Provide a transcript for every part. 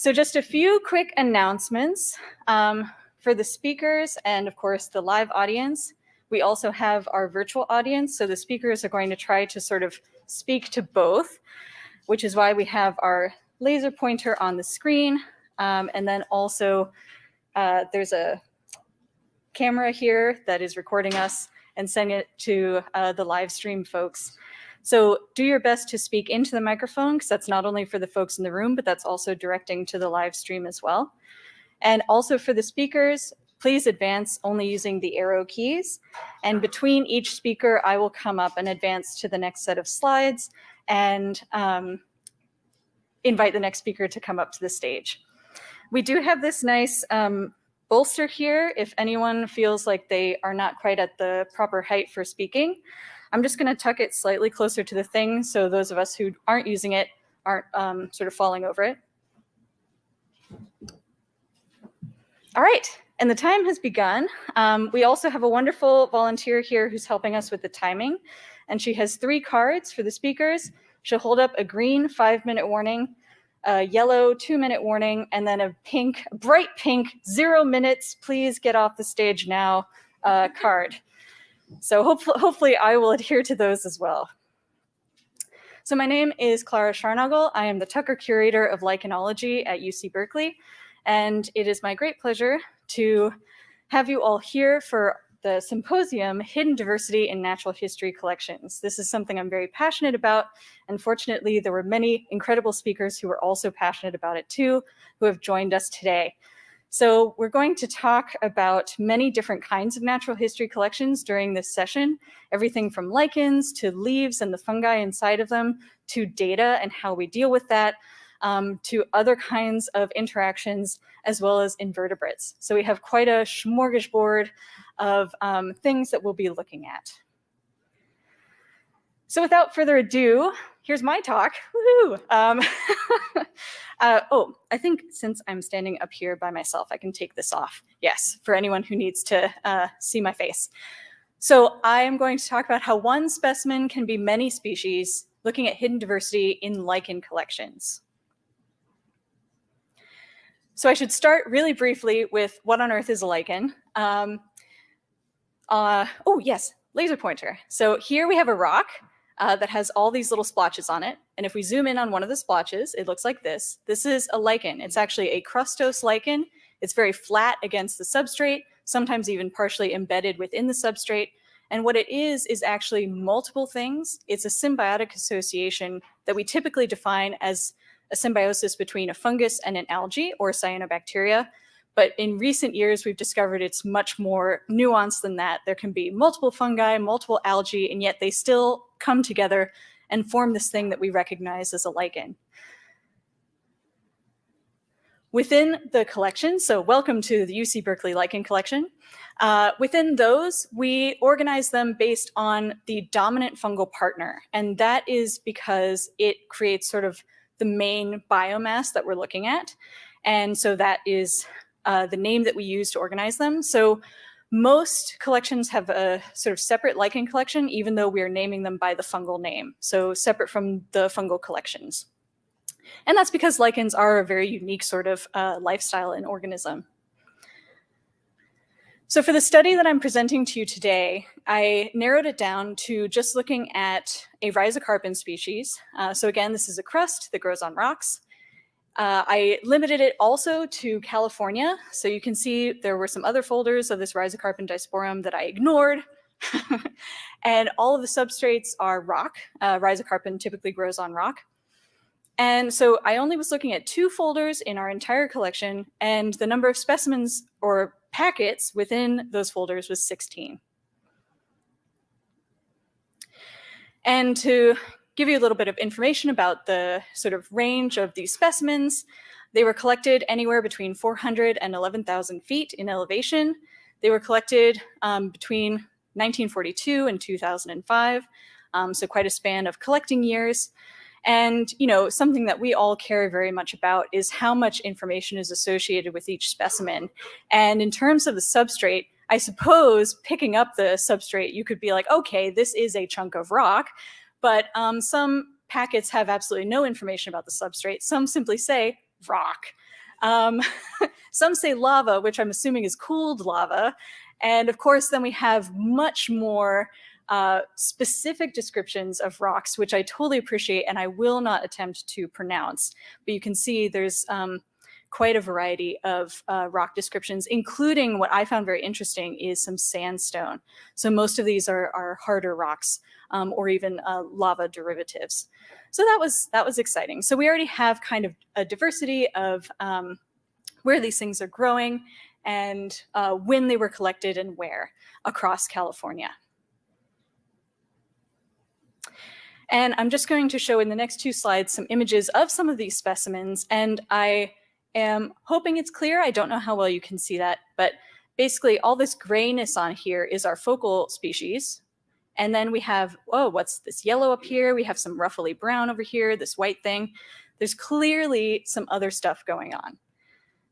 So just a few quick announcements for the speakers and of course the live audience. We also have our virtual audience, so the speakers are going to try to sort of speak to both, which is why we have our laser pointer on the screen. And then also there's a camera here that is recording us and sending it to the live stream folks. So do your best to speak into the microphone, because that's not only for the folks in the room, but that's also directing to the live stream as well. And also for the speakers, please advance only using the arrow keys. And between each speaker, I will come up and advance to the next set of slides and invite the next speaker to come up to the stage. We do have this nice bolster here if anyone feels like they are not quite at the proper height for speaking. I'm just going to tuck it slightly closer to the thing so those of us who aren't using it aren't sort of falling over it. All right, and the time has begun. We also have a wonderful volunteer here who's helping us with the timing, and she has 3 cards for the speakers. She'll hold up a green 5-minute warning, a yellow 2-minute warning, and then a pink, bright pink 0 minutes, please get off the stage now card. So hopefully I will adhere to those as well. So my name is Klara Scharnagl. I am the Tucker Curator of Lichenology at UC Berkeley, and it is my great pleasure to have you all here for the symposium, Hidden Diversity in Natural History Collections. This is something I'm very passionate about, and fortunately there were many incredible speakers who were also passionate about it too, who have joined us today. So we're going to talk about many different kinds of natural history collections during this session, everything from lichens to leaves and the fungi inside of them, to data and how we deal with that, to other kinds of interactions, as well as invertebrates. So we have quite a smorgasbord of things that we'll be looking at. So without further ado, here's my talk. Woohoo! Oh, I think since I'm standing up here by myself, I can take this off. Yes, for anyone who needs to see my face. So I am going to talk about how one specimen can be many species, looking at hidden diversity in lichen collections. So I should start really briefly with what on earth is a lichen. Oh yes, laser pointer. So here we have a rock that has all these little splotches on it. And if we zoom in on one of the splotches, it looks like this. This is a lichen. It's actually a crustose lichen. It's very flat against the substrate, sometimes even partially embedded within the substrate. And what it is actually multiple things. It's a symbiotic association that we typically define as a symbiosis between a fungus and an algae or cyanobacteria. But in recent years, we've discovered it's much more nuanced than that. There can be multiple fungi, multiple algae, and yet they still come together and form this thing that we recognize as a lichen. Within the collection, so welcome to the UC Berkeley Lichen Collection. Within those, we organize them based on the dominant fungal partner. And that is because it creates sort of the main biomass that we're looking at. And so that is the name that we use to organize them. So most collections have a sort of separate lichen collection, even though we are naming them by the fungal name. So separate from the fungal collections. And that's because lichens are a very unique sort of lifestyle and organism. So for the study that I'm presenting to you today, I narrowed it down to just looking at a rhizocarpon species. So again, this is a crust that grows on rocks. I limited it also to California. So you can see there were some other folders of this rhizocarpon disporum that I ignored. And all of the substrates are rock. Rhizocarpon typically grows on rock. And so I only was looking at 2 folders in our entire collection, and the number of specimens or packets within those folders was 16. And to give you a little bit of information about the sort of range of these specimens, they were collected anywhere between 400 and 11,000 feet in elevation. They were collected between 1942 and 2005, so quite a span of collecting years. And, you know, something that we all care very much about is how much information is associated with each specimen. And in terms of the substrate, I suppose picking up the substrate, you could be like, okay, this is a chunk of rock. But some packets have absolutely no information about the substrate. Some simply say rock. Some say lava, which I'm assuming is cooled lava. And of course, then we have much more specific descriptions of rocks, which I totally appreciate and I will not attempt to pronounce. But you can see there's quite a variety of rock descriptions, including what I found very interesting is some sandstone. So most of these are harder rocks or even lava derivatives. So that was exciting. So we already have kind of a diversity of where these things are growing and when they were collected and where across California. And I'm just going to show in the next 2 slides some images of some of these specimens. And I am hoping it's clear. I don't know how well you can see that, but basically all this grayness on here is our focal species. And then we have, oh, what's this yellow up here? We have some ruffly brown over here, this white thing. There's clearly some other stuff going on.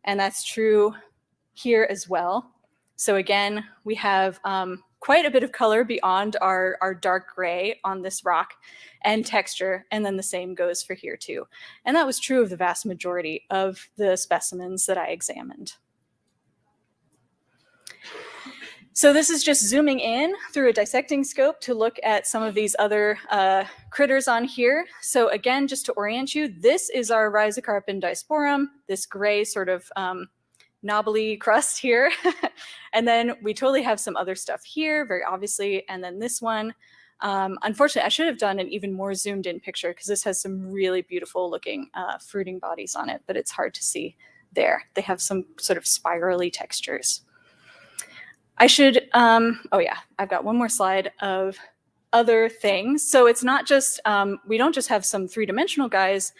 And that's true here as well. So again, we have quite a bit of color beyond our dark gray on this rock and texture, and then the same goes for here too. And that was true of the vast majority of the specimens that I examined. So this is just zooming in through a dissecting scope to look at some of these other critters on here. So again, just to orient you, this is our Rhizocarpon disporum, this gray sort of knobbly crust here. And then we totally have some other stuff here, very obviously. And then this one, unfortunately, I should have done an even more zoomed in picture because this has some really beautiful looking fruiting bodies on it, but it's hard to see there. They have some sort of spirally textures. I should, oh yeah, I've got one more slide of other things. So it's not just, we don't just have some 3-dimensional guys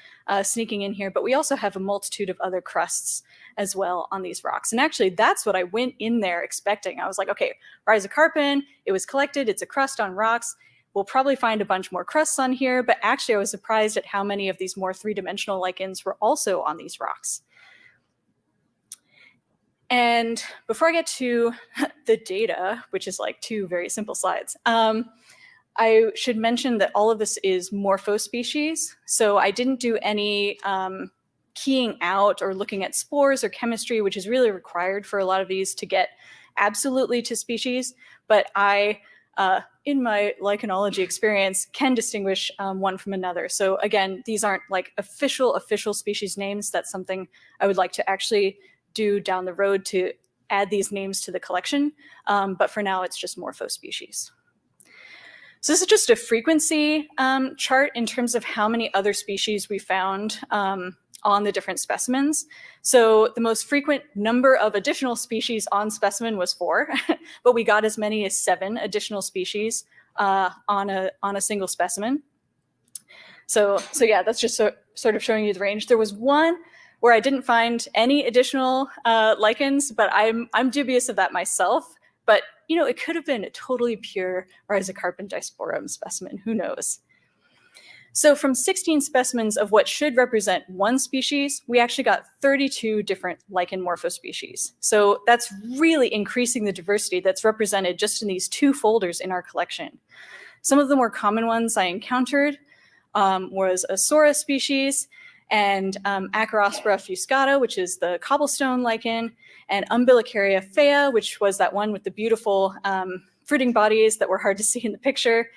sneaking in here, but we also have a multitude of other crusts as well on these rocks. And actually that's what I went in there expecting. I was like, okay, Rhizocarpon, it was collected, it's a crust on rocks. We'll probably find a bunch more crusts on here, but actually I was surprised at how many of these more 3-dimensional lichens were also on these rocks. And before I get to the data, which is like 2 very simple slides, I should mention that all of this is morphospecies. So I didn't do any keying out or looking at spores or chemistry, which is really required for a lot of these to get absolutely to species. But I, in my lichenology experience, can distinguish one from another. So again, these aren't like official species names. That's something I would like to actually do down the road to add these names to the collection. But for now, it's just morphospecies. So this is just a frequency chart in terms of how many other species we found on the different specimens. So the most frequent number of additional species on specimen was 4, but we got as many as 7 additional species on a single specimen. So yeah, that's just sort of showing you the range. There was one where I didn't find any additional lichens, but I'm dubious of that myself. But you know, it could have been a totally pure Rhizocarpon disporum specimen. Who knows? So from 16 specimens of what should represent 1 species, we actually got 32 different lichen morphospecies. So that's really increasing the diversity that's represented just in these 2 folders in our collection. Some of the more common ones I encountered was a Psora species, and Acarospora fuscata, which is the cobblestone lichen, and Umbilicaria fea, which was that one with the beautiful fruiting bodies that were hard to see in the picture.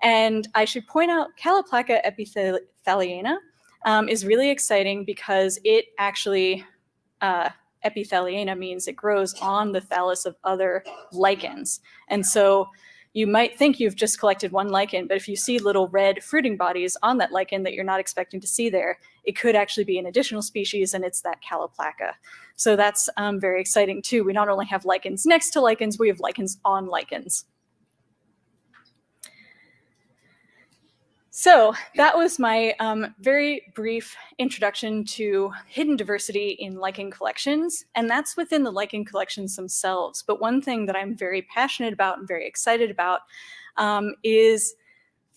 And I should point out Caloplaca epitheliana is really exciting because it actually, epitheliana means it grows on the thallus of other lichens. And so you might think you've just collected 1 lichen, but if you see little red fruiting bodies on that lichen that you're not expecting to see there, it could actually be an additional species, and it's that Caloplaca. So that's very exciting too. We not only have lichens next to lichens, we have lichens on lichens. So that was my very brief introduction to hidden diversity in lichen collections, and that's within the lichen collections themselves. But one thing that I'm very passionate about and very excited about is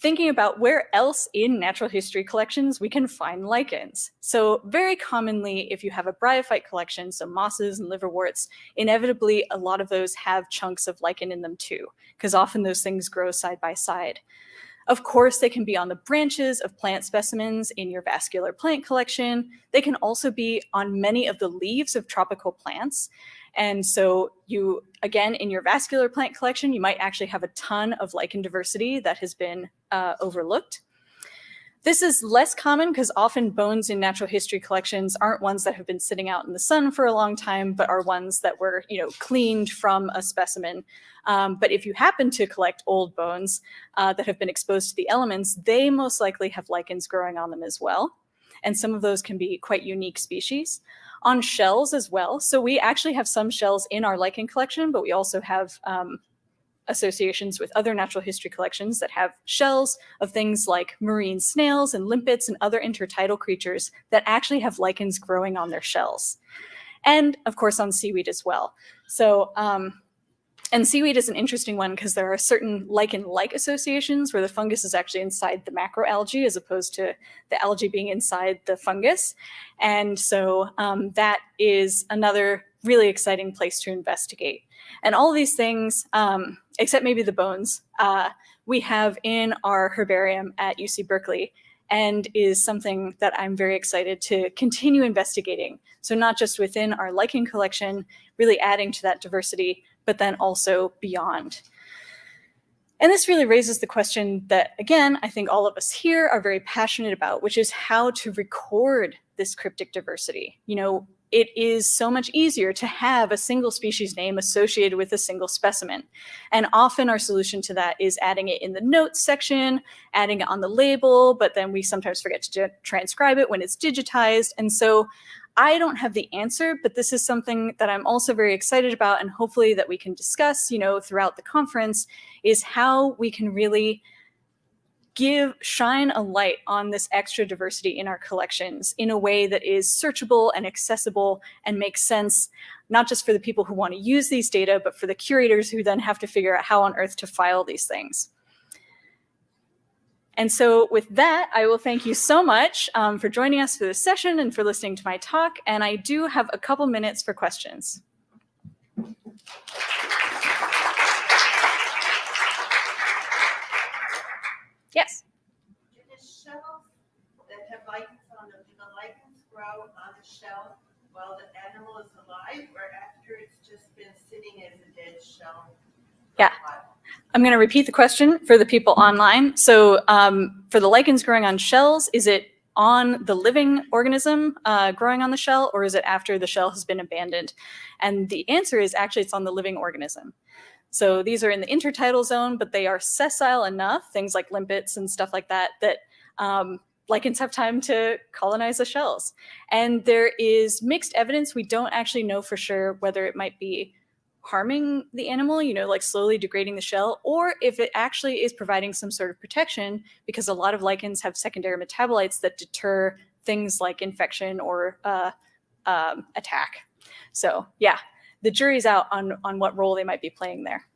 thinking about where else in natural history collections we can find lichens. So very commonly, if you have a bryophyte collection, so mosses and liverworts, inevitably a lot of those have chunks of lichen in them too, because often those things grow side by side. Of course, they can be on the branches of plant specimens in your vascular plant collection. They can also be on many of the leaves of tropical plants. And so you, again, in your vascular plant collection, you might actually have a ton of lichen diversity that has been overlooked. This is less common because often bones in natural history collections aren't ones that have been sitting out in the sun for a long time, but are ones that were, cleaned from a specimen. But if you happen to collect old bones that have been exposed to the elements, they most likely have lichens growing on them as well. And some of those can be quite unique species. On shells as well. So we actually have some shells in our lichen collection, but we also have associations with other natural history collections that have shells of things like marine snails and limpets and other intertidal creatures that actually have lichens growing on their shells. And of course on seaweed as well. So, and seaweed is an interesting one because there are certain lichen-like associations where the fungus is actually inside the macroalgae as opposed to the algae being inside the fungus. And so that is another really exciting place to investigate. And all of these things, except maybe the bones, we have in our herbarium at UC Berkeley, and is something that I'm very excited to continue investigating. So not just within our lichen collection, really adding to that diversity, but then also beyond. And this really raises the question that, again, I think all of us here are very passionate about, which is how to record this cryptic diversity. It is so much easier to have a single species name associated with a single specimen. And often our solution to that is adding it in the notes section, adding it on the label, but then we sometimes forget to transcribe it when it's digitized. And so I don't have the answer, but this is something that I'm also very excited about, and hopefully that we can discuss, throughout the conference, is how we can really shine a light on this extra diversity in our collections in a way that is searchable and accessible and makes sense, not just for the people who want to use these data, but for the curators who then have to figure out how on earth to file these things. And so with that, I will thank you so much for joining us for this session and for listening to my talk. And I do have a couple minutes for questions. Yes? Do the shells that have lichens on them, do the lichens grow on the shell while the animal is alive, or after it's just been sitting as a dead shell? Yeah. I'm going to repeat the question for the people online. So for the lichens growing on shells, is it on the living organism growing on the shell, or is it after the shell has been abandoned? And the answer is actually it's on the living organism. So these are in the intertidal zone, but they are sessile enough, things like limpets and stuff like that, that lichens have time to colonize the shells. And there is mixed evidence. We don't actually know for sure whether it might be harming the animal, like slowly degrading the shell, or if it actually is providing some sort of protection, because a lot of lichens have secondary metabolites that deter things like infection or attack. So yeah, the jury's out on what role they might be playing there.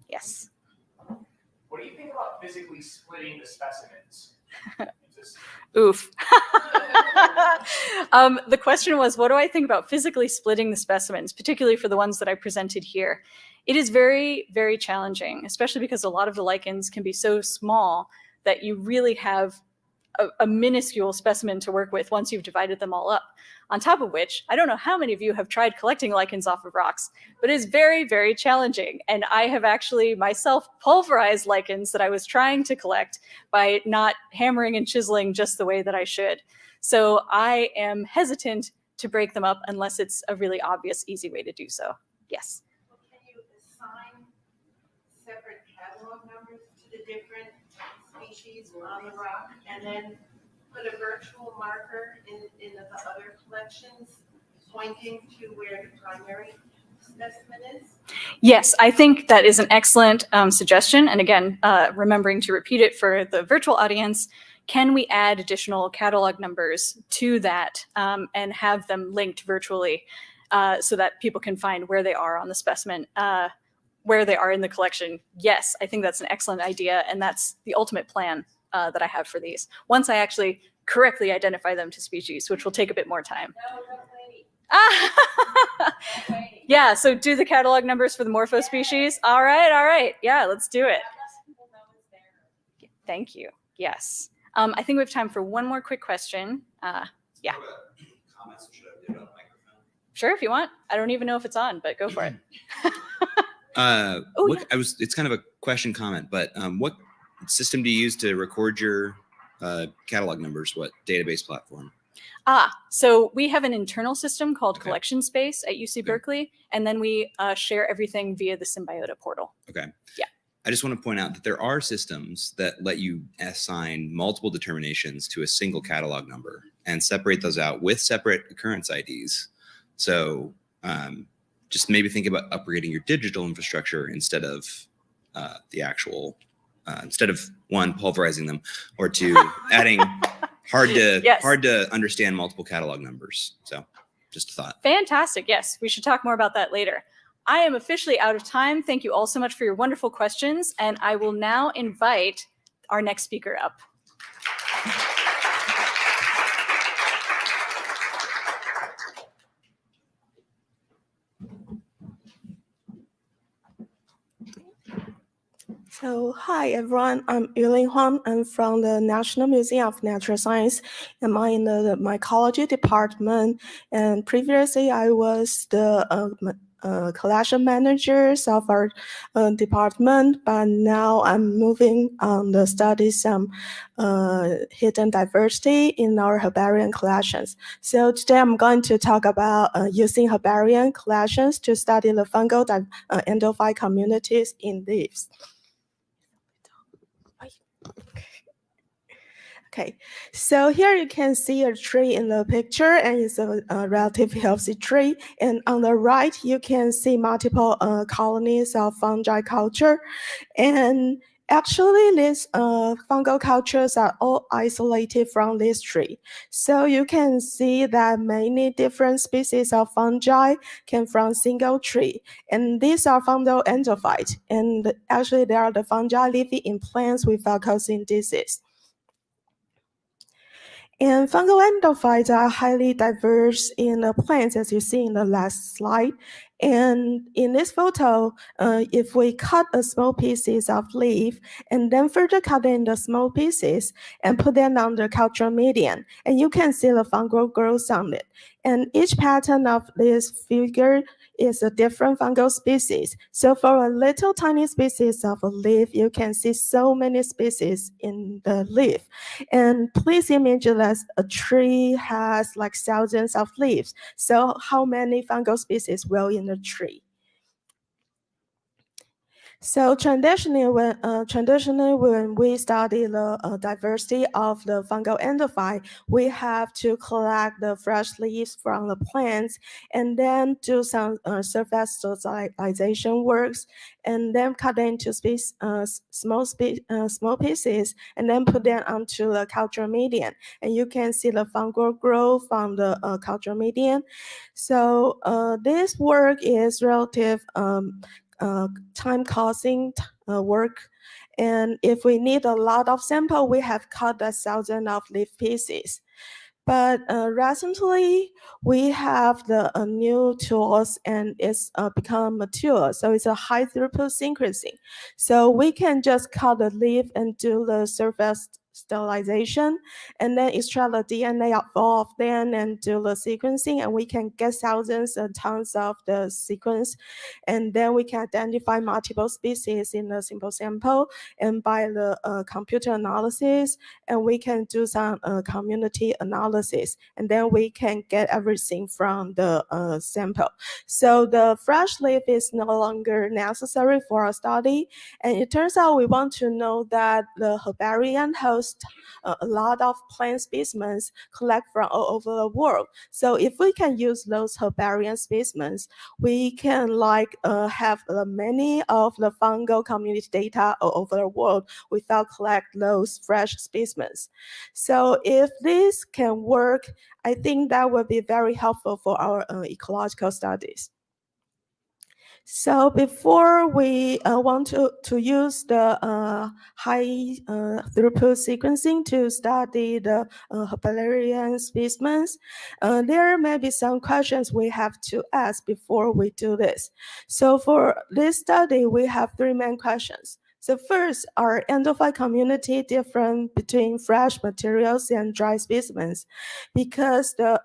Yes. What do you think about physically splitting the specimens? Oof. The question was, what do I think about physically splitting the specimens, particularly for the ones that I presented here? It is very, very challenging, especially because a lot of the lichens can be so small that you really have a minuscule specimen to work with once you've divided them all up. On top of which, I don't know how many of you have tried collecting lichens off of rocks, but it is very, very challenging. And I have actually myself pulverized lichens that I was trying to collect by not hammering and chiseling just the way that I should. So I am hesitant to break them up unless it's a really obvious, easy way to do so. Yes? Well, can you assign separate catalog numbers to the different species on the rock, and then put a virtual marker in the other collections pointing to where the primary specimen is? Yes, I think that is an excellent suggestion. And again, remembering to repeat it for the virtual audience, can we add additional catalog numbers to that and have them linked virtually so that people can find where they are on the specimen, where they are in the collection? Yes, I think that's an excellent idea. And that's the ultimate plan that I have for these. Once I actually correctly identify them to species, which will take a bit more time. Yeah, so do the catalog numbers for the morpho species. All right. Yeah, let's do it. Thank you. Yes. I think we have time for one more quick question. Yeah. Comments, should I do it on the microphone? Sure, if you want. I don't even know if it's on, but go for it. It's kind of a question comment, but what system do you use to record your catalog numbers? What database platform? So we have an internal system called Okay. Collection Space at UC Berkeley, and then we share everything via the Symbiota portal. Okay. Yeah. I just want to point out that there are systems that let you assign multiple determinations to a single catalog number and separate those out with separate occurrence IDs. So just maybe think about upgrading your digital infrastructure instead of the actual, instead of one, pulverizing them, or two, adding hard to understand multiple catalog numbers. So just a thought. Fantastic. Yes, we should talk more about that later. I am officially out of time. Thank you all so much for your wonderful questions. And I will now invite our next speaker up. So, hi everyone, I'm Yu-Ling Huang. I'm from the National Museum of Natural Science, and I'm in the mycology department. And previously, I was the collection managers of our department, but now I'm moving on the study some hidden diversity in our herbarium collections. So today I'm going to talk about using herbarium collections to study the fungal endophyte communities in leaves. Okay, so here you can see a tree in the picture, and it's a relatively healthy tree. And on the right, you can see multiple colonies of fungi culture. And actually, these fungal cultures are all isolated from this tree. So you can see that many different species of fungi came from a single tree. And these are fungal endophytes. And actually, they are the fungi living in plants without causing disease. And fungal endophytes are highly diverse in the plants, as you see in the last slide. And in this photo, if we cut a small pieces of leaf and then further cut in the small pieces and put them on the cultural medium, and you can see the fungal growth on it. And each pattern of this figure is a different fungal species. So for a little tiny species of a leaf, you can see so many species in the leaf. And please imagine that a tree has like thousands of leaves. So how many fungal species will in a tree? So traditionally, when we study the diversity of the fungal endophyte, we have to collect the fresh leaves from the plants and then do some surface sterilization works, and then cut into small pieces, and then put them onto the culture medium. And you can see the fungal growth from the culture medium. So this work is relative. Time-causing work, and if we need a lot of sample, we have cut 1,000 of leaf pieces. But recently, we have the new tools, and it's become mature. So it's a high throughput sequencing. So we can just cut the leaf and do the surface sterilization, and then extract the DNA of all of them and do the sequencing, and we can get thousands and tons of the sequence, and then we can identify multiple species in a simple sample, and by the computer analysis, and we can do some community analysis, and then we can get everything from the sample. So the fresh leaf is no longer necessary for our study, and it turns out we want to know that the herbarium hosts a lot of plant specimens collect from all over the world. So if we can use those herbarium specimens, we can have many of the fungal community data all over the world without collect those fresh specimens. So if this can work, I think that would be very helpful for our ecological studies. So before we want to use the high throughput sequencing to study the herbarium specimens, there may be some questions we have to ask before we do this. So for this study, we have three main questions. So first, are endophyte community different between fresh materials and dry specimens? Because the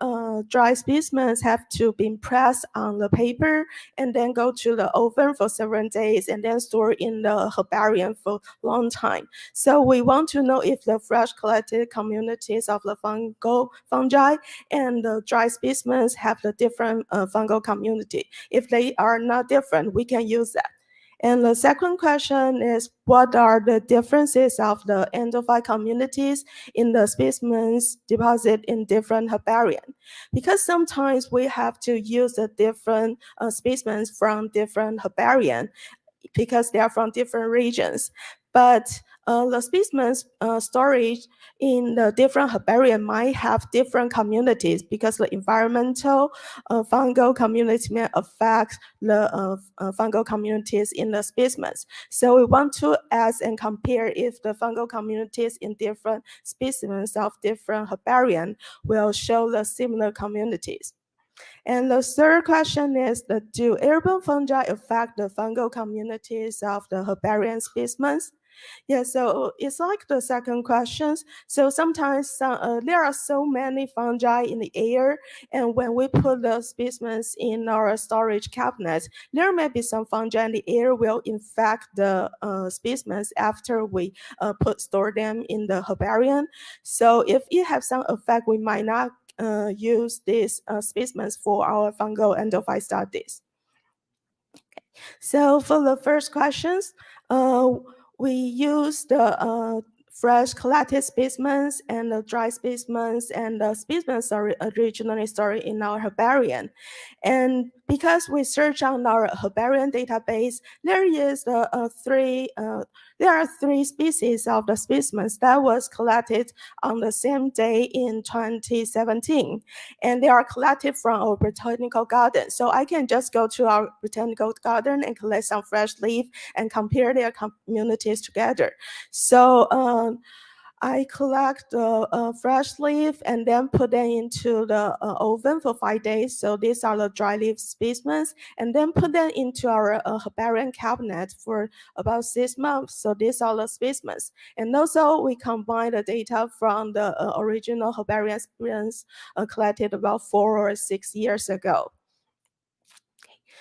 dry specimens have to be pressed on the paper and then go to the oven for several days and then store in the herbarium for a long time. So we want to know if the fresh collected communities of the fungi and the dry specimens have the different fungal community. If they are not different, we can use that. And the second question is, what are the differences of the endophyte communities in the specimens deposited in different herbarium? Because sometimes we have to use the different specimens from different herbarium because they are from different regions. But the specimens storage in the different herbarium might have different communities because the environmental fungal community may affect the fungal communities in the specimens. So we want to ask and compare if the fungal communities in different specimens of different herbarium will show the similar communities. And the third question is, do airborne fungi affect the fungal communities of the herbarium specimens? Yeah, so it's like the second question. So sometimes there are so many fungi in the air, and when we put the specimens in our storage cabinet, there may be some fungi in the air will infect the specimens after we store them in the herbarium. So if it has some effect, we might not use these specimens for our fungal endophyte studies. So for the first questions, we use the fresh collected specimens and the dry specimens, and the specimens are originally stored in our herbarium. And because we search on our herbarium database, there are three species of the specimens that was collected on the same day in 2017, and they are collected from our botanical garden. So I can just go to our botanical garden and collect some fresh leaf and compare their communities together. So I collect the fresh leaf and then put them into the oven for 5 days. So these are the dry leaf specimens, and then put them into our herbarium cabinet for about 6 months. So these are the specimens. And also we combine the data from the original herbarium specimens collected about 4 or 6 years ago.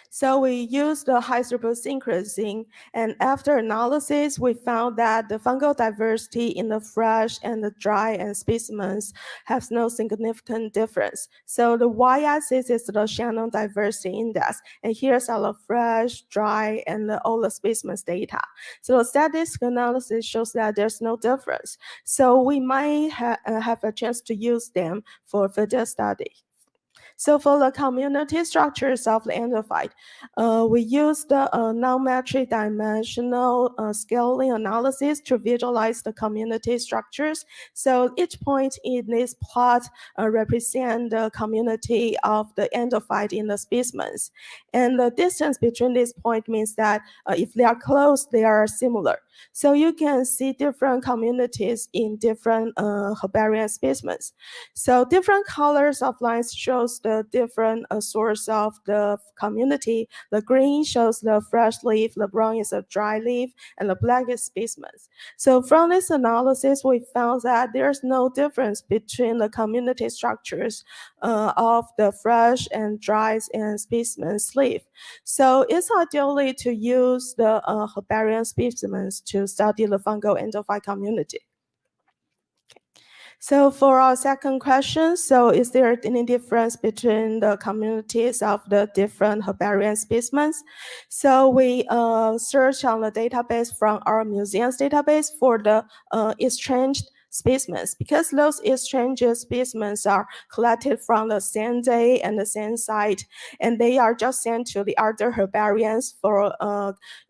So we used the high throughput sequencing, and after analysis, we found that the fungal diversity in the fresh and the dry and specimens has no significant difference. So the y-axis is the Shannon diversity index, and here's all the fresh, dry, and all the specimens data. So the statistical analysis shows that there's no difference. So we might have a chance to use them for further study. So for the community structures of the endophyte, we use the non-metric dimensional scaling analysis to visualize the community structures. So each point in this plot represents the community of the endophyte in the specimens. And the distance between these points means that if they are close, they are similar. So you can see different communities in different herbarium specimens. So different colors of lines shows the different source of the community. The green shows the fresh leaf, the brown is a dry leaf, and the black is specimens. So from this analysis, we found that there's no difference between the community structures of the fresh and dry and specimens leaf. So it's ideally to use the herbarium specimens to study the fungal endophyte community. So for our second question, so is there any difference between the communities of the different herbarium specimens? So we search on the database from our museum's database for the exchanged specimens, because those exchanged specimens are collected from the same day and the same site, and they are just sent to the other herbariums for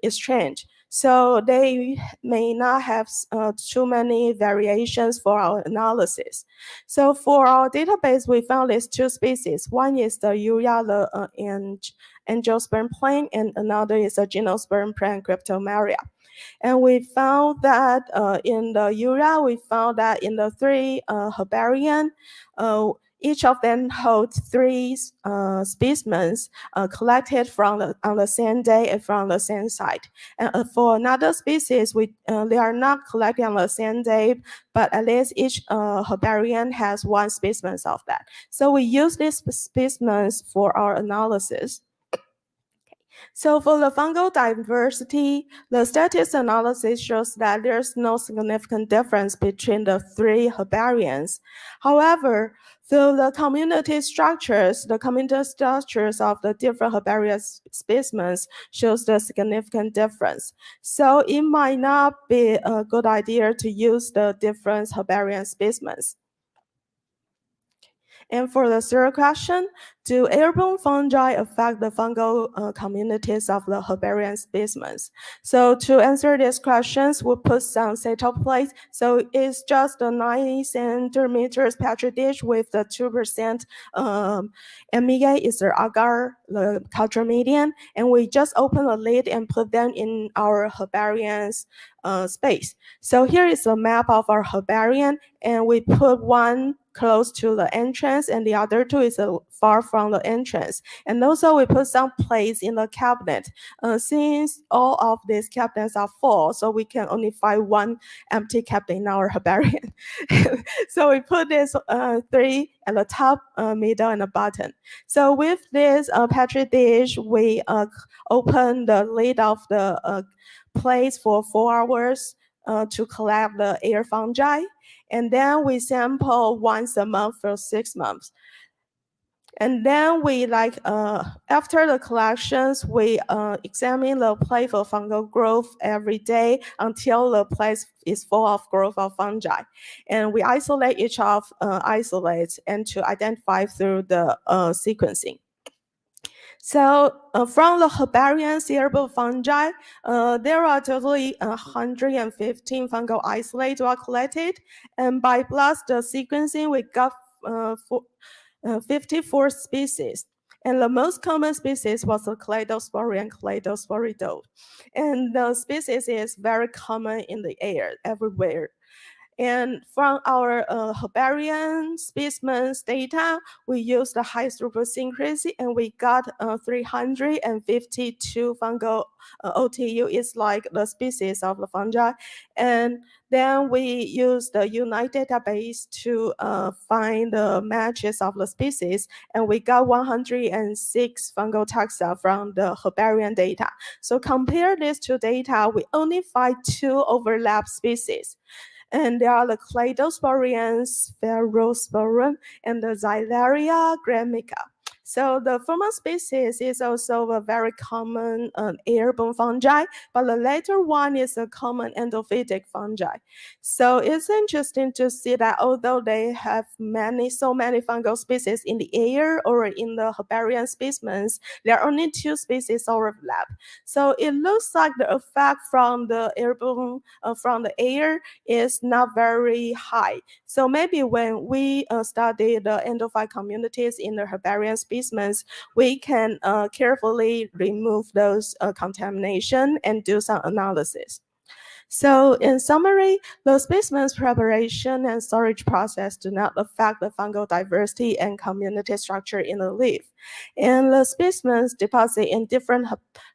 exchange. So they may not have too many variations for our analysis. So for our database, we found these two species. One is the urea, the angiosperm plant, and another is a gymnosperm plant, Cryptomeria. And we found that in the urea, we found that in the three herbarium, each of them holds 3 specimens collected on the same day and from the same site. And for another species, they are not collected on the same day, but at least each herbarium has 1 specimen of that. So we use these specimens for our analysis. So for the fungal diversity, the statistics analysis shows that there's no significant difference between the 3 herbariums. However, through the community structures of the different herbarium specimens shows the significant difference. So it might not be a good idea to use the different herbarium specimens. And for the third question, do airborne fungi affect the fungal communities of the herbarium specimens? So to answer these questions, we'll put some setup plates. So it's just a 90 centimeters petri dish with the 2% MEA is the agar, the culture medium, and we just open the lid and put them in our herbarium's space. So here is a map of our herbarium, and we put one close to the entrance and the other 2 is far from the entrance. And also we put some plates in the cabinet. Since all of these cabinets are full, so we can only find 1 empty cabinet in our herbarium. So we put this 3 at the top, middle, and the bottom. So with this petri dish, we open the lid of the place for 4 hours to collect the air fungi. And then we sample once a month for 6 months. And then we after the collections, we examine the plate for fungal growth every day until the place is full of growth of fungi. And we isolate each of isolates and to identify through the sequencing. So from the herbarium cerebral fungi, there are totally 115 fungal isolates were collected. And by plus the sequencing, we got 54 species. And the most common species was the Cladosporium cladosporido. And the species is very common in the air everywhere. And from our herbarium specimens data, we used the high throughput syncrecy and we got 352 fungal OTU is like the species of the fungi. And then we use the UNITE database to find the matches of the species, and we got 106 fungal taxa from the herbarium data. So compare these 2 data, we only find 2 overlap species. And there are the Cladosporium, Spherosporum, and the Xylaria gramica. So the former species is also a very common airborne fungi, but the later one is a common endophytic fungi. So it's interesting to see that although they have so many fungal species in the air or in the herbarium specimens, there are only 2 species overlap. So it looks like the effect from the airborne from the air is not very high. So maybe when we study the endophyte communities in the herbarium specimens, we can carefully remove those contamination and do some analysis. So in summary, the specimens preparation and storage process do not affect the fungal diversity and community structure in the leaf. And the specimens deposit in different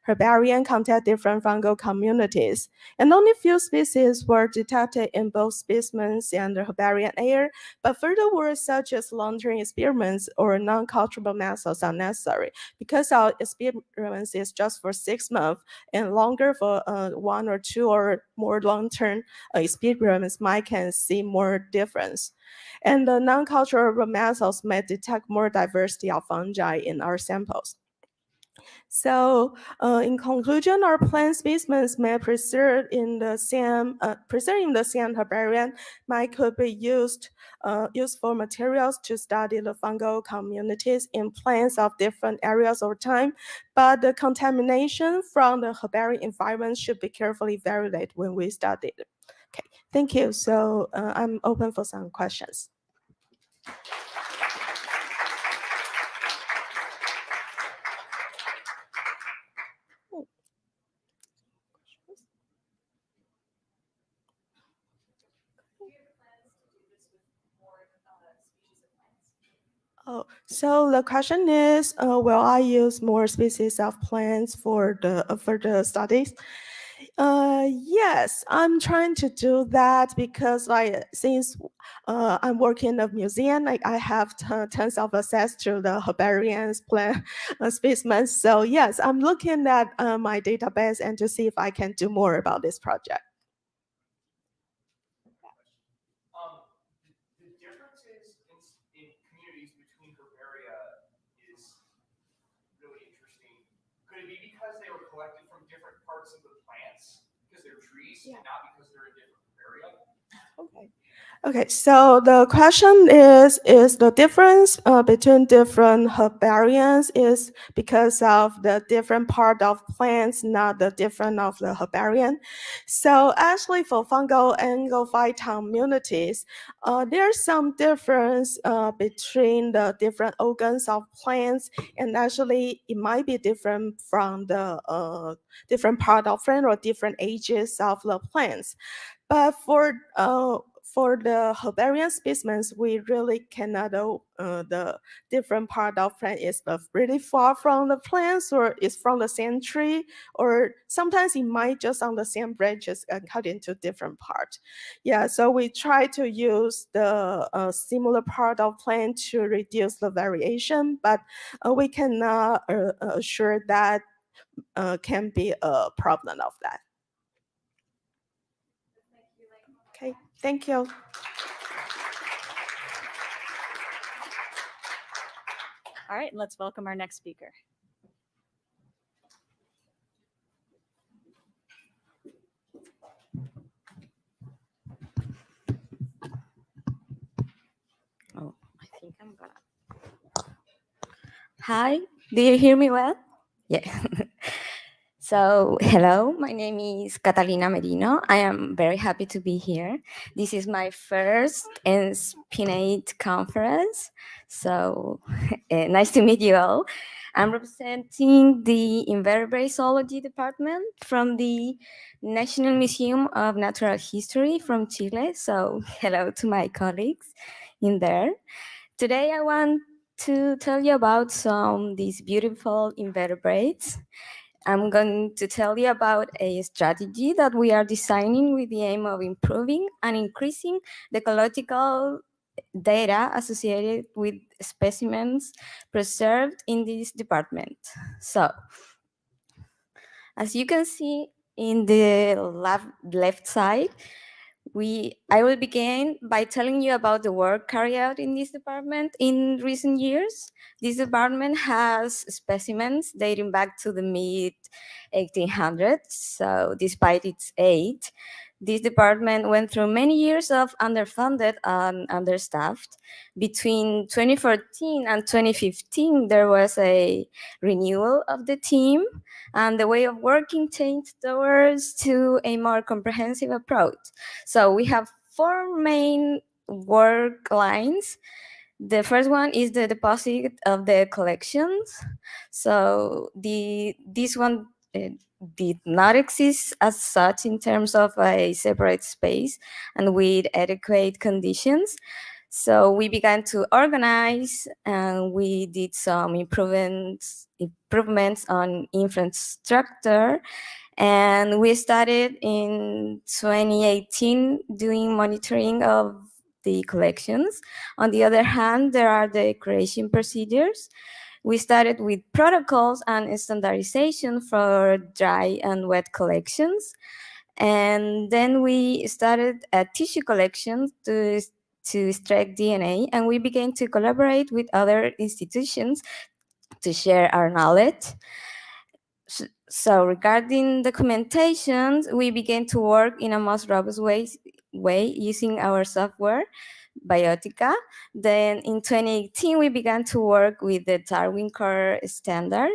herbarium contain different fungal communities. And only few species were detected in both specimens and the herbarium air, but further work such as long-term experiments or non-culturable methods are necessary because our experiments is just for 6 months and longer for 1 or 2 or more long-term experiments might can see more difference. And the non-cultural methods may detect more diversity of fungi in our samples. So in conclusion, our plant specimens may preserve in the same herbarium could be useful materials to study the fungal communities in plants of different areas over time, but the contamination from the herbarium environment should be carefully evaluated when we study it. Okay, thank you. So I'm open for some questions. Oh, so the question is, will I use more species of plants for the studies? Yes, I'm trying to do that because like since I'm working in a museum, like I have tons of access to the herbariums, plant specimens. So yes, I'm looking at my database and to see if I can do more about this project. The differences in communities between herbaria is really interesting. Could it be because they were collected from different parts of the plants, because they're trees, and not because they're in different herbaria? Okay. Okay, so the question is the difference between different herbariums is because of the different part of plants, not the different of the herbarium. So actually for fungal and endophyte communities, there's some difference between the different organs of plants, and actually it might be different from the different part of plant or different ages of the plants. But for the herbarium specimens, we really cannot know the different part of plant is really far from the plants or is from the same tree, or sometimes it might just on the same branches and cut into different part. Yeah, so we try to use the similar part of plant to reduce the variation, but we cannot assure that can be a problem of that. Okay, thank you. All right, let's welcome our next speaker. Oh, I think I'm gonna. Hi, do you hear me well? Yeah. So, hello, my name is Catalina Merino. I am very happy to be here. This is my first SPNHC conference. So, nice to meet you all. I'm representing the Invertebrate Zoology Department from the National Museum of Natural History from Chile. So, hello to my colleagues in there. Today, I want to tell you about these beautiful invertebrates. I'm going to tell you about a strategy that we are designing with the aim of improving and increasing the ecological data associated with specimens preserved in this department. So, as you can see in the left side, I will begin by telling you about the work carried out in this department in recent years. This department has specimens dating back to the mid 1800s. So despite its age, this department went through many years of underfunded and understaffed. Between 2014 and 2015, there was a renewal of the team, and the way of working changed towards to a more comprehensive approach. So we have four main work lines. The first one is the deposit of the collections. So this one did not exist as such in terms of a separate space and with adequate conditions. So we began to organize, and we did some improvements on infrastructure. And we started in 2018 doing monitoring of the collections. On the other hand, there are the creation procedures. We started with protocols and standardization for dry and wet collections. And then we started a tissue collection to extract DNA, and we began to collaborate with other institutions to share our knowledge. So regarding documentations, we began to work in a most robust way using our software, Biotica. Then in 2018, we began to work with the Darwin Core standard.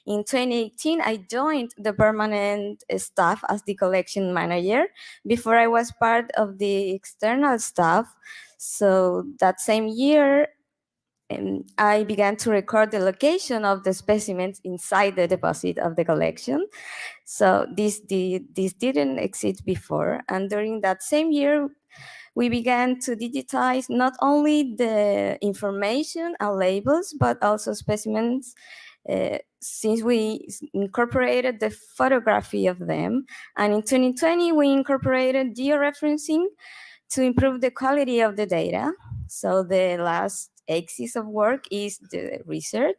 In 2018, I joined the permanent staff as the collection manager. Before, I was part of the external staff. So that same year, I began to record the location of the specimens inside the deposit of the collection. So this didn't exist before. And during that same year, we began to digitize not only the information and labels, but also specimens, since we incorporated the photography of them. And in 2020, we incorporated georeferencing to improve the quality of the data. So the last axis of work is the research.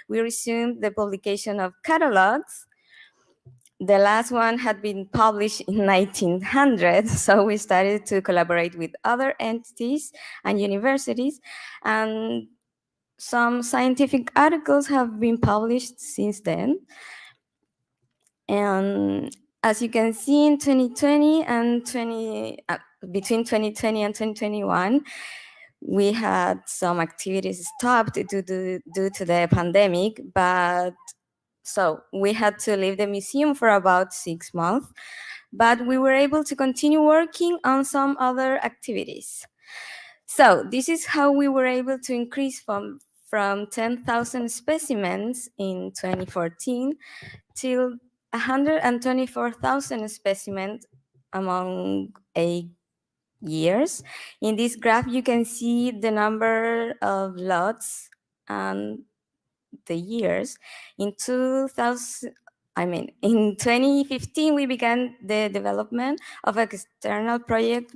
We resumed the publication of catalogs. The last one had been published in 1900, so we started to collaborate with other entities and universities, and some scientific articles have been published since then. And as you can see, in 2020 and between 2020 and 2021, we had some activities stopped due to the pandemic, but so we had to leave the museum for about 6 months, but we were able to continue working on some other activities. So this is how we were able to increase from 10,000 specimens in 2014 till 124,000 specimens among 8 years. In this graph, you can see the number of lots and the years. In 2015, we began the development of an external project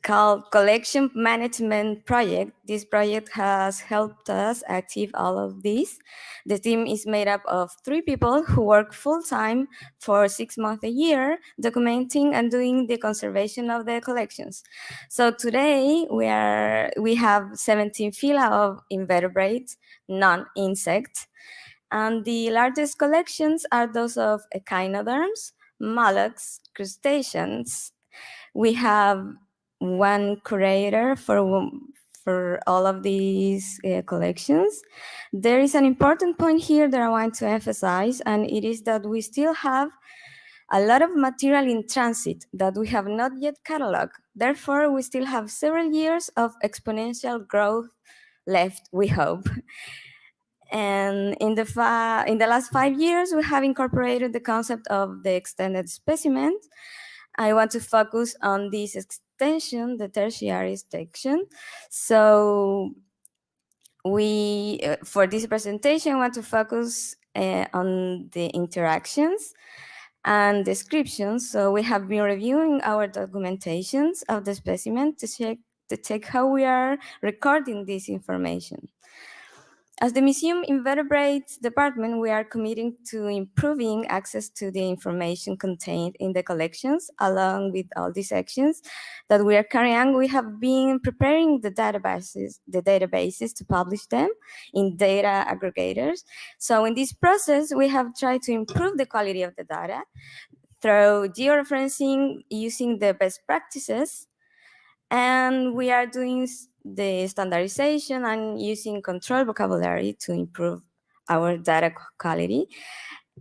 called Collection Management Project. This project has helped us achieve all of this. The team is made up of 3 people who work full-time for 6 months a year, documenting and doing the conservation of the collections. So today we have 17 phyla of invertebrates, non-insects, and the largest collections are those of echinoderms, mollusks, crustaceans. We have 1 curator for all of these collections. There is an important point here that I want to emphasize, and it is that we still have a lot of material in transit that we have not yet cataloged. Therefore, we still have several years of exponential growth left, we hope. And in the last 5 years, we have incorporated the concept of the extended specimen. I want to focus on this extension, the tertiary extension. So we, for this presentation, want to focus on the interactions and descriptions. So we have been reviewing our documentations of the specimen to check how we are recording this information. As the Museum Invertebrates Department, we are committing to improving access to the information contained in the collections, along with all these actions that we are carrying. We have been preparing the databases to publish them in data aggregators. So in this process, we have tried to improve the quality of the data through georeferencing, using the best practices, and we are doing the standardization and using control vocabulary to improve our data quality.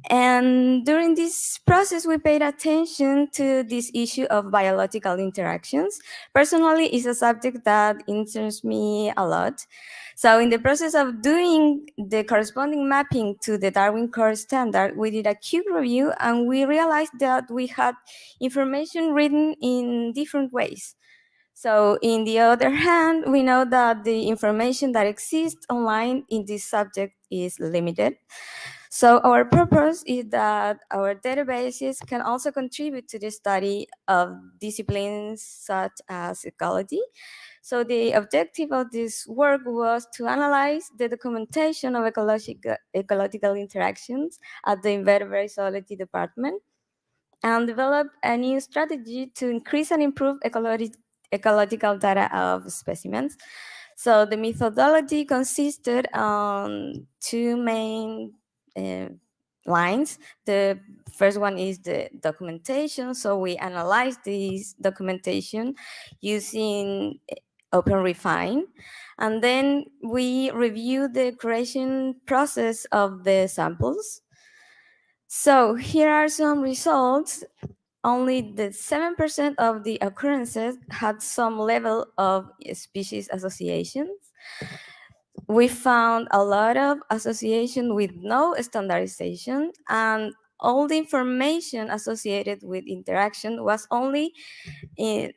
And during this process, we paid attention to this issue of biological interactions. Personally, it's a subject that interests me a lot. So in the process of doing the corresponding mapping to the Darwin Core standard, we did a cube review, and we realized that we had information written in different ways. So in the other hand, we know that the information that exists online in this subject is limited. So our purpose is that our databases can also contribute to the study of disciplines such as ecology. So the objective of this work was to analyze the documentation of ecological interactions at the Invertebrate Zoology Department and develop a new strategy to increase and improve ecological data of specimens. So the methodology consisted on 2 main lines. The first one is the documentation. So we analyze this documentation using OpenRefine. And then we review the curation process of the samples. So here are some results. Only the 7% of the occurrences had some level of species associations. We found a lot of association with no standardization, and all the information associated with interaction was only in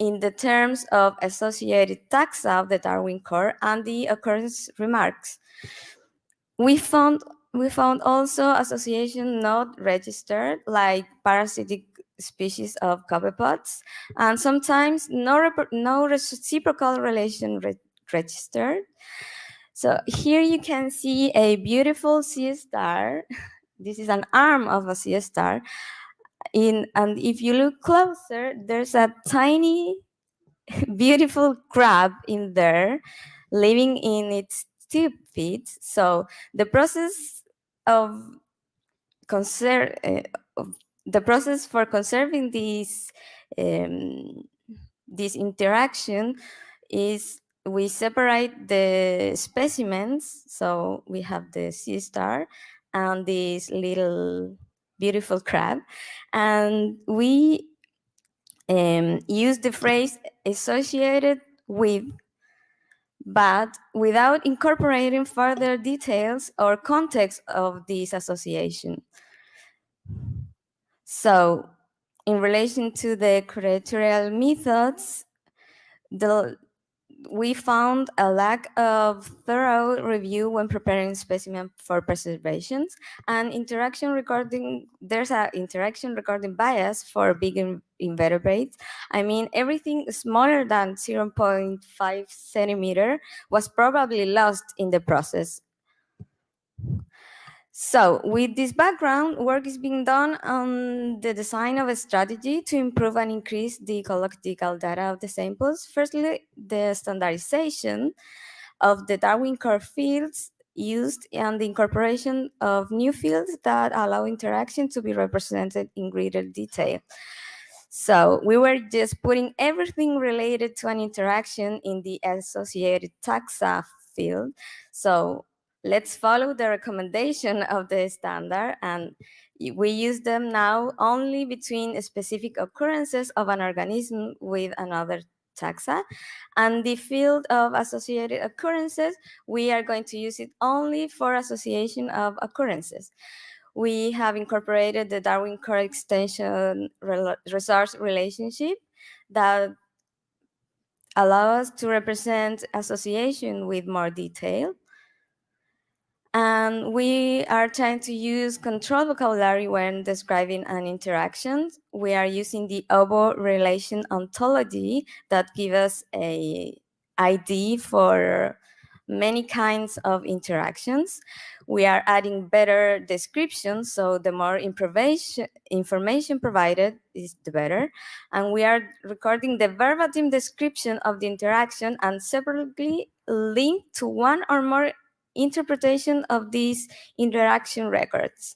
in the terms of associated taxa of the Darwin Core and the occurrence remarks. We found also association not registered, like parasitic species of copepods, and sometimes no reciprocal relation registered. So here you can see a beautiful sea star. This is an arm of a sea star. And if you look closer, there's a tiny, beautiful crab in there, living in its tube feet. So the process of conserve the process for conserving this interaction is we separate the specimens. So we have the sea star and this little beautiful crab, and we use the phrase associated with, but without incorporating further details or context of this association. So, in relation to the curatorial methods, we found a lack of thorough review when preparing specimen for preservation, and there's an interaction regarding bias for big invertebrates. I mean, everything smaller than 0.5 centimeter was probably lost in the process. So, with this background, work is being done on the design of a strategy to improve and increase the ecological data of the samples. Firstly, the standardization of the Darwin core fields used and the incorporation of new fields that allow interaction to be represented in greater detail. So we were just putting everything related to an interaction in the associated taxa field. So let's follow the recommendation of the standard, and we use them now only between specific occurrences of an organism with another taxa. And the field of associated occurrences, we are going to use it only for association of occurrences. We have incorporated the Darwin Core extension resource relationship that allow us to represent association with more detail. And we are trying to use controlled vocabulary when describing an interaction. We are using the OBO relation ontology that gives us a ID for many kinds of interactions. We are adding better descriptions, so the more information provided is the better. And we are recording the verbatim description of the interaction and separately linked to one or more interpretation of these interaction records.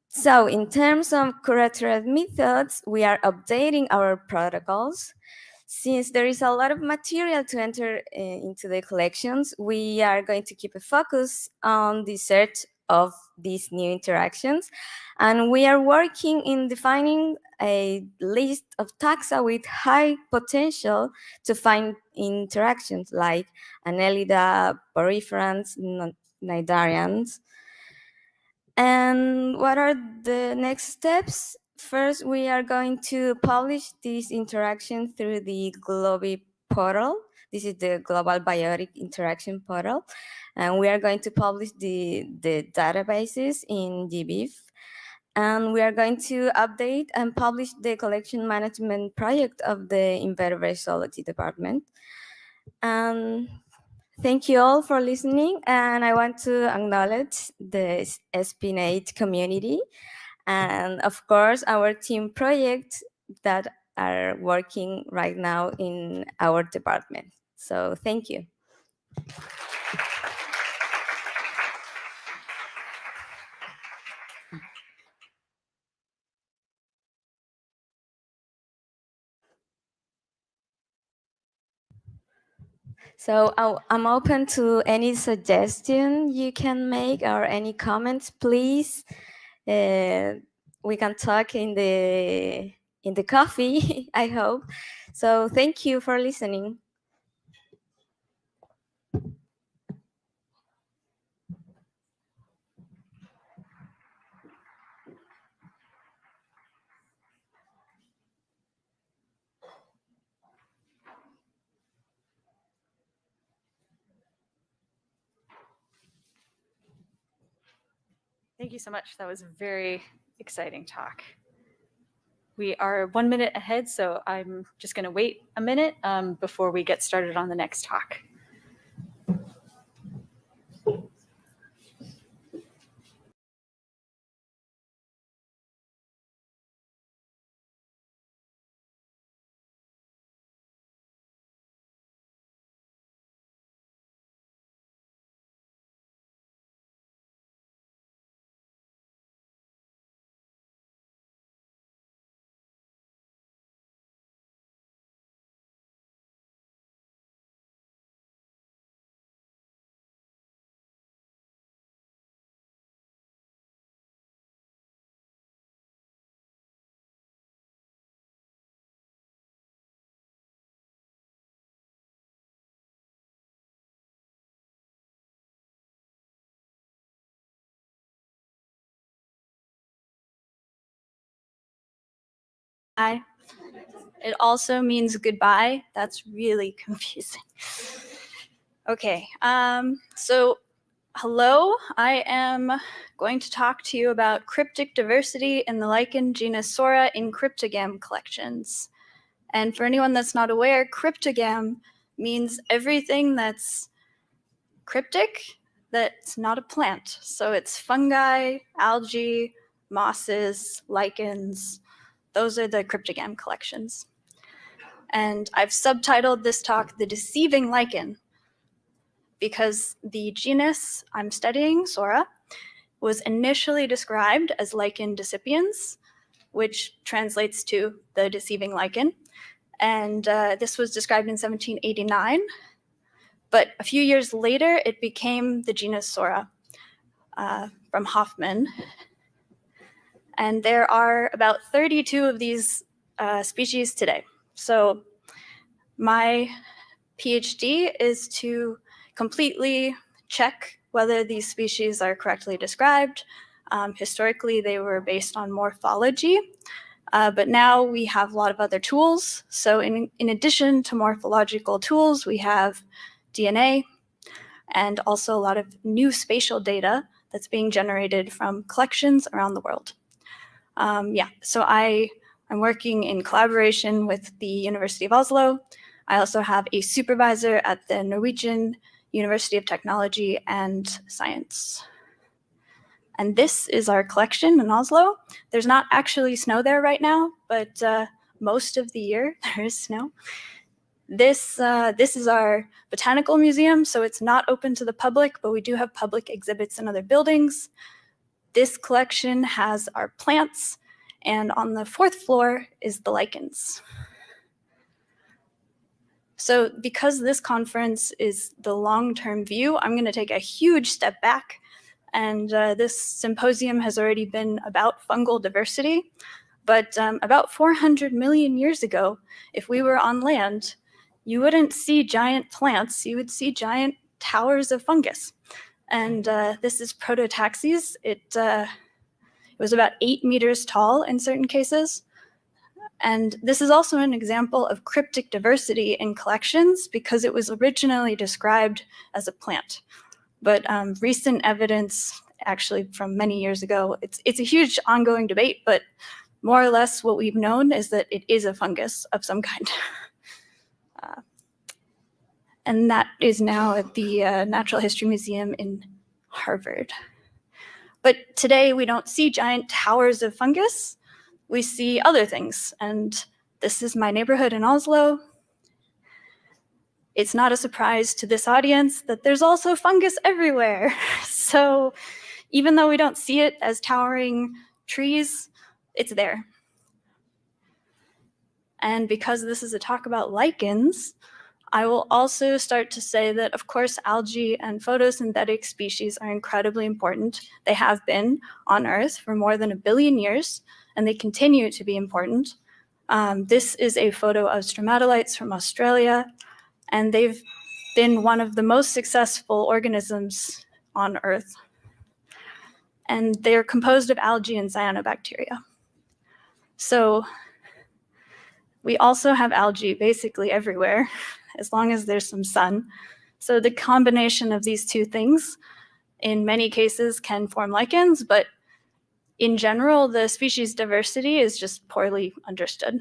So in terms of curatorial methods, we are updating our protocols. Since there is a lot of material to enter into the collections, we are going to keep a focus on the search of these new interactions. And we are working in defining a list of taxa with high potential to find interactions like Annelida, poriferans, cnidarians. And what are the next steps? First, we are going to publish this interaction through the Globi portal. This is the Global Biotic Interaction portal. And we are going to publish the databases in GBIF. And we are going to update and publish the collection management project of the Invertebrate Zoology Department. Thank you all for listening, and I want to acknowledge the SPNH community and, of course, our team projects that are working right now in our department. So thank you. So I'm open to any suggestion you can make or any comments, please. We can talk in the coffee, I hope. So thank you for listening. Thank you so much. That was a very exciting talk. We are 1 minute ahead, so I'm just going to wait a minute before we get started on the next talk. Hi. It also means goodbye. That's really confusing. Okay, so hello, I am going to talk to you about cryptic diversity in the lichen genus Psora in cryptogam collections. And for anyone that's not aware, cryptogam means everything that's cryptic that's not a plant. So it's fungi, algae, mosses, lichens. Those are the cryptogam collections. And I've subtitled this talk The Deceiving Lichen because the genus I'm studying, Psora, was initially described as lichen decipiens, which translates to the deceiving lichen. And this was described in 1789. But a few years later, it became the genus Psora from Hoffman. And there are about 32 of these species today. So my PhD is to completely check whether these species are correctly described. Historically, they were based on morphology, but now we have a lot of other tools. So in addition to morphological tools, we have DNA and also a lot of new spatial data that's being generated from collections around the world. So I'm working in collaboration with the University of Oslo. I also have a supervisor at the Norwegian University of Technology and Science. And this is our collection in Oslo. There's not actually snow there right now, but most of the year there is snow. This is our botanical museum, so it's not open to the public, but we do have public exhibits in other buildings. This collection has our plants, and on the 4th floor is the lichens. So because this conference is the long-term view, I'm going to take a huge step back. And this symposium has already been about fungal diversity. But about 400 million years ago, if we were on land, you wouldn't see giant plants. You would see giant towers of fungus. And this is Prototaxis. It was about 8 meters tall in certain cases. And this is also an example of cryptic diversity in collections because it was originally described as a plant. But recent evidence, actually from many years ago, it's a huge ongoing debate, but more or less what we've known is that it is a fungus of some kind. And that is now at the Natural History Museum in Harvard. But today we don't see giant towers of fungus. We see other things. And this is my neighborhood in Oslo. It's not a surprise to this audience that there's also fungus everywhere. So even though we don't see it as towering trees, it's there. And because this is a talk about lichens, I will also start to say that, of course, algae and photosynthetic species are incredibly important. They have been on Earth for more than 1 billion years, and they continue to be important. This is a photo of stromatolites from Australia, and they've been one of the most successful organisms on Earth. And they're composed of algae and cyanobacteria. So we also have algae basically everywhere, as long as there's some sun. So the combination of these two things, in many cases, can form lichens, but in general, the species diversity is just poorly understood.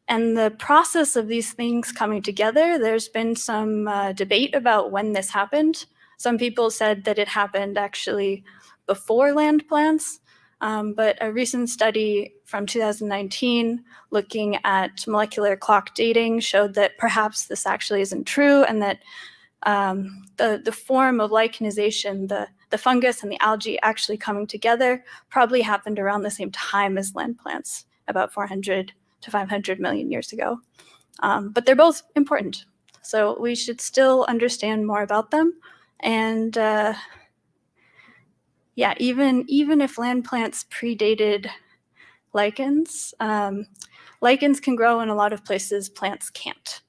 And the process of these things coming together, there's been some debate about when this happened. Some people said that it happened actually before land plants, but a recent study from 2019 looking at molecular clock dating showed that perhaps this actually isn't true, and that the form of lichenization, the fungus and the algae actually coming together probably happened around the same time as land plants, about 400 to 500 million years ago. But they're both important. So we should still understand more about them. And yeah, even if land plants predated lichens, lichens can grow in a lot of places plants can't.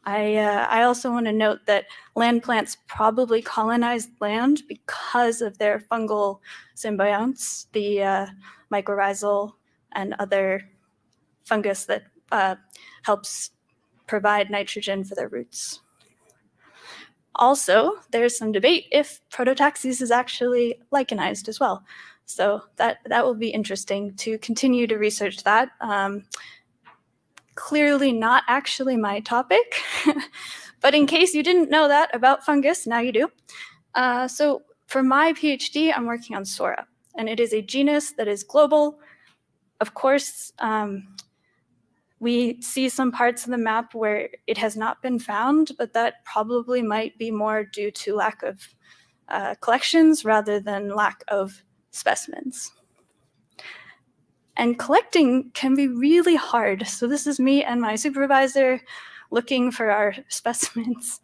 I also want to note that land plants probably colonized land because of their fungal symbionts, the mycorrhizal and other fungus that helps provide nitrogen for their roots. Also, there's some debate if Prototaxis is actually lichenized as well. So that will be interesting to continue to research that. Clearly not actually my topic, but in case you didn't know that about fungus, now you do. So for my PhD, I'm working on Psora, and it is a genus that is global. Of course, we see some parts of the map where it has not been found, but that probably might be more due to lack of collections rather than lack of specimens. And collecting can be really hard. So this is me and my supervisor looking for our specimens.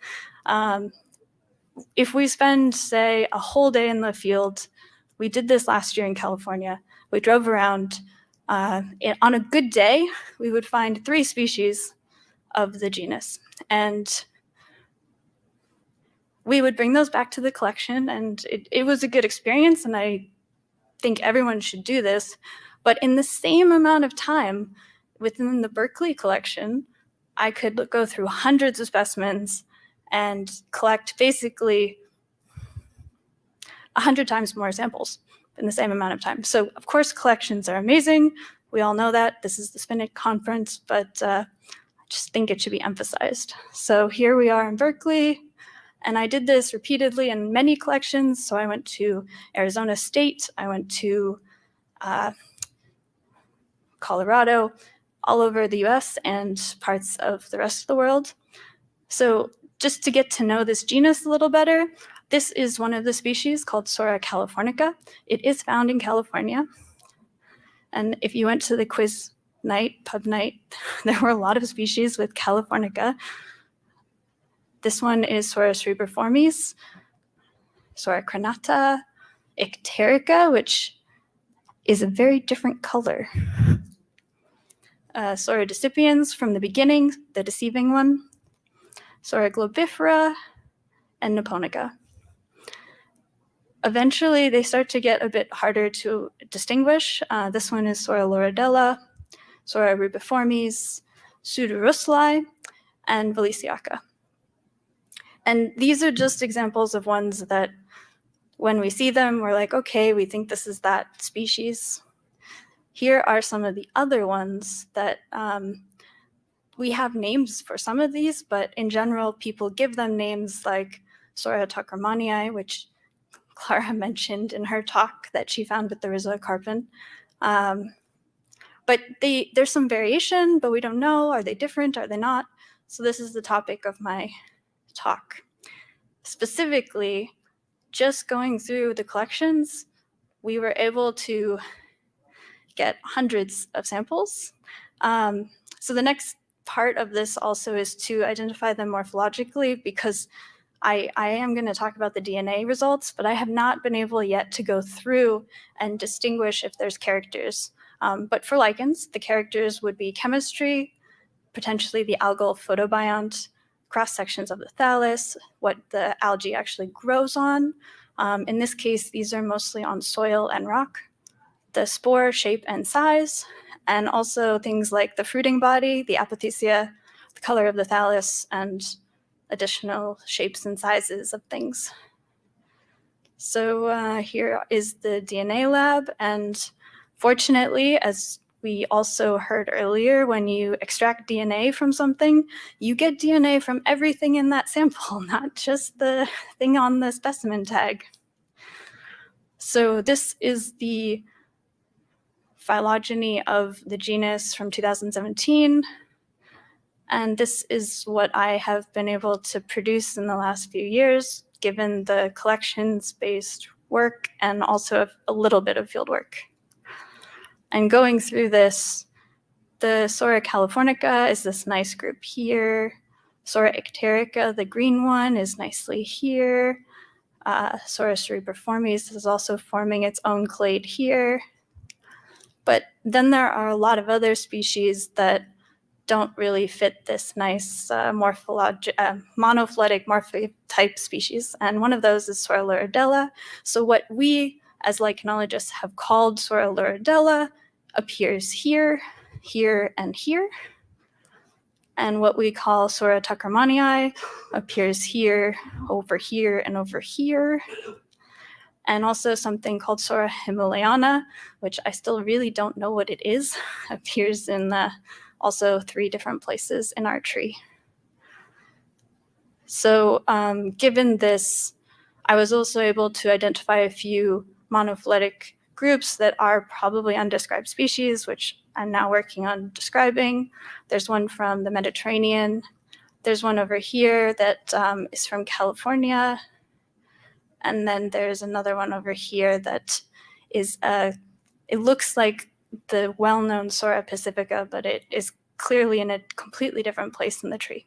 If we spend, say, a whole day in the field, we did this last year in California, we drove around, on a good day, we would find 3 species of the genus. And we would bring those back to the collection, and it was a good experience, and I think everyone should do this. But in the same amount of time within the Berkeley collection, I could go through hundreds of specimens and collect basically 100 times more samples in the same amount of time. So of course, collections are amazing. We all know that. This is the SPNHC conference, but I just think it should be emphasized. So here we are in Berkeley, and I did this repeatedly in many collections. So I went to Arizona State, I went to Colorado, all over the US and parts of the rest of the world. So just to get to know this genus a little better, this is one of the species called Psora californica. It is found in California. And if you went to the quiz night, pub night, there were a lot of species with californica. This one is Psora cerebriformis, Psora crenata, icterica, which is a very different color. Psora decipiens from the beginning, the deceiving one, Psora globifera, and Niponica. Eventually, they start to get a bit harder to distinguish. This one is Psora loridella, Psora rubiformis, pseudorusli, and Valisiaca. And these are just examples of ones that when we see them, we're like, okay, we think this is that species. Here are some of the other ones that we have names for some of these, but in general, people give them names like Psora tuckermanii, which Klara mentioned in her talk that she found with the rhizocarpon. But there's some variation, but we don't know. Are they different? Are they not? So this is the topic of my talk. Specifically, just going through the collections, we were able to get hundreds of samples. So the next part of this also is to identify them morphologically, because I am going to talk about the DNA results, but I have not been able yet to go through and distinguish if there's characters. But for lichens, the characters would be chemistry, potentially the algal photobiont, cross-sections of the thallus, what the algae actually grows on. In this case, these are mostly on soil and rock, the spore shape and size, and also things like the fruiting body, the apothecia, the color of the thallus, and additional shapes and sizes of things. So here is the DNA lab, and fortunately, as we also heard earlier, when you extract DNA from something, you get DNA from everything in that sample, not just the thing on the specimen tag. So this is the phylogeny of the genus from 2017. And this is what I have been able to produce in the last few years, given the collections-based work and also a little bit of field work. And going through this, the Psora californica is this nice group here. Psora icterica, the green one, is nicely here. Psora cerebriformes is also forming its own clade here. But then there are a lot of other species that don't really fit this nice monophyletic morphotype species. And one of those is Psora luridella. So what we as lichenologists have called Psora luridella appears here, here, and here. And what we call Psora tuckermanii appears here, and over here. And also something called Psora himalayana, which I still really don't know what it is, appears in also 3 different places in our tree. So given this, I was also able to identify a few monophyletic groups that are probably undescribed species, which I'm now working on describing. There's one from the Mediterranean. There's one over here that is from California. And then there's another one over here that is, it looks like the well-known Psora pacifica, but it is clearly in a completely different place in the tree.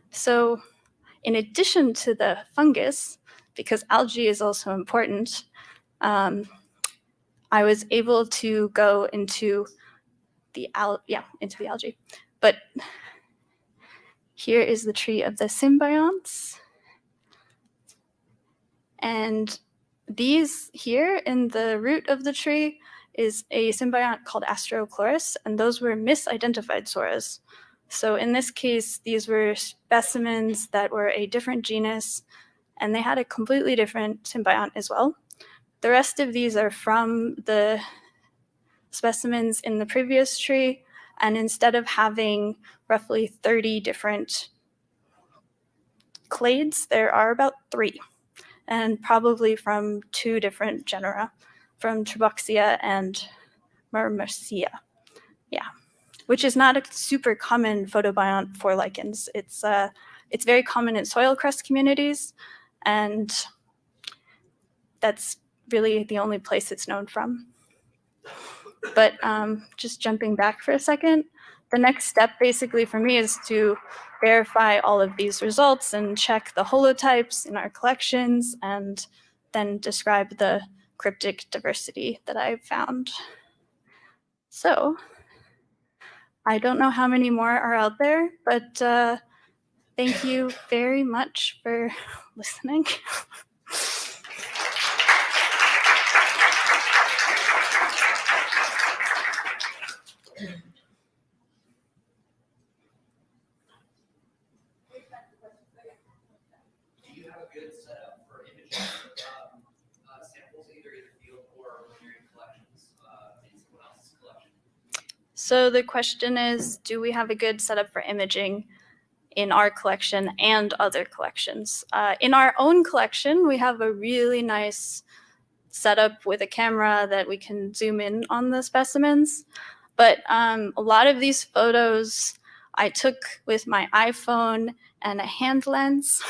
So in addition to the fungus, because algae is also important, I was able to go into the algae. But here is the tree of the symbionts. And these here in the root of the tree is a symbiont called Astrochlorus, and those were misidentified Psoras. So in this case, these were specimens that were a different genus, and they had a completely different symbiont as well. The rest of these are from the specimens in the previous tree, and instead of having roughly 30 different clades, there are about 3. And probably from 2 different genera, from Trabuxia and Myrmecia. Yeah, which is not a super common photobiont for lichens. It's very common in soil crust communities, and that's really the only place it's known from. But just jumping back for a second, the next step basically for me is to verify all of these results and check the holotypes in our collections and then describe the cryptic diversity that I've found. So I don't know how many more are out there, but thank you very much for listening. Good setup for imaging samples either in the field or when you're in collections in someone else's collection? So the question is, do we have a good setup for imaging in our collection and other collections? In our own collection, we have a really nice setup with a camera that we can zoom in on the specimens. But a lot of these photos I took with my iPhone and a hand lens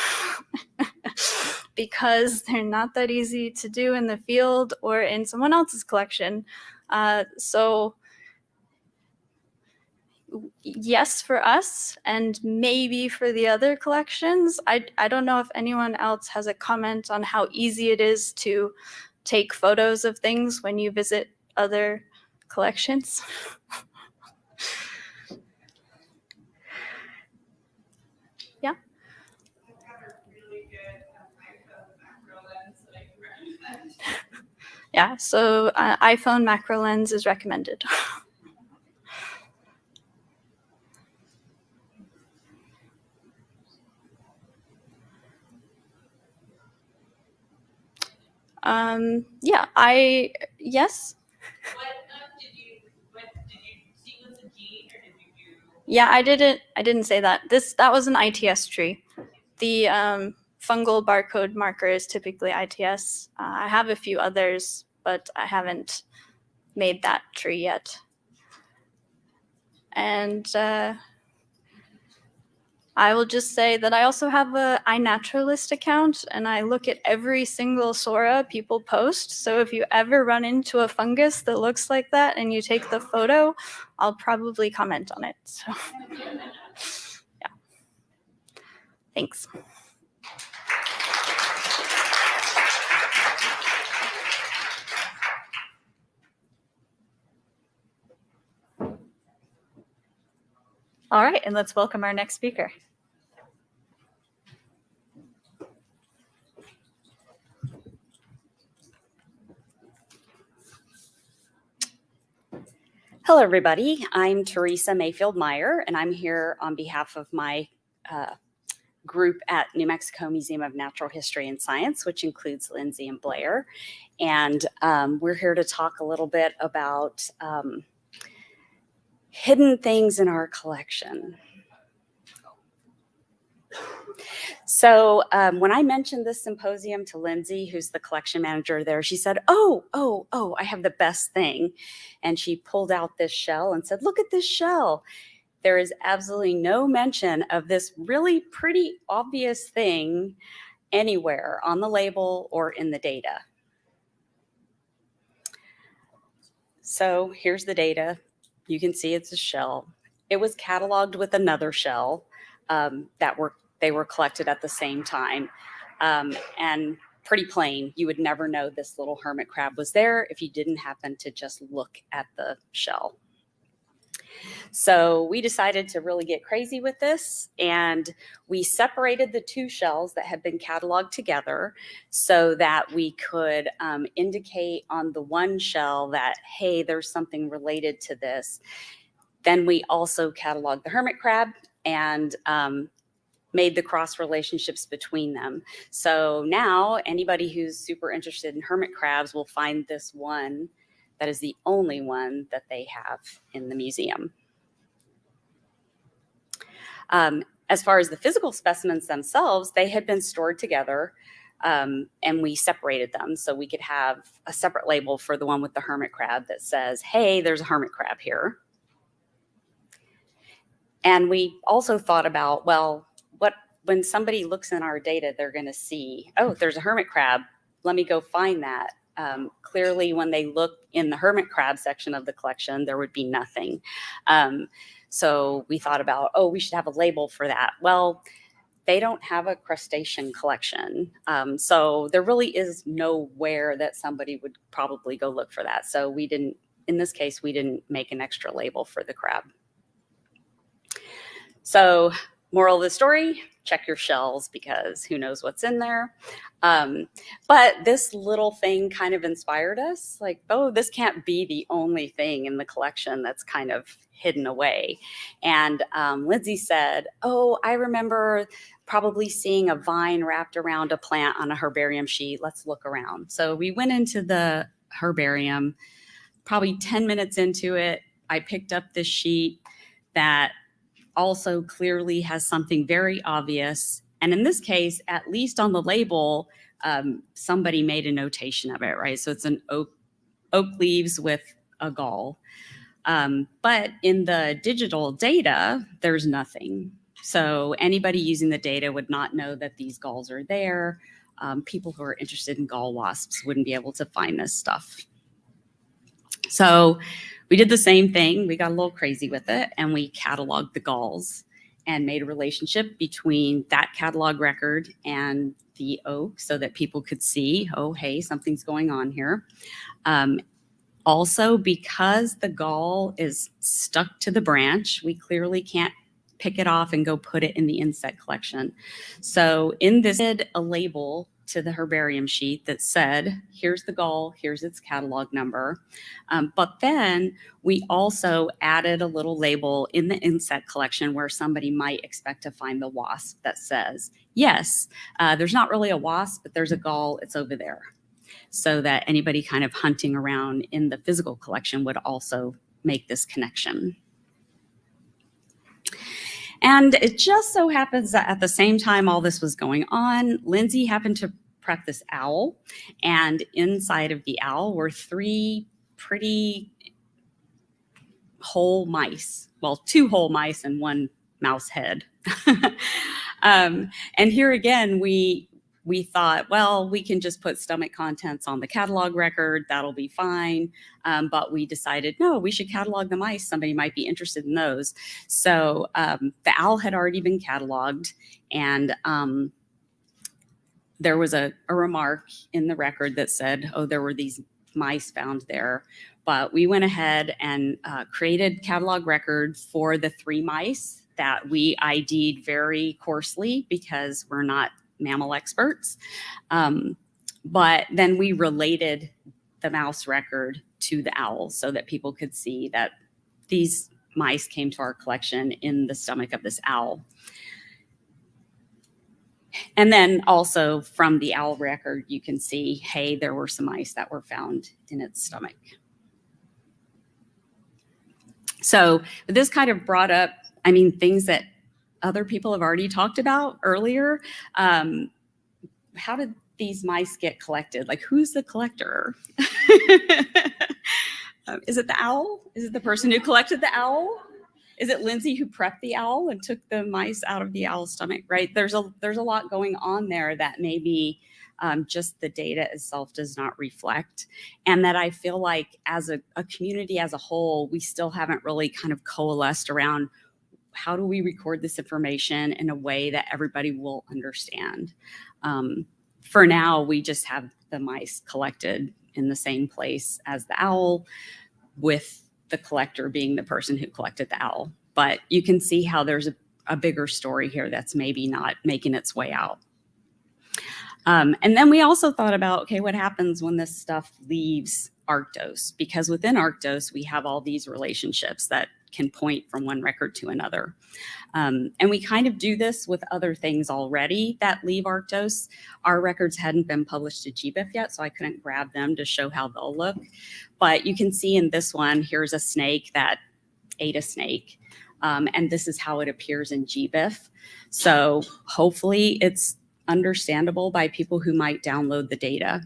because they're not that easy to do in the field or in someone else's collection. So yes, for us, and maybe for the other collections. I don't know if anyone else has a comment on how easy it is to take photos of things when you visit other collections. Yeah. I have a really good iPhone macro lens that I can recommend. Yeah, so iPhone macro lens is recommended. Yeah, yes. What did you sequence a gene or did you do? Yeah, I didn't say that. That was an ITS tree. The fungal barcode marker is typically ITS. I have a few others, but I haven't made that tree yet. And I will just say that I also have a iNaturalist account, and I look at every single Psora people post. So if you ever run into a fungus that looks like that and you take the photo, I'll probably comment on it. So yeah. Thanks. All right, and let's welcome our next speaker. Hello, everybody. I'm Teresa Mayfield-Meyer, and I'm here on behalf of my group at New Mexico Museum of Natural History and Science, which includes Lindsay and Blair. And we're here to talk a little bit about hidden things in our collection. So when I mentioned this symposium to Lindsay, who's the collection manager there, she said, oh, I have the best thing. And she pulled out this shell and said, look at this shell. There is absolutely no mention of this really pretty obvious thing anywhere on the label or in the data. So here's the data. You can see it's a shell. It was cataloged with another shell they were collected at the same time. And pretty plain, you would never know this little hermit crab was there if you didn't happen to just look at the shell. So we decided to really get crazy with this, and we separated the two shells that had been cataloged together so that we could indicate on the one shell that, hey, there's something related to this. Then we also cataloged the hermit crab and made the cross relationships between them. So now anybody who's super interested in hermit crabs will find this one that is the only one that they have in the museum. As far as the physical specimens themselves, they had been stored together and we separated them so we could have a separate label for the one with the hermit crab that says, hey, there's a hermit crab here. And we also thought about, well, when somebody looks in our data, they're going to see, oh, there's a hermit crab. Let me go find that. Clearly, when they look in the hermit crab section of the collection, there would be nothing. So we thought about, oh, we should have a label for that. Well, they don't have a crustacean collection. So there really is nowhere that somebody would probably go look for that. So we didn't, in this case, we didn't make an extra label for the crab. So moral of the story, check your shells because who knows what's in there. But this little thing kind of inspired us, like, oh, this can't be the only thing in the collection that's kind of hidden away. And Lindsay said, oh, I remember probably seeing a vine wrapped around a plant on a herbarium sheet. Let's look around. So we went into the herbarium, probably 10 minutes into it, I picked up this sheet that also clearly has something very obvious. And in this case, at least on the label, somebody made a notation of it, right? So it's an oak leaves with a gall. But in the digital data, there's nothing. So anybody using the data would not know that these galls are there. People who are interested in gall wasps wouldn't be able to find this stuff. So we did the same thing. We got a little crazy with it and we cataloged the galls and made a relationship between that catalog record and the oak so that people could see, oh, hey, something's going on here. Also, because the gall is stuck to the branch, we clearly can't pick it off and go put it in the insect collection. So in this, a label to the herbarium sheet that said, here's the gall, here's its catalog number. But then we also added a little label in the insect collection where somebody might expect to find the wasp that says, yes, there's not really a wasp, but there's a gall, it's over there. so that anybody kind of hunting around in the physical collection would also make this connection. And it just so happens that at the same time all this was going on, Lindsay happened to prep this owl, and inside of the owl were 3 pretty whole mice. Well, 2 whole mice and 1 mouse head. And here again, we thought, well, we can just put stomach contents on the catalog record. That'll be fine. But we decided, no, we should catalog the mice. Somebody might be interested in those. So the owl had already been cataloged, and there was a remark in the record that said, oh, there were these mice found there. But we went ahead and created catalog records for the 3 mice that we ID'd very coarsely because we're not mammal experts. But then we related the mouse record to the owl so that people could see that these mice came to our collection in the stomach of this owl. And then also from the owl record, you can see, hey, there were some mice that were found in its stomach. So this kind of brought up, I mean, things that other people have already talked about earlier. How did these mice get collected? Like, who's the collector? Is it the owl? Is it the person who collected the owl? Is it Lindsay who prepped the owl and took the mice out of the owl's stomach, right? There's a lot going on there that maybe just the data itself does not reflect. And that I feel like as a community as a whole, we still haven't really kind of coalesced around how do we record this information in a way that everybody will understand. For now, we just have the mice collected in the same place as the owl, with the collector being the person who collected the owl. But you can see how there's a bigger story here that's maybe not making its way out. And then we also thought about, okay, what happens when this stuff leaves Arctos? Because within Arctos, we have all these relationships that can point from one record to another. And we kind of do this with other things already that leave Arctos. Our records hadn't been published to GBIF yet, so I couldn't grab them to show how they'll look. But you can see in this one, here's a snake that ate a snake. And this is how it appears in GBIF. So hopefully it's understandable by people who might download the data.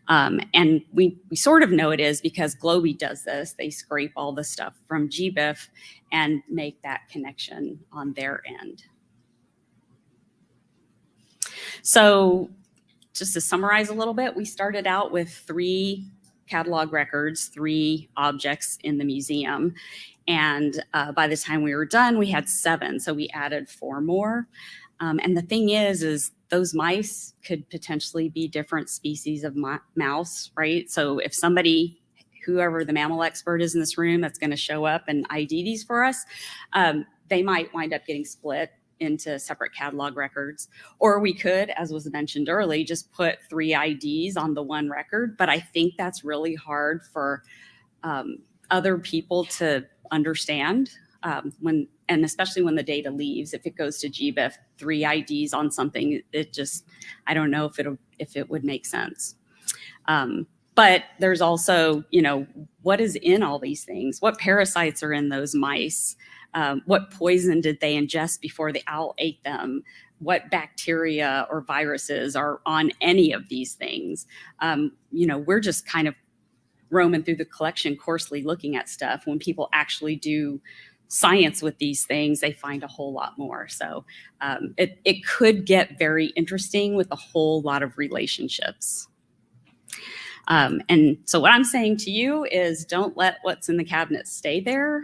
And we sort of know it is because Globy does this. They scrape all the stuff from GBIF and make that connection on their end. So just to summarize a little bit, we started out with 3 catalog records, 3 objects in the museum. And by the time we were done, we had 7. So we added 4 more. And the thing is those mice could potentially be different species of mouse, right? So if somebody, whoever the mammal expert is in this room that's going to show up and ID these for us, they might wind up getting split into separate catalog records. Or we could, as was mentioned earlier, just put 3 IDs on the one record. But I think that's really hard for other people to understand and especially when the data leaves. If it goes to GBIF, 3 IDs on something, it just, I don't know if it would make sense. But there's also, what is in all these things? What parasites are in those mice? What poison did they ingest before the owl ate them? What bacteria or viruses are on any of these things? We're just kind of roaming through the collection coarsely looking at stuff. When people actually do science with these things, they find a whole lot more. So it could get very interesting with a whole lot of relationships. And so what I'm saying to you is don't let what's in the cabinet stay there.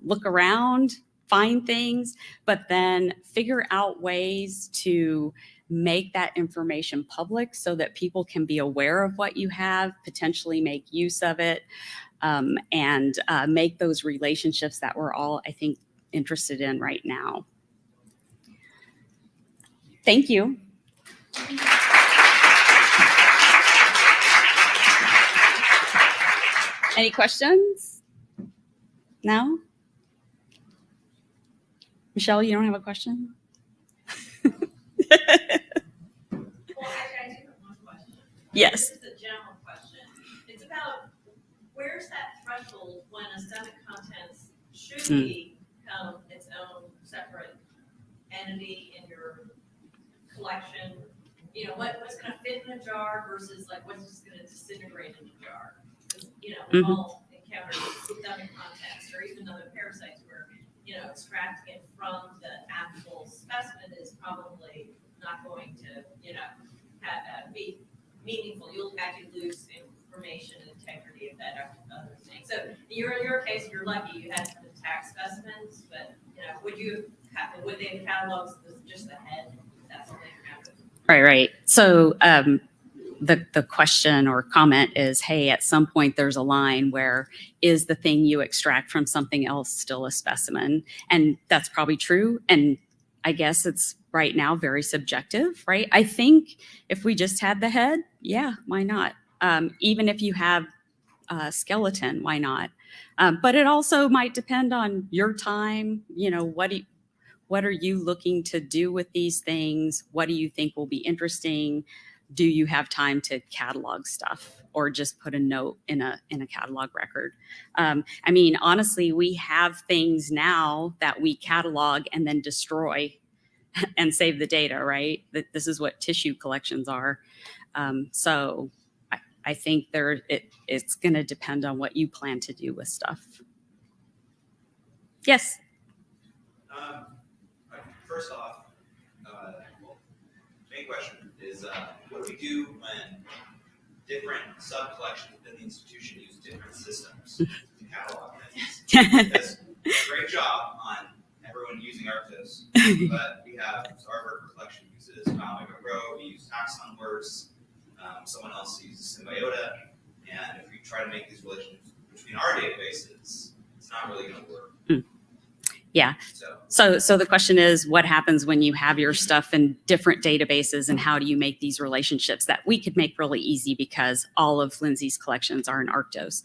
Look around, find things, but then figure out ways to make that information public so that people can be aware of what you have, potentially make use of it, and make those relationships that we're all, I think, interested in right now. Thank you. Any questions? No? Michelle, you don't have a question? Well, actually, I do have one question. Yes. This is a general question. It's about where's that threshold when aesthetic contents should become its own separate entity in your collection? You know, what's going to fit in a jar versus like what's just going to disintegrate in a jar? You know, we've all encountered aesthetic contents or even other parasites where, you know, extracting it from the actual specimen is probably not going to, you know, be meaningful. You'll actually lose information and integrity of that other thing. So in your case, you're lucky you had some intact specimens, but you know, would they have cataloged just the head? That's all they have. Right. So the question or comment is, hey, at some point there's a line where is the thing you extract from something else still a specimen? And that's probably true. And I guess it's right now very subjective, right? I think if we just had the head, yeah, why not? Even if you have a skeleton, why not? But it also might depend on your time, you know, what are you looking to do with these things? What do you think will be interesting? Do you have time to catalog stuff or just put a note in a catalog record? I mean, honestly, we have things now that we catalog and then destroy and save the data, right? This is what tissue collections are. So I think it's going to depend on what you plan to do with stuff. Yes. First off, main question is what do we do when different sub-collections within the institution use different systems to catalog things? Because great job on everyone using Arctos, but we have our collection uses Grow, we use TaxonWorks, someone else uses Symbiota, and if we try to make these relationships between our databases, it's not really going to work. Yeah. So the question is, what happens when you have your stuff in different databases, and how do you make these relationships that we could make really easy because all of Lindsay's collections are in Arctos?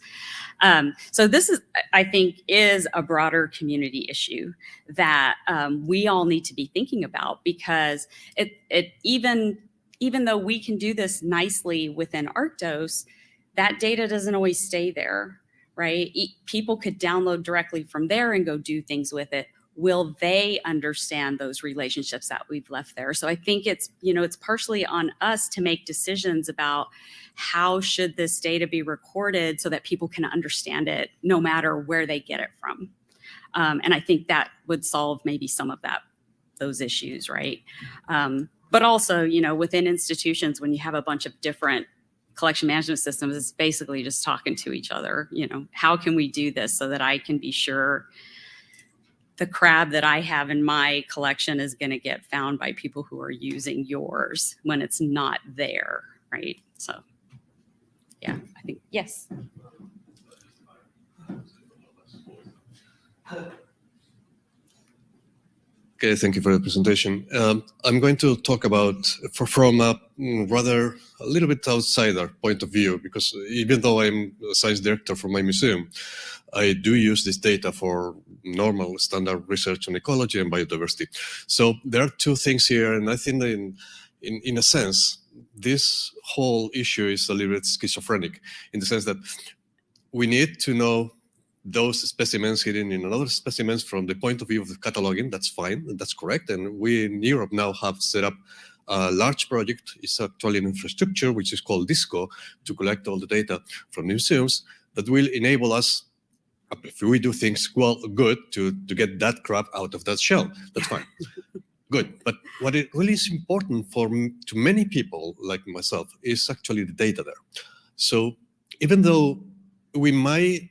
So this is, I think, is a broader community issue that we all need to be thinking about, because even though we can do this nicely within Arctos, that data doesn't always stay there. Right? People could download directly from there and go do things with it. Will they understand those relationships that we've left there? So I think it's partially on us to make decisions about how should this data be recorded so that people can understand it no matter where they get it from. And I think that would solve maybe some of those issues, right? But also, within institutions, when you have a bunch of different collection management systems, it's basically just talking to each other. How can we do this so that I can be sure the crab that I have in my collection is going to get found by people who are using yours when it's not there, right? So, yeah, I think, yes. Okay, thank you for the presentation. I'm going to talk about from a rather a little bit outsider point of view, because even though I'm a science director for my museum, I do use this data for normal standard research on ecology and biodiversity. So there are two things here, and I think that in a sense, this whole issue is a little bit schizophrenic in the sense that we need to know those specimens hidden in another specimens from the point of view of the cataloging. That's fine, that's correct. And we in Europe now have set up a large project. It's actually an infrastructure which is called DISCO to collect all the data from museums that will enable us, if we do things well, good, to get that crap out of that shell. That's fine. Good. But what it really is important to many people like myself is actually the data there. So even though we might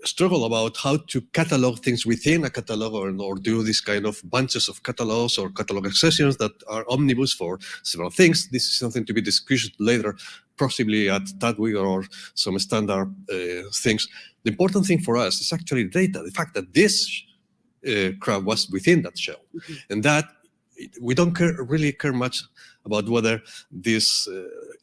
struggle about how to catalog things within a catalog or do this kind of bunches of catalogs or catalog accessions that are omnibus for several things. This is something to be discussed later, possibly at TADWIG or some standard things. The important thing for us is actually the data, the fact that this crab was within that shell. Mm-hmm. And that we don't really care much about whether this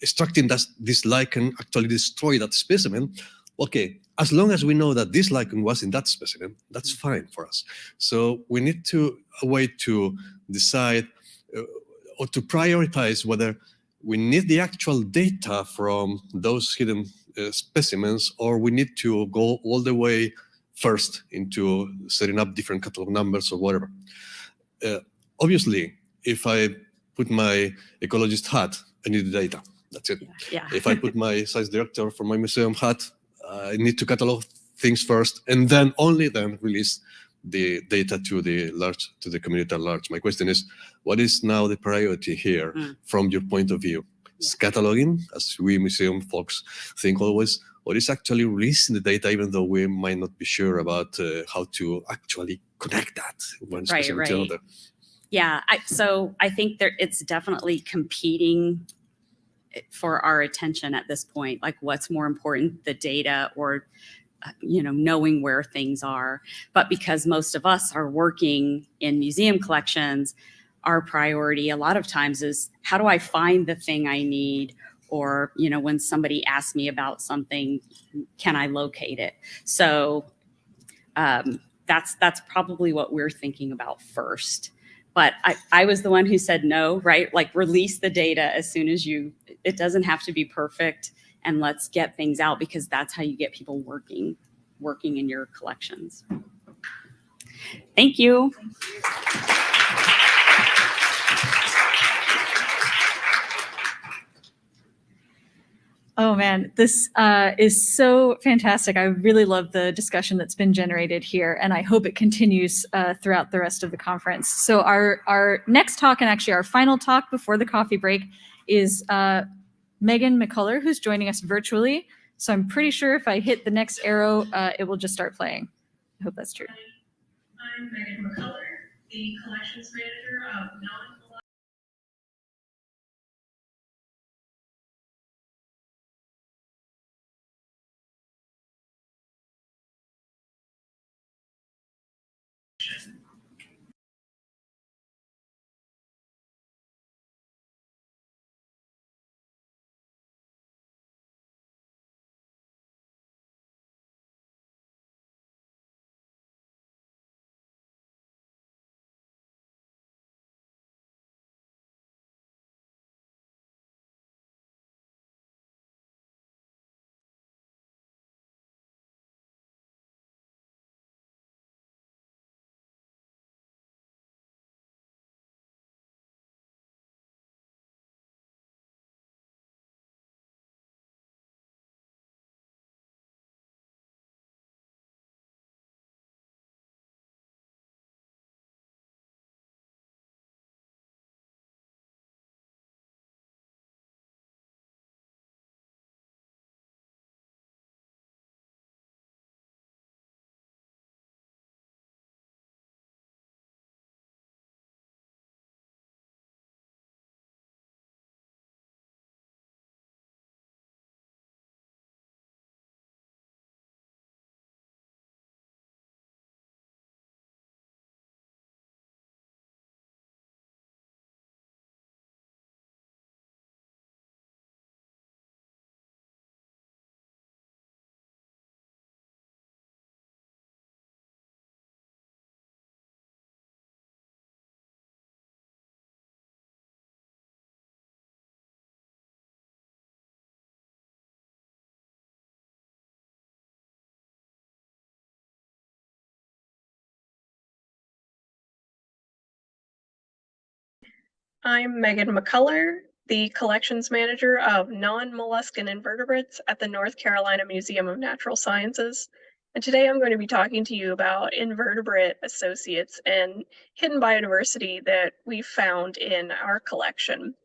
extracting this lichen actually destroyed that specimen. Okay, as long as we know that this lichen was in that specimen, that's fine for us. So we need a way to decide or to prioritize whether we need the actual data from those hidden specimens, or we need to go all the way first into setting up different catalog numbers or whatever. Obviously, if I put my ecologist hat, I need the data. That's it. Yeah. If I put my science director for my museum hat, I need to catalog things first, and then only then release the data to the community at large. My question is, what is now the priority here from your point of view? Is cataloging, as we museum folks think always, or is actually releasing the data, even though we might not be sure about how to actually connect that one specimen to another? Yeah, so I think it's definitely competing for our attention at this point. Like, what's more important, the data or knowing where things are? But because most of us are working in museum collections, our priority a lot of times is, how do I find the thing I need? Or, when somebody asks me about something, can I locate it? So that's probably what we're thinking about first. But I was the one who said no, right? Like, release the data as soon as it doesn't have to be perfect, and let's get things out, because that's how you get people working in your collections. Thank you. Oh man, this is so fantastic. I really love the discussion that's been generated here, and I hope it continues throughout the rest of the conference. So our next talk, and actually our final talk before the coffee break, is Megan McCuller, who's joining us virtually. So I'm pretty sure if I hit the next arrow, it will just start playing. I hope that's true. I'm Megan McCuller, the collections manager of I'm Megan McCuller, the collections manager of non-molluscan invertebrates at the North Carolina Museum of Natural Sciences. And today I'm going to be talking to you about invertebrate associates and hidden biodiversity that we found in our collection.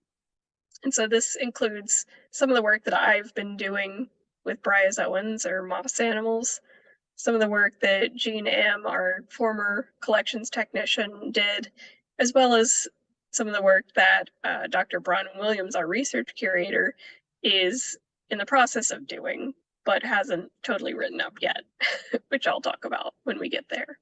And so this includes some of the work that I've been doing with bryozoans or moss animals, some of the work that Jean M., our former collections technician, did, as well as some of the work that Dr. Bronwyn Williams, our research curator, is in the process of doing, but hasn't totally written up yet, which I'll talk about when we get there.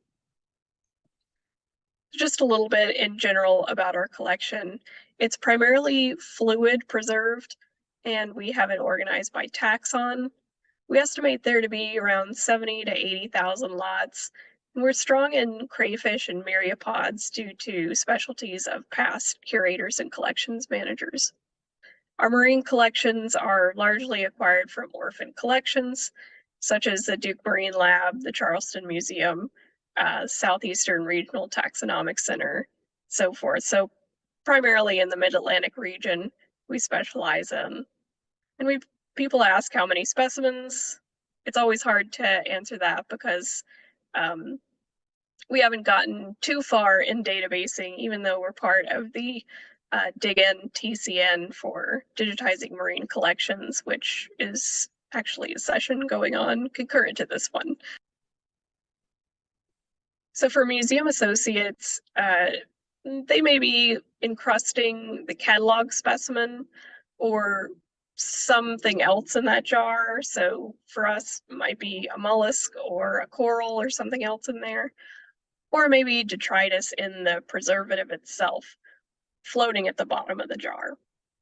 Just a little bit in general about our collection. It's primarily fluid preserved, and we have it organized by taxon. We estimate there to be around 70 to 80,000 lots. And we're strong in crayfish and myriapods due to specialties of past curators and collections managers. Our marine collections are largely acquired from orphan collections, such as the Duke Marine Lab, the Charleston Museum, Southeastern Regional Taxonomic Center, so forth. So primarily in the Mid-Atlantic region, we specialize in. And people ask how many specimens. It's always hard to answer that because we haven't gotten too far in databasing, even though we're part of the DIGIN TCN for digitizing marine collections, which is actually a session going on concurrent to this one. So for museum associates, they may be encrusting the catalog specimen or something else in that jar. So for us, it might be a mollusk or a coral or something else in there, or maybe detritus in the preservative itself, floating at the bottom of the jar.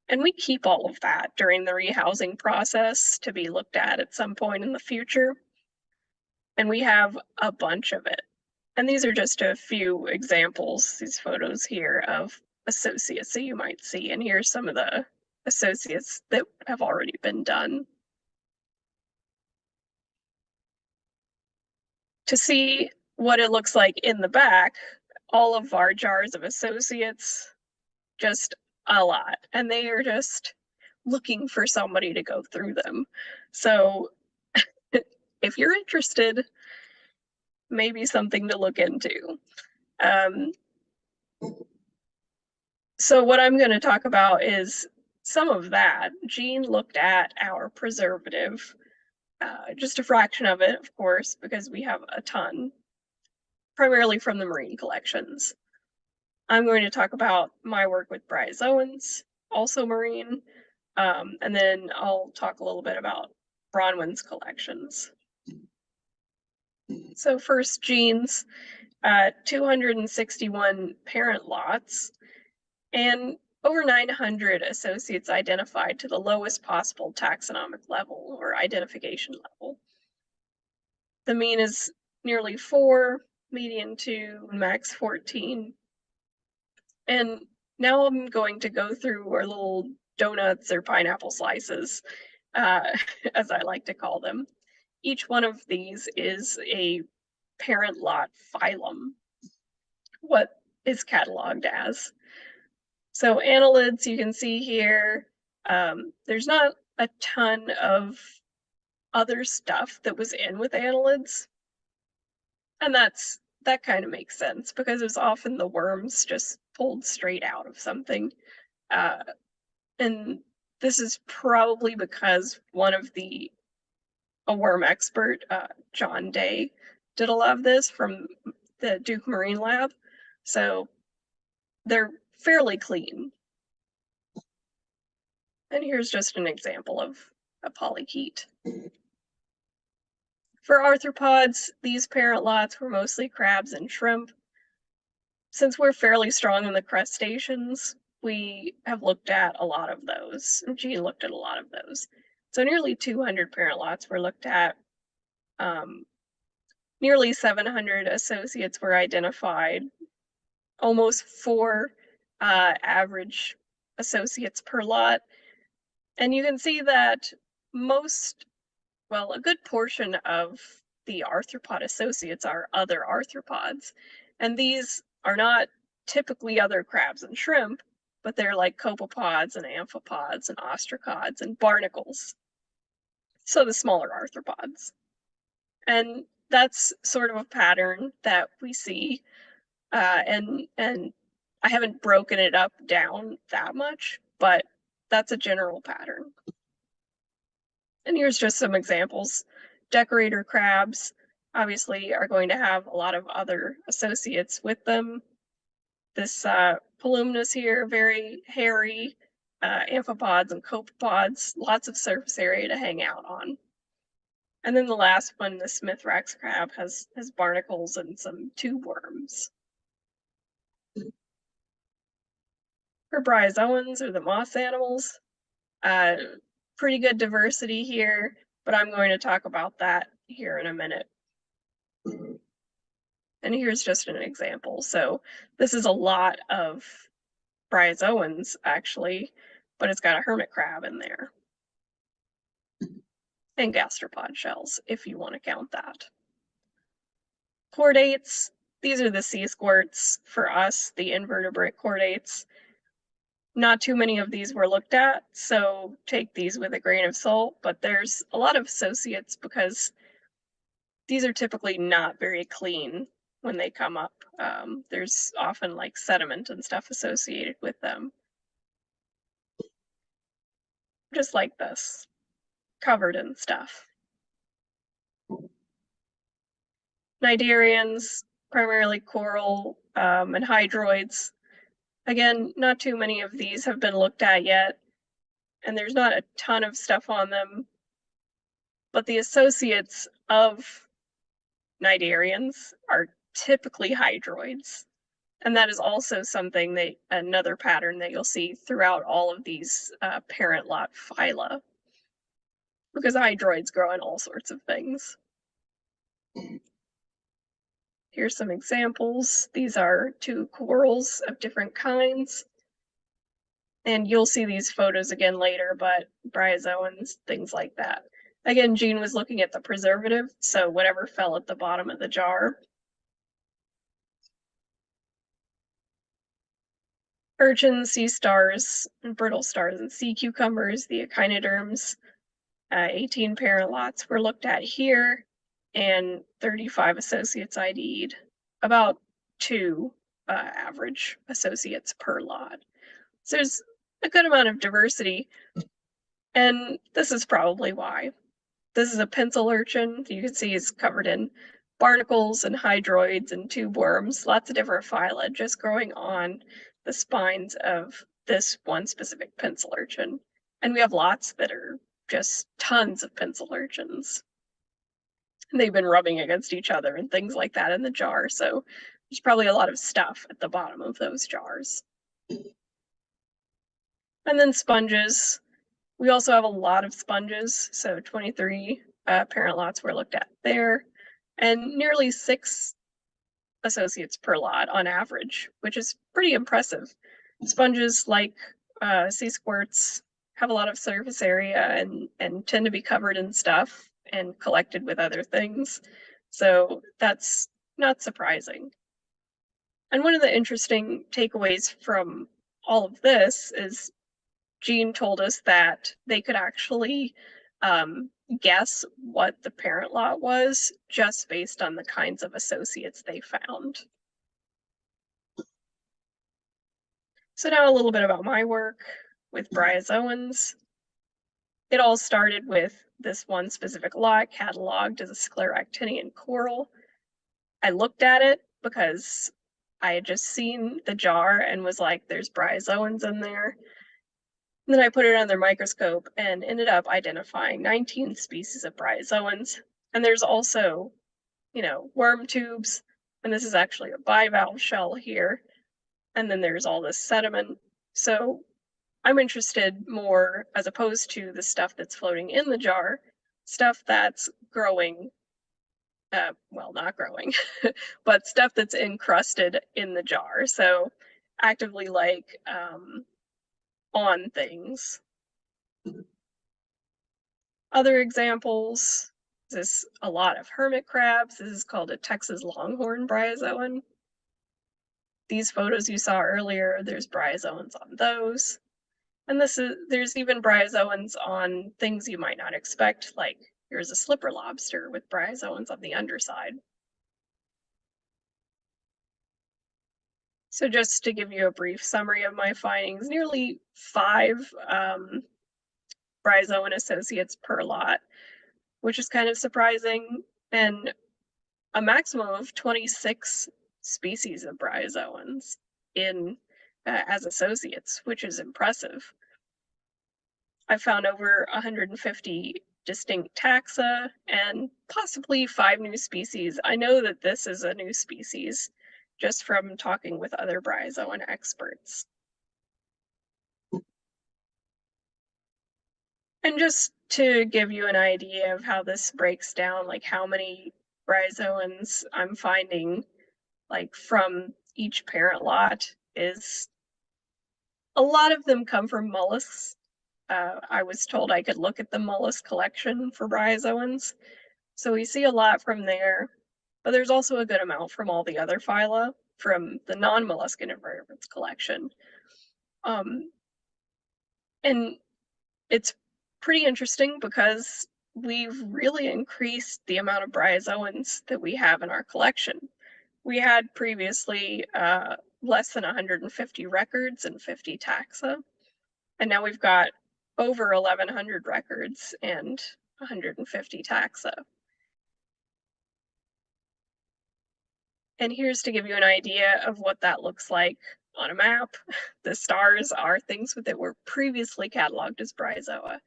And we keep all of that during the rehousing process to be looked at some point in the future. And we have a bunch of it. And these are just a few examples, these photos here of associates that you might see. And here's some of the associates that have already been done. To see what it looks like in the back, all of our jars of associates, just a lot. And they are just looking for somebody to go through them. So if you're interested, maybe something to look into. So what I'm going to talk about is some of that. Jean looked at our preservative, just a fraction of it, of course, because we have a ton, primarily from the marine collections. I'm going to talk about my work with bryozoans, also marine, and then I'll talk a little bit about Bronwyn's collections. So first, Jean's 261 parent lots and over 900 associates identified to the lowest possible taxonomic level or identification level. The mean is nearly 4, median 2, max 14. And now I'm going to go through our little donuts or pineapple slices, as I like to call them. Each one of these is a parent lot phylum, what is cataloged as. So annelids, you can see here, there's not a ton of other stuff that was in with annelids. And that kind of makes sense because it was often the worms just pulled straight out of something. And this is probably because a worm expert, John Day, did a lot of this from the Duke Marine Lab. So they're fairly clean. And here's just an example of a polychaete. For arthropods, these parent lots were mostly crabs and shrimp. Since we're fairly strong in the crustaceans, we have looked at a lot of those. Jean looked at a lot of those. So nearly 200 parent lots were looked at. Nearly 700 associates were identified. Almost 4 average associates per lot. And you can see that a good portion of the arthropod associates are other arthropods. And these are not typically other crabs and shrimp, but they're like copepods and amphipods and ostracods and barnacles. So the smaller arthropods. And that's sort of a pattern that we see. And I haven't broken it up down that much, but that's a general pattern. And here's just some examples. Decorator crabs obviously are going to have a lot of other associates with them. This Palumnus here, very hairy, amphipods and copepods, lots of surface area to hang out on. And then the last one, the Smithrax crab, has barnacles and some tube worms. For bryozoans, or the moss animals, pretty good diversity here, but I'm going to talk about that here in a minute. And here's just an example. So this is a lot of bryozoans, actually. but it's got a hermit crab in there. And gastropod shells, if you want to count that. Chordates, these are the sea squirts for us, the invertebrate chordates. Not too many of these were looked at, so take these with a grain of salt, but there's a lot of associates because these are typically not very clean when they come up. There's often like sediment and stuff associated with them. Just like this, covered in stuff. Cnidarians, primarily coral and hydroids. Again, not too many of these have been looked at yet, and there's not a ton of stuff on them. But the associates of cnidarians are typically hydroids. And that is also something that another pattern that you'll see throughout all of these parent lot phyla, because hydroids grow in all sorts of things. Here's some examples. These are 2 corals of different kinds. And you'll see these photos again later, but bryozoans, things like that. Again, Jean was looking at the preservative, so whatever fell at the bottom of the jar. Urchins, sea stars, and brittle stars, and sea cucumbers, the echinoderms. 18 parent lots were looked at here, and 35 associates ID'd, about 2 average associates per lot. So there's a good amount of diversity, and this is probably why. This is a pencil urchin. You can see it's covered in barnacles and hydroids and tube worms, lots of different phyla just growing on the spines of this one specific pencil urchin. And we have lots that are just tons of pencil urchins. And they've been rubbing against each other and things like that in the jar, so there's probably a lot of stuff at the bottom of those jars. And then sponges. We also have a lot of sponges, so 23 parent lots were looked at there, and nearly 6 associates per lot on average, which is pretty impressive. Sponges, like sea squirts, have a lot of surface area and tend to be covered in stuff and collected with other things, so that's not surprising. And one of the interesting takeaways from all of this is Jean told us that they could actually guess what the parent lot was just based on the kinds of associates they found. So now a little bit about my work with bryozoans. It all started with this one specific lot cataloged as a scleractinian coral. I looked at it because I had just seen the jar and was like, there's bryozoans in there. And then I put it under microscope and ended up identifying 19 species of bryozoans. And there's also, worm tubes, and this is actually a bivalve shell here. And then there's all this sediment. So I'm interested more, as opposed to the stuff that's floating in the jar, stuff that's growing, well, not growing, but stuff that's encrusted in the jar. So actively on things. Other examples, this is a lot of hermit crabs. This is called a Texas longhorn bryozoan. These photos you saw earlier, there's bryozoans on those. And there's even bryozoans on things you might not expect, like here's a slipper lobster with bryozoans on the underside. So just to give you a brief summary of my findings, nearly 5 bryozoan associates per lot, which is kind of surprising, and a maximum of 26 species of bryozoans in as associates, which is impressive. I found over 150 distinct taxa and possibly 5 new species. I know that this is a new species just from talking with other bryozoan experts. And just to give you an idea of how this breaks down, like how many bryozoans I'm finding, like from each parent lot, is A lot of them come from mollusks. I was told I could look at the mollusk collection for bryozoans. So we see a lot from there, but there's also a good amount from all the other phyla from the non-molluscan invertebrates collection. And it's pretty interesting because we've really increased the amount of bryozoans that we have in our collection. We had previously less than 150 records and 50 taxa, and now we've got over 1,100 records and 150 taxa. And here's to give you an idea of what that looks like on a map. The stars are things that were previously cataloged as bryozoa,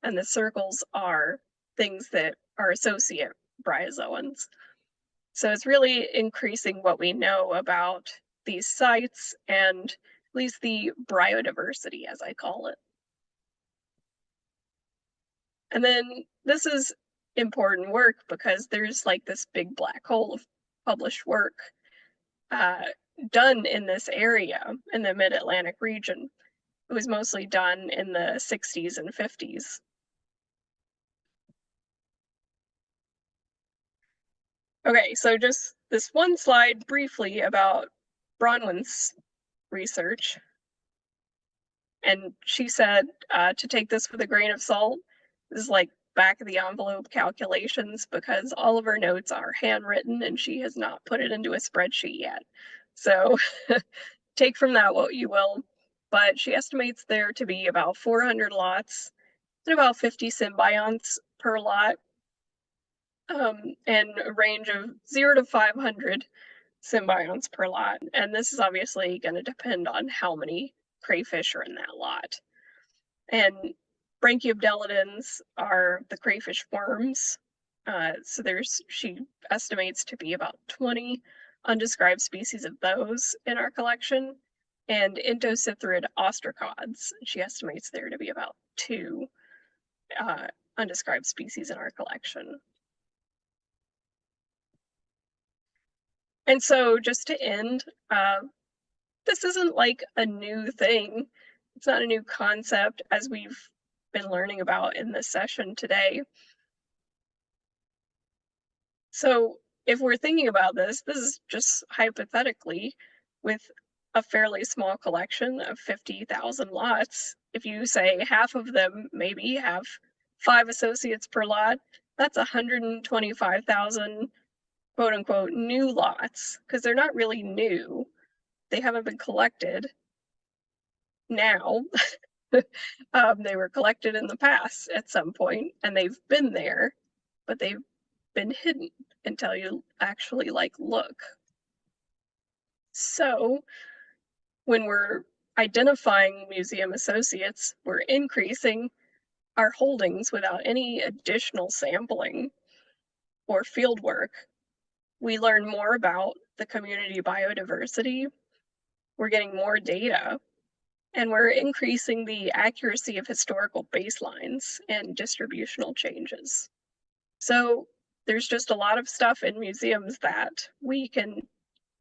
and the circles are things that are associate bryozoans. So it's really increasing what we know about these sites and at least the biodiversity, as I call it. And then this is important work because there's like this big black hole of published work done in this area in the mid-Atlantic region. It was mostly done in the 60s and 50s. Okay, so just this one slide briefly about Bronwyn's research. And she said to take this with a grain of salt. This is like back of the envelope calculations because all of her notes are handwritten and she has not put it into a spreadsheet yet. So take from that what you will. But she estimates there to be about 400 lots and about 50 symbionts per lot, and a range of 0 to 500 symbionts per lot. And this is obviously going to depend on how many crayfish are in that lot. And branchiobdelidans are the crayfish worms. So she estimates to be about 20 undescribed species of those in our collection. And Intosithrid ostracods, she estimates there to be about 2 undescribed species in our collection. And so just to end, this isn't like a new thing. It's not a new concept as we've been learning about in this session today. So if we're thinking about this is just hypothetically with a fairly small collection of 50,000 lots. If you say half of them maybe have 5 associates per lot, that's 125,000 quote unquote new lots, because they're not really new. They haven't been collected now. They were collected in the past at some point, and they've been there, but they've been hidden until you actually look. So when we're identifying museum associates, we're increasing our holdings without any additional sampling or field work. We learn more about the community biodiversity, we're getting more data, and we're increasing the accuracy of historical baselines and distributional changes. So there's just a lot of stuff in museums that we can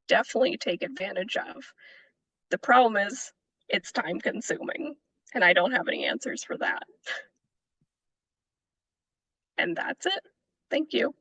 definitely take advantage of. The problem is it's time consuming, and I don't have any answers for that. And that's it. Thank you.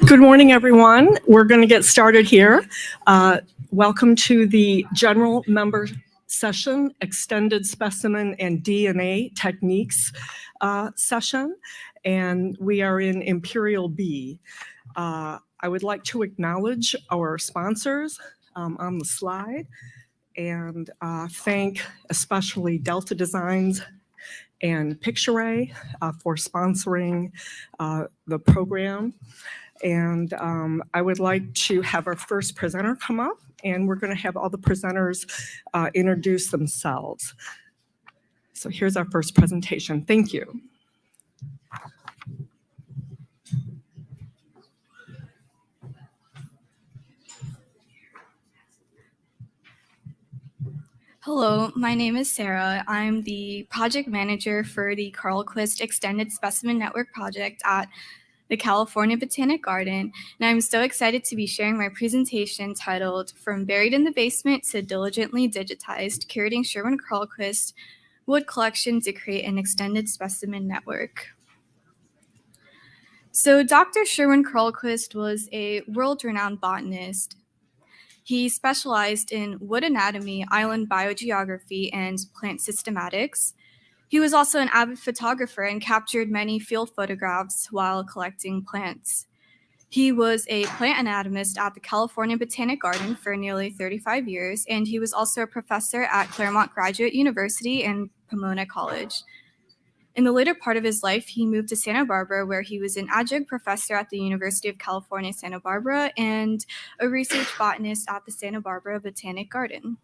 Good morning, everyone. We're going to get started here. Welcome to the general member session, extended specimen and DNA techniques session. And we are in Imperial B. I would like to acknowledge our sponsors on the slide and thank especially Delta Designs and Picture for sponsoring the program. And I would like to have our first presenter come up, and we're going to have all the presenters introduce themselves. So here's our first presentation. Thank you. Hello, my name is Sara. I'm the project manager for the Carlquist Extended Specimen Network project at the California Botanic Garden, and I'm so excited to be sharing my presentation titled From Buried in the Basement to Diligently Digitized, Curating Sherwin Carlquist Wood Collection to Create an Extended Specimen Network. So Dr. Sherwin Carlquist was a world-renowned botanist. He specialized in wood anatomy, island biogeography, and plant systematics. He was also an avid photographer and captured many field photographs while collecting plants. He was a plant anatomist at the California Botanic Garden for nearly 35 years, and he was also a professor at Claremont Graduate University and Pomona College. In the later part of his life, he moved to Santa Barbara, where he was an adjunct professor at the University of California, Santa Barbara, and a research botanist at the Santa Barbara Botanic Garden.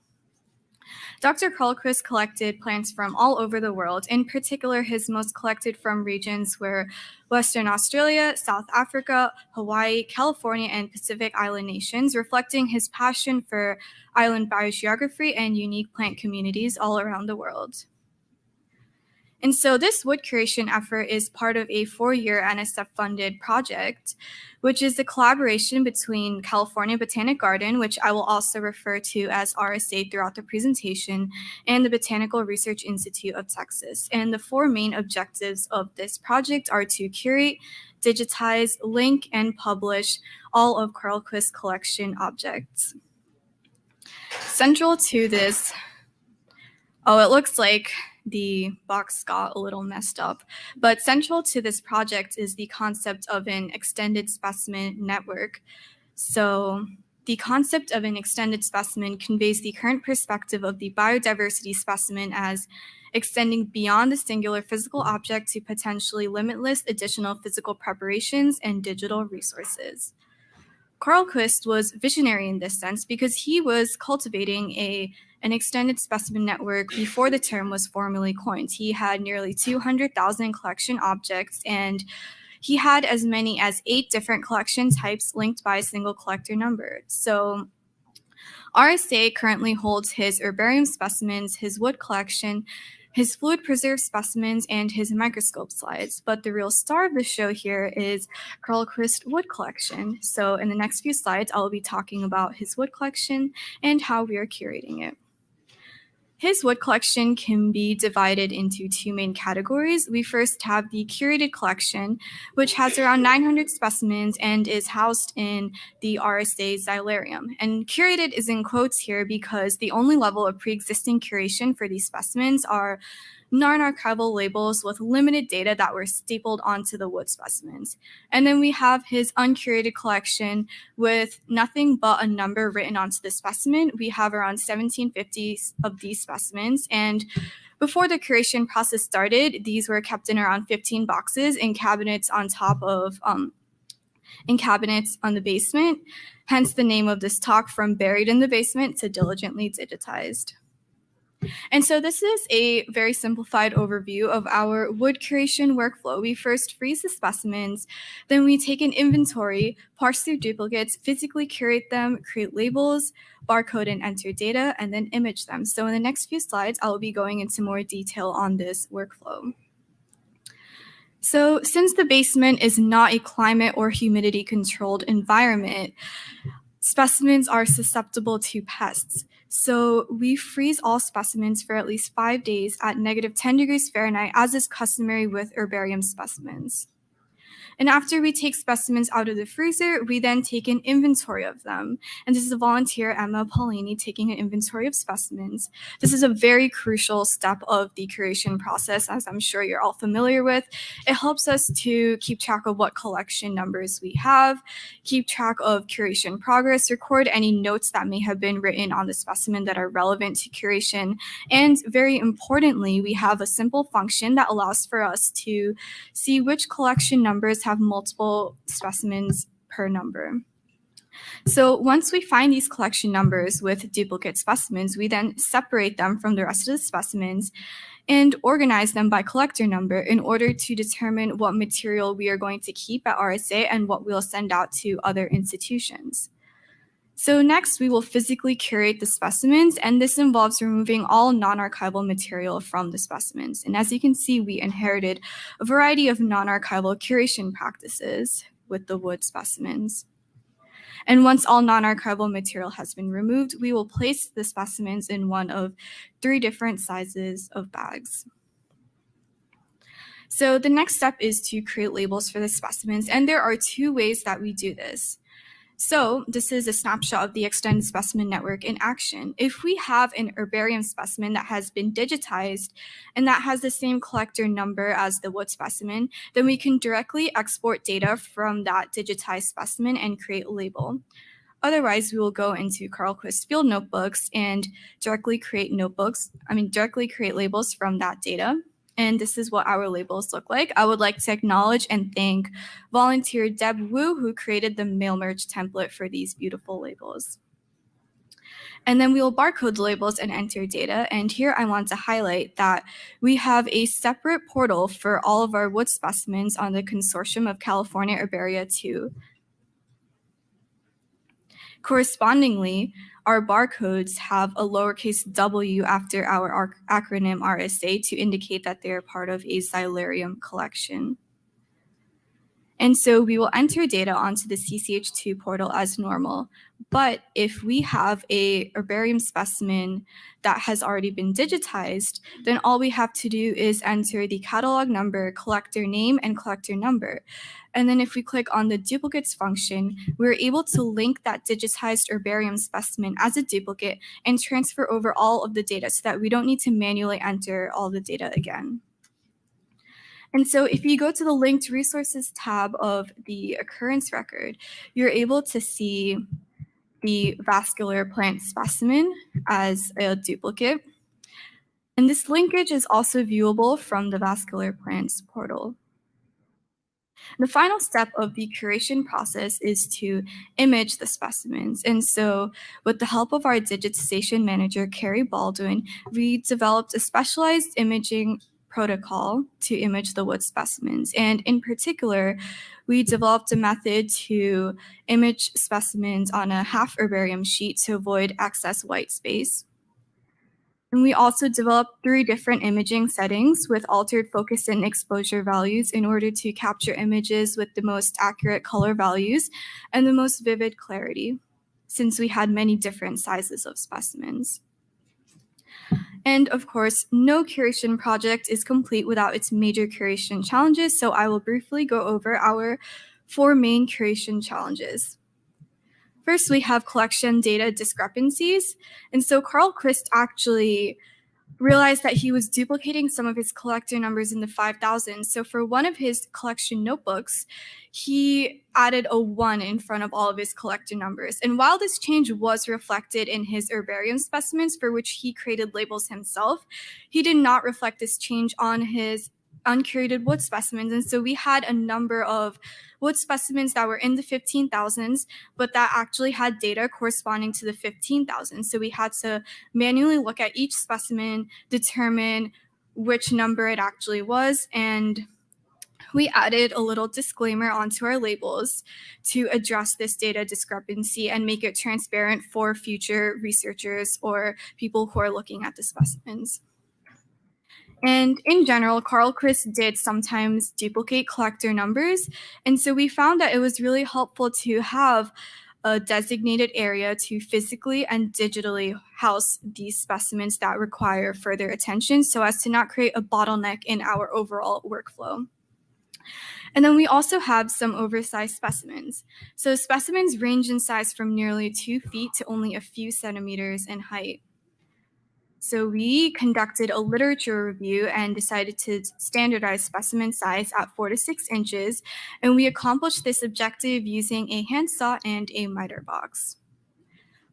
Dr. Carlquist collected plants from all over the world. In particular, his most collected from regions were Western Australia, South Africa, Hawaii, California, and Pacific Island nations, reflecting his passion for island biogeography and unique plant communities all around the world. And so this wood curation effort is part of a 4-year NSF-funded project, which is a collaboration between California Botanic Garden, which I will also refer to as RSA throughout the presentation, and the Botanical Research Institute of Texas. And the 4 main objectives of this project are to curate, digitize, link, and publish all of Carlquist's collection objects. Central to this, it looks like the box got a little messed up, but central to this project is the concept of an extended specimen network. So the concept of an extended specimen conveys the current perspective of the biodiversity specimen as extending beyond the singular physical object to potentially limitless additional physical preparations and digital resources. Carlquist was visionary in this sense because he was cultivating an extended specimen network before the term was formally coined. He had nearly 200,000 collection objects, and he had as many as 8 different collection types linked by a single collector number. So RSA currently holds his herbarium specimens, his wood collection, his fluid preserved specimens, and his microscope slides. But the real star of the show here is Carlquist wood collection. So in the next few slides, I'll be talking about his wood collection and how we are curating it. His wood collection can be divided into 2 main categories. We first have the curated collection, which has around 900 specimens and is housed in the RSA xylarium. And curated is in quotes here because the only level of pre-existing curation for these specimens are non-archival labels with limited data that were stapled onto the wood specimens. And then we have his uncurated collection with nothing but a number written onto the specimen. We have around 1750 of these specimens, and before the curation process started, these were kept in around 15 boxes in cabinets on top of in cabinets on the basement, hence the name of this talk, From Buried in the Basement to Diligently Digitized. And so this is a very simplified overview of our wood curation workflow. We first freeze the specimens, then we take an inventory, parse through duplicates, physically curate them, create labels, barcode and enter data, and then image them. So in the next few slides, I will be going into more detail on this workflow. So since the basement is not a climate or humidity controlled environment, specimens are susceptible to pests. So we freeze all specimens for at least 5 days at -10 degrees Fahrenheit, as is customary with herbarium specimens. And after we take specimens out of the freezer, we then take an inventory of them. And this is a volunteer, Emma Paulini, taking an inventory of specimens. This is a very crucial step of the curation process, as I'm sure you're all familiar with. It helps us to keep track of what collection numbers we have, keep track of curation progress, record any notes that may have been written on the specimen that are relevant to curation. And very importantly, we have a simple function that allows for us to see which collection numbers have multiple specimens per number. So once we find these collection numbers with duplicate specimens, we then separate them from the rest of the specimens and organize them by collector number in order to determine what material we are going to keep at RSA and what we'll send out to other institutions. So next, we will physically curate the specimens, and this involves removing all non-archival material from the specimens. And as you can see, we inherited a variety of non-archival curation practices with the wood specimens. And once all non-archival material has been removed, we will place the specimens in one of 3 different sizes of bags. So the next step is to create labels for the specimens, and there are 2 ways that we do this. So this is a snapshot of the extended specimen network in action. If we have an herbarium specimen that has been digitized and that has the same collector number as the wood specimen, then we can directly export data from that digitized specimen and create a label. Otherwise, we will go into Carlquist field notebooks and directly create labels from that data. And this is what our labels look like. I would like to acknowledge and thank volunteer Deb Wu, who created the mail merge template for these beautiful labels. And then we will barcode the labels and enter data. And here I want to highlight that we have a separate portal for all of our wood specimens on the Consortium of California Herbaria 2. Correspondingly, our barcodes have a lowercase w after our acronym RSA to indicate that they are part of a xylarium collection. And so we will enter data onto the CCH2 portal as normal. But if we have a herbarium specimen that has already been digitized, then all we have to do is enter the catalog number, collector name, and collector number. And then if we click on the duplicates function, we're able to link that digitized herbarium specimen as a duplicate and transfer over all of the data so that we don't need to manually enter all the data again. And so if you go to the linked resources tab of the occurrence record, you're able to see the vascular plant specimen as a duplicate. And this linkage is also viewable from the vascular plants portal. The final step of the curation process is to image the specimens. And so with the help of our digitization manager, Carrie Baldwin, we developed a specialized imaging protocol to image the wood specimens. And in particular, we developed a method to image specimens on a half herbarium sheet to avoid excess white space. And we also developed 3 different imaging settings with altered focus and exposure values in order to capture images with the most accurate color values and the most vivid clarity, since we had many different sizes of specimens. And of course, no curation project is complete without its major curation challenges, so I will briefly go over our 4 main curation challenges. First, we have collection data discrepancies. And so Carlquist actually realized that he was duplicating some of his collector numbers in the 5,000. So for one of his collection notebooks, he added a 1 in front of all of his collector numbers. And while this change was reflected in his herbarium specimens, for which he created labels himself, he did not reflect this change on his uncurated wood specimens. And so we had a number of wood specimens that were in the 15,000s, but that actually had data corresponding to the 15,000. So we had to manually look at each specimen, determine which number it actually was, and we added a little disclaimer onto our labels to address this data discrepancy and make it transparent for future researchers or people who are looking at the specimens. And in general, Carlquist did sometimes duplicate collector numbers. And so we found that it was really helpful to have a designated area to physically and digitally house these specimens that require further attention so as to not create a bottleneck in our overall workflow. And then we also have some oversized specimens. So specimens range in size from nearly 2 feet to only a few centimeters in height. So we conducted a literature review and decided to standardize specimen size at 4 to 6 inches, and we accomplished this objective using a handsaw and a miter box.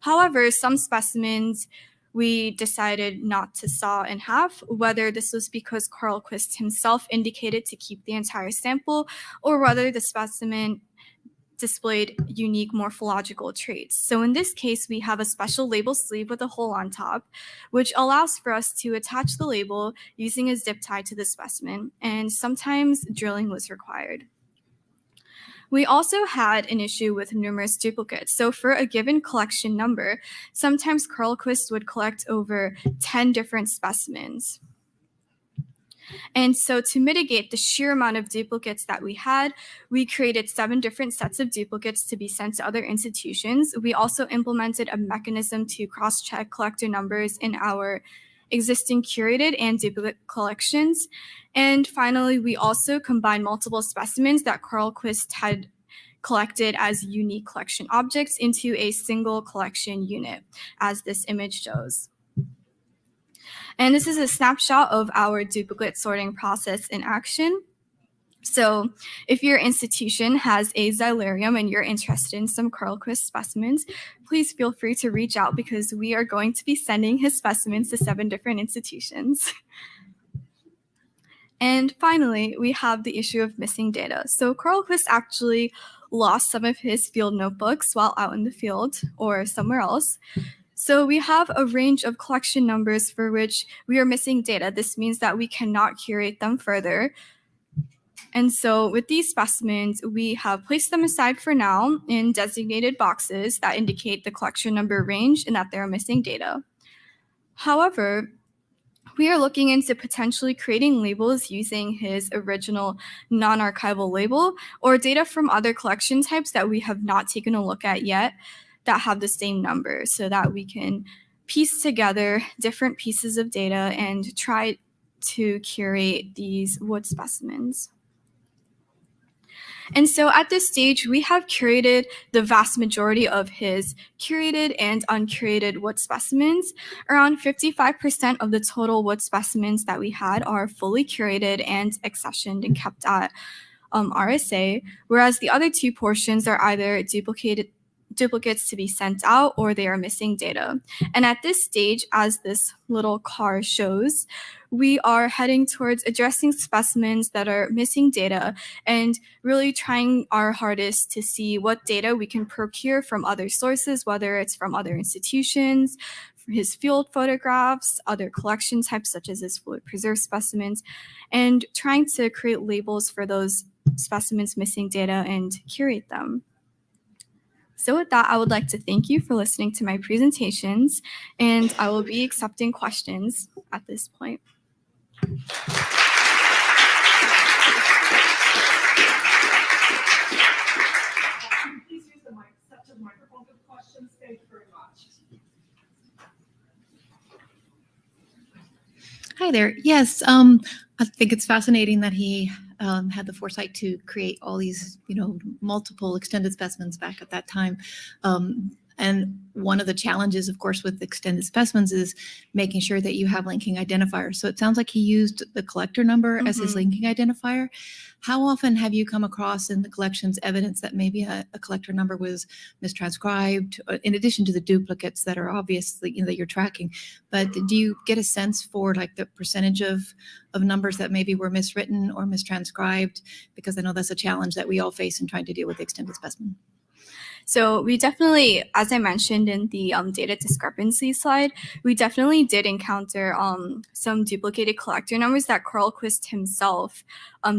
However, some specimens we decided not to saw in half, whether this was because Carlquist himself indicated to keep the entire sample, or whether the specimen displayed unique morphological traits. So in this case, we have a special label sleeve with a hole on top, which allows for us to attach the label using a zip tie to the specimen, and sometimes drilling was required. We also had an issue with numerous duplicates. So for a given collection number, sometimes Carlquist would collect over 10 different specimens. And so to mitigate the sheer amount of duplicates that we had, we created 7 different sets of duplicates to be sent to other institutions. We also implemented a mechanism to cross-check collector numbers in our existing curated and duplicate collections. And finally, we also combined multiple specimens that Carlquist had collected as unique collection objects into a single collection unit, as this image shows. And this is a snapshot of our duplicate sorting process in action. So if your institution has a xylarium and you're interested in some Carlquist specimens, please feel free to reach out because we are going to be sending his specimens to 7 different institutions. And finally, we have the issue of missing data. So Carlquist actually lost some of his field notebooks while out in the field or somewhere else. So we have a range of collection numbers for which we are missing data. This means that we cannot curate them further. And so with these specimens, we have placed them aside for now in designated boxes that indicate the collection number range and that there are missing data. However, we are looking into potentially creating labels using his original non-archival label or data from other collection types that we have not taken a look at yet that have the same number so that we can piece together different pieces of data and try to curate these wood specimens. And so at this stage, we have curated the vast majority of his curated and uncurated wood specimens. Around 55% of the total wood specimens that we had are fully curated and accessioned and kept at RSA, whereas the other 2 portions are either duplicates to be sent out or they are missing data. And at this stage, as this little car shows, we are heading towards addressing specimens that are missing data and really trying our hardest to see what data we can procure from other sources, whether it's from other institutions, his field photographs, other collection types such as his fluid preserved specimens, and trying to create labels for those specimens missing data and curate them. So with that, I would like to thank you for listening to my presentations, and I will be accepting questions at this point. Please use the accepted microphone for questions. Thank you very much. Hi there. Yes, I think it's fascinating that he had the foresight to create all these, multiple extended specimens back at that time. And one of the challenges, of course, with extended specimens is making sure that you have linking identifiers. So it sounds like he used the collector number as his linking identifier. How often have you come across in the collections evidence that maybe a collector number was mistranscribed, in addition to the duplicates that are obviously that you're tracking? But do you get a sense for like the percentage of numbers that maybe were miswritten or mistranscribed? Because I know that's a challenge that we all face in trying to deal with the extended specimen. So we definitely, as I mentioned in the data discrepancy slide, we definitely did encounter some duplicated collector numbers that Carlquist himself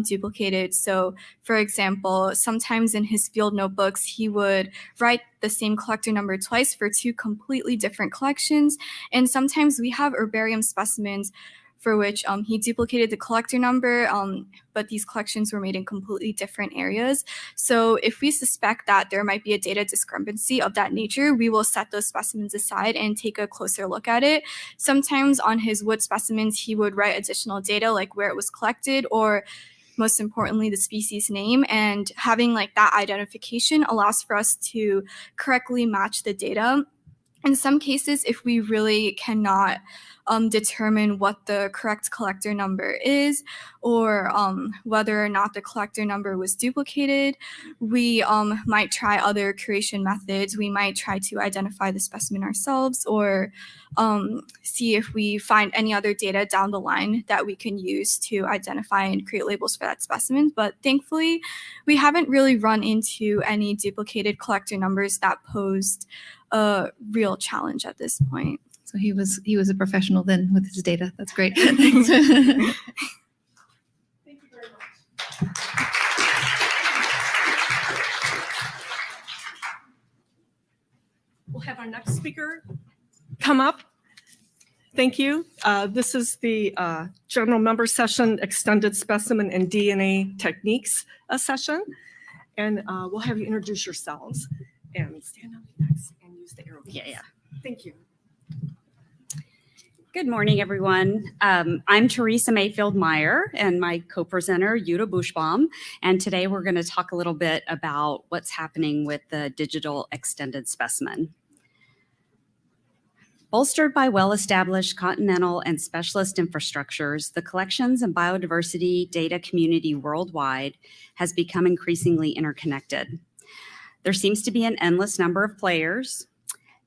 duplicated. So for example, sometimes in his field notebooks, he would write the same collector number twice for 2 completely different collections. And sometimes we have herbarium specimens for which he duplicated the collector number, but these collections were made in completely different areas. So if we suspect that there might be a data discrepancy of that nature, we will set those specimens aside and take a closer look at it. Sometimes on his wood specimens, he would write additional data like where it was collected, or most importantly, the species name. And having like that identification allows for us to correctly match the data. In some cases, if we really cannot determine what the correct collector number is, or whether or not the collector number was duplicated, we might try other curation methods. We might try to identify the specimen ourselves, or see if we find any other data down the line that we can use to identify and create labels for that specimen. But thankfully, we haven't really run into any duplicated collector numbers that posed a real challenge at this point. So he was a professional then with his data. That's great. Thanks. Thank you very much. We'll have our next speaker come up. Thank you. This is the general member session, extended specimen and DNA techniques session. And we'll have you introduce yourselves and stand up next and use the arrow keys. Yeah. Thank you. Good morning, everyone. I'm Teresa Mayfield-Meyer and my co-presenter, Jutta Buschbaum. And today we're going to talk a little bit about what's happening with the digital extended specimen. Bolstered by well-established continental and specialist infrastructures, the collections and biodiversity data community worldwide has become increasingly interconnected. There seems to be an endless number of players.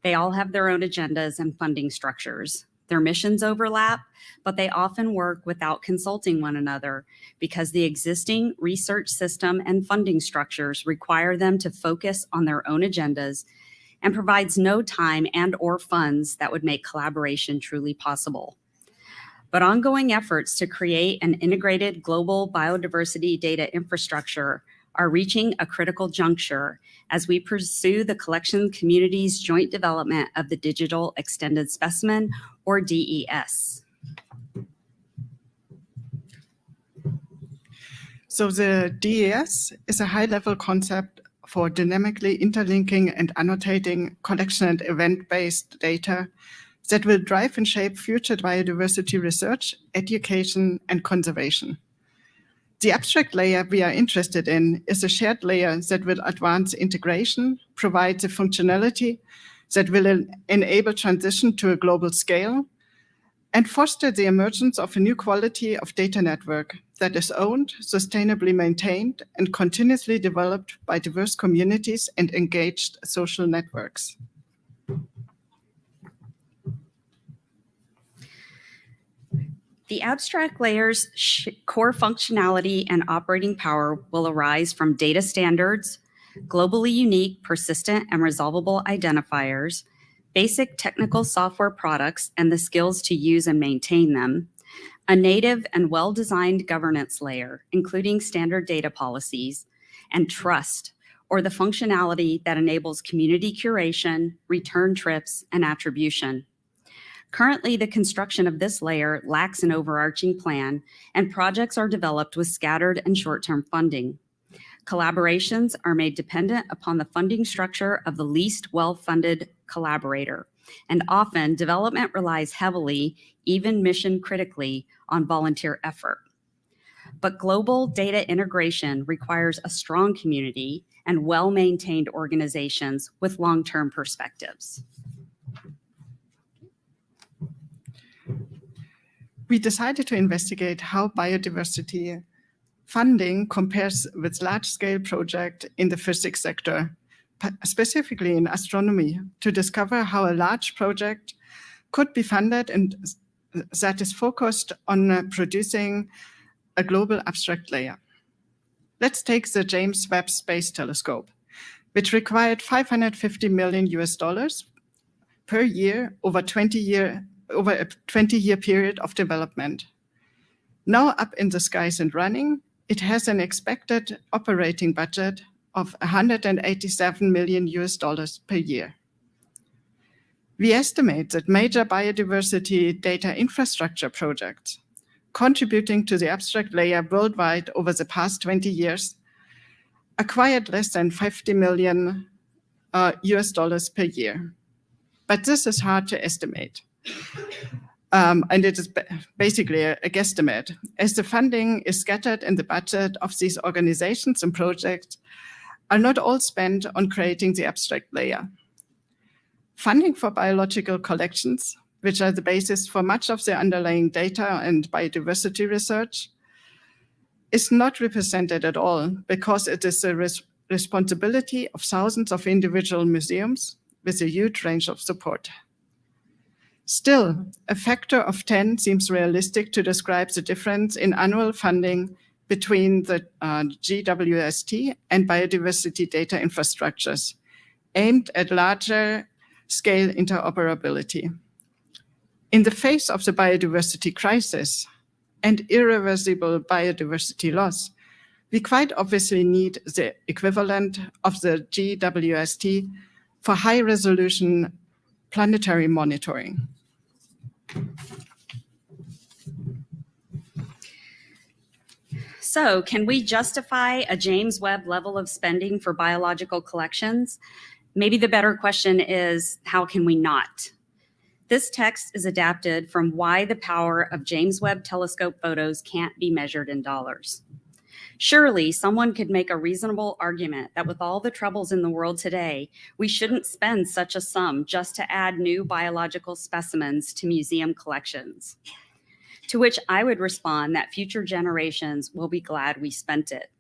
They all have their own agendas and funding structures. Their missions overlap, but they often work without consulting one another because the existing research system and funding structures require them to focus on their own agendas and provides no time and or funds that would make collaboration truly possible. But ongoing efforts to create an integrated global biodiversity data infrastructure are reaching a critical juncture as we pursue the collection community's joint development of the Digital Extended Specimen, or DES. So the DES is a high-level concept for dynamically interlinking and annotating collection and event-based data that will drive and shape future biodiversity research, education, and conservation. The abstract layer we are interested in is a shared layer that will advance integration, provide the functionality that will enable transition to a global scale, and foster the emergence of a new quality of data network that is owned, sustainably maintained, and continuously developed by diverse communities and engaged social networks. The abstract layer's core functionality and operating power will arise from data standards, globally unique, persistent, and resolvable identifiers, basic technical software products and the skills to use and maintain them, a native and well-designed governance layer, including standard data policies, and trust, or the functionality that enables community curation, return trips, and attribution. Currently, the construction of this layer lacks an overarching plan, and projects are developed with scattered and short-term funding. Collaborations are made dependent upon the funding structure of the least well-funded collaborator, and often development relies heavily, even mission critically, on volunteer effort. But global data integration requires a strong community and well-maintained organizations with long-term perspectives. We decided to investigate how biodiversity funding compares with large-scale projects in the physics sector, specifically in astronomy, to discover how a large project could be funded and that is focused on producing a global abstract layer. Let's take the James Webb Space Telescope, which required $550 million per year over a 20-year period of development. Now up in the skies and running, it has an expected operating budget of $187 million per year. We estimate that major biodiversity data infrastructure projects contributing to the abstract layer worldwide over the past 20 years acquired less than $50 million per year. But this is hard to estimate. and it is basically a guesstimate, as the funding is scattered in the budget of these organizations and projects are not all spent on creating the abstract layer. Funding for biological collections, which are the basis for much of the underlying data and biodiversity research, is not represented at all because it is the responsibility of thousands of individual museums with a huge range of support. Still, a factor of 10 seems realistic to describe the difference in annual funding between the GWST and biodiversity data infrastructures aimed at larger scale interoperability. In the face of the biodiversity crisis and irreversible biodiversity loss, we quite obviously need the equivalent of the GWST for high-resolution planetary monitoring. So, can we justify a James Webb level of spending for biological collections? Maybe the better question is, how can we not? This text is adapted from Why the Power of James Webb Telescope Photos Can't Be Measured in Dollars. Surely someone could make a reasonable argument that with all the troubles in the world today, we shouldn't spend such a sum just to add new biological specimens to museum collections. To which I would respond that future generations will be glad we spent it.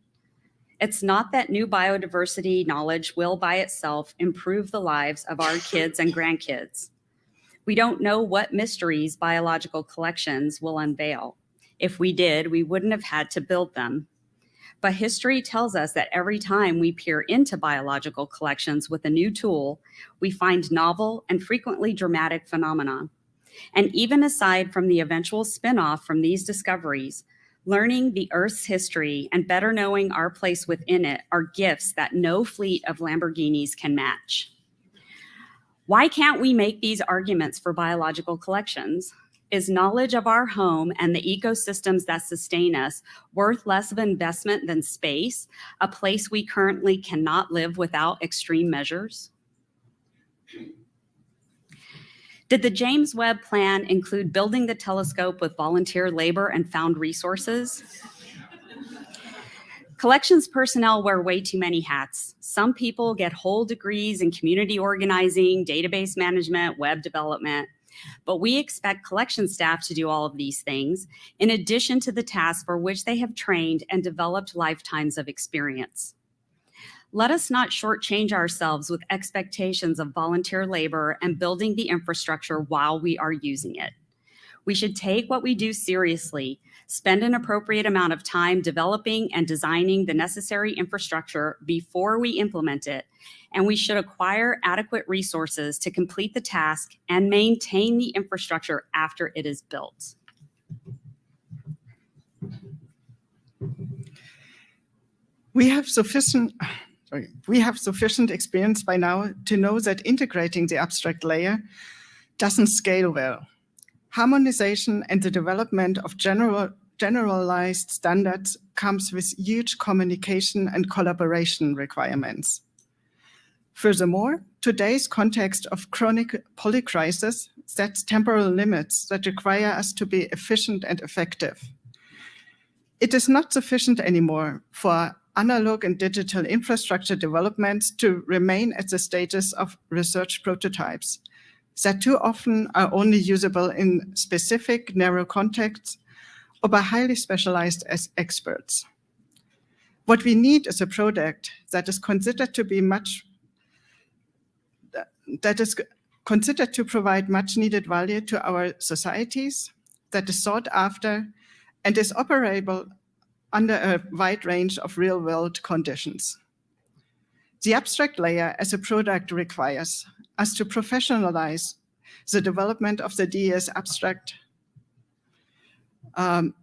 It's not that new biodiversity knowledge will by itself improve the lives of our kids and grandkids. We don't know what mysteries biological collections will unveil. If we did, we wouldn't have had to build them. But history tells us that every time we peer into biological collections with a new tool, we find novel and frequently dramatic phenomena. And even aside from the eventual spin-off from these discoveries, learning the Earth's history and better knowing our place within it are gifts that no fleet of Lamborghinis can match. Why can't we make these arguments for biological collections? Is knowledge of our home and the ecosystems that sustain us worth less of investment than space, a place we currently cannot live without extreme measures? Did the James Webb plan include building the telescope with volunteer labor and found resources? Collections personnel wear way too many hats. Some people get whole degrees in community organizing, database management, web development. But we expect collection staff to do all of these things, in addition to the tasks for which they have trained and developed lifetimes of experience. Let us not shortchange ourselves with expectations of volunteer labor and building the infrastructure while we are using it. We should take what we do seriously, spend an appropriate amount of time developing and designing the necessary infrastructure before we implement it, and we should acquire adequate resources to complete the task and maintain the infrastructure after it is built. We have sufficient experience by now to know that integrating the abstract layer doesn't scale well. Harmonization and the development of generalized standards comes with huge communication and collaboration requirements. Furthermore, today's context of chronic polycrisis sets temporal limits that require us to be efficient and effective. It is not sufficient anymore for analog and digital infrastructure developments to remain at the stages of research prototypes that too often are only usable in specific narrow contexts or by highly specialized experts. What we need is a product that is considered to provide much needed value to our societies, that is sought after, and is operable under a wide range of real-world conditions. The abstract layer as a product requires us to professionalize the development of the DES abstract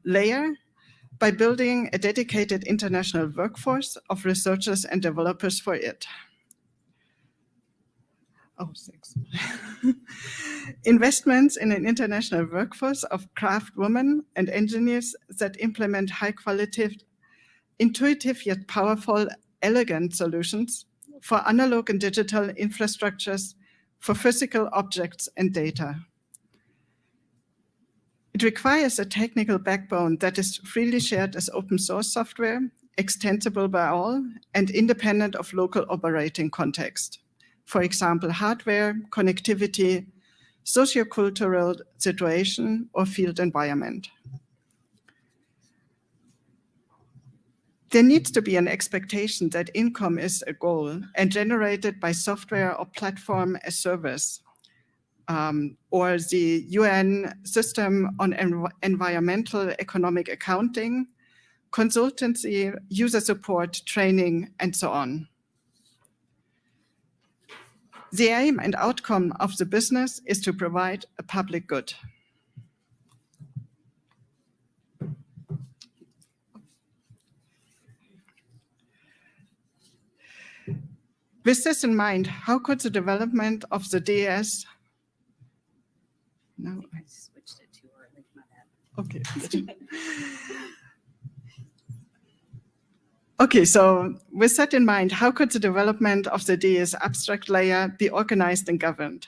layer by building a dedicated international workforce of researchers and developers for it. Oh, thanks. Investments in an international workforce of craft women and engineers that implement high quality, intuitive yet powerful, elegant solutions for analog and digital infrastructures for physical objects and data. It requires a technical backbone that is freely shared as open source software, extensible by all, and independent of local operating context. For example, hardware, connectivity, sociocultural situation, or field environment. There needs to be an expectation that income is a goal and generated by software or platform as service, or the UN system on environmental economic accounting, consultancy, user support, training, and so on. The aim and outcome of the business is to provide a public good. With this in mind, how could the development of the DS No, I switched it too early. My bad. Okay. Okay, so with that in mind, how could the development of the DS abstract layer be organized and governed?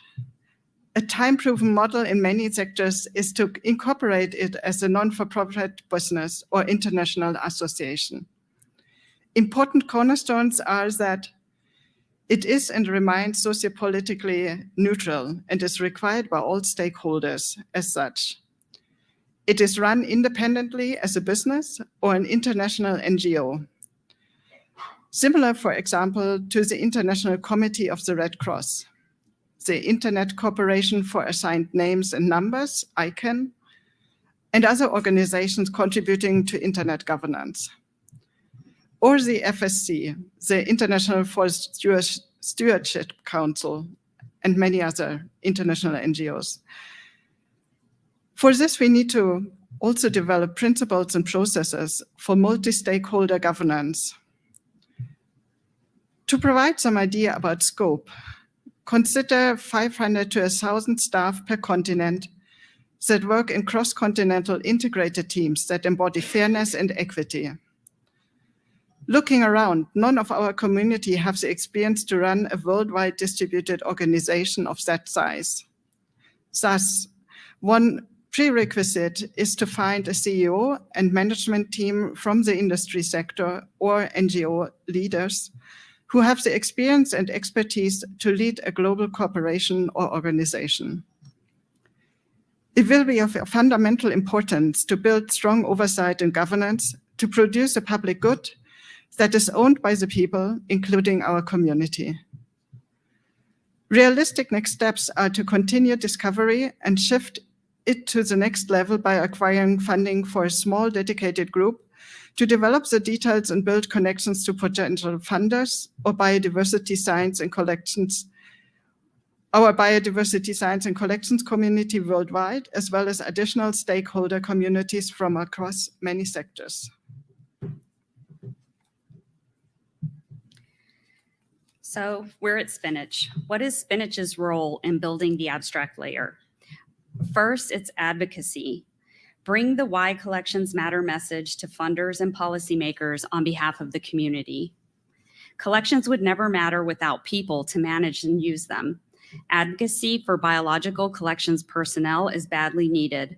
A time-proven model in many sectors is to incorporate it as a non-for-profit business or international association. Important cornerstones are that it is and remains sociopolitically neutral and is required by all stakeholders as such. It is run independently as a business or an international NGO. Similar, for example, to the International Committee of the Red Cross, the Internet Corporation for Assigned Names and Numbers, ICANN, and other organizations contributing to Internet governance. Or the FSC, the International Forest Stewardship Council, and many other international NGOs. For this, we need to also develop principles and processes for multi-stakeholder governance. To provide some idea about scope, consider 500 to 1,000 staff per continent that work in cross-continental integrated teams that embody fairness and equity. Looking around, none of our community have the experience to run a worldwide distributed organization of that size. Thus, one prerequisite is to find a CEO and management team from the industry sector or NGO leaders who have the experience and expertise to lead a global corporation or organization. It will be of fundamental importance to build strong oversight and governance to produce a public good that is owned by the people, including our community. Realistic next steps are to continue discovery and shift it to the next level by acquiring funding for a small dedicated group to develop the details and build connections to potential funders or biodiversity science and collections, our biodiversity science and collections community worldwide, as well as additional stakeholder communities from across many sectors. So we're at Spinach. What is Spinach's role in building the abstract layer? First, it's advocacy. Bring the Why Collections Matter message to funders and policymakers on behalf of the community. Collections would never matter without people to manage and use them. Advocacy for biological collections personnel is badly needed.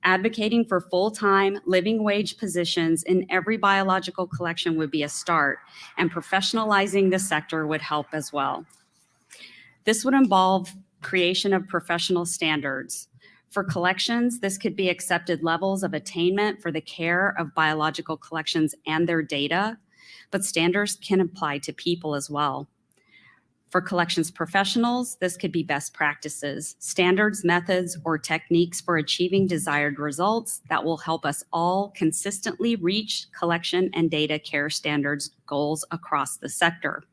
Advocating for full-time, living wage positions in every biological collection would be a start, and professionalizing the sector would help as well. This would involve creation of professional standards. For collections, this could be accepted levels of attainment for the care of biological collections and their data, but standards can apply to people as well. For collections professionals, this could be best practices, standards, methods, or techniques for achieving desired results that will help us all consistently reach collection and data care standards goals across the sector.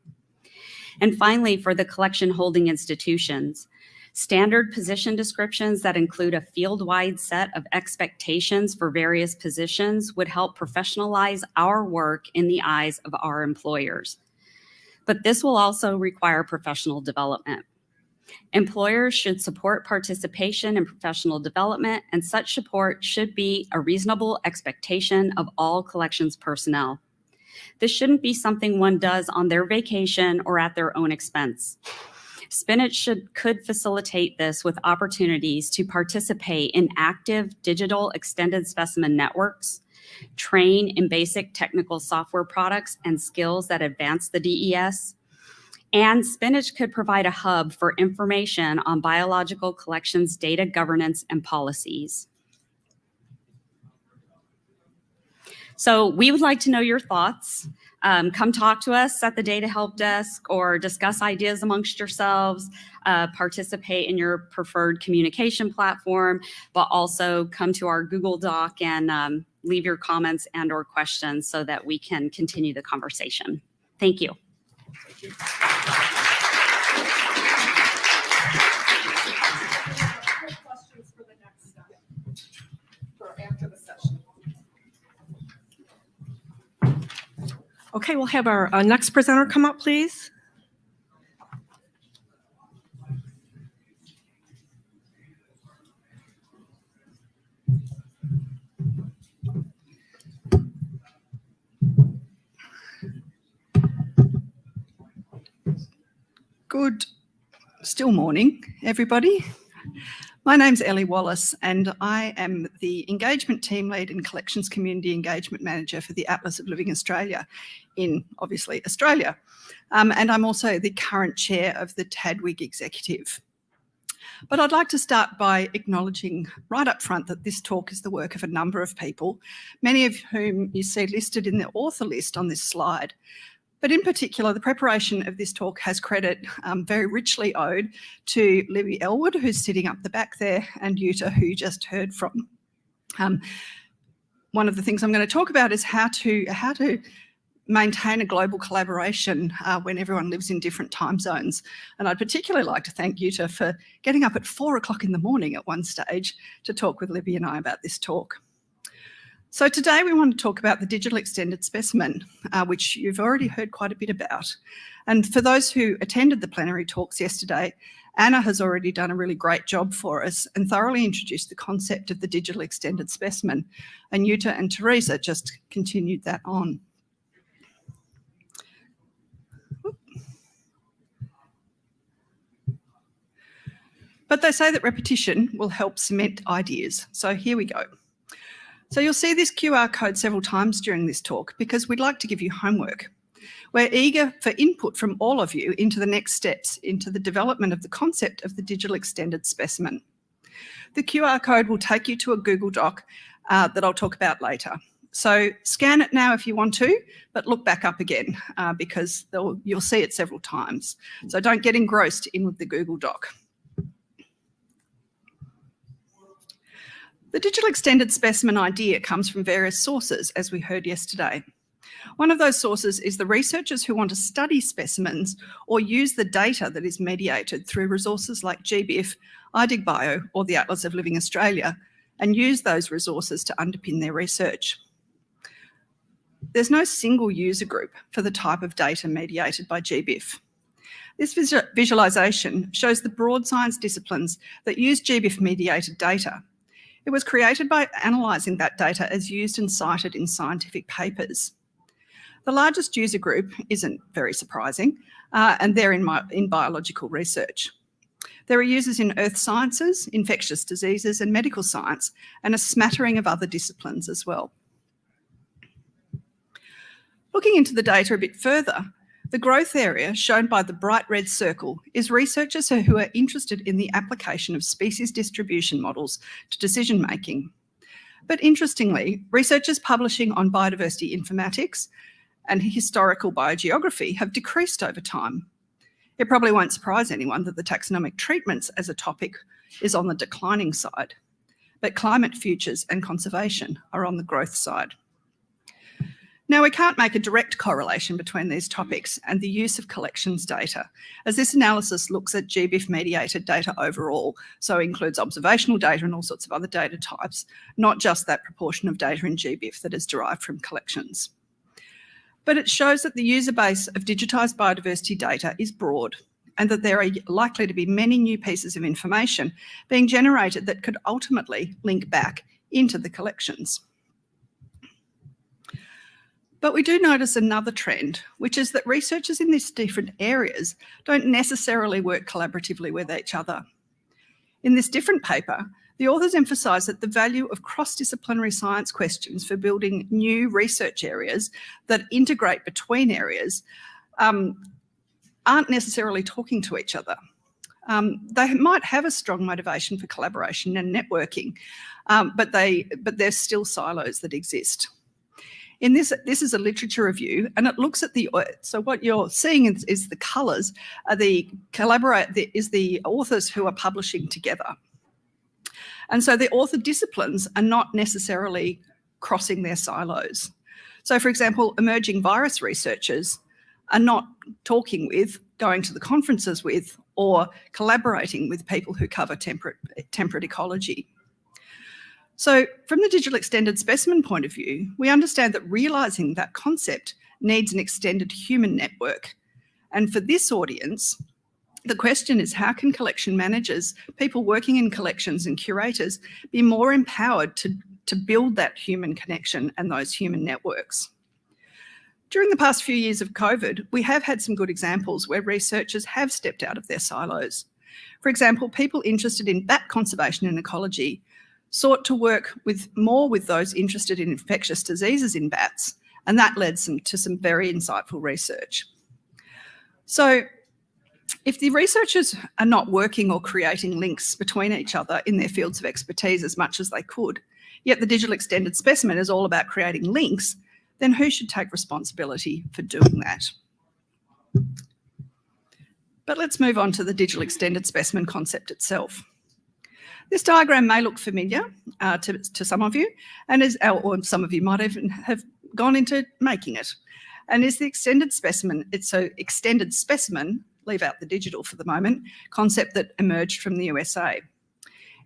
And finally, for the collection holding institutions, standard position descriptions that include a field-wide set of expectations for various positions would help professionalize our work in the eyes of our employers. But this will also require professional development. Employers should support participation in professional development, and such support should be a reasonable expectation of all collections personnel. This shouldn't be something one does on their vacation or at their own expense. Spinach could facilitate this with opportunities to participate in active digital extended specimen networks, train in basic technical software products and skills that advance the DES, and Spinach could provide a hub for information on biological collections, data governance, and policies. So we would like to know your thoughts. Come talk to us at the Data Help Desk or discuss ideas amongst yourselves, participate in your preferred communication platform, but also come to our Google Doc and leave your comments and or questions so that we can continue the conversation. Thank you. Questions for the next step for after the session. Okay, we'll have our next presenter come up, please. Good, still morning, everybody. My name's Ellie Wallace, and I am the Engagement Team Lead and Collections Community Engagement Manager for the Atlas of Living Australia in, obviously, Australia. And I'm also the current chair of the TADWIG Executive. But I'd like to start by acknowledging right up front that this talk is the work of a number of people, many of whom you see listed in the author list on this slide. But in particular, the preparation of this talk has credit very richly owed to Libby Elwood, who's sitting up the back there, and Jutta, who you just heard from. One of the things I'm going to talk about is how to maintain a global collaboration when everyone lives in different time zones. And I'd particularly like to thank Jutta for getting up at 4 o'clock in the morning at one stage to talk with Libby and I about this talk. So today we want to talk about the digital extended specimen, which you've already heard quite a bit about. And for those who attended the plenary talks yesterday, Anna has already done a really great job for us and thoroughly introduced the concept of the digital extended specimen. And Jutta and Teresa just continued that on. But they say that repetition will help cement ideas. So here we go. So you'll see this QR code several times during this talk because we'd like to give you homework. We're eager for input from all of you into the next steps into the development of the concept of the digital extended specimen. The QR code will take you to a Google Doc that I'll talk about later. So scan it now if you want to, but look back up again because you'll see it several times. So don't get engrossed in with the Google Doc. The digital extended specimen idea comes from various sources, as we heard yesterday. One of those sources is the researchers who want to study specimens or use the data that is mediated through resources like GBIF, iDigBio, or the Atlas of Living Australia, and use those resources to underpin their research. There's no single user group for the type of data mediated by GBIF. This visualisation shows the broad science disciplines that use GBIF-mediated data. It was created by analysing that data as used and cited in scientific papers. The largest user group isn't very surprising, and they're in biological research. There are users in earth sciences, infectious diseases, and medical science, and a smattering of other disciplines as well. Looking into the data a bit further, the growth area shown by the bright red circle is researchers who are interested in the application of species distribution models to decision making. But interestingly, researchers publishing on biodiversity informatics and historical biogeography have decreased over time. It probably won't surprise anyone that the taxonomic treatments as a topic is on the declining side, but climate futures and conservation are on the growth side. Now, we can't make a direct correlation between these topics and the use of collections data, as this analysis looks at GBIF-mediated data overall, so it includes observational data and all sorts of other data types, not just that proportion of data in GBIF that is derived from collections. But it shows that the user base of digitised biodiversity data is broad and that there are likely to be many new pieces of information being generated that could ultimately link back into the collections. But we do notice another trend, which is that researchers in these different areas don't necessarily work collaboratively with each other. In this different paper, the authors emphasise that the value of cross-disciplinary science questions for building new research areas that integrate between areas aren't necessarily talking to each other. They might have a strong motivation for collaboration and networking, but there's still silos that exist. In this is a literature review, and it looks at so what you're seeing is the colours are the authors who are publishing together. And so the author disciplines are not necessarily crossing their silos. So for example, emerging virus researchers are not talking with, going to the conferences with, or collaborating with people who cover temperate ecology. So from the digital extended specimen point of view, we understand that realising that concept needs an extended human network. And for this audience, the question is, how can collection managers, people working in collections and curators, be more empowered to build that human connection and those human networks? During the past few years of COVID, we have had some good examples where researchers have stepped out of their silos. For example, people interested in bat conservation and ecology sought to work more with those interested in infectious diseases in bats, and that led to some very insightful research. So if the researchers are not working or creating links between each other in their fields of expertise as much as they could, yet the digital extended specimen is all about creating links, then who should take responsibility for doing that? But let's move on to the digital extended specimen concept itself. This diagram may look familiar to some of you, and or some of you might even have gone into making it. And is the extended specimen, extended specimen, leave out the digital for the moment, concept that emerged from the USA.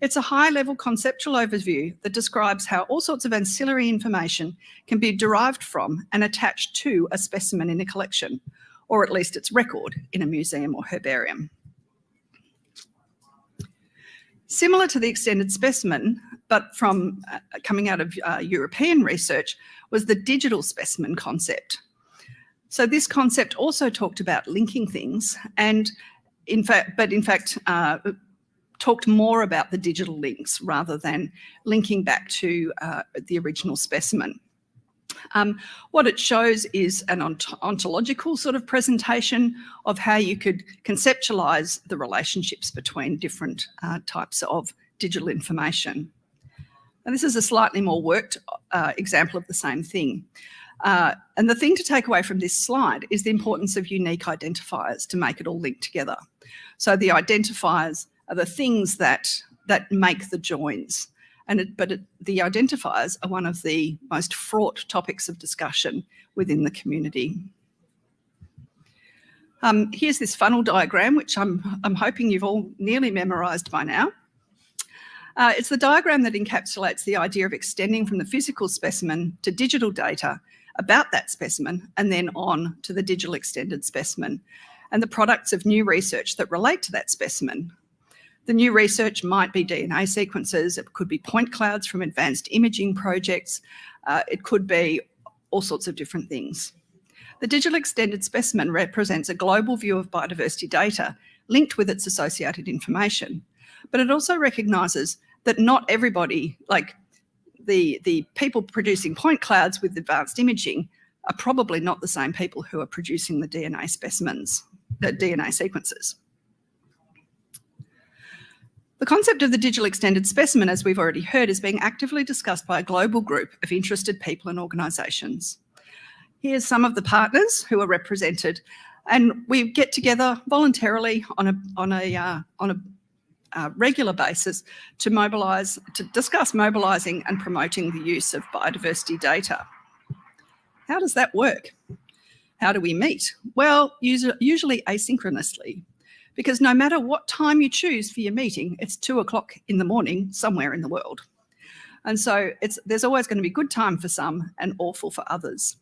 It's a high-level conceptual overview that describes how all sorts of ancillary information can be derived from and attached to a specimen in a collection, or at least its record in a museum or herbarium. Similar to the extended specimen, but from coming out of European research, was the digital specimen concept. So this concept also talked about linking things, and in fact talked more about the digital links rather than linking back to the original specimen. What it shows is an ontological sort of presentation of how you could conceptualize the relationships between different types of digital information. And this is a slightly more worked example of the same thing. And the thing to take away from this slide is the importance of unique identifiers to make it all link together. So the identifiers are the things that make the joins. The identifiers are one of the most fraught topics of discussion within the community. Here's this funnel diagram, which I'm hoping you've all nearly memorised by now. It's the diagram that encapsulates the idea of extending from the physical specimen to digital data about that specimen and then on to the digital extended specimen and the products of new research that relate to that specimen. The new research might be DNA sequences, it could be point clouds from advanced imaging projects, it could be all sorts of different things. The digital extended specimen represents a global view of biodiversity data linked with its associated information, but it also recognises that not everybody, like the people producing point clouds with advanced imaging, are probably not the same people who are producing the DNA specimens, the DNA sequences. The concept of the digital extended specimen, as we've already heard, is being actively discussed by a global group of interested people and organisations. Here's some of the partners who are represented, and we get together voluntarily on a regular basis to discuss mobilising and promoting the use of biodiversity data. How does that work? How do we meet? Well, usually asynchronously, because no matter what time you choose for your meeting, it's 2 o'clock in the morning somewhere in the world. And so there's always going to be good time for some and awful for others.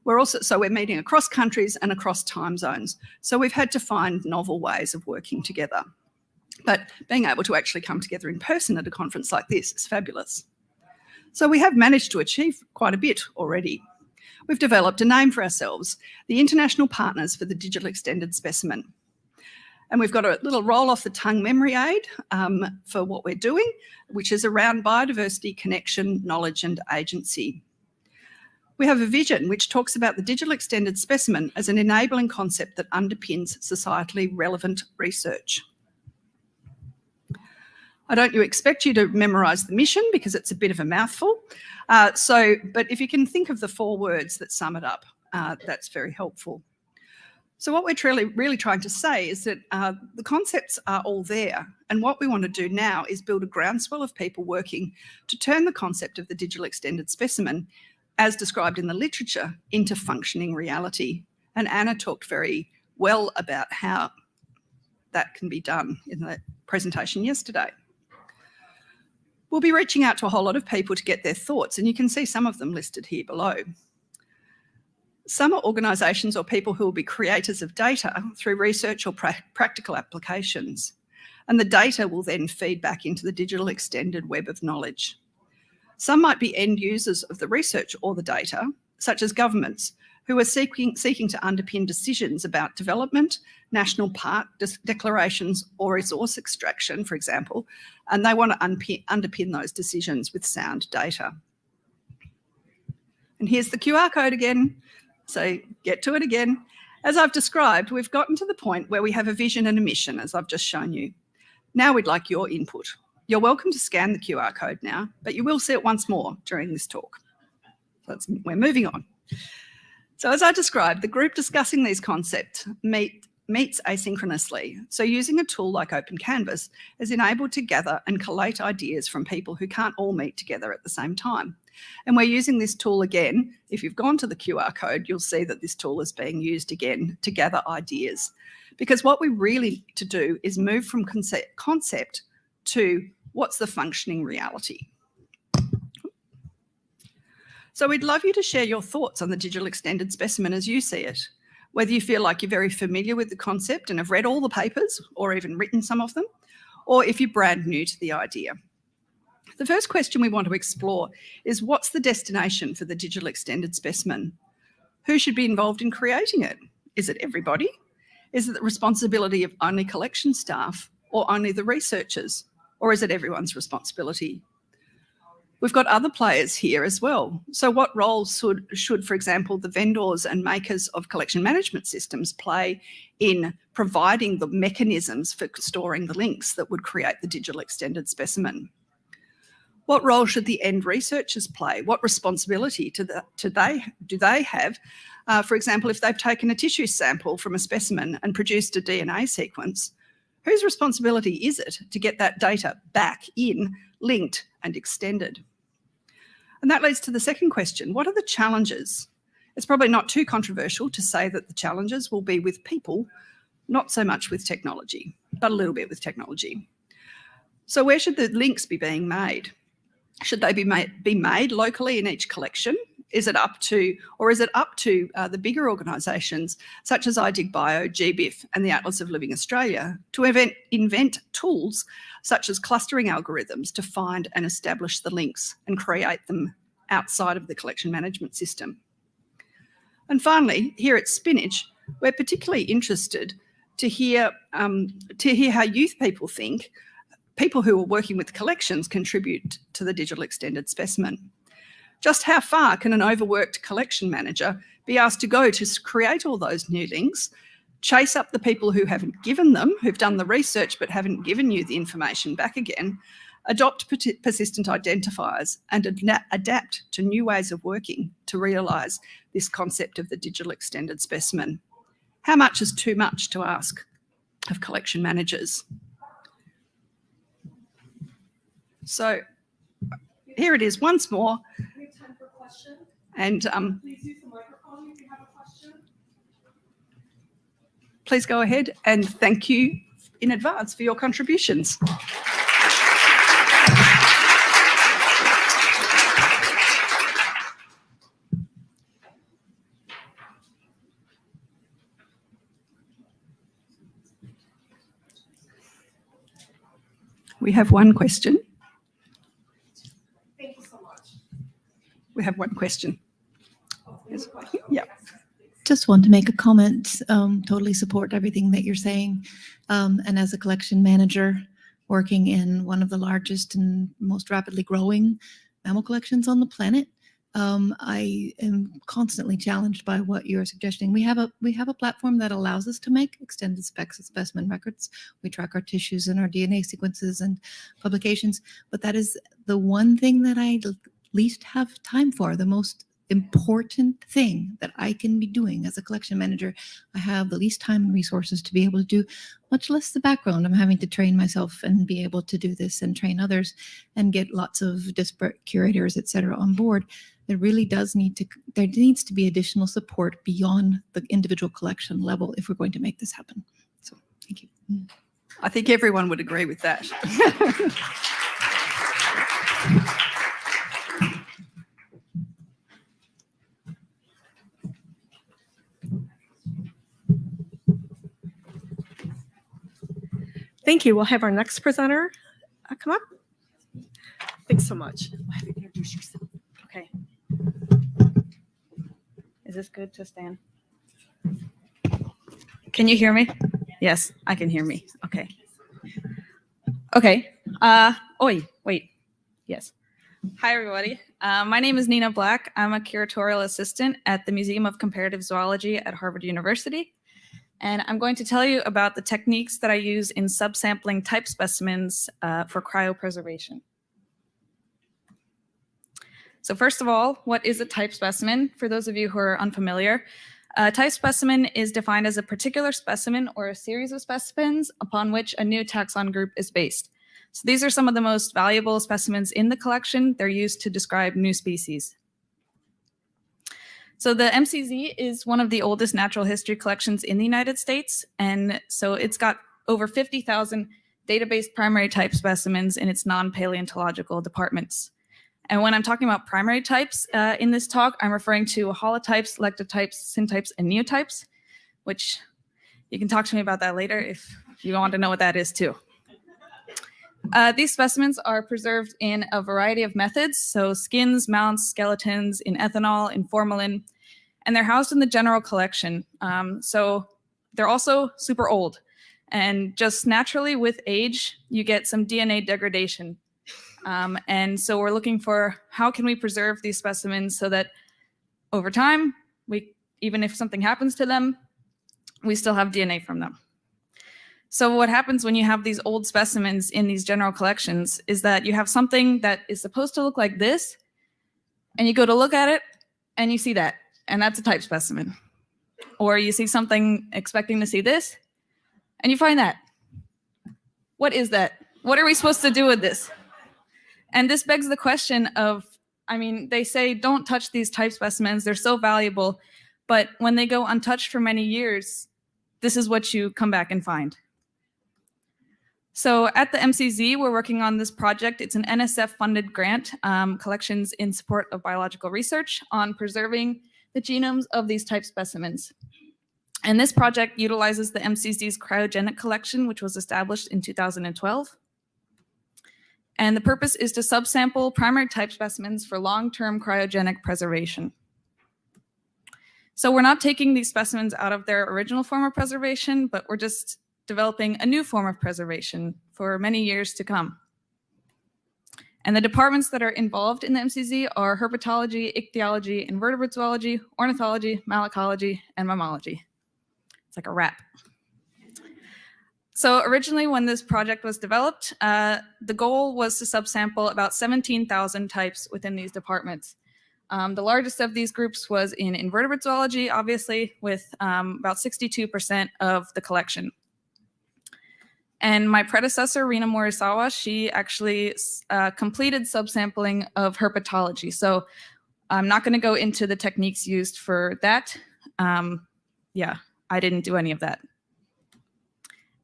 We're meeting across countries and across time zones. So we've had to find novel ways of working together. But being able to actually come together in person at a conference like this is fabulous. So we have managed to achieve quite a bit already. we've developed a name for ourselves, the International Partners for the Digital Extended Specimen. And we've got a little roll off the tongue memory aid for what we're doing, which is around biodiversity, connection, knowledge and agency. We have a vision which talks about the digital extended specimen as an enabling concept that underpins societally relevant research. I don't expect you to memorise the mission because it's a bit of a mouthful. But if you can think of the 4 words that sum it up, that's very helpful. So what we're really trying to say is that the concepts are all there. And what we want to do now is build a groundswell of people working to turn the concept of the digital extended specimen, as described in the literature, into functioning reality. And Anna talked very well about how that can be done in the presentation yesterday. We'll be reaching out to a whole lot of people to get their thoughts, and you can see some of them listed here below. Some are organisations or people who will be creators of data through research or practical applications, and the data will then feed back into the digital extended web of knowledge. Some might be end users of the research or the data, such as governments, who are seeking to underpin decisions about development, national park declarations or resource extraction, for example, and they want to underpin those decisions with sound data. And here's the QR code again. So get to it again. As I've described, we've gotten to the point where we have a vision and a mission, as I've just shown you. Now we'd like your input. You're welcome to scan the QR code now, but you will see it once more during this talk. So we're moving on. So as I described, the group discussing these concepts meets asynchronously. So using a tool like Open Canvas is enabled to gather and collate ideas from people who can't all meet together at the same time. And we're using this tool again. If you've gone to the QR code, you'll see that this tool is being used again to gather ideas. Because what we really need to do is move from concept to what's the functioning reality. So we'd love you to share your thoughts on the digital extended specimen as you see it, whether you feel like you're very familiar with the concept and have read all the papers or even written some of them, or if you're brand new to the idea. The first question we want to explore is, what's the destination for the digital extended specimen? Who should be involved in creating it? Is it everybody? Is it the responsibility of only collection staff or only the researchers? Or is it everyone's responsibility? We've got other players here as well. So what roles should, for example, the vendors and makers of collection management systems play in providing the mechanisms for storing the links that would create the digital extended specimen? What role should the end researchers play? What responsibility do they have? For example, if they've taken a tissue sample from a specimen and produced a DNA sequence, whose responsibility is it to get that data back in, linked and extended? And that leads to the second question. What are the challenges? It's probably not too controversial to say that the challenges will be with people, not so much with technology, but a little bit with technology. So where should the links be being made? Should they be made locally in each collection? Is it up to the bigger organisations such as iDigBio, GBIF and the Atlas of Living Australia to invent tools such as clustering algorithms to find and establish the links and create them outside of the collection management system? And finally, here at Spinach, we're particularly interested to hear how youth people think people who are working with collections contribute to the digital extended specimen. Just how far can an overworked collection manager be asked to go to create all those new links, chase up the people who haven't given them, who've done the research but haven't given you the information back again, adopt persistent identifiers and adapt to new ways of working to realise this concept of the digital extended specimen? How much is too much to ask of collection managers? So here it is once more. We have time for questions. And please use the microphone if you have a question. Please go ahead, and thank you in advance for your contributions. We have one question. Thank you so much. We have one question. Yeah. Just want to make a comment. Totally support everything that you're saying. And as a collection manager working in one of the largest and most rapidly growing mammal collections on the planet, I am constantly challenged by what you're suggesting. We have a platform that allows us to make extended specimen records. We track our tissues and our DNA sequences and publications, but that is the one thing that I least have time for, the most important thing that I can be doing as a collection manager. I have the least time and resources to be able to do, much less the background. I'm having to train myself and be able to do this and train others and get lots of disparate curators, et cetera, on board. There needs to be additional support beyond the individual collection level if we're going to make this happen. So thank you. I think everyone would agree with that. Thank you. We'll have our next presenter come up. Thanks so much. Have you introduced yourself? Okay. Is this good to stand? Can you hear me? Yes, I can hear me. Okay. Okay. Wait. Yes. Hi, everybody. My name is Nina Black. I'm a curatorial assistant at the Museum of Comparative Zoology at Harvard University. And I'm going to tell you about the techniques that I use in subsampling type specimens for cryopreservation. So first of all, what is a type specimen? For those of you who are unfamiliar, a type specimen is defined as a particular specimen or a series of specimens upon which a new taxon group is based. So these are some of the most valuable specimens in the collection. They're used to describe new species. So the MCZ is one of the oldest natural history collections in the United States. And so it's got over 50,000 database primary type specimens in its non-paleontological departments. And when I'm talking about primary types in this talk, I'm referring to holotypes, lectotypes, syntypes, and neotypes, which you can talk to me about that later if you want to know what that is too. These specimens are preserved in a variety of methods, so skins, mounts, skeletons, in ethanol, in formalin, and they're housed in the general collection. So they're also super old, and just naturally with age, you get some DNA degradation. And so we're looking for how can we preserve these specimens so that over time, even if something happens to them, we still have DNA from them. So what happens when you have these old specimens in these general collections is that you have something that is supposed to look like this, and you go to look at it, and you see that, and that's a type specimen. Or you see something expecting to see this, and you find that. What is that? What are we supposed to do with this? And this begs the question of, I mean, they say don't touch these type specimens, they're so valuable, but when they go untouched for many years, this is what you come back and find. So at the MCZ, we're working on this project. It's an NSF-funded grant, Collections in Support of Biological Research, on preserving the genomes of these type specimens. And this project utilizes the MCZ's cryogenic collection, which was established in 2012. And the purpose is to subsample primary type specimens for long-term cryogenic preservation. So we're not taking these specimens out of their original form of preservation, but we're just developing a new form of preservation for many years to come. And the departments that are involved in the MCZ are herpetology, ichthyology, invertebrate zoology, ornithology, malacology, and mammalogy. It's like a wrap. So originally when this project was developed, the goal was to subsample about 17,000 types within these departments. The largest of these groups was in invertebrate zoology, obviously, with about 62% of the collection. And my predecessor, Rina Morisawa, she actually completed subsampling of herpetology. So I'm not going to go into the techniques used for that. Yeah, I didn't do any of that.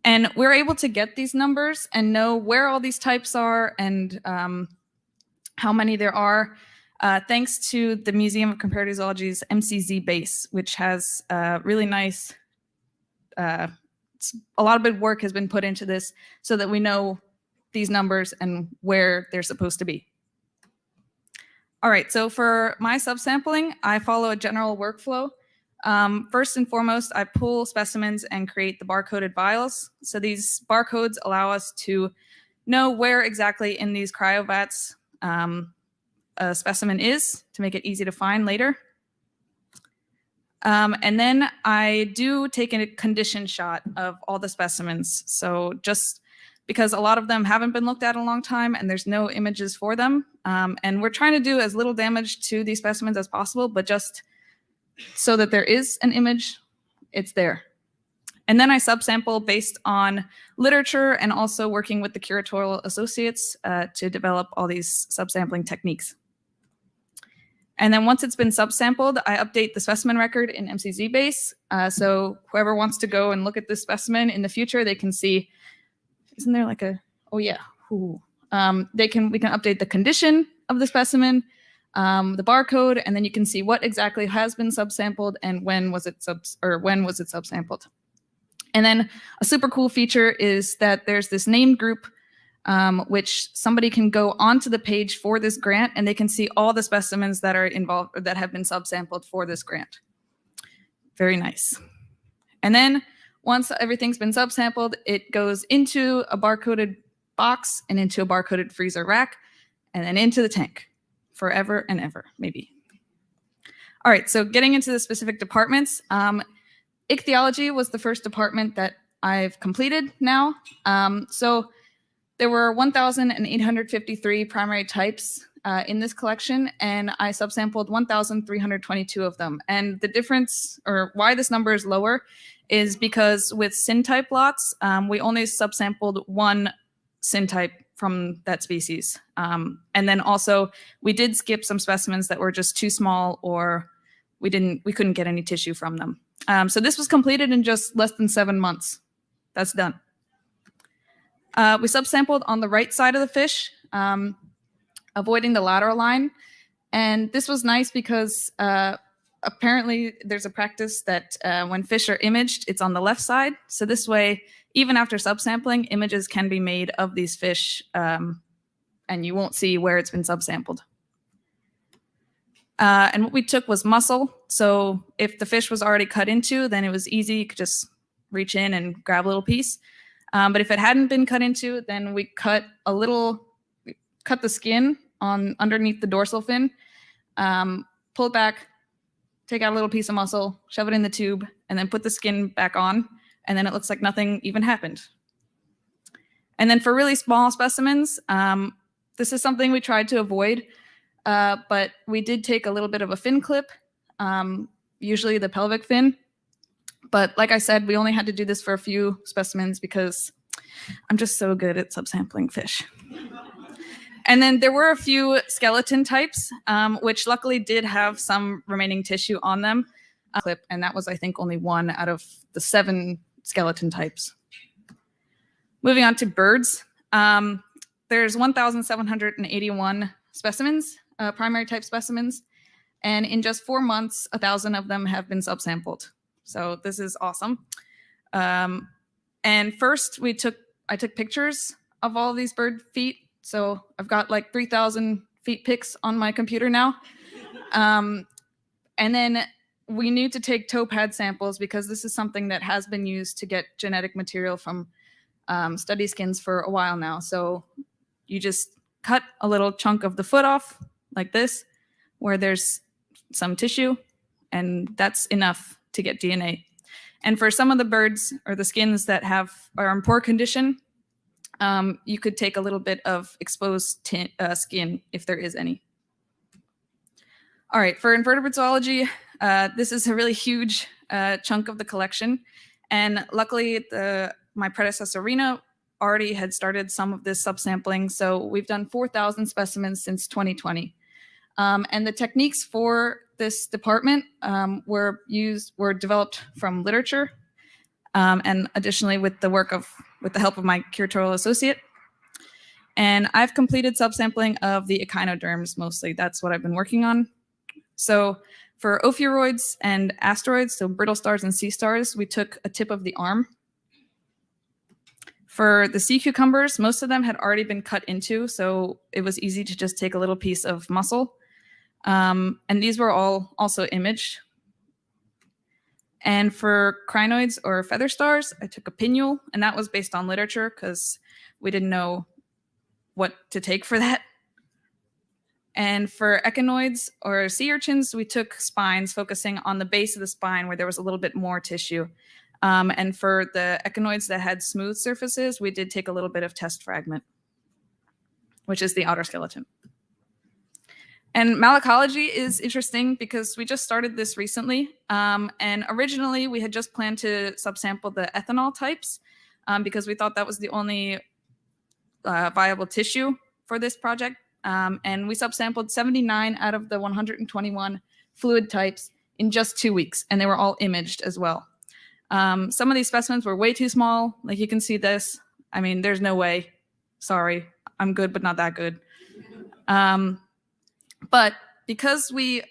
And we're able to get these numbers and know where all these types are and how many there are, thanks to the Museum of Comparative Zoology's MCZ base, which has really nice, a lot of good work has been put into this so that we know these numbers and where they're supposed to be. All right, so for my subsampling, I follow a general workflow. First and foremost, I pull specimens and create the barcoded vials. So these barcodes allow us to know where exactly in these cryovats a specimen is to make it easy to find later. And then I do take a condition shot of all the specimens. So just because a lot of them haven't been looked at in a long time and there's no images for them. And we're trying to do as little damage to these specimens as possible, but just so that there is an image, it's there. And then I subsample based on literature and also working with the curatorial associates to develop all these subsampling techniques. And then once it's been subsampled, I update the specimen record in MCZ base. So whoever wants to go and look at this specimen in the future, they can see, isn't there like a, oh yeah, ooh. We can update the condition of the specimen, the barcode, and then you can see what exactly has been subsampled and when was it subsampled. And then a super cool feature is that there's this named group which somebody can go onto the page for this grant and they can see all the specimens that are involved or that have been subsampled for this grant. Very nice. And then once everything's been subsampled, it goes into a barcoded box and into a barcoded freezer rack and then into the tank forever and ever, maybe. All right, so getting into the specific departments, ichthyology was the first department that I've completed now. So there were 1,853 primary types in this collection, and I subsampled 1,322 of them. And the difference, or why this number is lower, is because with syntype lots, we only subsampled one syntype from that species. And then also, we did skip some specimens that were just too small, or we couldn't get any tissue from them. So this was completed in just less than 7 months. That's done. We subsampled on the right side of the fish, avoiding the lateral line. And this was nice because apparently there's a practice that when fish are imaged, it's on the left side. So this way, even after subsampling, images can be made of these fish and you won't see where it's been subsampled. And what we took was muscle. So if the fish was already cut into, then it was easy. You could just reach in and grab a little piece. But if it hadn't been cut into, then we cut the skin on underneath the dorsal fin, pull it back, take out a little piece of muscle, shove it in the tube, and then put the skin back on, and then it looks like nothing even happened. And then for really small specimens, this is something we tried to avoid, but we did take a little bit of a fin clip, usually the pelvic fin. But like I said, we only had to do this for a few specimens because I'm just so good at subsampling fish. And then there were a few skeleton types, which luckily did have some remaining tissue on them. And that was, I think, only one out of the 7 skeleton types. Moving on to birds, there's 1,781 specimens, primary type specimens. And in just 4 months, 1,000 of them have been subsampled. So this is awesome. And first I took pictures of all these bird feet. So I've got like 3,000 feet pics on my computer now. And then we need to take toe pad samples because this is something that has been used to get genetic material from study skins for a while now. So you just cut a little chunk of the foot off like this, where there's some tissue, and that's enough to get DNA. And for some of the birds or the skins that are in poor condition, you could take a little bit of exposed skin if there is any. All right, for invertebrate zoology, this is a really huge chunk of the collection. And luckily, my predecessor, Rena, already had started some of this subsampling. So we've done 4,000 specimens since 2020. And the techniques for this department were developed from literature, and additionally with the help of my curatorial associate. And I've completed subsampling of the echinoderms mostly. That's what I've been working on. So for ophiuroids and asteroids, so brittle stars and sea stars, we took a tip of the arm. For the sea cucumbers, most of them had already been cut into, so it was easy to just take a little piece of muscle. And these were all also imaged. And for crinoids or feather stars, I took a pinule, and that was based on literature because we didn't know what to take for that. And for echinoids or sea urchins, we took spines, focusing on the base of the spine where there was a little bit more tissue. And for the echinoids that had smooth surfaces, we did take a little bit of test fragment, which is the outer skeleton. And malacology is interesting because we just started this recently. And originally, we had just planned to subsample the ethanol types because we thought that was the only viable tissue for this project. And we subsampled 79 out of the 121 fluid types in just 2 weeks, and they were all imaged as well. Some of these specimens were way too small. Like you can see this. I mean, there's no way. Sorry, I'm good, but not that good. But because we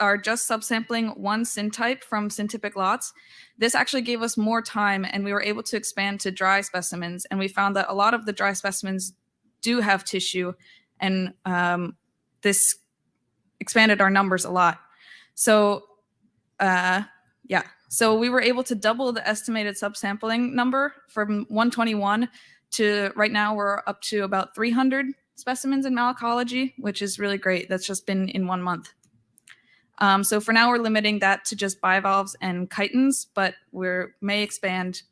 are just subsampling one syntype from syntypic lots, this actually gave us more time, and we were able to expand to dry specimens. And we found that a lot of the dry specimens do have tissue, and this expanded our numbers a lot. So yeah, so we were able to double the estimated subsampling number from 121 to right now we're up to about 300 specimens in malacology, which is really great. That's just been in 1 month. So for now, we're limiting that to just bivalves and chitons, but we may expand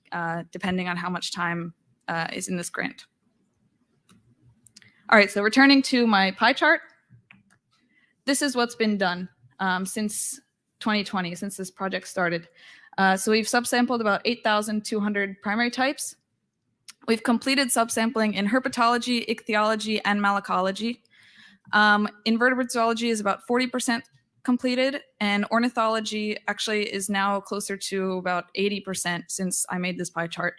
depending on how much time is in this grant. All right, so returning to my pie chart, this is what's been done since 2020, since this project started. So we've subsampled about 8,200 primary types. We've completed subsampling in herpetology, ichthyology, and malacology. Invertebrate zoology is about 40% completed, and ornithology actually is now closer to about 80% since I made this pie chart.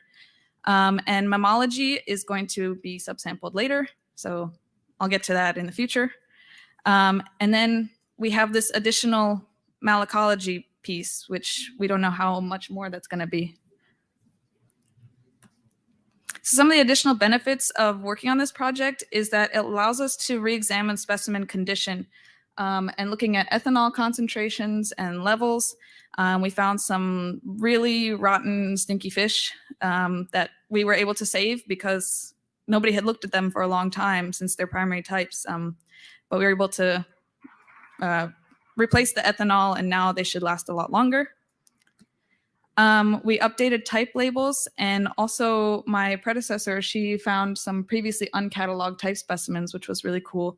And mammalogy is going to be subsampled later, so I'll get to that in the future. And then we have this additional malacology piece, which we don't know how much more that's going to be. So some of the additional benefits of working on this project is that it allows us to re-examine specimen condition and looking at ethanol concentrations and levels. We found some really rotten, stinky fish that we were able to save because nobody had looked at them for a long time since they're primary types. But we were able to replace the ethanol, and now they should last a lot longer. We updated type labels, and also my predecessor, she found some previously uncatalogued type specimens, which was really cool,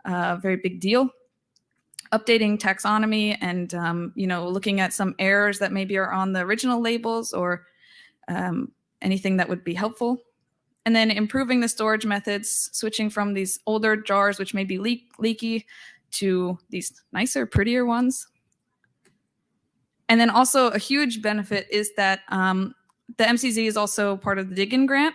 very big deal. Updating taxonomy and looking at some errors that maybe are on the original labels or anything that would be helpful. And then improving the storage methods, switching from these older jars, which may be leaky, to these nicer, prettier ones. And then also a huge benefit is that the MCZ is also part of the Dig-In grant.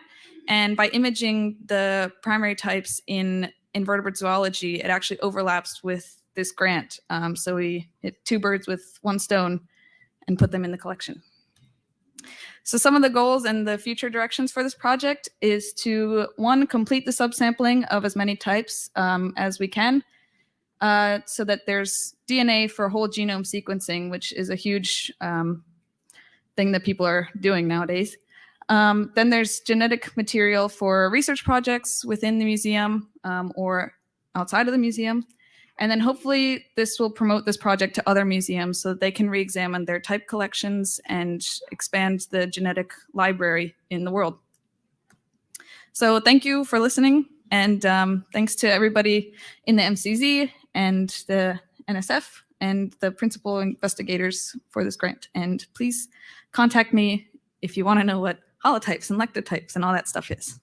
And by imaging the primary types in invertebrate zoology, it actually overlaps with this grant. So we hit 2 birds with 1 stone and put them in the collection. So some of the goals and the future directions for this project is to, 1, complete the subsampling of as many types as we can, so that there's DNA for whole genome sequencing, which is a huge thing that people are doing nowadays. Then there's genetic material for research projects within the museum or outside of the museum. And then hopefully this will promote this project to other museums so that they can re-examine their type collections and expand the genetic library in the world. So thank you for listening. And thanks to everybody in the MCZ and the NSF and the principal investigators for this grant. And please contact me if you want to know what holotypes and lectotypes and all that stuff is.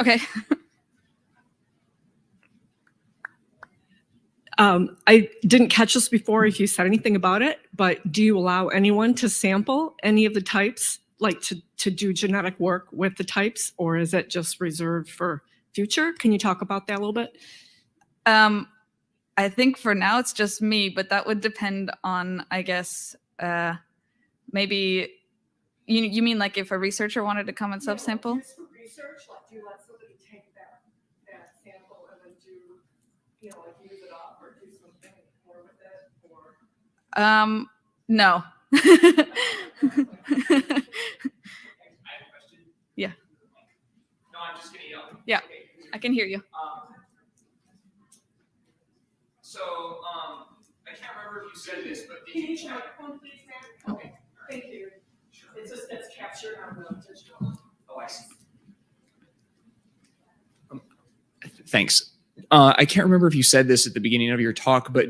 Okay. I didn't catch this before if you said anything about it, but do you allow anyone to sample any of the types like to do genetic work with the types, or is it just reserved for future? Can you talk about that a little bit? I think for now it's just me, but that would depend on, I guess, maybe you mean like if a researcher wanted to come and subsample? Just for research, like do you let somebody take that sample and then do, like use it up or do something more with it, or? No. Yeah. No, I'm just kidding. Yeah, I can hear you. So, I can't remember if you said this, but did you check? Okay, thank you. It's just that's captured on the digital. Oh, I see. Thanks. I can't remember if you said this at the beginning of your talk, but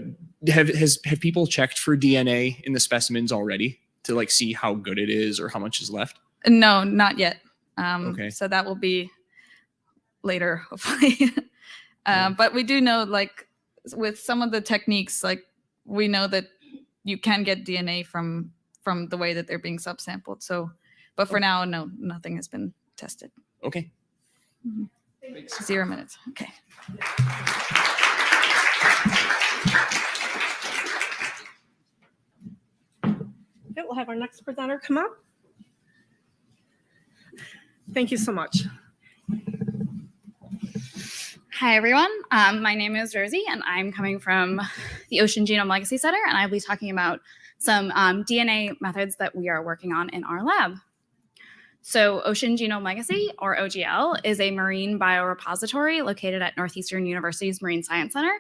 have people checked for DNA in the specimens already to like see how good it is or how much is left? No, not yet. Okay. So that will be later, hopefully. But we do know, like, with some of the techniques, like, we know that you can get DNA from the way that they're being subsampled. So, but for now, no, nothing has been tested. Okay. Mhm. 0 minutes. Okay. Okay, we'll have our next presenter come up. Thank you so much. Hi, everyone. My name is Rosie, and I'm coming from the Ocean Genome Legacy Center, and I'll be talking about some DNA methods that we are working on in our lab. So Ocean Genome Legacy, or OGL, is a marine biorepository located at Northeastern University's Marine Science Center.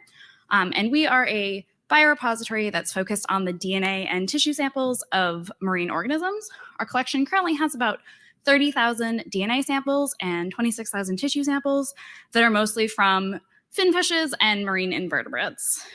And we are a biorepository that's focused on the DNA and tissue samples of marine organisms. Our collection currently has about 30,000 DNA samples and 26,000 tissue samples that are mostly from finfishes and marine invertebrates.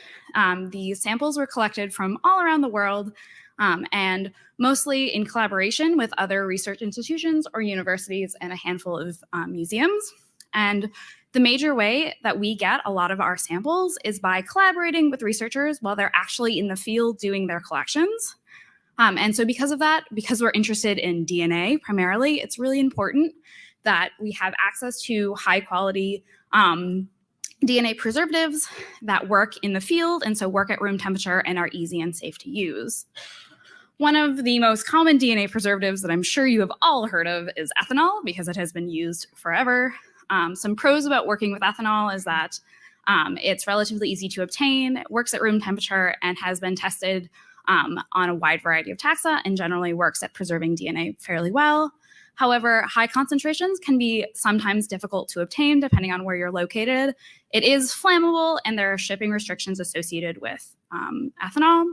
These samples were collected from all around the world and mostly in collaboration with other research institutions or universities and a handful of museums. And the major way that we get a lot of our samples is by collaborating with researchers while they're actually in the field doing their collections. And so because of that, because we're interested in DNA primarily, it's really important that we have access to high quality DNA preservatives that work in the field and so work at room temperature and are easy and safe to use. One of the most common DNA preservatives that I'm sure you have all heard of is ethanol, because it has been used forever. Some pros about working with ethanol is that it's relatively easy to obtain, it works at room temperature, and has been tested on a wide variety of taxa and generally works at preserving DNA fairly well. However, high concentrations can be sometimes difficult to obtain depending on where you're located. It is flammable and there are shipping restrictions associated with ethanol.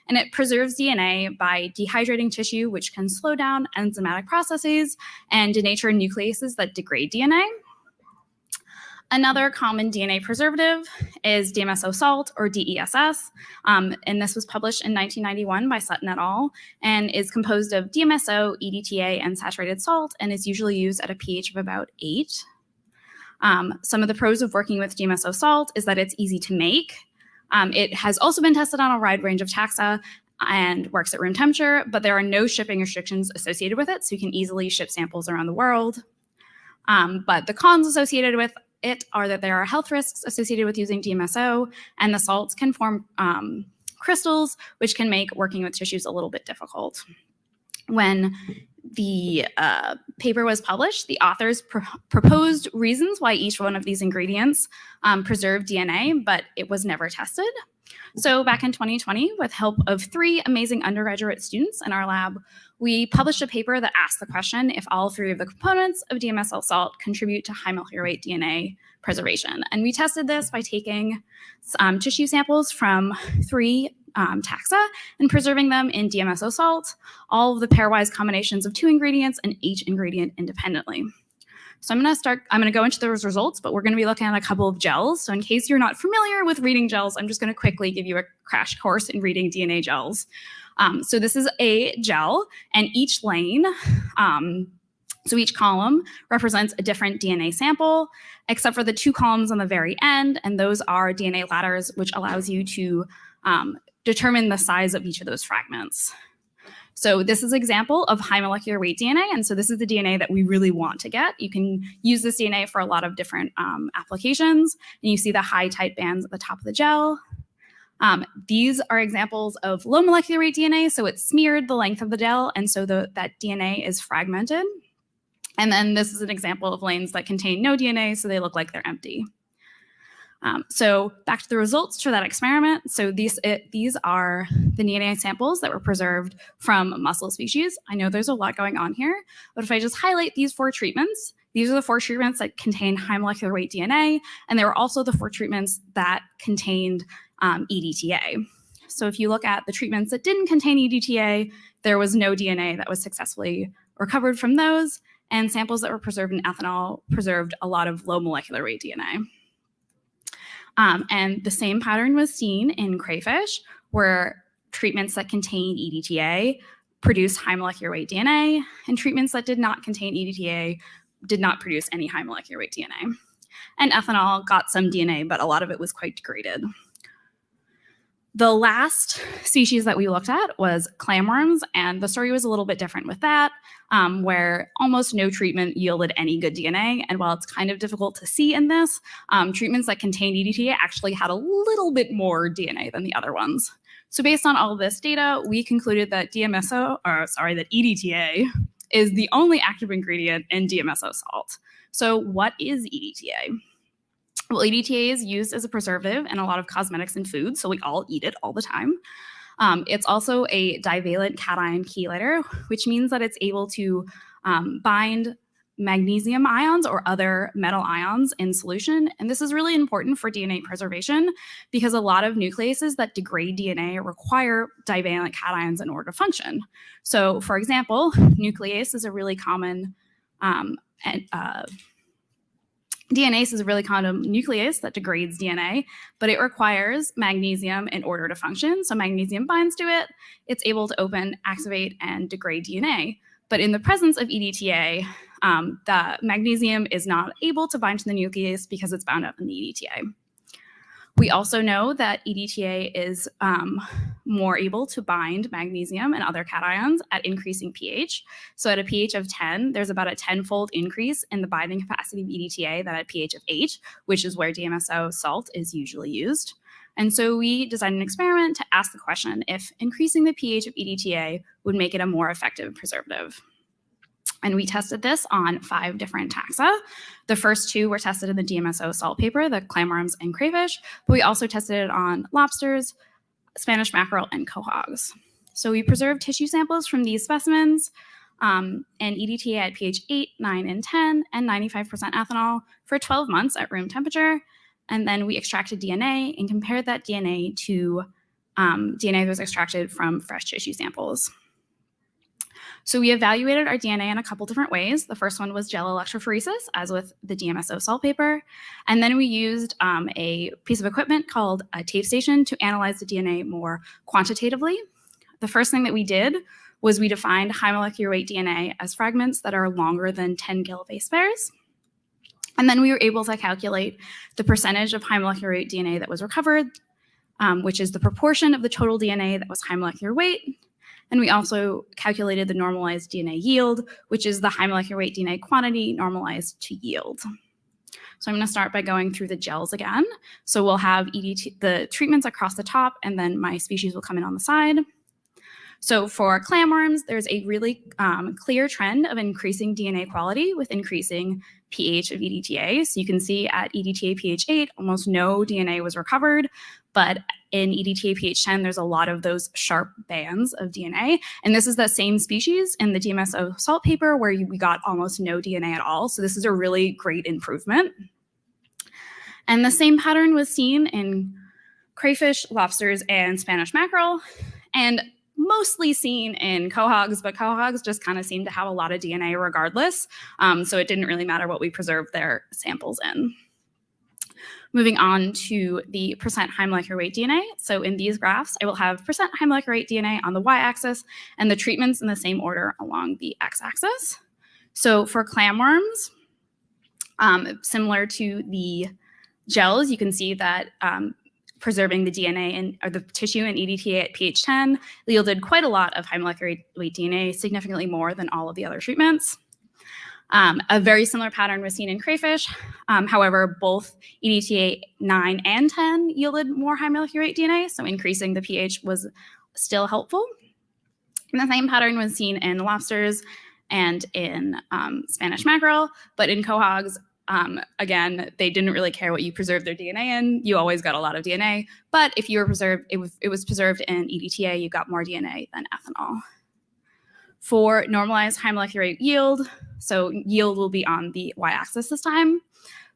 And it preserves DNA by dehydrating tissue, which can slow down enzymatic processes and denature nucleases that degrade DNA. Another common DNA preservative is DMSO salt, or DESS, and this was published in 1991 by Sutton et al. And is composed of DMSO, EDTA, and saturated salt, and is usually used at a pH of about 8. Some of the pros of working with DMSO salt is that it's easy to make. It has also been tested on a wide range of taxa and works at room temperature, but there are no shipping restrictions associated with it, so you can easily ship samples around the world. But the cons associated with it are that there are health risks associated with using DMSO, and the salts can form crystals, which can make working with tissues a little bit difficult. When the paper was published, the authors proposed reasons why each one of these ingredients preserved DNA, but it was never tested. So back in 2020, with help of 3 amazing undergraduate students in our lab, we published a paper that asked the question if all 3 of the components of DMSL salt contribute to high molecular weight DNA preservation. And we tested this by taking tissue samples from 3 taxa and preserving them in DMSO salt, all of the pairwise combinations of 2 ingredients and each ingredient independently. So I'm going to go into those results, but we're going to be looking at a couple of gels. So in case you're not familiar with reading gels, I'm just going to quickly give you a crash course in reading DNA gels. So this is a gel, and each lane, so each column represents a different DNA sample, except for the 2 columns on the very end, and those are DNA ladders, which allows you to determine the size of each of those fragments. So this is an example of high molecular weight DNA. And so this is the DNA that we really want to get. You can use this DNA for a lot of different applications. And you see the high tight bands at the top of the gel. These are examples of low molecular weight DNA. So it's smeared the length of the gel. And so that DNA is fragmented. And then this is an example of lanes that contain no DNA. So they look like they're empty. So back to the results for that experiment. So these are the DNA samples that were preserved from mussel species. I know there's a lot going on here, but if I just highlight these 4 treatments, these are the 4 treatments that contain high molecular weight DNA, and they were also the 4 treatments that contained EDTA. So if you look at the treatments that didn't contain EDTA, there was no DNA that was successfully recovered from those, and samples that were preserved in ethanol preserved a lot of low molecular weight DNA. And the same pattern was seen in crayfish, where treatments that contained EDTA produced high molecular weight DNA, and treatments that did not contain EDTA did not produce any high molecular weight DNA. And ethanol got some DNA, but a lot of it was quite degraded. The last species that we looked at was clamworms, and the story was a little bit different with that, where almost no treatment yielded any good DNA. And while it's kind of difficult to see in this, treatments that contained EDTA actually had a little bit more DNA than the other ones. So based on all of this data, we concluded that that EDTA is the only active ingredient in DMSO salt. So what is EDTA? Well, EDTA is used as a preservative in a lot of cosmetics and food, so we all eat it all the time. It's also a divalent cation chelator, which means that it's able to bind magnesium ions or other metal ions in solution. And this is really important for DNA preservation because a lot of nucleases that degrade DNA require divalent cations in order to function. So, for example, nuclease is a really common DNase is a really common nuclease that degrades DNA, but it requires magnesium in order to function. So magnesium binds to it, it's able to open, activate, and degrade DNA. But in the presence of EDTA, the magnesium is not able to bind to the nuclease because it's bound up in the EDTA. We also know that EDTA is more able to bind magnesium and other cations at increasing pH. So at a pH of 10, there's about a 10-fold increase in the binding capacity of EDTA than at pH of 8, which is where DMSO salt is usually used. And so we designed an experiment to ask the question if increasing the pH of EDTA would make it a more effective preservative. And we tested this on 5 different taxa. The first 2 were tested in the DMSO salt paper, the clamworms and crayfish, but we also tested it on lobsters, Spanish mackerel, and quahogs. So we preserved tissue samples from these specimens and EDTA at pH 8, 9, and 10, and 95% ethanol for 12 months at room temperature. And then we extracted DNA and compared that DNA to DNA that was extracted from fresh tissue samples. So we evaluated our DNA in a couple different ways. The first one was gel electrophoresis, as with the DMSO salt paper. And then we used a piece of equipment called a tape station to analyze the DNA more quantitatively. The first thing that we did was we defined high molecular weight DNA as fragments that are longer than 10 kilobase pairs. And then we were able to calculate the percentage of high molecular weight DNA that was recovered, which is the proportion of the total DNA that was high molecular weight. And we also calculated the normalized DNA yield, which is the high molecular weight DNA quantity normalized to yield. So I'm going to start by going through the gels again. So we'll have the treatments across the top, and then my species will come in on the side. So for clamworms, there's a really clear trend of increasing DNA quality with increasing pH of EDTA. So you can see at EDTA pH 8, almost no DNA was recovered, but in EDTA pH 10, there's a lot of those sharp bands of DNA. And this is the same species in the DMSO salt paper where we got almost no DNA at all. So this is a really great improvement. And the same pattern was seen in crayfish, lobsters, and Spanish mackerel, and mostly seen in quahogs, but quahogs just kind of seem to have a lot of DNA regardless. So it didn't really matter what we preserved their samples in. Moving on to the percent high molecular weight DNA. So in these graphs, I will have percent high molecular weight DNA on the y-axis and the treatments in the same order along the x-axis. So for clamworms, similar to the gels, you can see that preserving the DNA or the tissue in EDTA at pH 10 yielded quite a lot of high molecular weight DNA, significantly more than all of the other treatments. A very similar pattern was seen in crayfish. However, both EDTA 9 and 10 yielded more high molecular weight DNA, so increasing the pH was still helpful. And the same pattern was seen in lobsters and in Spanish mackerel, but in quahogs, again, they didn't really care what you preserved their DNA in. You always got a lot of DNA, but if you were preserved, it was preserved in EDTA, you got more DNA than ethanol. For normalized high molecular weight yield, so yield will be on the y-axis this time.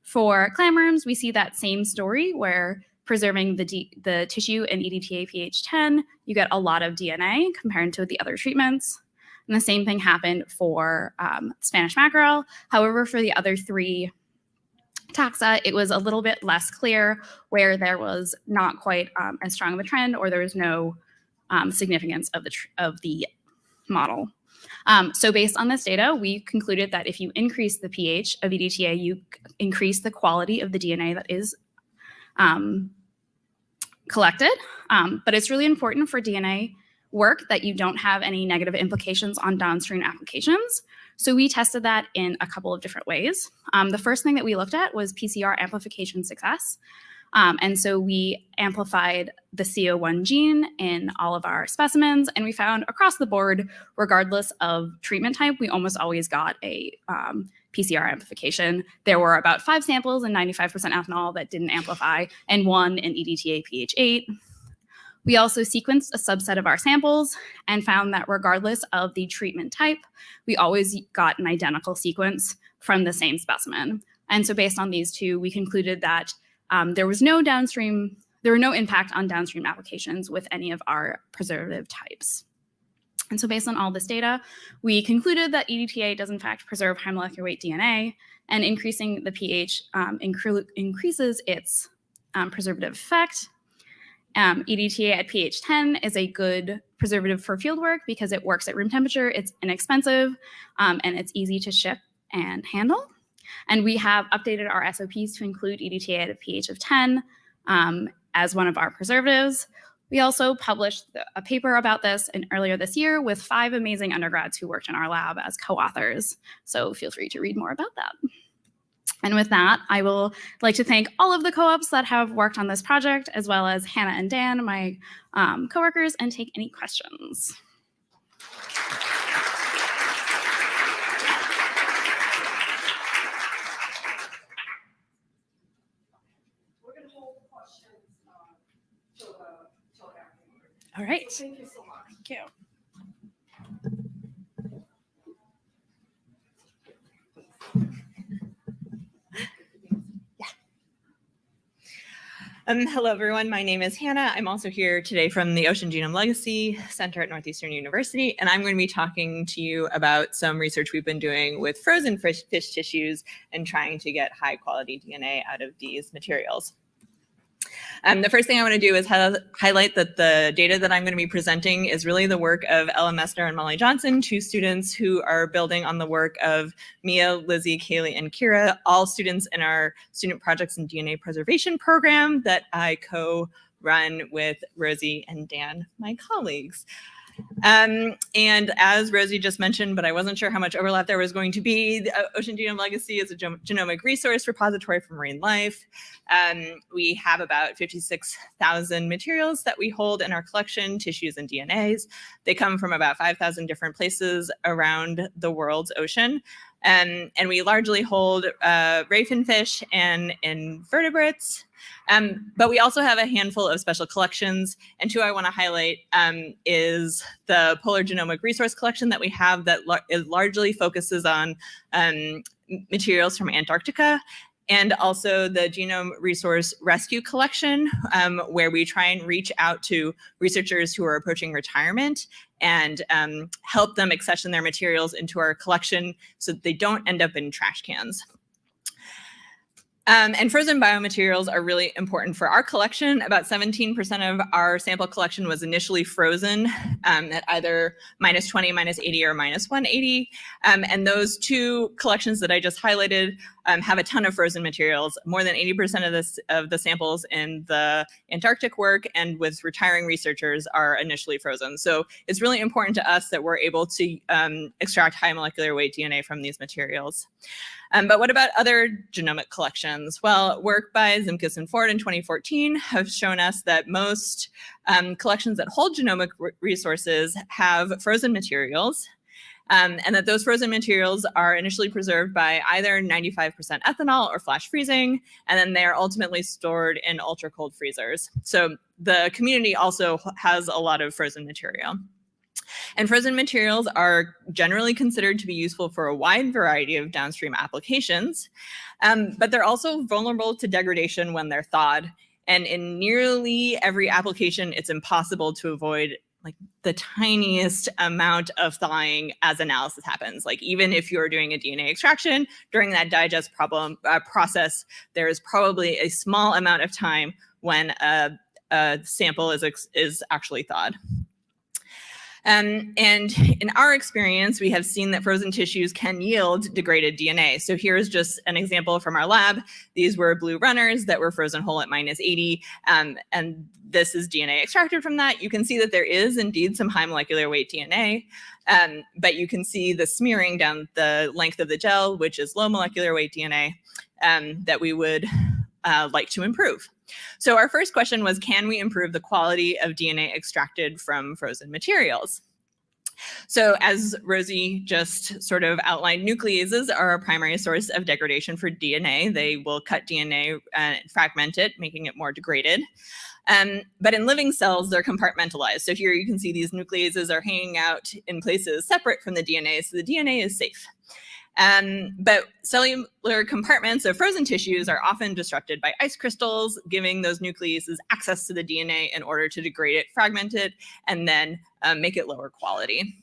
For clamworms, we see that same story where preserving the tissue in EDTA pH 10, you get a lot of DNA compared to the other treatments. And the same thing happened for Spanish mackerel. However, for the other 3 taxa, it was a little bit less clear where there was not quite as strong of a trend, or there was no significance of the model. So based on this data, we concluded that if you increase the pH of EDTA, you increase the quality of the DNA that is collected. But it's really important for DNA work that you don't have any negative implications on downstream applications. So we tested that in a couple of different ways. The first thing that we looked at was PCR amplification success. And so we amplified the CO1 gene in all of our specimens, and we found across the board, regardless of treatment type, we almost always got a PCR amplification. There were about 5 samples and 95% ethanol that didn't amplify, and 1 in EDTA pH 8. We also sequenced a subset of our samples and found that regardless of the treatment type, we always got an identical sequence from the same specimen. And so based on these 2, we concluded that there were no impact on downstream applications with any of our preservative types. And so based on all this data, we concluded that EDTA does in fact preserve high molecular weight DNA, and increasing the pH increases its preservative effect. EDTA at pH 10 is a good preservative for fieldwork because it works at room temperature, it's inexpensive, and it's easy to ship and handle. And we have updated our SOPs to include EDTA at a pH of 10 as one of our preservatives. We also published a paper about this earlier this year with 5 amazing undergrads who worked in our lab as co-authors. So feel free to read more about that. And with that, I will like to thank all of the co-ops that have worked on this project, as well as Hannah and Dan, my coworkers, and take any questions. We're going to hold questions till afterwards. All right. Thank you so much. Thank you. Hello, everyone. My name is Hannah. I'm also here today from the Ocean Genome Legacy Center at Northeastern University, and I'm going to be talking to you about some research we've been doing with frozen fish tissues and trying to get high-quality DNA out of these materials. The first thing I want to do is highlight that the data that I'm going to be presenting is really the work of Ella Messner and Molly Johnson, 2 students who are building on the work of Mia, Lizzie, Kaylee, and Kira, all students in our Student Projects and DNA Preservation program that I co-run with Rosie and Dan, my colleagues. And as Rosie just mentioned, but I wasn't sure how much overlap there was going to be, the Ocean Genome Legacy is a genomic resource repository for marine life. We have about 56,000 materials that we hold in our collection, tissues and DNAs. They come from about 5,000 different places around the world's ocean. And we largely hold ray finfish and invertebrates. But we also have a handful of special collections, and 2 I want to highlight is the Polar Genomic Resource Collection that we have that largely focuses on materials from Antarctica, and also the Genome Resource Rescue Collection, where we try and reach out to researchers who are approaching retirement and help them accession their materials into our collection so that they don't end up in trash cans. And frozen biomaterials are really important for our collection. About 17% of our sample collection was initially frozen at either -20, -80, or -180. And those two collections that I just highlighted have a ton of frozen materials. More than 80% of the samples in the Antarctic work and with retiring researchers are initially frozen. So it's really important to us that we're able to extract high molecular weight DNA from these materials. But what about other genomic collections? Well, work by Zimkus and Ford in 2014 have shown us that most collections that hold genomic resources have frozen materials, and that those frozen materials are initially preserved by either 95% ethanol or flash freezing, and then they are ultimately stored in ultra cold freezers. So the community also has a lot of frozen material. And frozen materials are generally considered to be useful for a wide variety of downstream applications, but they're also vulnerable to degradation when they're thawed. And in nearly every application, it's impossible to avoid like the tiniest amount of thawing as analysis happens. Like even if you're doing a DNA extraction during that digest process, there is probably a small amount of time when a sample is actually thawed. And in our experience, we have seen that frozen tissues can yield degraded DNA. So here's just an example from our lab. These were blue runners that were frozen whole at -80, and this is DNA extracted from that. You can see that there is indeed some high molecular weight DNA, but you can see the smearing down the length of the gel, which is low molecular weight DNA, that we would like to improve. So our first question was, can we improve the quality of DNA extracted from frozen materials? So as Rosie just sort of outlined, nucleases are a primary source of degradation for DNA. They will cut DNA and fragment it, making it more degraded. But in living cells, they're compartmentalized. So here you can see these nucleases are hanging out in places separate from the DNA, so the DNA is safe. But cellular compartments of frozen tissues are often disrupted by ice crystals, giving those nucleases access to the DNA in order to degrade it, fragment it, and then make it lower quality.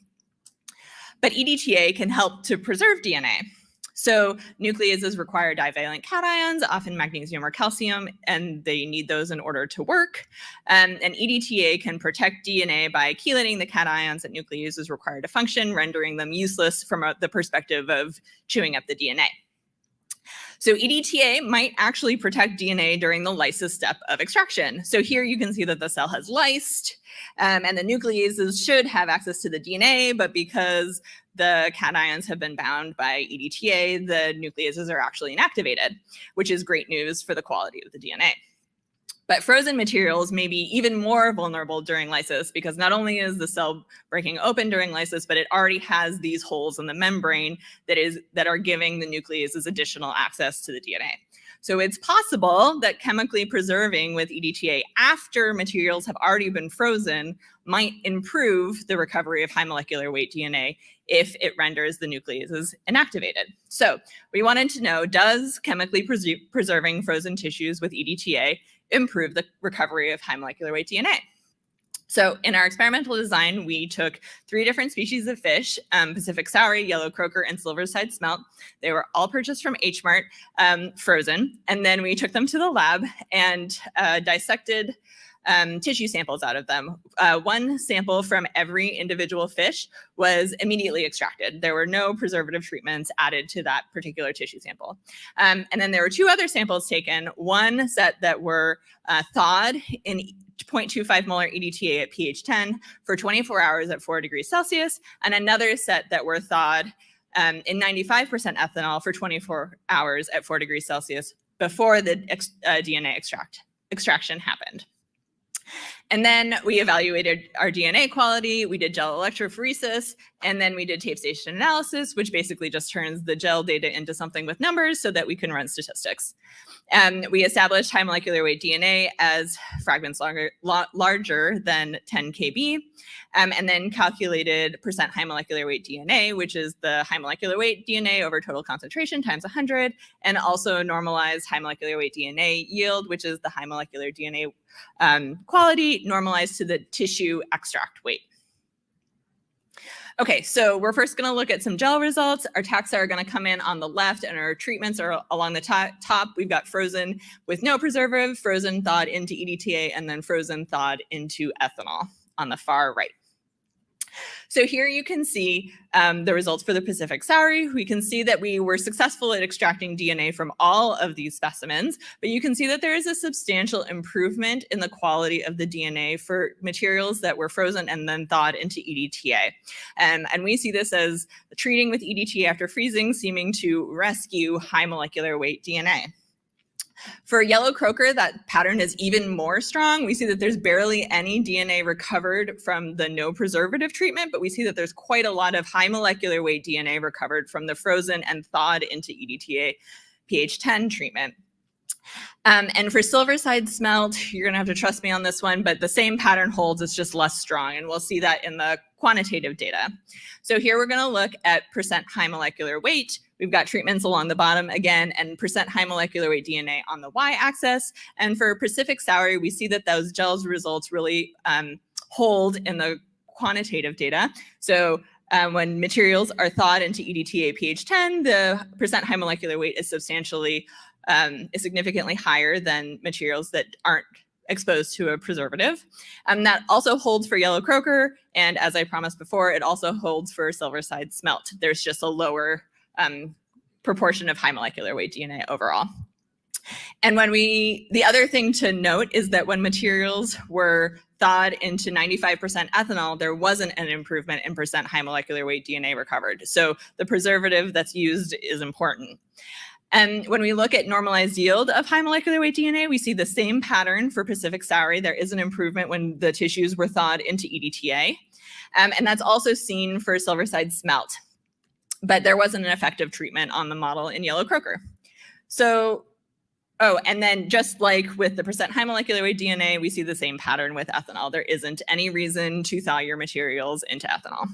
But EDTA can help to preserve DNA. So nucleases require divalent cations, often magnesium or calcium, and they need those in order to work. And EDTA can protect DNA by chelating the cations that nucleases require to function, rendering them useless from the perspective of chewing up the DNA. So EDTA might actually protect DNA during the lysis step of extraction. So here you can see that the cell has lysed, and the nucleases should have access to the DNA, but because the cations have been bound by EDTA, the nucleases are actually inactivated, which is great news for the quality of the DNA. But frozen materials may be even more vulnerable during lysis because not only is the cell breaking open during lysis, but it already has these holes in the membrane that are giving the nucleases additional access to the DNA. So it's possible that chemically preserving with EDTA after materials have already been frozen might improve the recovery of high molecular weight DNA if it renders the nucleases inactivated. So we wanted to know, does chemically preserving frozen tissues with EDTA improve the recovery of high molecular weight DNA? So in our experimental design, we took 3 different species of fish, Pacific Saury, Yellow Croaker, and Silverside Smelt. They were all purchased from H Mart, frozen. And then we took them to the lab and dissected tissue samples out of them. 1 sample from every individual fish was immediately extracted. There were no preservative treatments added to that particular tissue sample. And then there were 2 other samples taken, one set that were thawed in 0.25 molar EDTA at pH 10 for 24 hours at 4 degrees Celsius, and another set that were thawed in 95% ethanol for 24 hours at 4 degrees Celsius before the DNA extraction happened. And then we evaluated our DNA quality, we did gel electrophoresis, and then we did tape station analysis, which basically just turns the gel data into something with numbers so that we can run statistics. We established high molecular weight DNA as fragments larger than 10 kb, and then calculated percent high molecular weight DNA, which is the high molecular weight DNA over total concentration times 100, and also normalized high molecular weight DNA yield, which is the high molecular DNA quality normalized to the tissue extract weight. Okay, so we're first going to look at some gel results. Our taxa are going to come in on the left, and our treatments are along the top. We've got frozen with no preservative, frozen thawed into EDTA, and then frozen thawed into ethanol on the far right. So here you can see the results for the Pacific Sauri. We can see that we were successful at extracting DNA from all of these specimens, but you can see that there is a substantial improvement in the quality of the DNA for materials that were frozen and then thawed into EDTA. And we see this as treating with EDTA after freezing seeming to rescue high molecular weight DNA. For yellow croaker, that pattern is even more strong. We see that there's barely any DNA recovered from the no preservative treatment, but we see that there's quite a lot of high molecular weight DNA recovered from the frozen and thawed into EDTA pH 10 treatment. And for silverside smelt, you're gonna have to trust me on this one, but the same pattern holds, it's just less strong, and we'll see that in the quantitative data. So here we're gonna look at percent high molecular weight. We've got treatments along the bottom again, and percent high molecular weight DNA on the y-axis. And for Pacific Sauri, we see that those gels results really hold in the quantitative data. So when materials are thawed into EDTA pH 10, the percent high molecular weight is significantly higher than materials that aren't exposed to a preservative. That also holds for yellow croaker, and as I promised before, it also holds for silverside smelt. There's just a lower proportion of high molecular weight DNA overall. And the other thing to note is that when materials were thawed into 95% ethanol, there wasn't an improvement in percent high molecular weight DNA recovered. So the preservative that's used is important. And when we look at normalized yield of high molecular weight DNA, we see the same pattern for Pacific Sauri. There is an improvement when the tissues were thawed into EDTA. And that's also seen for silverside smelt. But there wasn't an effective treatment on the model in yellow croaker. So, and then just like with the percent high molecular weight DNA, we see the same pattern with ethanol. There isn't any reason to thaw your materials into ethanol.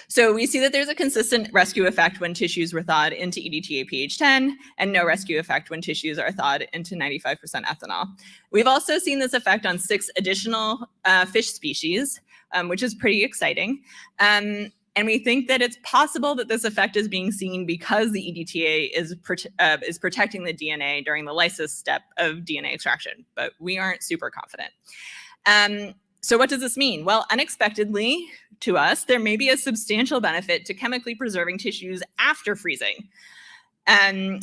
So we see that there's a consistent rescue effect when tissues were thawed into EDTA pH 10 and no rescue effect when tissues are thawed into 95% ethanol. We've also seen this effect on 6 additional fish species, which is pretty exciting. And we think that it's possible that this effect is being seen because the EDTA is protecting the DNA during the lysis step of DNA extraction, but we aren't super confident. So what does this mean? Well, unexpectedly to us, there may be a substantial benefit to chemically preserving tissues after freezing. And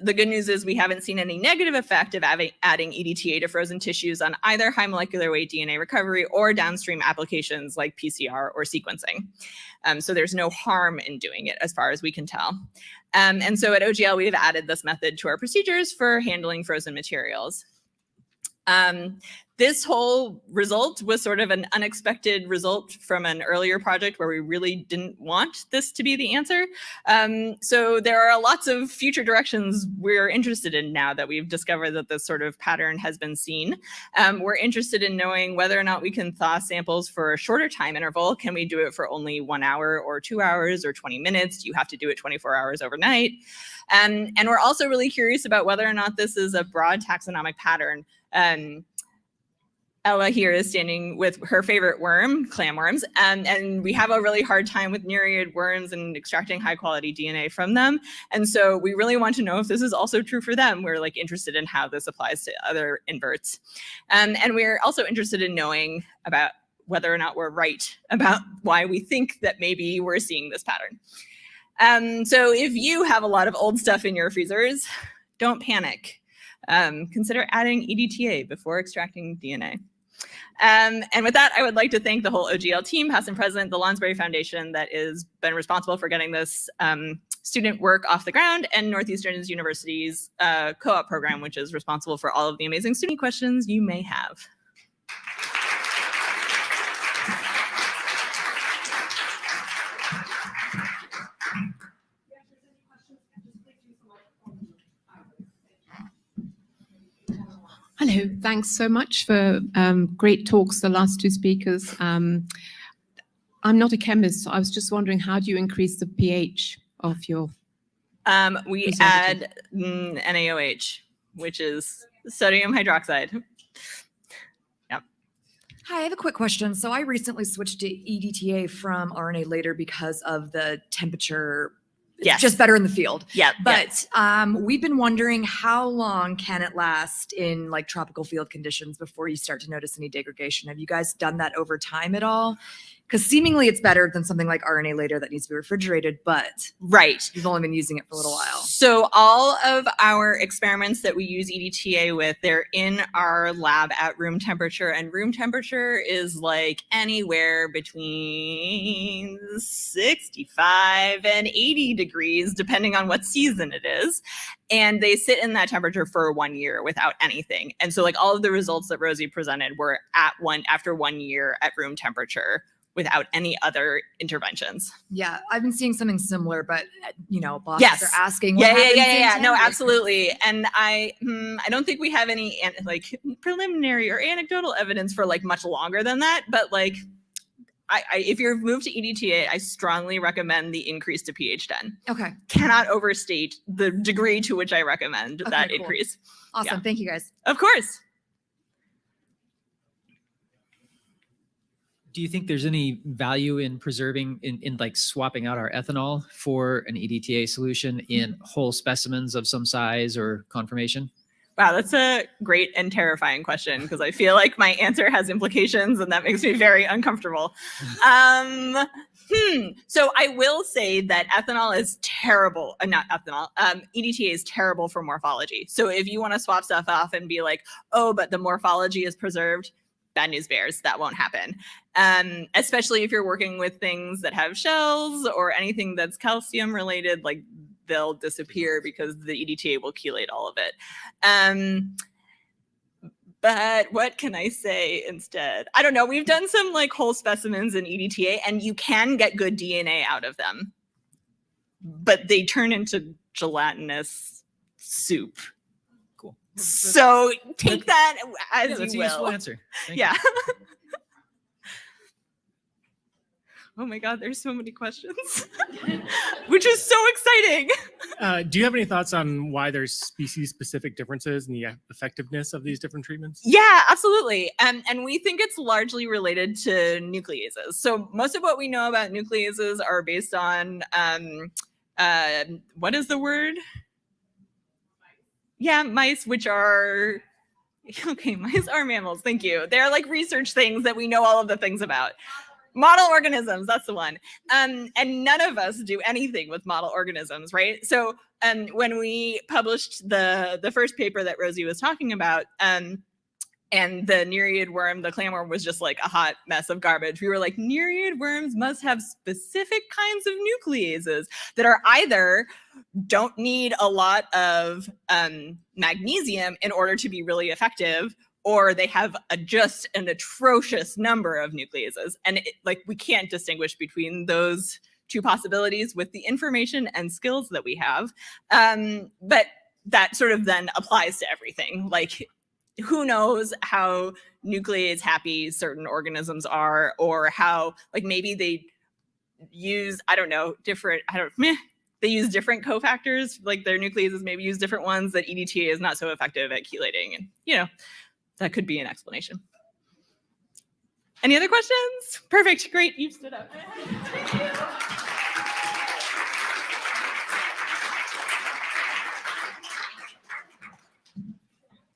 the good news is we haven't seen any negative effect of adding EDTA to frozen tissues on either high molecular weight DNA recovery or downstream applications like PCR or sequencing. So there's no harm in doing it as far as we can tell. And so at OGL, we have added this method to our procedures for handling frozen materials. This whole result was sort of an unexpected result from an earlier project where we really didn't want this to be the answer. So there are lots of future directions we're interested in now that we've discovered that this sort of pattern has been seen. We're interested in knowing whether or not we can thaw samples for a shorter time interval. Can we do it for only 1 hour or 2 hours or 20 minutes? Do you have to do it 24 hours overnight? And we're also really curious about whether or not this is a broad taxonomic pattern. Ella here is standing with her favorite worm, clamworms, and we have a really hard time with nereid worms and extracting high quality DNA from them. And so we really want to know if this is also true for them. We're interested in how this applies to other inverts. And we're also interested in knowing about whether or not we're right about why we think that maybe we're seeing this pattern. So if you have a lot of old stuff in your freezers, don't panic. Consider adding EDTA before extracting DNA. And with that, I would like to thank the whole OGL team, past and present, the Lonsberry Foundation that has been responsible for getting this student work off the ground, and Northeastern University's co-op program, which is responsible for all of the amazing student questions you may have. Hello, thanks so much for great talks, the last 2 speakers. I'm not a chemist, so I was just wondering, how do you increase the pH of your we add NaOH, which is sodium hydroxide. Yep. Hi, I have a quick question. So I recently switched to EDTA from RNA later because of the temperature. It's Yes. just better in the field. Yeah. But we've been wondering, how long can it last in like tropical field conditions before you start to notice any degradation? Have you guys done that over time at all? Because seemingly it's better than something like RNA later that needs to be refrigerated, but you've only been using it for a little while. So all of our experiments that we use EDTA with, they're in our lab at room temperature, and room temperature is like anywhere between 65 and 80 degrees, depending on what season it is. And they sit in that temperature for 1 year without anything. And so like all of the results that Rosie presented were after 1 year at room temperature, without any other interventions. Yeah, I've been seeing something similar, but bosses are asking. Yeah. No, absolutely. And I don't think we have any like preliminary or anecdotal evidence for like much longer than that. But like, if you're moved to EDTA, I strongly recommend the increase to pH 10. Okay. Cannot overstate the degree to which I recommend that cool. increase. Awesome. Thank you, guys. Of course. Do you think there's any value in preserving, in like swapping out our ethanol for an EDTA solution in whole specimens of some size or conformation? Wow, that's a great and terrifying question, because I feel like my answer has implications and that makes me very uncomfortable. So I will say that ethanol is terrible, not ethanol, EDTA is terrible for morphology. So if you want to swap stuff off and be like, oh, but the morphology is preserved, bad news bears, that won't happen. Especially if you're working with things that have shells or anything that's calcium related, like they'll disappear because the EDTA will chelate all of it. But what can I say instead? I don't know. We've done some like whole specimens in EDTA and you can get good DNA out of them, but they turn into gelatinous soup. Cool. So take that as you will. That's a useful answer. Thank Yeah. you. Oh my God, there's so many questions, which is so exciting. Do you have any thoughts on why there's species-specific differences in the effectiveness of these different treatments? Yeah, absolutely. And we think it's largely related to nucleases. So most of what we know about nucleases are based on, what is the word? Yeah, mice, which are, okay, mice are mammals, thank you. They're like research things that we know all of the things about. Model organisms, that's the one. And none of us do anything with model organisms, right? So when we published the first paper that Rosie was talking about, and the nereid worm, the clamworm, was just like a hot mess of garbage. We were like, nereid worms must have specific kinds of nucleases that are either don't need a lot of magnesium in order to be really effective, or they have just an atrocious number of nucleases. And we can't distinguish between those two possibilities with the information and skills that we have. But that sort of then applies to everything. Like, who knows how nuclease happy certain organisms are, or how like maybe they use, they use different cofactors, like their nucleases maybe use different ones, that EDTA is not so effective at chelating. And that could be an explanation. Any other questions? Perfect, great, you stood up. Thank you.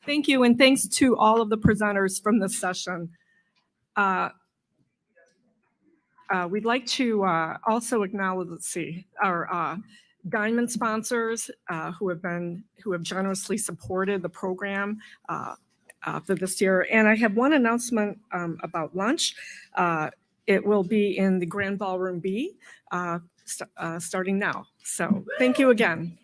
Thank you, and thanks to all of the presenters from this session. We'd like to also acknowledge, our diamond sponsors who have generously supported the program for this year. And I have one announcement about lunch. It will be in the Grand Ballroom B starting now. So thank you again.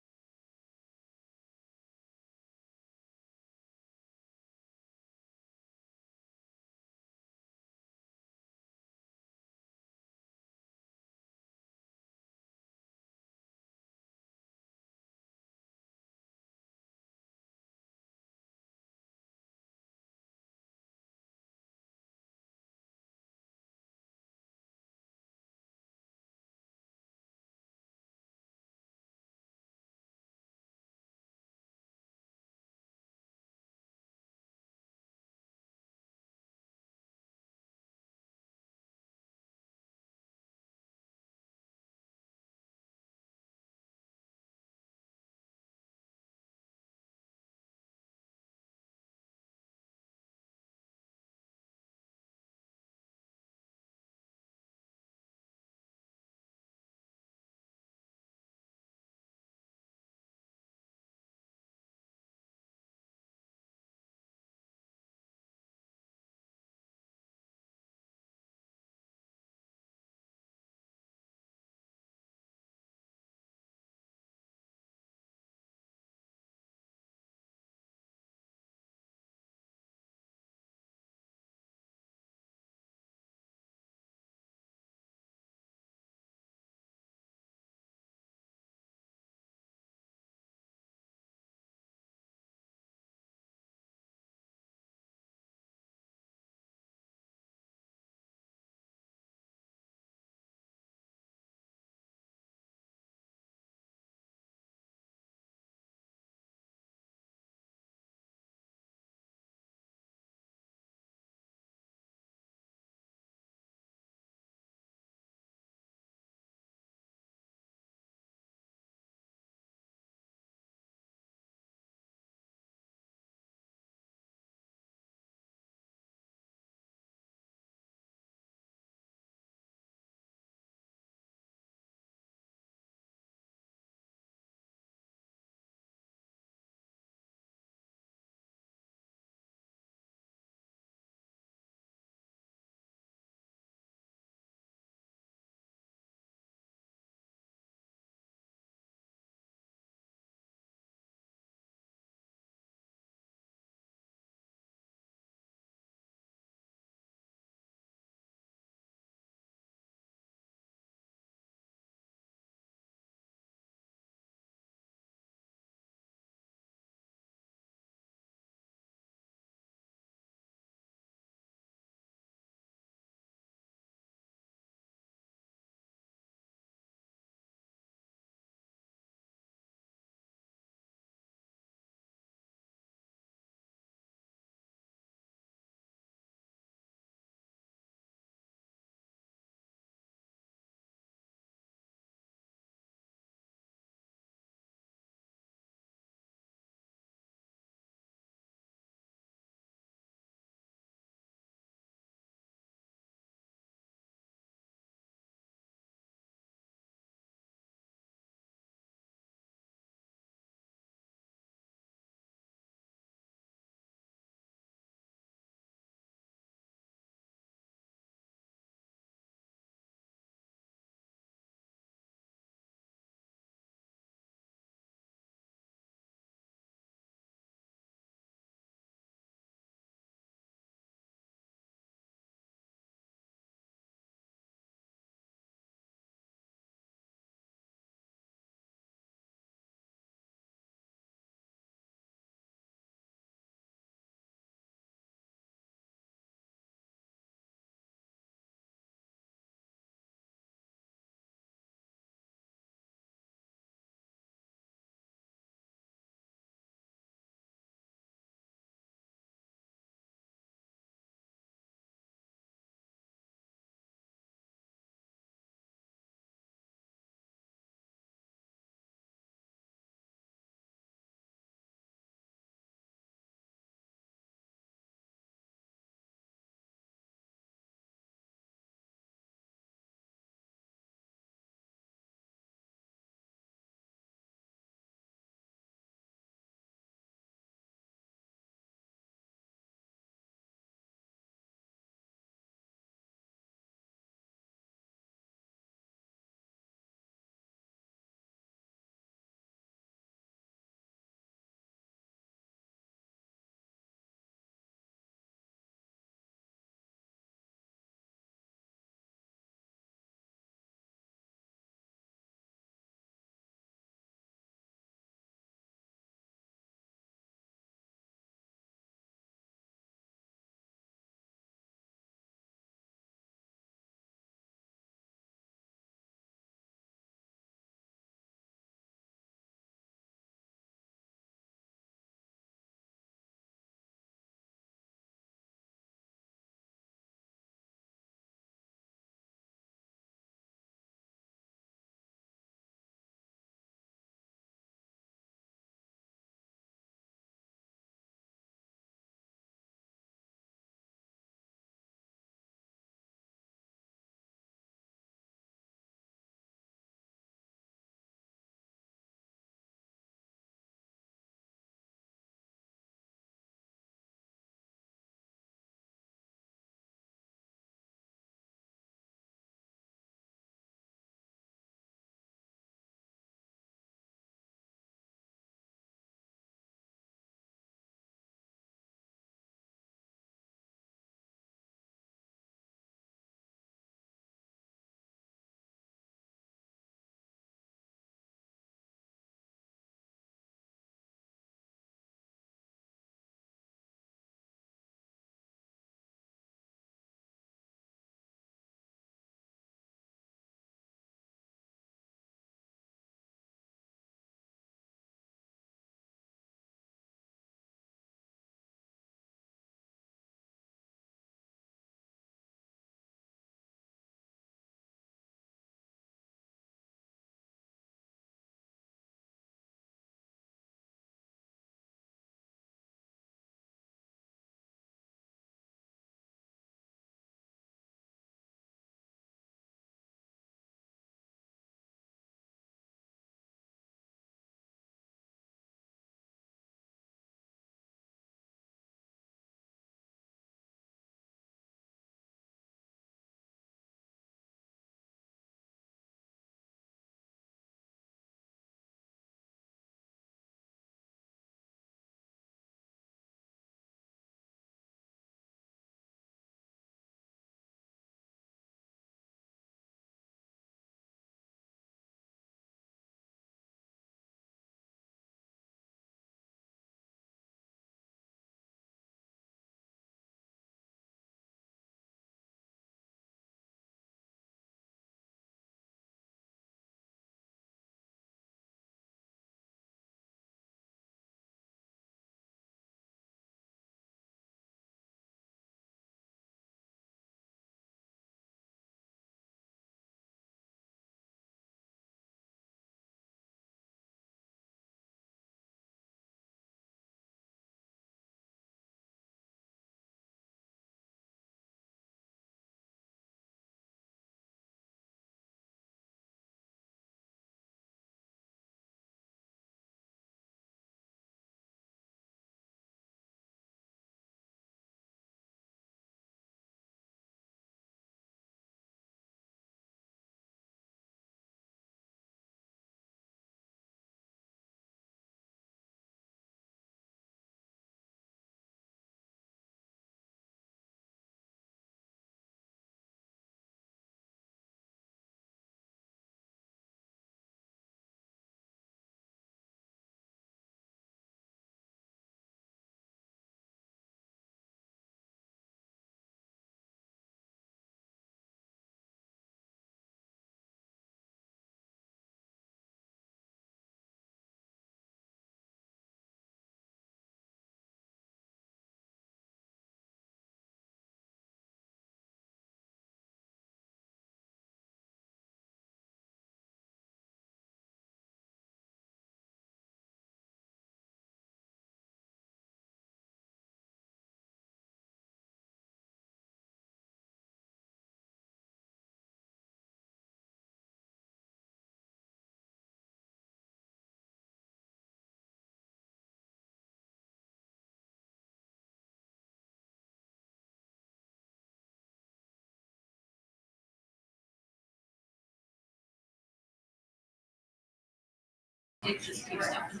It just keeps happening.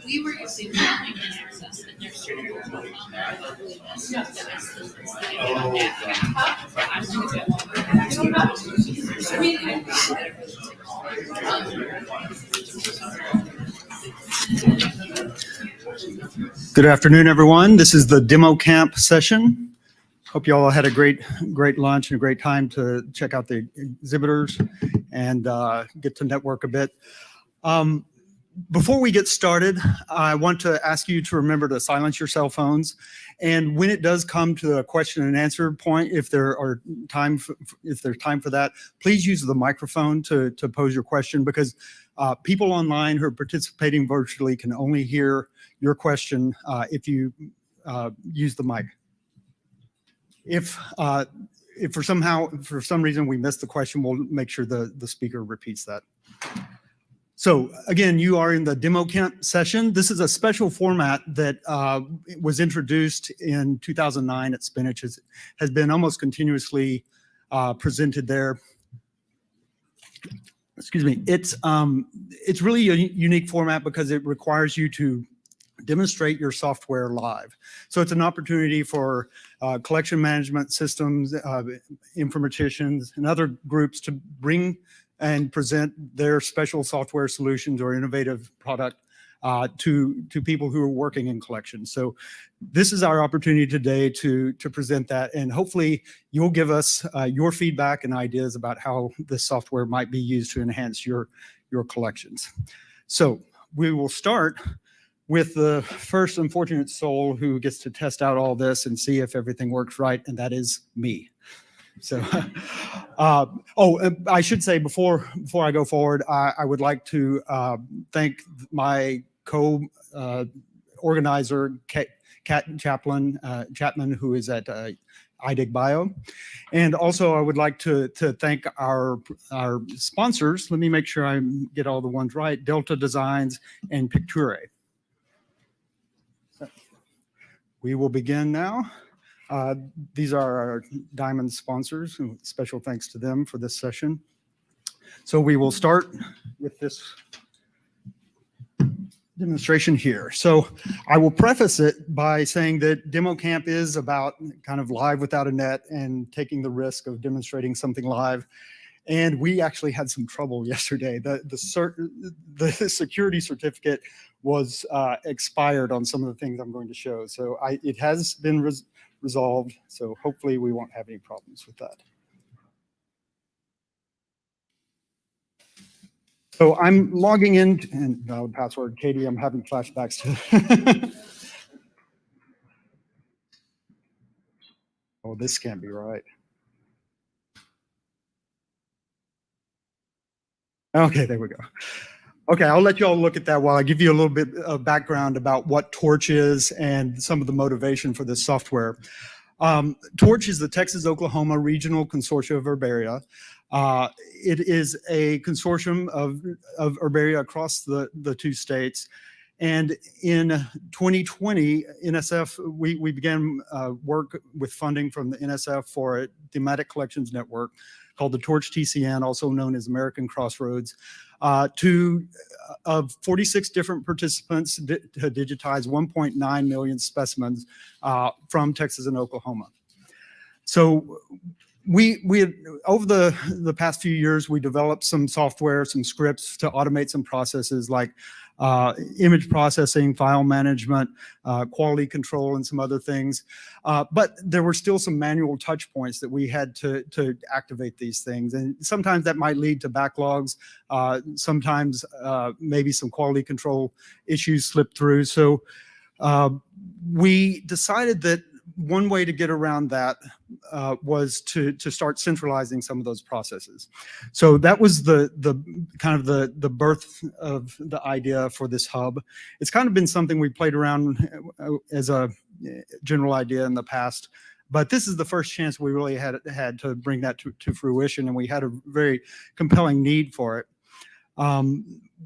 We were using access and there's certain Good afternoon, everyone. This is the demo camp session. Hope you all had a great lunch and a great time to check out the exhibitors and get to network a bit. Before we get started, I want to ask you to remember to silence your cell phones. And when it does come to the question and answer point, if there's time for that, please use the microphone to pose your question, because people online who are participating virtually can only hear your question if you use the mic. If for some reason we missed the question, we'll make sure the speaker repeats that. So again, you are in the demo camp session. This is a special format that was introduced in 2009 at SPNHC, has been almost continuously presented there. Excuse me. It's really a unique format because it requires you to demonstrate your software live. So it's an opportunity for collection management systems, informaticians, and other groups to bring and present their special software solutions or innovative product to people who are working in collections. So this is our opportunity today to present that, and hopefully you'll give us your feedback and ideas about how this software might be used to enhance your collections. So we will start with the first unfortunate soul who gets to test out all this and see if everything works right, and that is me. So, I should say before I go forward, I would like to thank my co-organizer, Kat Chapman, who is at iDig Bio. And also I would like to thank our sponsors. Let me make sure I get all the ones right. Delta Designs and Picture. So we will begin now. These are our diamond sponsors, and special thanks to them for this session. So we will start with this demonstration here. So I will preface it by saying that Demo Camp is about kind of live without a net and taking the risk of demonstrating something live. And we actually had some trouble yesterday. The security certificate was expired on some of the things I'm going to show. So it has been resolved. So hopefully we won't have any problems with that. So I'm logging in, and no password, Katie, I'm having flashbacks to. Oh, this can't be right. Okay, there we go. Okay, I'll let you all look at that while I give you a little bit of background about what Torch is and some of the motivation for this software. Torch is the Texas-Oklahoma Regional Consortium of Herbaria. It is a consortium of herbaria across the two states. And in 2020, NSF, we began work with funding from the NSF for a thematic collections network called the Torch TCN, also known as American Crossroads, of 46 different participants to digitize 1.9 million specimens from Texas and Oklahoma. So we over the past few years, we developed some software, some scripts to automate some processes like image processing, file management, quality control, and some other things. But there were still some manual touch points that we had to activate these things. And sometimes that might lead to backlogs. Sometimes maybe some quality control issues slip through. So we decided that one way to get around that was to start centralizing some of those processes. So that was the kind of the birth of the idea for this hub. It's kind of been something we played around as a general idea in the past, but this is the first chance we really had to bring that to fruition, and we had a very compelling need for it.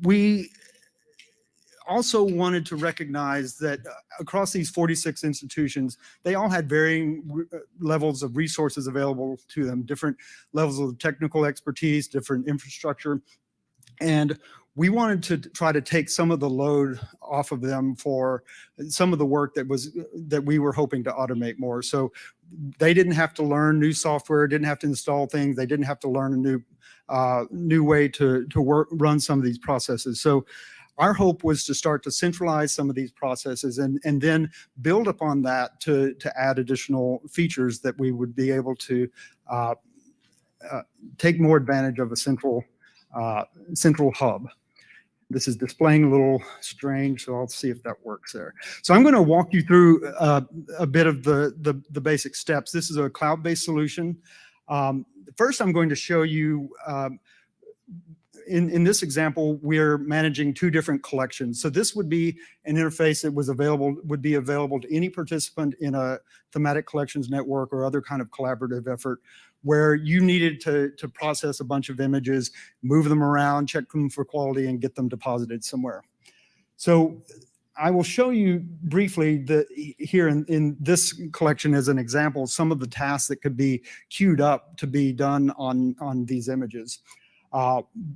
We also wanted to recognize that across these 46 institutions, they all had varying levels of resources available to them, different levels of technical expertise, different infrastructure. And we wanted to try to take some of the load off of them for some of the work that we were hoping to automate more. So they didn't have to learn new software, didn't have to install things, they didn't have to learn a new way to run some of these processes. So our hope was to start to centralize some of these processes and then build upon that to add additional features that we would be able to take more advantage of a central hub. This is displaying a little strange, so I'll see if that works there. So I'm going to walk you through a bit of the basic steps. This is a cloud-based solution. First, I'm going to show you in this example, we're managing two different collections. So this would be an interface that would be available to any participant in a thematic collections network or other kind of collaborative effort where you needed to process a bunch of images, move them around, check them for quality, and get them deposited somewhere. So I will show you briefly here in this collection as an example, some of the tasks that could be queued up to be done on these images.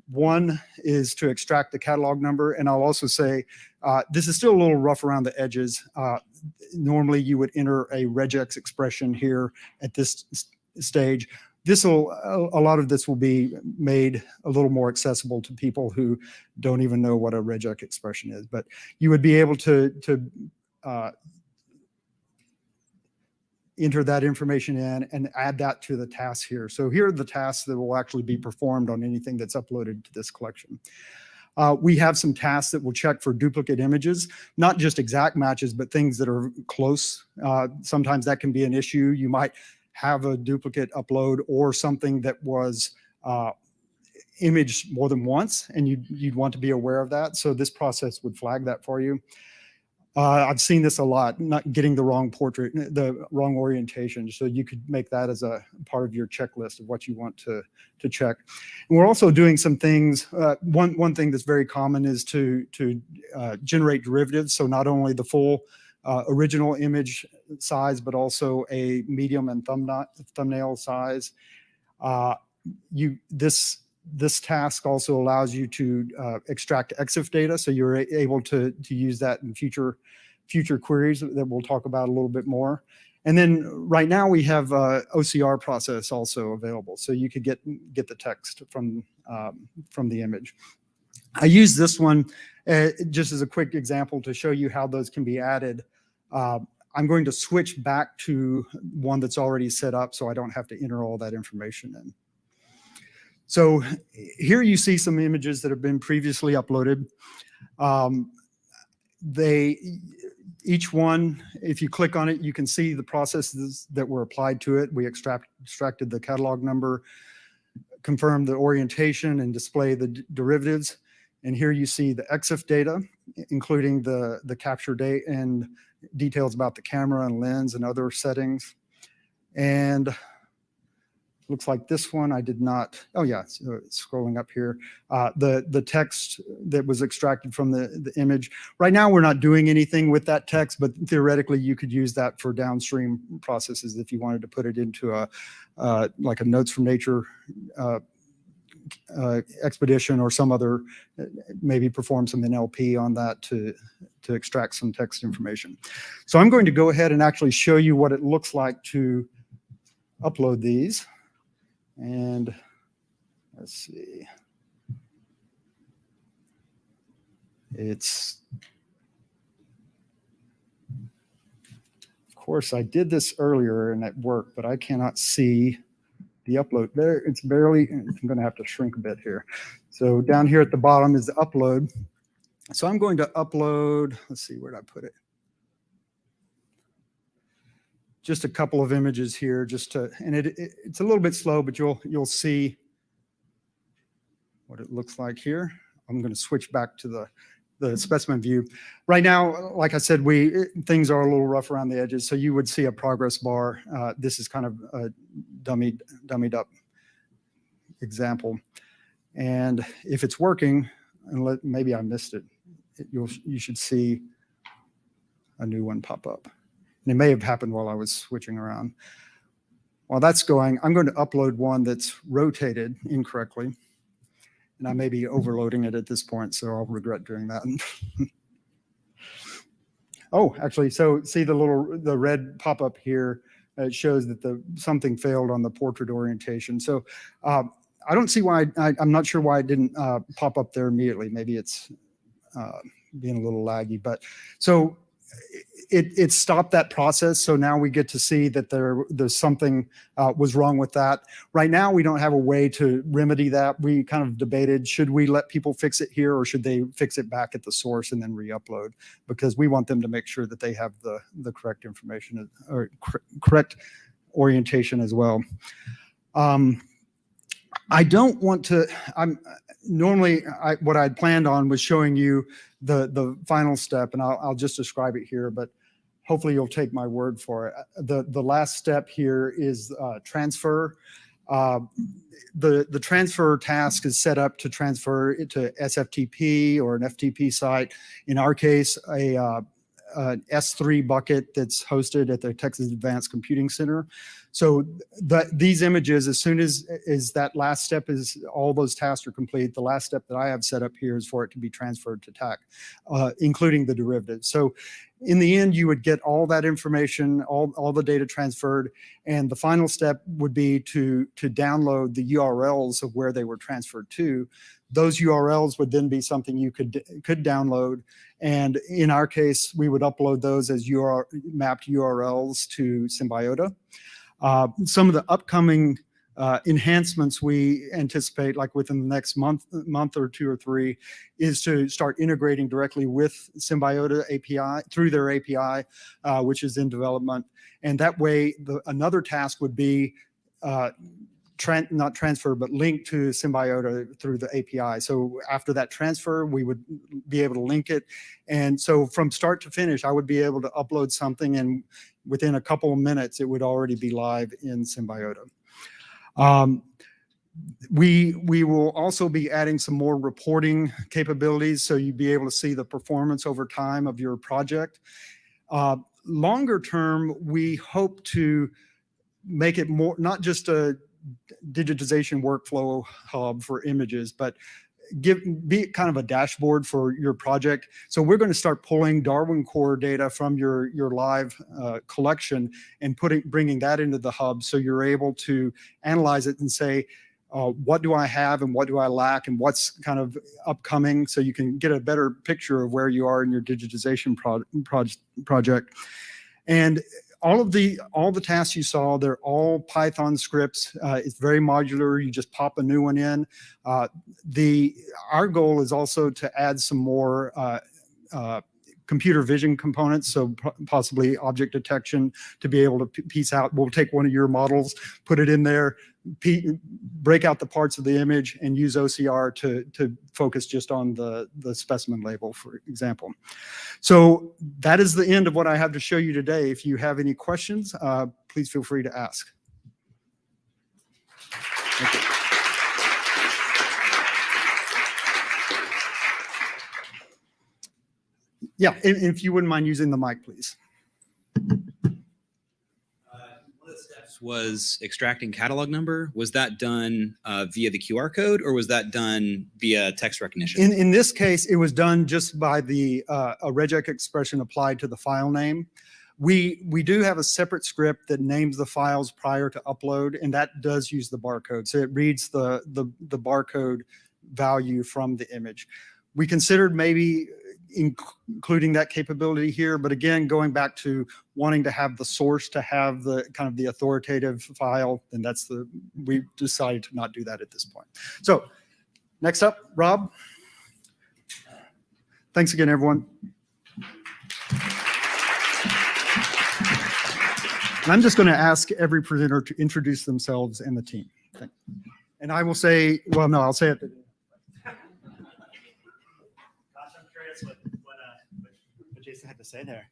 One is to extract the catalog number, and I'll also say this is still a little rough around the edges. Normally you would enter a regex expression here at this stage. A lot of this will be made a little more accessible to people who don't even know what a regex expression is, but you would be able to enter that information in and add that to the tasks here. So here are the tasks that will actually be performed on anything that's uploaded to this collection. We have some tasks that will check for duplicate images, not just exact matches, but things that are close. Sometimes that can be an issue. You might have a duplicate upload or something that was imaged more than once, and you'd want to be aware of that. So this process would flag that for you. I've seen this a lot, not getting the wrong portrait, the wrong orientation. So you could make that as a part of your checklist of what you want to check. And we're also doing some things. One thing that's very common is to generate derivatives. So not only the full original image size, but also a medium and thumbnail size. This task also allows you to extract EXIF data, so you're able to use that in future queries that we'll talk about a little bit more. And then right now we have OCR process also available, so you could get the text from the image. I use this one just as a quick example to show you how those can be added. I'm going to switch back to one that's already set up so I don't have to enter all that information in. So here you see some images that have been previously uploaded. Each one, if you click on it, you can see the processes that were applied to it. We extracted the catalog number, confirmed the orientation, and display the derivatives. And here you see the EXIF data, including the capture date and details about the camera and lens and other settings. And looks like this one I did not. Oh yeah, so scrolling up here, the text that was extracted from the image. Right now we're not doing anything with that text, but theoretically you could use that for downstream processes if you wanted to put it into like a notes from nature expedition or some other, maybe perform some NLP on that to extract some text information. So I'm going to go ahead and actually show you what it looks like to upload these. And let's see. Of course, I did this earlier and it worked, but I cannot see the upload there. It's barely, I'm going to have to shrink a bit here. So down here at the bottom is the upload. So I'm going to upload, let's see, where did I put it? Just a couple of images here, and it's a little bit slow, but you'll see what it looks like here. I'm going to switch back to the specimen view. Right now, like I said, things are a little rough around the edges, so you would see a progress bar. This is kind of a dummied up example. And if it's working, and maybe I missed it, you should see a new one pop up. And it may have happened while I was switching around. While that's going, I'm going to upload one that's rotated incorrectly. And I may be overloading it at this point, so I'll regret doing that. Oh, actually, so see the red pop-up here. It shows that something failed on the portrait orientation. So I don't see why, I'm not sure why it didn't pop up there immediately. Maybe it's being a little laggy, but so it stopped that process. So now we get to see that there's something was wrong with that. Right now, we don't have a way to remedy that. We kind of debated, should we let people fix it here or should they fix it back at the source and then re-upload? Because we want them to make sure that they have the correct information or correct orientation as well. I don't want to, what I'd planned on was showing you the final step, and I'll just describe it here, but hopefully you'll take my word for it. The last step here is transfer. The transfer task is set up to transfer it to SFTP or an FTP site. In our case, an S3 bucket that's hosted at the Texas Advanced Computing Center. So these images, as soon as that last step is, all those tasks are complete, the last step that I have set up here is for it to be transferred to TAC, including the derivatives. So in the end, you would get all that information, all the data transferred, and the final step would be to download the URLs of where they were transferred to. Those URLs would then be something you could download, and in our case, we would upload those as mapped URLs to Symbiota. Some of the upcoming enhancements we anticipate, like within the next month or two or three, is to start integrating directly with Symbiota API through their API, which is in development. And that way, another task would be not transfer, but link to Symbiota through the API. So after that transfer, we would be able to link it. And so from start to finish, I would be able to upload something, and within a couple of minutes, it would already be live in Symbiota. We will also be adding some more reporting capabilities, so you'd be able to see the performance over time of your project. Longer term, we hope to make it more, not just a digitization workflow hub for images, but be kind of a dashboard for your project. So we're going to start pulling Darwin core data from your live collection and bringing that into the hub, so you're able to analyze it and say, what do I have and what do I lack and what's kind of upcoming, so you can get a better picture of where you are in your digitization project. And all the tasks you saw, they're all Python scripts. It's very modular. You just pop a new one in. Our goal is also to add some more computer vision components, so possibly object detection, to be able to piece out. We'll take one of your models, put it in there, break out the parts of the image, and use OCR to focus just on the specimen label, for example. So that is the end of what I have to show you today. If you have any questions, please feel free to ask. Thank you. Yeah, if you wouldn't mind using the mic, please. Was extracting catalog number. Was that done via the QR code, or was that done via text recognition? In this case, it was done just by a regex expression applied to the file name. We do have a separate script that names the files prior to upload, and that does use the barcode. So it reads the barcode value from the image. We considered maybe including that capability here, but again, going back to wanting to have the source to have the kind of the authoritative file, then we decided to not do that at this point. So next up, Rob. Thanks again, everyone. And I'm just going to ask every presenter to introduce themselves and the team. And I will say, well, no, I'll say it. Jason had to say there.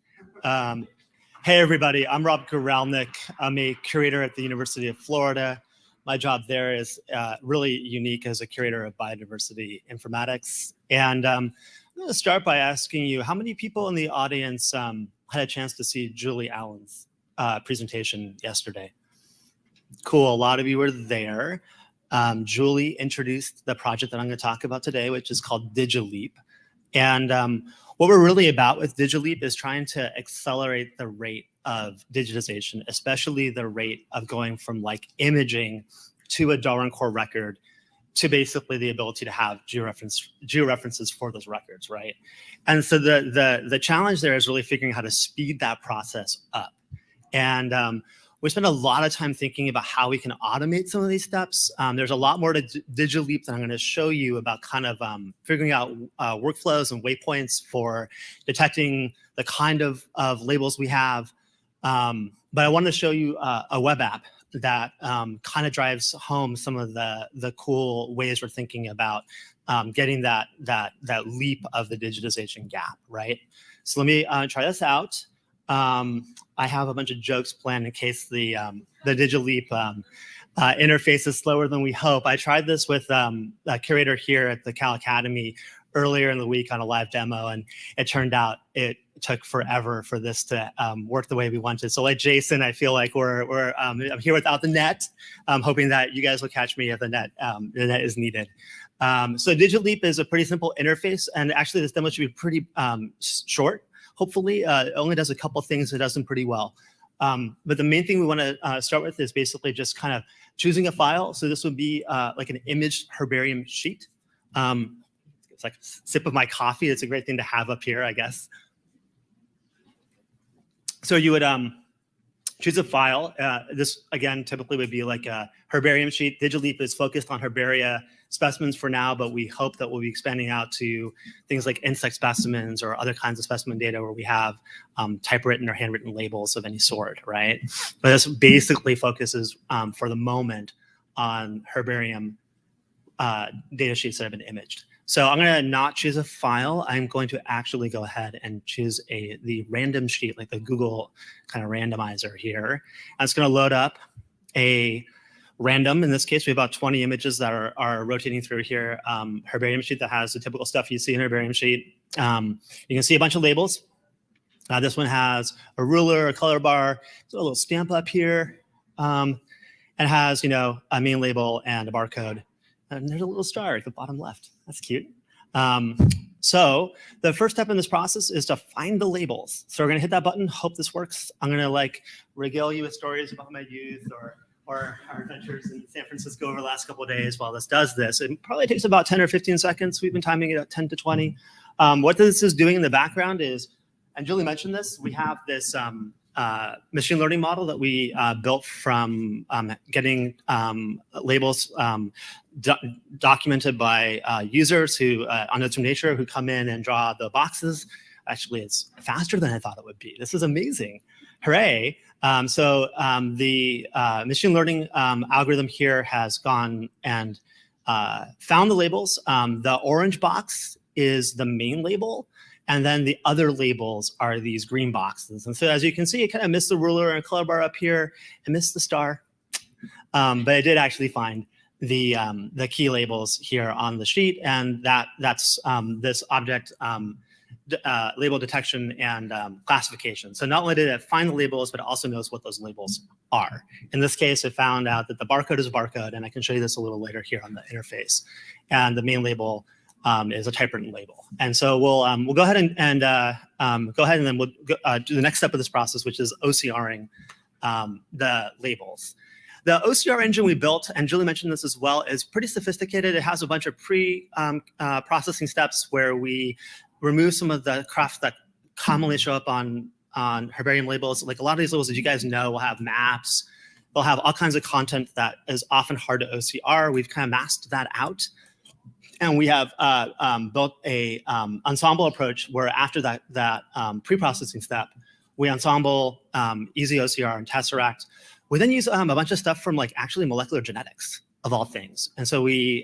Hey, everybody, I'm Rob Guralnick. I'm a curator at the University of Florida. My job there is really unique as a curator of biodiversity informatics. And I'm going to start by asking you, how many people in the audience had a chance to see Julie Allen's presentation yesterday? Cool, a lot of you were there. Julie introduced the project that I'm going to talk about today, which is called DigiLeap. And what we're really about with DigiLeap is trying to accelerate the rate of digitization, especially the rate of going from like imaging to a Darwin core record to basically the ability to have georeferences for those records, right? And so the challenge there is really figuring out how to speed that process up. And we spend a lot of time thinking about how we can automate some of these steps. There's a lot more to DigiLeap that I'm going to show you about kind of figuring out workflows and waypoints for detecting the kind of labels we have. But I wanted to show you a web app that kind of drives home some of the cool ways we're thinking about getting that leap of the digitization gap, right? So let me try this out. I have a bunch of jokes planned in case the DigiLeap interface is slower than we hope. I tried this with a curator here at the Cal Academy earlier in the week on a live demo, and it turned out it took forever for this to work the way we wanted. So like Jason, I feel like I'm here without the net. I'm hoping that you guys will catch me if the net is needed. So DigiLeap is a pretty simple interface, and actually this demo should be pretty short. Hopefully, it only does a couple things. It does them pretty well. But the main thing we want to start with is basically just kind of choosing a file. So this would be like an imaged herbarium sheet. It's like a sip of my coffee. It's a great thing to have up here, I guess. So you would choose a file. This, again, typically would be like a herbarium sheet. DigiLeap is focused on herbaria specimens for now, but we hope that we'll be expanding out to things like insect specimens or other kinds of specimen data where we have typewritten or handwritten labels of any sort, right? But this basically focuses for the moment on herbarium data sheets that have been imaged. So I'm going to not choose a file. I'm going to actually go ahead and choose the random sheet, like the Google kind of randomizer here. And it's going to load up a random, in this case, we have about 20 images that are rotating through here. Herbarium sheet that has the typical stuff you see in a herbarium sheet. You can see a bunch of labels. This one has a ruler, a color bar, a little stamp up here. And has, a main label and a barcode. And there's a little star at the bottom left. That's cute. So the first step in this process is to find the labels. So we're going to hit that button. Hope this works. I'm going to regale you with stories about my youth or our adventures in San Francisco over the last couple of days while this does this. It probably takes about 10 or 15 seconds. We've been timing it at 10 to 20. What this is doing in the background is, and Julie mentioned this, we have this machine learning model that we built from getting labels documented by users who on Notes from Nature who come in and draw the boxes. Actually, it's faster than I thought it would be. This is amazing. Hooray. So the machine learning algorithm here has gone and found the labels. The orange box is the main label. And then the other labels are these green boxes. And so as you can see, it kind of missed the ruler and color bar up here. It missed the star. But it did actually find the key labels here on the sheet. And that's this object label detection and classification. So not only did it find the labels, but it also knows what those labels are. In this case, it found out that the barcode is a barcode. And I can show you this a little later here on the interface. And the main label is a typewritten label. And so we'll go ahead and then we'll do the next step of this process, which is OCRing the labels. The OCR engine we built, and Julie mentioned this as well, is pretty sophisticated. It has a bunch of processing steps where we remove some of the craft that commonly show up on herbarium labels. Like a lot of these labels, as you guys know, will have maps. They'll have all kinds of content that is often hard to OCR. We've kind of masked that out. And we have built a ensemble approach where after that pre-processing step, we ensemble easy OCR and tesseract. We then use a bunch of stuff from actually molecular genetics of all things. And so we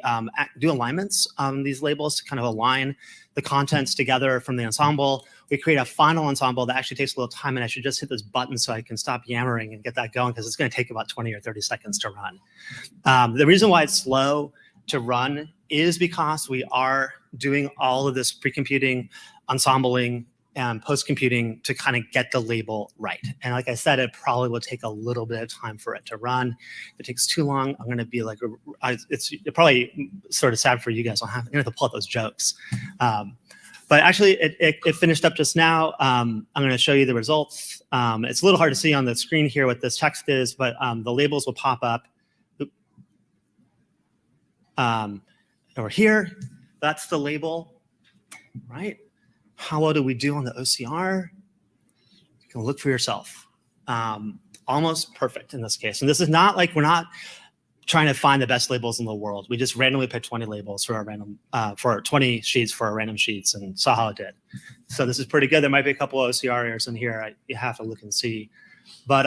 do alignments on these labels to kind of align the contents together from the ensemble. We create a final ensemble that actually takes a little time, and I should just hit this button so I can stop yammering and get that going because it's going to take about 20 or 30 seconds to run. The reason why it's slow to run is because we are doing all of this pre-computing, ensembling, and post-computing to kind of get the label right. And like I said, it probably will take a little bit of time for it to run. If it takes too long, I'm going to be it's probably sort of sad for you guys. I'm going to have to pull out those jokes. But actually, it finished up just now. I'm going to show you the results. It's a little hard to see on the screen here what this text is, but the labels will pop up. Over here, that's the label, right? How well do we do on the OCR? You can look for yourself. Almost perfect in this case. And this is not we're not trying to find the best labels in the world. We just randomly picked 20 labels for our random, for 20 sheets for our random sheets and saw how it did. So this is pretty good. There might be a couple of OCR errors in here. You have to look and see. But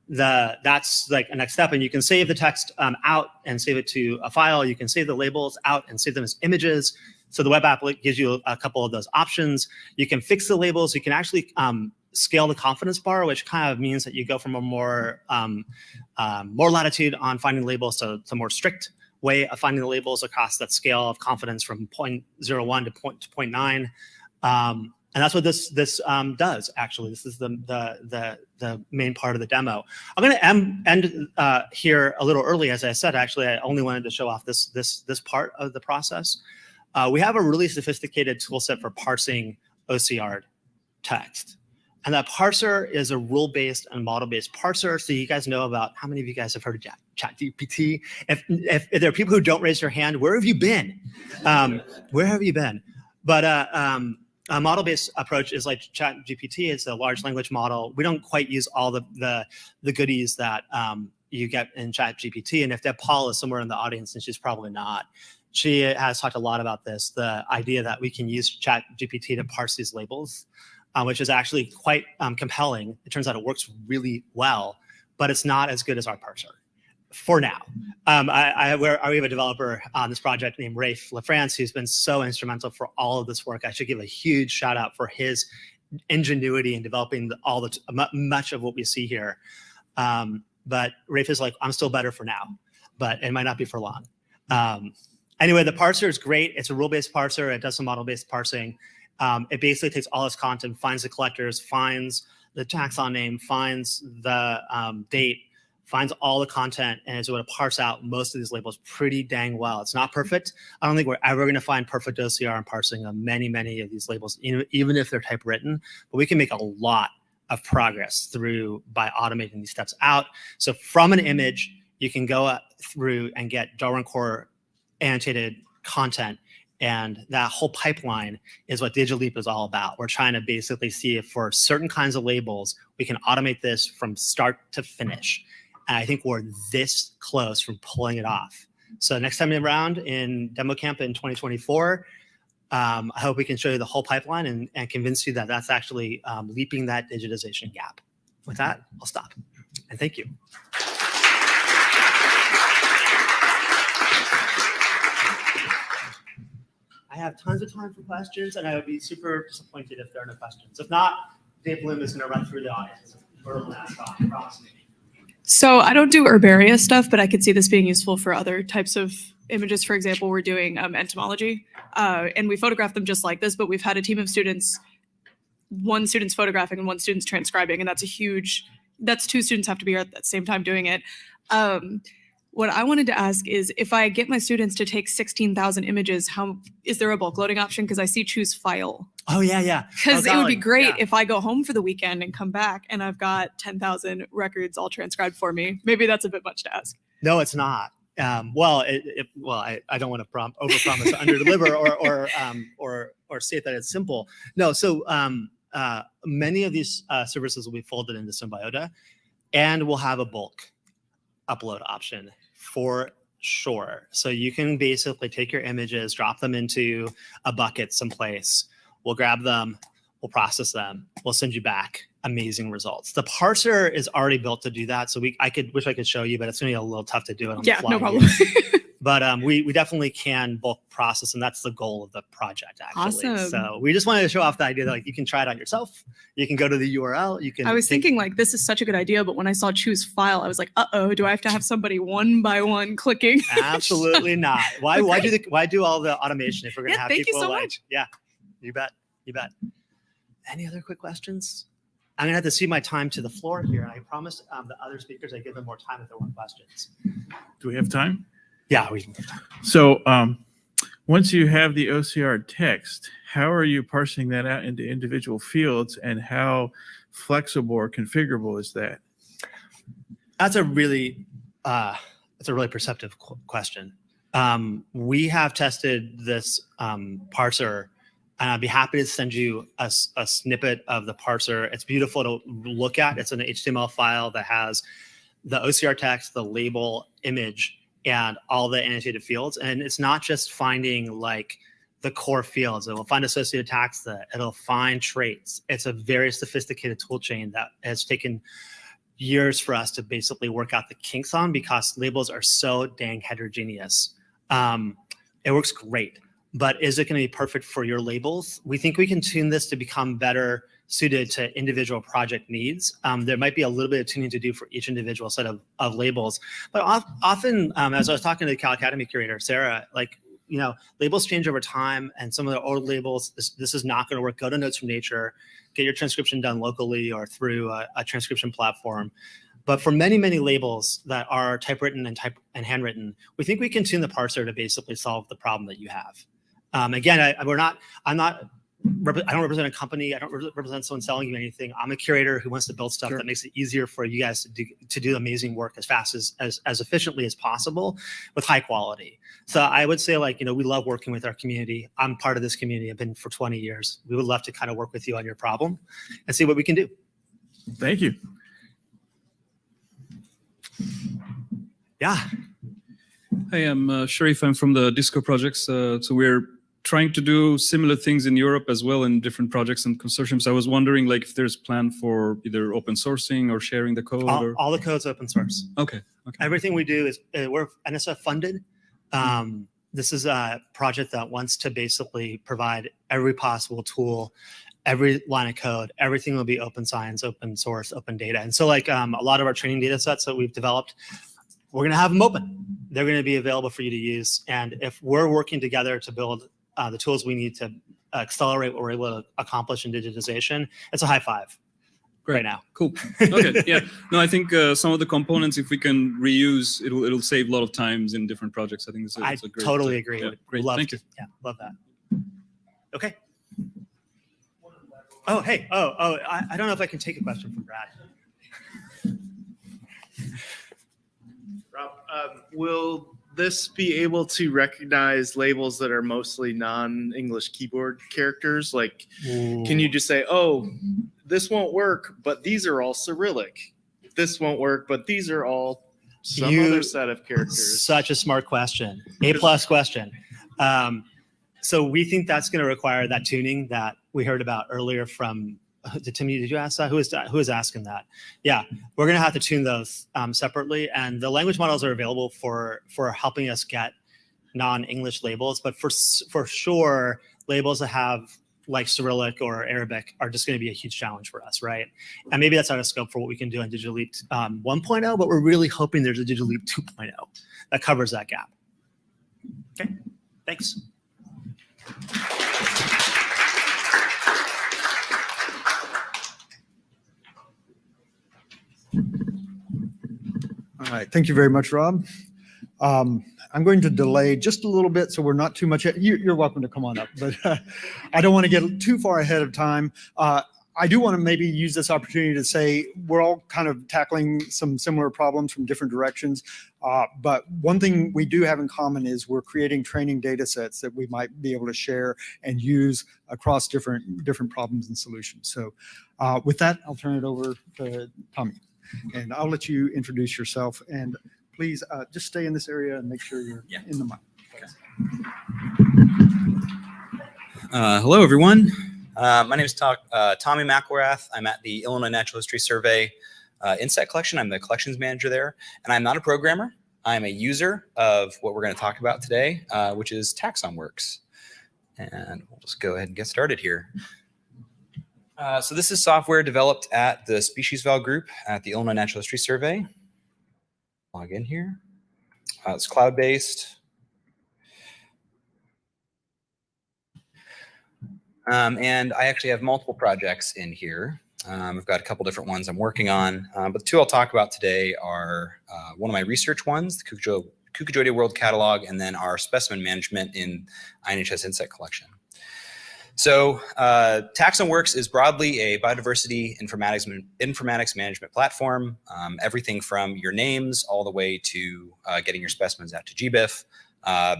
that's a next step, and you can save the text out and save it to a file. You can save the labels out and save them as images. So the web app gives you a couple of those options. You can fix the labels. You can actually scale the confidence bar, which kind of means that you go from a more latitude on finding labels to more strict way of finding the labels across that scale of confidence from 0.01 to 0.9. And that's what this does, actually. This is the main part of the demo. I'm going to end here a little early. As I said, actually, I only wanted to show off this part of the process. We have a really sophisticated tool set for parsing OCR text. And that parser is a rule-based and model-based parser. So you guys know about, how many of you guys have heard of ChatGPT? If there are people who don't raise their hand, where have you been? Where have you been? But a model-based approach is like ChatGPT. It's a large language model. We don't quite use all the goodies that you get in ChatGPT. And if Deb Paul is somewhere in the audience, and she's probably not, she has talked a lot about this, the idea that we can use ChatGPT to parse these labels, which is actually quite compelling. It turns out it works really well, but it's not as good as our parser for now. We have a developer on this project named Rafe LaFrance, who's been so instrumental for all of this work. I should give a huge shout out for his ingenuity in developing much of what we see here. But Rafe is like, I'm still better for now, but it might not be for long. Anyway, the parser is great. It's a rule-based parser. It does some model-based parsing. It basically takes all its content, finds the collectors, finds the taxon name, finds the date, finds all the content, and is able to parse out most of these labels pretty dang well. It's not perfect. I don't think we're ever going to find perfect OCR in parsing of many of these labels, even if they're typewritten, but we can make a lot of progress by automating these steps out. So from an image, you can go through and get Darwin Core annotated content. And that whole pipeline is what DigiLeap is all about. We're trying to basically see if for certain kinds of labels, we can automate this from start to finish. And I think we're this close from pulling it off. So next time around in Demo Camp in 2024, I hope we can show you the whole pipeline and convince you that that's actually leaping that digitization gap. With that, I'll stop. And thank you. I have tons of time for questions, and I would be super disappointed if there are no questions. If not, Dave Bloom is going to run through the audience. So I don't do herbaria stuff, but I could see this being useful for other types of images. For example, we're doing entomology, and we photograph them just like this, but we've had a team of students, one student's photographing and one student's transcribing, and that's two students have to be at the same time doing it. What I wanted to ask is, if I get my students to take 16,000 images, is there a bulk loading option? Because I see choose file. Oh, yeah. Because it would be great if I go home for the weekend and come back and I've got 10,000 records all transcribed for me. Maybe that's a bit much to ask. No, it's not. I don't want to overpromise, underdeliver, or say that it's simple. No, so many of these services will be folded into Symbiota, and we'll have a bulk upload option for sure. So you can basically take your images, drop them into a bucket someplace. We'll grab them, we'll process them, we'll send you back amazing results. The parser is already built to do that. So wish I could show you, but it's gonna be a little tough to do it on the fly. No problem. But we definitely can bulk process, and that's the goal of the project, actually. Awesome. So we just wanted to show off the idea that like you can try it out yourself. You can go to the URL. You can. I was thinking like this is such a good idea, but when I saw choose file, I was like, do I have to have somebody one by one clicking? Absolutely not. Why do all the automation if we're gonna have thank people you so like much. Yeah, you bet. Any other quick questions? I'm gonna have to see my time to the floor here, and I promised the other speakers I'd give them more time if there weren't questions. Do we have time? Yeah, we can. So once you have the OCR text, how are you parsing that out into individual fields, and how flexible or configurable is that? That's a really perceptive question. We have tested this parser, and I'd be happy to send you a snippet of the parser. It's beautiful to look at. It's an HTML file that has the OCR text, the label, image, and all the annotated fields. And it's not just finding like the core fields. It will find associated taxa. It'll find traits. It's a very sophisticated tool chain that has taken years for us to basically work out the kinks on, because labels are so dang heterogeneous. It works great. but is it going to be perfect for your labels? We think we can tune this to become better suited to individual project needs. There might be a little bit of tuning to do for each individual set of labels, but often, as I was talking to the Cal Academy curator, Sara, like, you know, labels change over time, and some of the old labels, this is not going to work. Go to Notes from Nature, get your transcription done locally or through a transcription platform. But for many, many labels that are typewritten and handwritten, we think we can tune the parser to basically solve the problem that you have. Again, I don't represent a company. I don't represent someone selling you anything. I'm a curator who wants to build stuff that makes it easier for you guys to do amazing work as fast as efficiently as possible with high quality. So I would say, like, you know, we love working with our community. I'm part of this community. I've been for 20 years. We would love to kind of work with you on your problem and see what we can do. Thank you. Yeah. Hi, I'm Sharif. I'm from the Disco projects. So we're trying to do similar things in Europe as well in different projects and consortiums. I was wondering, like, if there's plan for either open sourcing or sharing the code. All the code's open source. Okay. Everything we do is we're NSF funded. This is a project that wants to basically provide every possible tool, every line of code. Everything will be open science, open source, open data. And so, like, a lot of our training data sets that we've developed, we're going to have them open. They're going to be available for you to use. And if we're working together to build the tools we need to accelerate what we're able to accomplish in digitization, it's a high five. Great. Right now. Cool. Okay. Yeah. No, I think some of the components, if we can reuse, it'll save a lot of times in different projects. I think it's a great. Totally agree. Yeah, great. Love Thank you. Yeah, love that. Okay. Oh, hey. I don't know if I can take a question from Brad. Rob, will this be able to recognize labels that are mostly non-English keyboard characters? Like, can you just say, oh, this won't work, but these are all Cyrillic. This won't work, but these are all some other set of characters. Such a smart question. A+ question. So we think that's going to require that tuning that we heard about earlier from, Timmy, did you ask that? Who is asking that? Yeah, we're going to have to tune those separately. And the language models are available for helping us get non-English labels. But for sure, labels that have like Cyrillic or Arabic are just going to be a huge challenge for us, right? And maybe that's out of scope for what we can do on Digital Leap 1.0, but we're really hoping there's a Digital Leap 2.0 that covers that gap. Okay, thanks. All right, thank you very much, Rob. I'm going to delay just a little bit so we're not too much. You're welcome to come on up, but I don't want to get too far ahead of time. I do want to maybe use this opportunity to say we're all kind of tackling some similar problems from different directions. But one thing we do have in common is we're creating training data sets that we might be able to share and use across different problems and solutions. So with that, I'll turn it over to Tommy. And I'll let you introduce yourself. And please just stay in this area and make sure you're in the mic. Hello, everyone. My name is Tommy McElrath. I'm at the Illinois Natural History Survey Insect Collection. I'm the collections manager there. And I'm not a programmer. I'm a user of what we're going to talk about today, which is TaxonWorks. And we'll just go ahead and get started here. So this is software developed at the Species Val group at the Illinois Natural History Survey. Log in here. It's cloud-based. And I actually have multiple projects in here. I've got a couple different ones I'm working on. But the two I'll talk about today are one of my research ones, the Cucujoidea World Catalog, and then our specimen management in INHS Insect Collection. So TaxonWorks is broadly a biodiversity informatics management platform. Everything from your names all the way to getting your specimens out to GBIF,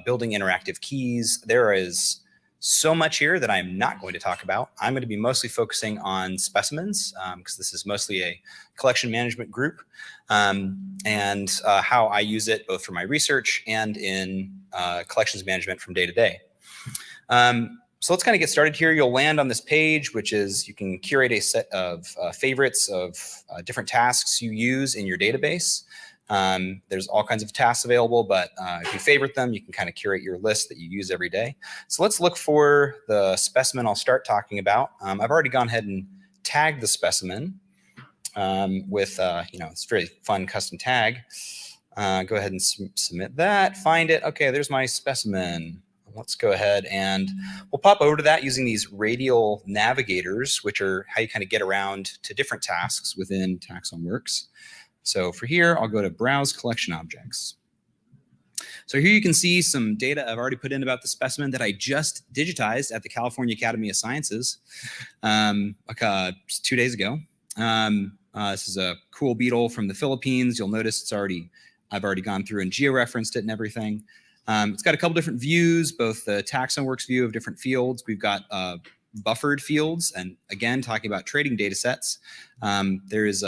building interactive keys. There is so much here that I'm not going to talk about. I'm going to be mostly focusing on specimens because this is mostly a collection management group and how I use it both for my research and in collections management from day to day. So let's kind of get started here. You'll land on this page, which is you can curate a set of favorites of different tasks you use in your database. There's all kinds of tasks available, but if you favorite them, you can kind of curate your list that you use every day. So let's look for the specimen I'll start talking about. I've already gone ahead and tagged the specimen with, it's a very fun custom tag. Go ahead and submit that, find it. Okay, there's my specimen. Let's go ahead and we'll pop over to that using these radial navigators, which are how you kind of get around to different tasks within TaxonWorks. So for here, I'll go to Browse Collection Objects. So here you can see some data I've already put in about the specimen that I just digitized at the California Academy of Sciences 2 days ago. This is a cool beetle from the Philippines. You'll notice I've already gone through and georeferenced it and everything. It's got a couple different views, both the TaxonWorks view of different fields. We've got buffered fields, and again, talking about trading data sets. There's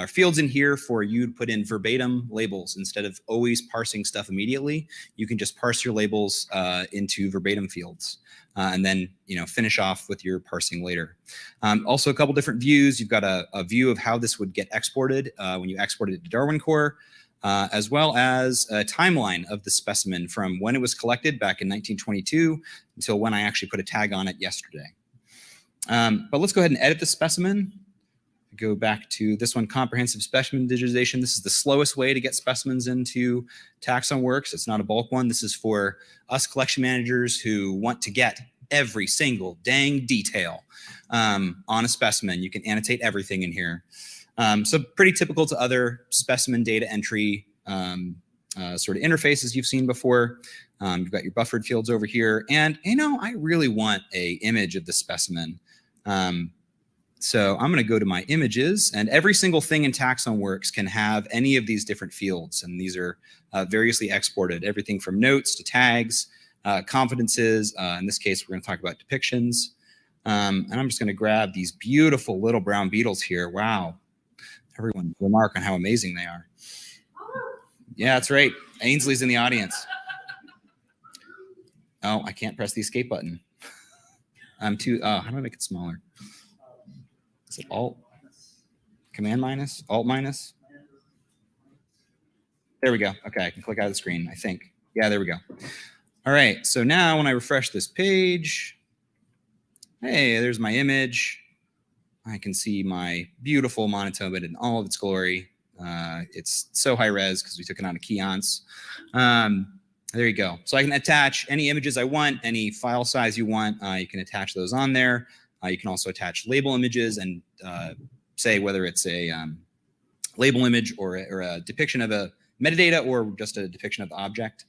fields in here for you to put in verbatim labels instead of always parsing stuff immediately. You can just parse your labels into verbatim fields and then finish off with your parsing later. Also, a couple different views. You've got a view of how this would get exported when you export it to Darwin Core. As well as a timeline of the specimen from when it was collected back in 1922 until when I actually put a tag on it yesterday. But let's go ahead and edit the specimen. Go back to this one, comprehensive specimen digitization. This is the slowest way to get specimens into TaxonWorks. It's not a bulk one. This is for us collection managers who want to get every single dang detail on a specimen. You can annotate everything in here. So pretty typical to other specimen data entry sort of interfaces you've seen before. You've got your buffered fields over here. And, I really want an image of the specimen. So I'm going to go to my images, and every single thing in TaxonWorks can have any of these different fields. And these are variously exported, everything from notes to tags, confidences. In this case, we're going to talk about depictions. And I'm just going to grab these beautiful little brown beetles here. Wow. Everyone remark on how amazing they are. Yeah, that's right. Ainsley's in the audience. Oh, I can't press the escape button. How do I make it smaller? Is it Alt? Command minus? Alt minus? There we go. Okay, I can click out of the screen, I think. Yeah, there we go. All right, so now when I refresh this page, hey, there's my image. I can see my beautiful monotobid in all of its glory. It's so high res because we took it on a Keonce. There you go. So I can attach any images I want, any file size you want. You can attach those on there. You can also attach label images and say whether it's a label image or a depiction of a metadata or just a depiction of the object.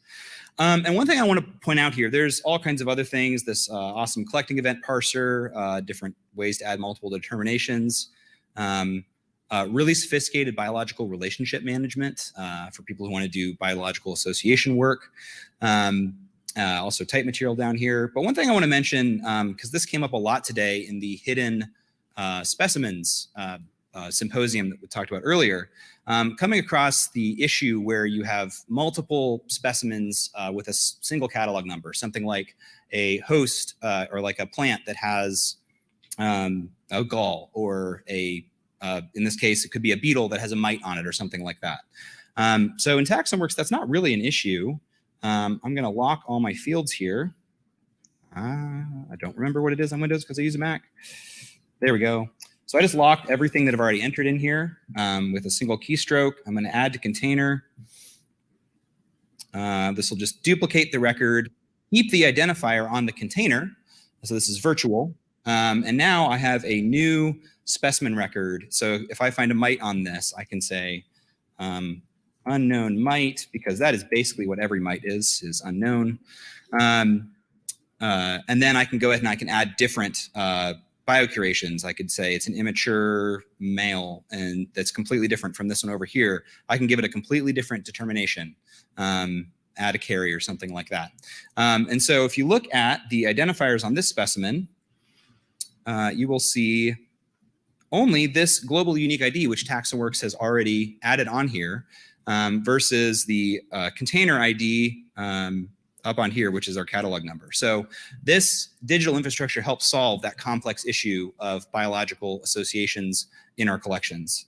And one thing I want to point out here, there's all kinds of other things, this awesome collecting event parser, different ways to add multiple determinations, really sophisticated biological relationship management for people who want to do biological association work. Also type material down here. But one thing I want to mention, because this came up a lot today in the hidden specimens symposium that we talked about earlier, coming across the issue where you have multiple specimens with a single catalog number, something like a host or like a plant that has a gall, or in this case, it could be a beetle that has a mite on it or something like that. So in TaxonWorks, that's not really an issue. I'm going to lock all my fields here. I don't remember what it is on Windows because I use a Mac. There we go. So I just locked everything that I've already entered in here with a single keystroke. I'm going to add to container. This will just duplicate the record, keep the identifier on the container. So this is virtual. And now I have a new specimen record. So if I find a mite on this, I can say unknown mite, because that is basically what every mite is unknown. And then I can go ahead and I can add different biocurations. I could say it's an immature male, and that's completely different from this one over here. I can give it a completely different determination, add a carry or something like that. And so if you look at the identifiers on this specimen, you will see only this global unique ID, which TaxonWorks has already added on here, versus the container ID up on here, which is our catalog number. So this digital infrastructure helps solve that complex issue of biological associations in our collections,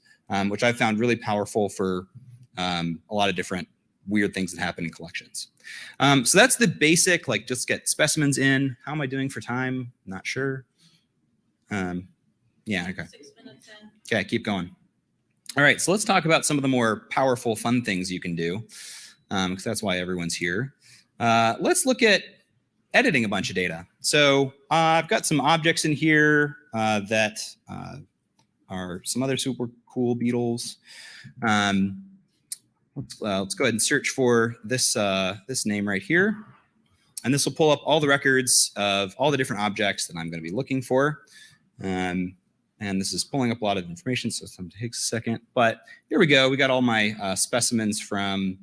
which I found really powerful for a lot of different weird things that happen in collections. So that's the basic, like just get specimens in. How am I doing for time? Not sure. Yeah, okay. 6 minutes in. Okay, keep going. All right, so let's talk about some of the more powerful, fun things you can do, because that's why everyone's here. Let's look at editing a bunch of data. So I've got some objects in here that are some other super cool beetles. Let's go ahead and search for this, this name right here. And this will pull up all the records of all the different objects that I'm going to be looking for. And this is pulling up a lot of information, so it takes a second. But here we go. We got all my specimens from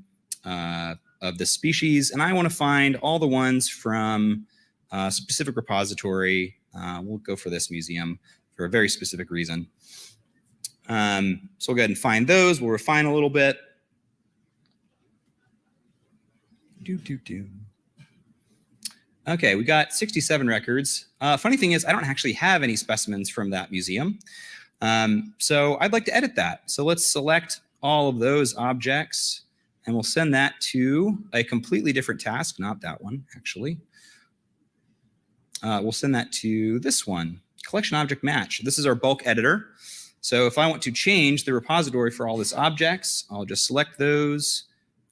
of the species, and I want to find all the ones from a specific repository. We'll go for this museum for a very specific reason. So we'll go ahead and find those. We'll refine a little bit. Okay, we got 67 records. Funny thing is, I don't actually have any specimens from that museum. So I'd like to edit that. So let's select all of those objects, and we'll send that to a completely different task, not that one, actually. We'll send that to this one, collection object match. This is our bulk editor. So if I want to change the repository for all these objects, I'll just select those,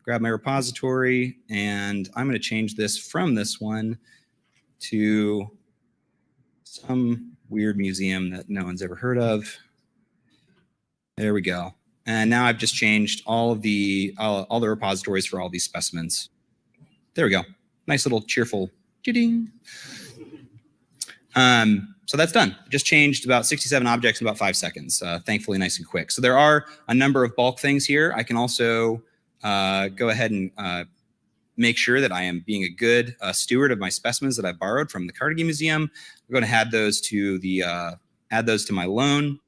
grab my repository, and I'm going to change this from this one to some weird museum that no one's ever heard of. There we go. And now I've just changed all the repositories for all these specimens. There we go. Nice little cheerful ding. So that's done. Just changed about 67 objects in about 5 seconds. Thankfully, nice and quick. So there are a number of bulk things here. I can also go ahead and make sure that I am being a good steward of my specimens that I borrowed from the Carnegie Museum. I'm going to add those to the add those to my loan,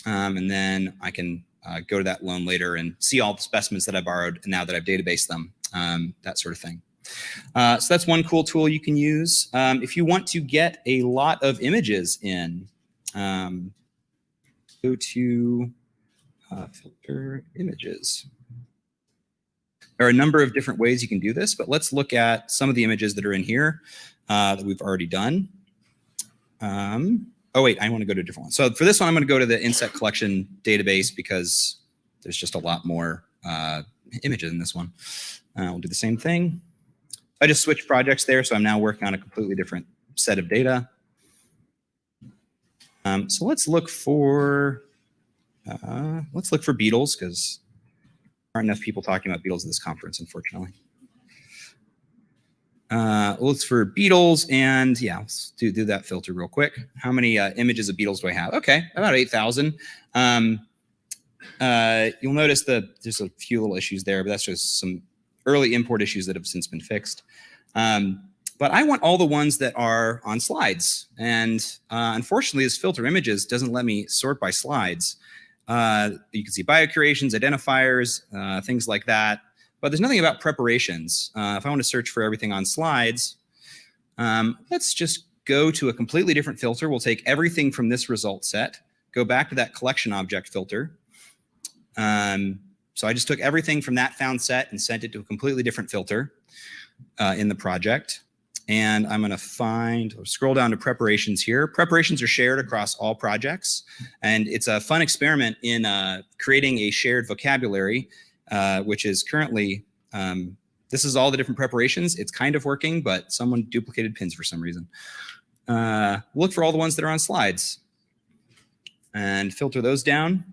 and then I can go to that loan later and see all the specimens that I borrowed and now that I've databased them, that sort of thing. So that's one cool tool you can use. If you want to get a lot of images in, go to filter images. There are a number of different ways you can do this, but let's look at some of the images that are in here that we've already done. Oh wait, I want to go to a different one. So for this one, I'm going to go to the insect collection database because there's just a lot more images in this one. We'll do the same thing. I just switched projects there, so I'm now working on a completely different set of data. So let's look for beetles because there aren't enough people talking about beetles at this conference, unfortunately. Looks for beetles, and yeah, let's do that filter real quick. How many images of beetles do I have? Okay, about 8,000. You'll notice that there's a few little issues there, but that's just some early import issues that have since been fixed. But I want all the ones that are on slides, and unfortunately, this filter images doesn't let me sort by slides. You can see biocurations, identifiers, things like that. But there's nothing about preparations. If I want to search for everything on slides, let's just go to a completely different filter. We'll take everything from this result set, go back to that collection object filter. So I just took everything from that found set and sent it to a completely different filter in the project. And I'm going to scroll down to preparations here. Preparations are shared across all projects. And it's a fun experiment in creating a shared vocabulary, which is currently, this is all the different preparations. It's kind of working, but someone duplicated pins for some reason. Look for all the ones that are on slides and filter those down.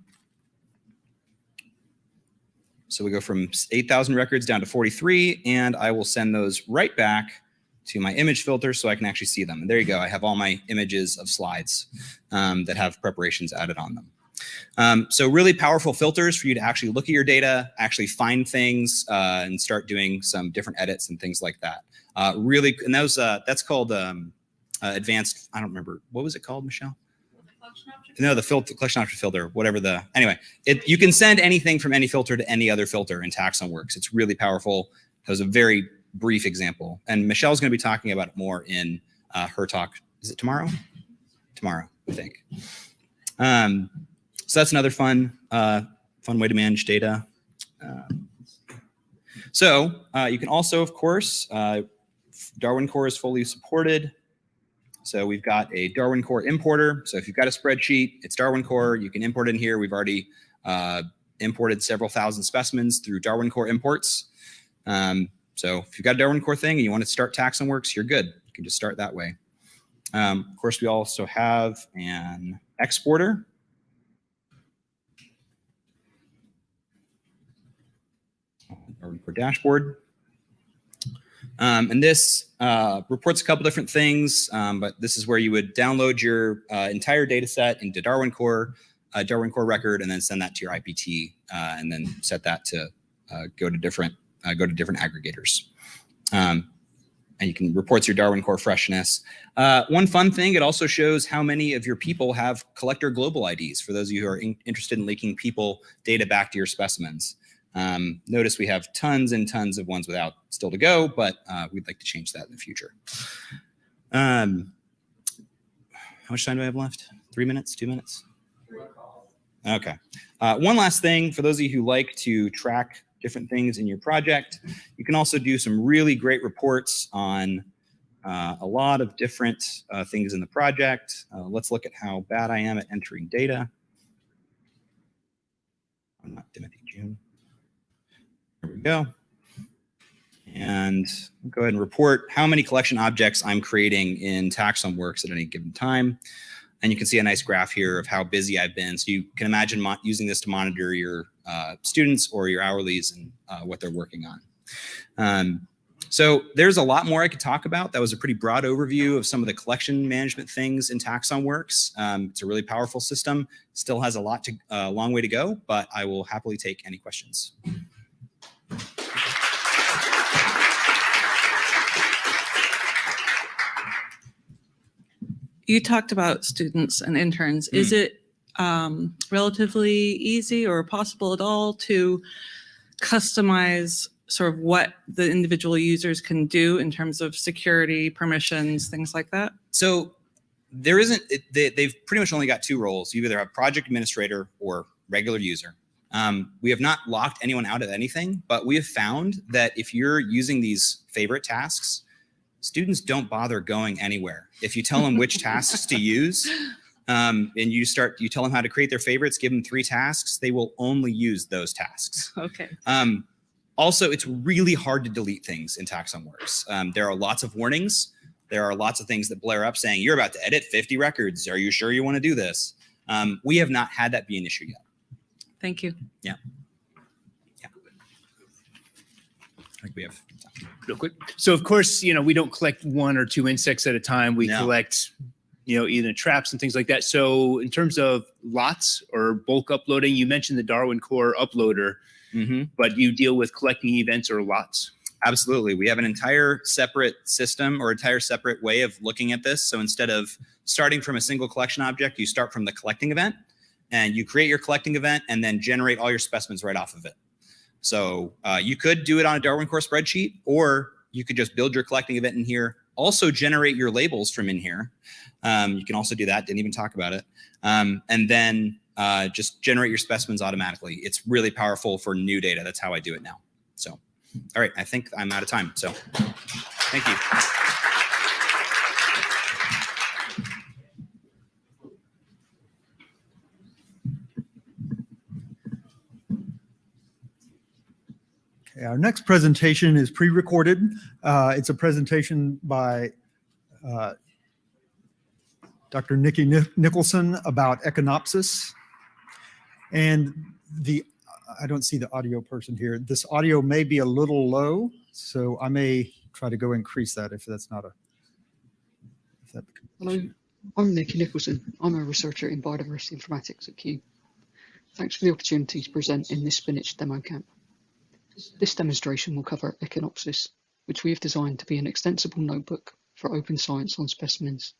So we go from 8,000 records down to 43, and I will send those right back to my image filter so I can actually see them. And there you go. I have all my images of slides that have preparations added on them. So really powerful filters for you to actually look at your data, actually find things, and start doing some different edits and things like that. Really, and those that's called advanced. I don't remember, what was it called, Michelle? No, the collection object filter, whatever the. Anyway, you can send anything from any filter to any other filter, and Taxon works. It's really powerful. That was a very brief example, and Michelle's going to be talking about it more in her talk. Is it tomorrow? Tomorrow, I think. So that's another fun way to manage data. So you can also, of course, Darwin Core is fully supported. So we've got a Darwin Core importer. So if you've got a spreadsheet, it's Darwin Core. You can import in here. We've already imported several thousand specimens through Darwin Core imports. So if you've got a Darwin Core thing and you want to start TaxonWorks, you're good. You can just start that way. Of course, we also have an exporter. Darwin Core dashboard. And this reports a couple different things, but this is where you would download your entire data set into Darwin Core record, and then send that to your IPT, and then set that to go to different aggregators. And you can reports your Darwin Core freshness. One fun thing, it also shows how many of your people have collector global IDs, for those of you who are interested in linking people data back to your specimens. Notice we have tons and tons of ones without still to go, but we'd like to change that in the future. How much time do I have left? 3 minutes, 2 minutes? Okay. One last thing, for those of you who like to track different things in your project, you can also do some really great reports on a lot of different things in the project. Let's look at how bad I am at entering data. I'm not Timothy June. There we go. And we'll go ahead and report how many collection objects I'm creating in TaxonWorks at any given time. And you can see a nice graph here of how busy I've been. So you can imagine using this to monitor your students or your hourlies and what they're working on. So there's a lot more I could talk about. That was a pretty broad overview of some of the collection management things in TaxonWorks. It's a really powerful system. Still has a long way to go, but I will happily take any questions. You talked about students and interns. Is it relatively easy or possible at all to customize sort of what the individual users can do in terms of security, permissions, things like that? So there isn't, they've pretty much only got two roles. You either have project administrator or regular user. We have not locked anyone out of anything, but we have found that if you're using these favorite tasks, students don't bother going anywhere. If you tell them which tasks to use, and you tell them how to create their favorites, give them 3 tasks, they will only use those tasks. Okay. Also, it's really hard to delete things in TaxonWorks. There are lots of warnings. There are lots of things that blare up saying, you're about to edit 50 records. Are you sure you want to do this? We have not had that be an issue yet. Thank you. Yeah. I think we have time. Real quick. So of course, we don't collect 1 or 2 insects at a time. We collect, either traps and things like that. So in terms of lots or bulk uploading, you mentioned the Darwin Core uploader, but you deal with collecting events or lots. Absolutely. We have an entire separate system or entire separate way of looking at this. So instead of starting from a single collection object, you start from the collecting event and you create your collecting event and then generate all your specimens right off of it. So you could do it on a Darwin Core spreadsheet, or you could just build your collecting event in here, also generate your labels from in here. You can also do that, didn't even talk about it. And then just generate your specimens automatically. It's really powerful for new data. That's how I do it now. So, all right, I think I'm out of time. So thank you. Okay, our next presentation is pre-recorded. It's a presentation by Dr. Nikki Nicholson about echinopsis. And I don't see the audio person here. This audio may be a little low, so I may try to go increase that if that's not Hello, I'm Nikki Nicholson. I'm a researcher in biodiversity informatics at Cube. Thanks for the opportunity to present in this spinach demo camp. This demonstration will cover echinopsis, which we have designed to be an extensible notebook for open science on specimens.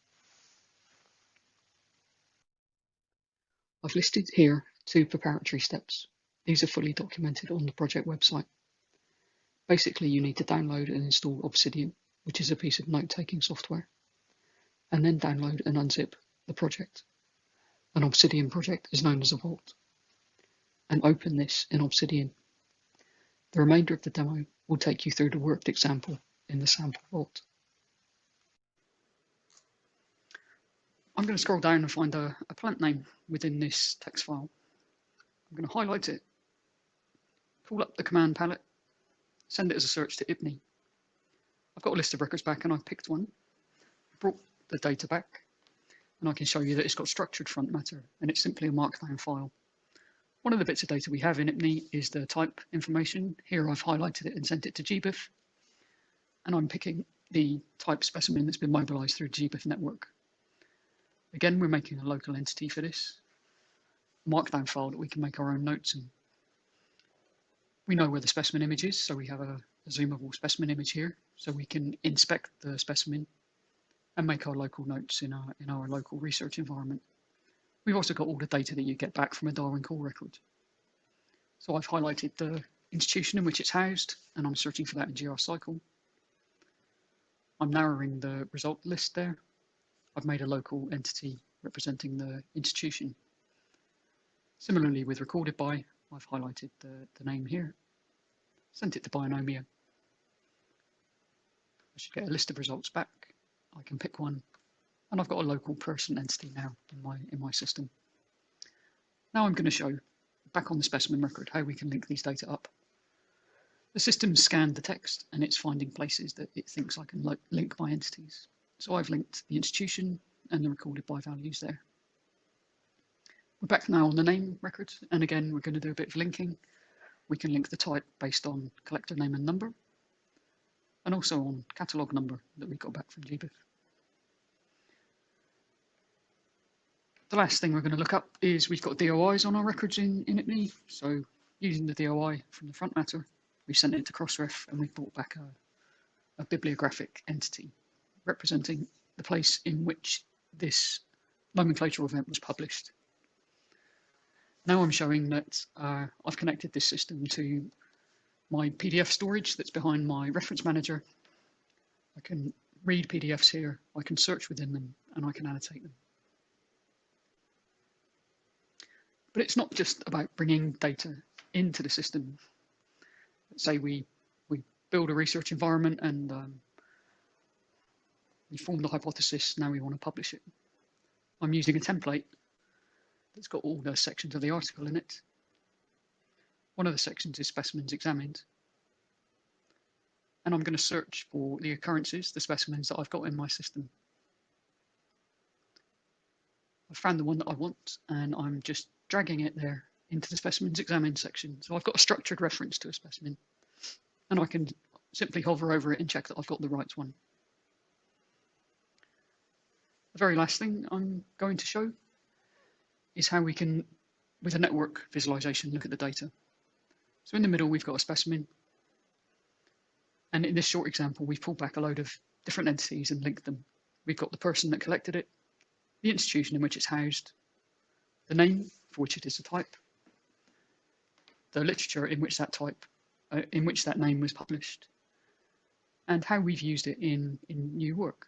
I've listed here 2 preparatory steps. These are fully documented on the project website. Basically, you need to download and install Obsidian, which is a piece of note-taking software, and then download and unzip the project. An Obsidian project is known as a vault. And open this in Obsidian. The remainder of the demo will take you through the worked example in the sample plot. I'm going to scroll down and find a plant name within this text file. I'm going to highlight it, pull up the command palette, send it as a search to IPNI. I've got a list of records back and I've picked one, brought the data back, and I can show you that it's got structured front matter and it's simply a markdown file. One of the bits of data we have in IPNI is the type information. Here I've highlighted it and sent it to GBIF, and I'm picking the type specimen that's been mobilized through GBIF network. Again, we're making a local entity for this markdown file that we can make our own notes in. We know where the specimen image is, so we have a zoomable specimen image here, so we can inspect the specimen and make our local notes in our local research environment. We've also got all the data that you get back from a Darwin core record. So I've highlighted the institution in which it's housed, and I'm searching for that in GR cycle. I'm narrowing the result list there. I've made a local entity representing the institution. Similarly, with recorded by, I've highlighted the name here, sent it to Bionomia. I should get a list of results back. I can pick one, and I've got a local person entity now in my system. Now I'm going to show, back on the specimen record, how we can link these data up. The system scanned the text, and it's finding places that it thinks I can link by entities. So I've linked the institution and the recorded by values there. We're back now on the name record, and again, we're going to do a bit of linking. We can link the type based on collector name and number, and also on catalogue number that we got back from GBIF. The last thing we're going to look up is we've got DOIs on our records in IPNI. So using the DOI from the front matter, we sent it to Crossref and we brought back a bibliographic entity representing the place in which this nomenclature event was published. Now I'm showing that I've connected this system to my PDF storage that's behind my reference manager. I can read PDFs here, I can search within them, and I can annotate them. But it's not just about bringing data into the system. Let's say we build a research environment and we form the hypothesis, now we want to publish it. I'm using a template that's got all the sections of the article in it. One of the sections is specimens examined. And I'm going to search for the occurrences, the specimens that I've got in my system. I've found the one that I want, and I'm just dragging it there into the specimens examined section. So I've got a structured reference to a specimen, and I can simply hover over it and check that I've got the right one. The very last thing I'm going to show is how we can, with a network visualization, look at the data. So in the middle, we've got a specimen. And in this short example, we've pulled back a load of different entities and linked them. We've got the person that collected it, the institution in which it's housed, the name for which it is a type, the literature in which that type, in which that name was published, and how we've used it in new work,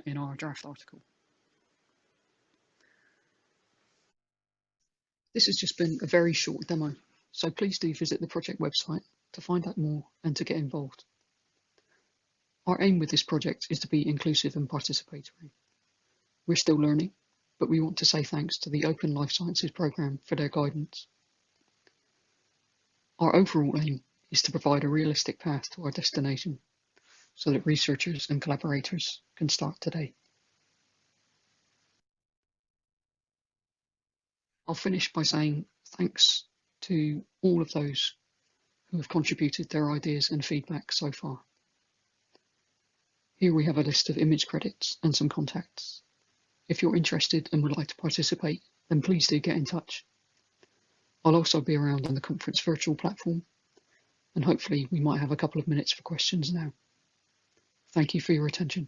in our draft article. This has just been a very short demo, so please do visit the project website to find out more and to get involved. Our aim with this project is to be inclusive and participatory. We're still learning, but we want to say thanks to the Open Life Sciences programme for their guidance. Our overall aim is to provide a realistic path to our destination so that researchers and collaborators can start today. I'll finish by saying thanks to all of those who have contributed their ideas and feedback so far. Here we have a list of image credits and some contacts. If you're interested and would like to participate, then please do get in touch. I'll also be around on the conference virtual platform, and hopefully we might have a couple of minutes for questions now. Thank you for your attention.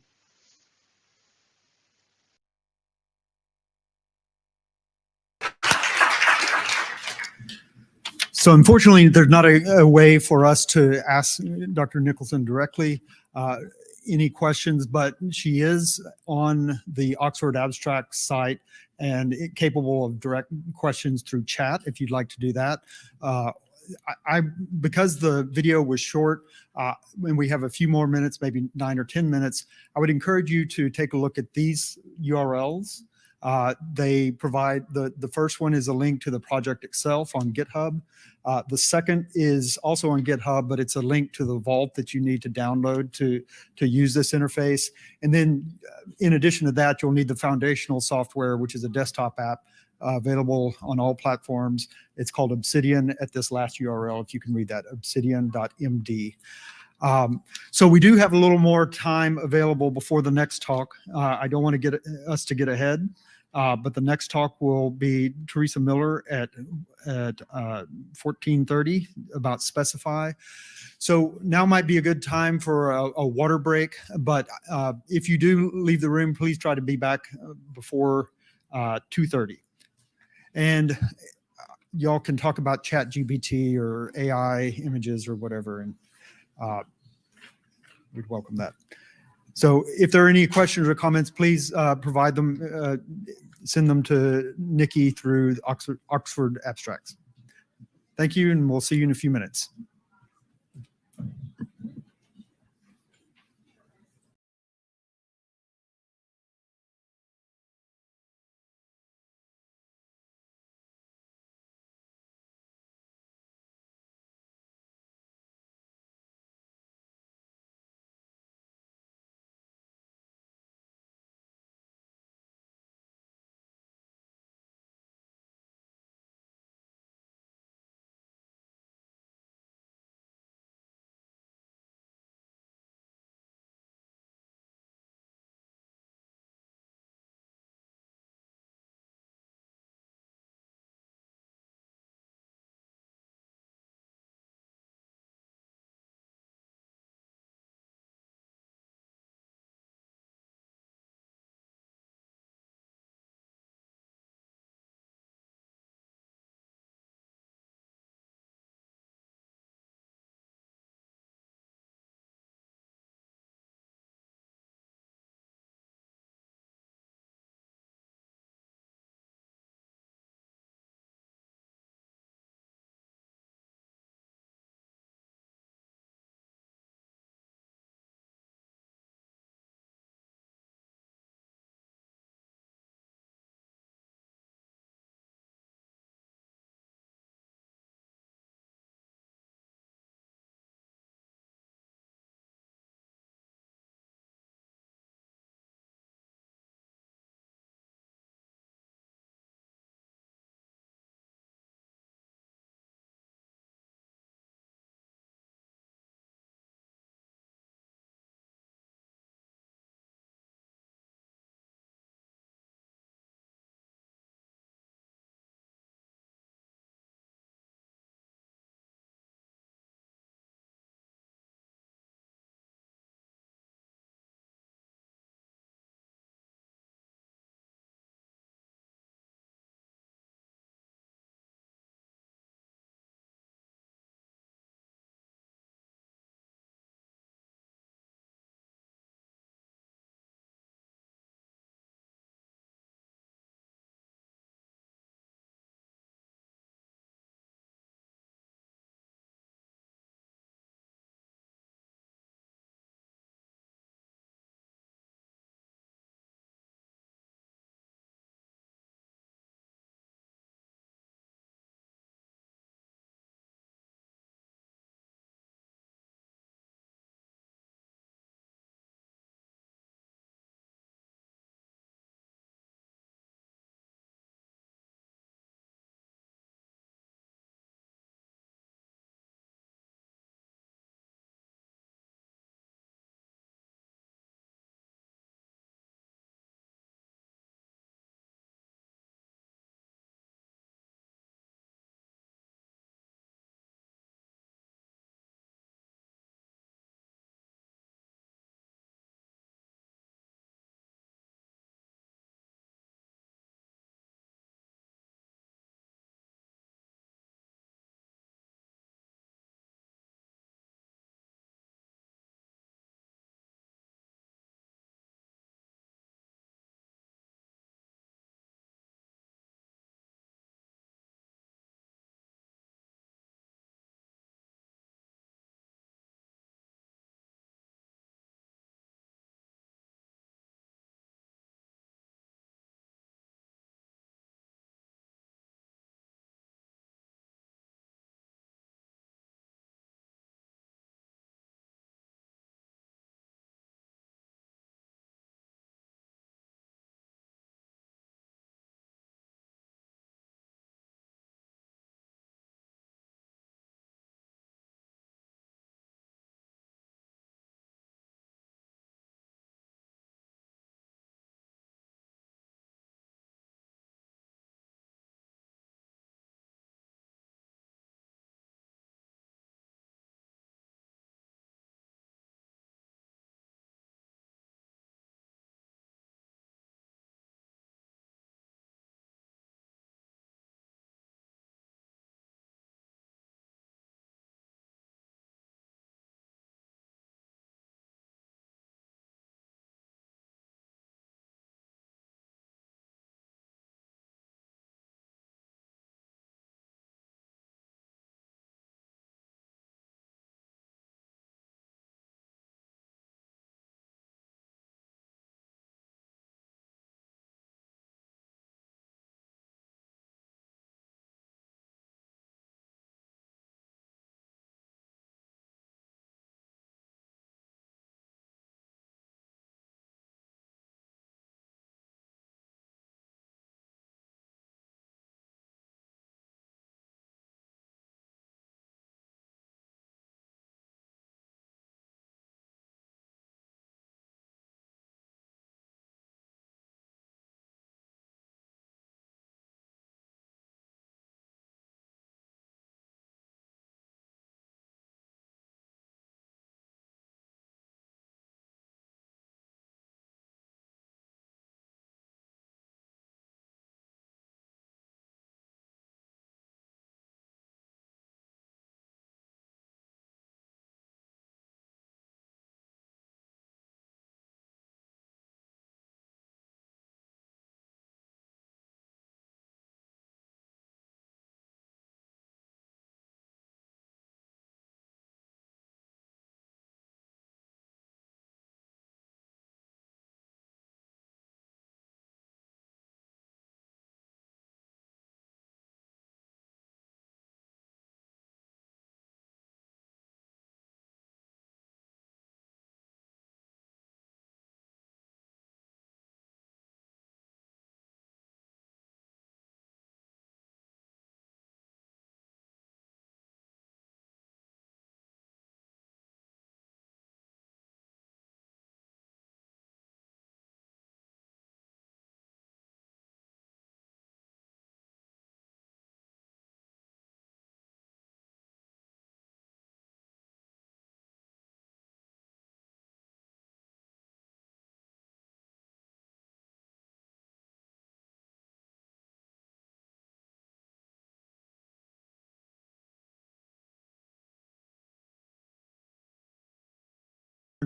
So unfortunately, there's not a way for us to ask Dr. Nicholson directly any questions, but she is on the Oxford Abstract site and capable of direct questions through chat if you'd like to do that. because the video was short, and we have a few more minutes, maybe 9 or 10 minutes, I would encourage you to take a look at these URLs. They provide, the first one is a link to the project itself on GitHub. The second is also on GitHub, but it's a link to the vault that you need to download to use this interface. And then in addition to that, you'll need the foundational software, which is a desktop app available on all platforms. It's called Obsidian at this last URL, if you can read that, obsidian.md. So we do have a little more time available before the next talk. I don't want to get us to get ahead, but the next talk will be Teresa Miller at 14:30 about Specify. So now might be a good time for a water break, but if you do leave the room, please try to be back before 2:30. And y'all can talk about ChatGPT or AI images or whatever, and we'd welcome that. So if there are any questions or comments, please provide them, send them to Nikki through Oxford Abstracts. Thank you, and we'll see you in a few minutes.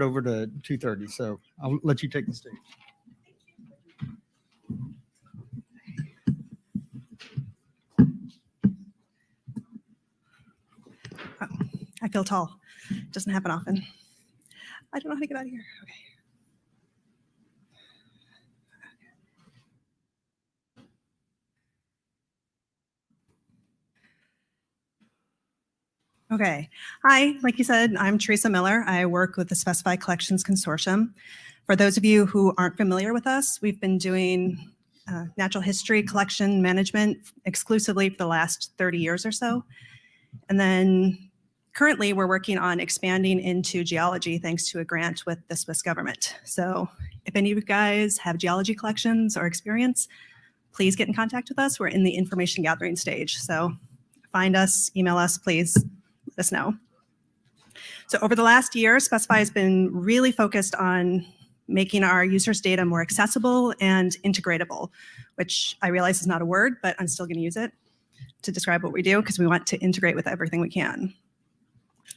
it over to 2:30. So I'll let you take the stage. I feel tall. Doesn't happen often. I don't know how to get out of here. Okay. Okay. Hi, like you said, I'm Teresa Miller. I work with the Specified Collections Consortium. For those of you who aren't familiar with us, we've been doing natural history collection management exclusively for the last 30 years or so. And then currently we're working on expanding into geology thanks to a grant with the Swiss government. So if any of you guys have geology collections or experience, please get in contact with us. We're in the information gathering stage. So find us, email us, please let us know. So over the last year, Specify has been really focused on making our users' data more accessible and integratable, which I realize is not a word, but I'm still going to use it to describe what we do because we want to integrate with everything we can.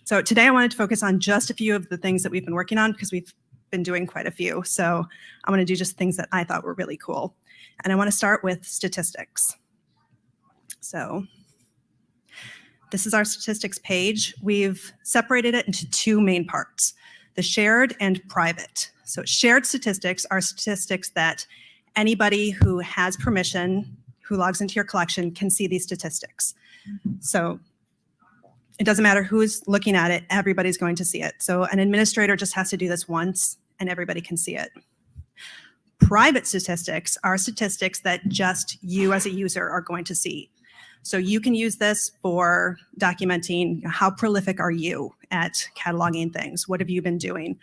So today I wanted to focus on just a few of the things that we've been working on because we've been doing quite a few. So I'm going to do just things that I thought were really cool. And I want to start with statistics. So this is our statistics page. We've separated it into two main parts, the shared and private. So shared statistics are statistics that anybody who has permission, who logs into your collection, can see these statistics. So it doesn't matter who's looking at it, everybody's going to see it. So an administrator just has to do this once and everybody can see it. Private statistics are statistics that just you as a user are going to see. So you can use this for documenting how prolific are you at cataloging things? What have you been doing?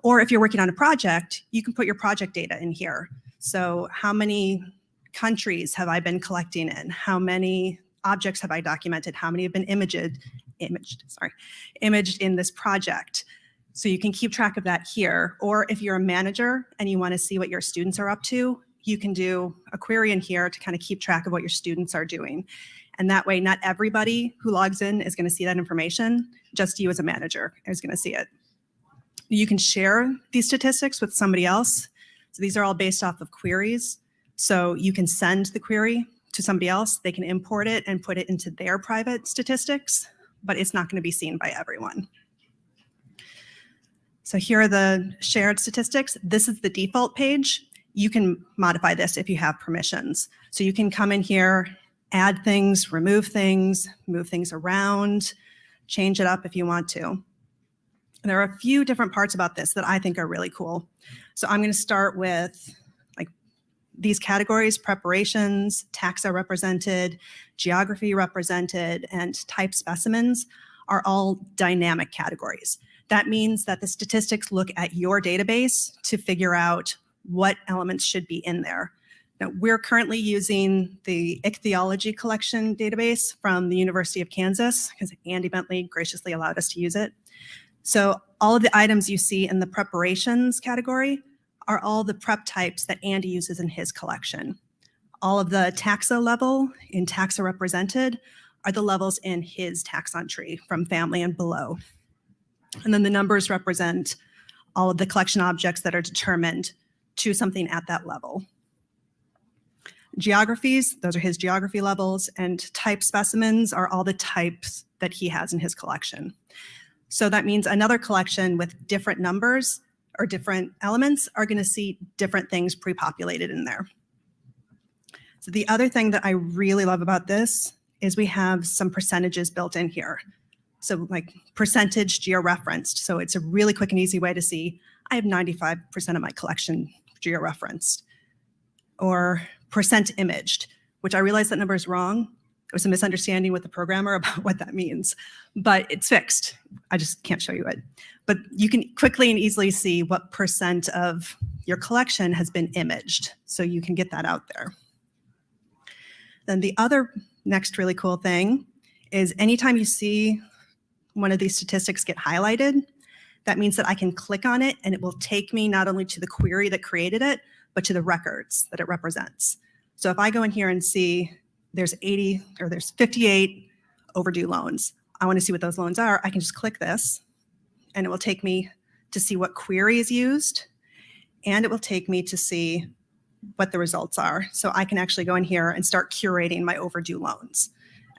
Or if you're working on a project, you can put your project data in here. So how many countries have I been collecting in? How many objects have I documented? How many have been imaged in this project? So you can keep track of that here. Or if you're a manager and you want to see what your students are up to, you can do a query in here to kind of keep track of what your students are doing. And that way, not everybody who logs in is going to see that information. Just you as a manager is going to see it. You can share these statistics with somebody else. So these are all based off of queries. So you can send the query to somebody else. They can import it and put it into their private statistics, but it's not going to be seen by everyone. So here are the shared statistics. This is the default page. You can modify this if you have permissions. So you can come in here, add things, remove things, move things around, change it up if you want to. There are a few different parts about this that I think are really cool. So I'm going to start with like these categories: preparations, taxa represented, geography represented, and type specimens are all dynamic categories. That means that the statistics look at your database to figure out what elements should be in there. Now, we're currently using the ichthyology collection database from the University of Kansas because Andy Bentley graciously allowed us to use it. So all of the items you see in the preparations category are all the prep types that Andy uses in his collection. All of the taxa level in taxa represented are the levels in his taxon tree from family and below. And then the numbers represent all of the collection objects that are determined to something at that level. Geographies, those are his geography levels, and type specimens are all the types that he has in his collection. So that means another collection with different numbers or different elements are going to see different things pre-populated in there. So the other thing that I really love about this is we have some percentages built in here. So like percentage georeferenced. So it's a really quick and easy way to see I have 95% of my collection georeferenced. Or percent imaged, which I realize that number is wrong. There was a misunderstanding with the programmer about what that means, but it's fixed. I just can't show you it. But you can quickly and easily see what percent of your collection has been imaged. So you can get that out there. Then the other next really cool thing is anytime you see one of these statistics get highlighted, that means that I can click on it and it will take me not only to the query that created it, but to the records that it represents. So if I go in here and see there's 58 overdue loans, I want to see what those loans are, I can just click this and it will take me to see what query is used, and it will take me to see what the results are. So I can actually go in here and start curating my overdue loans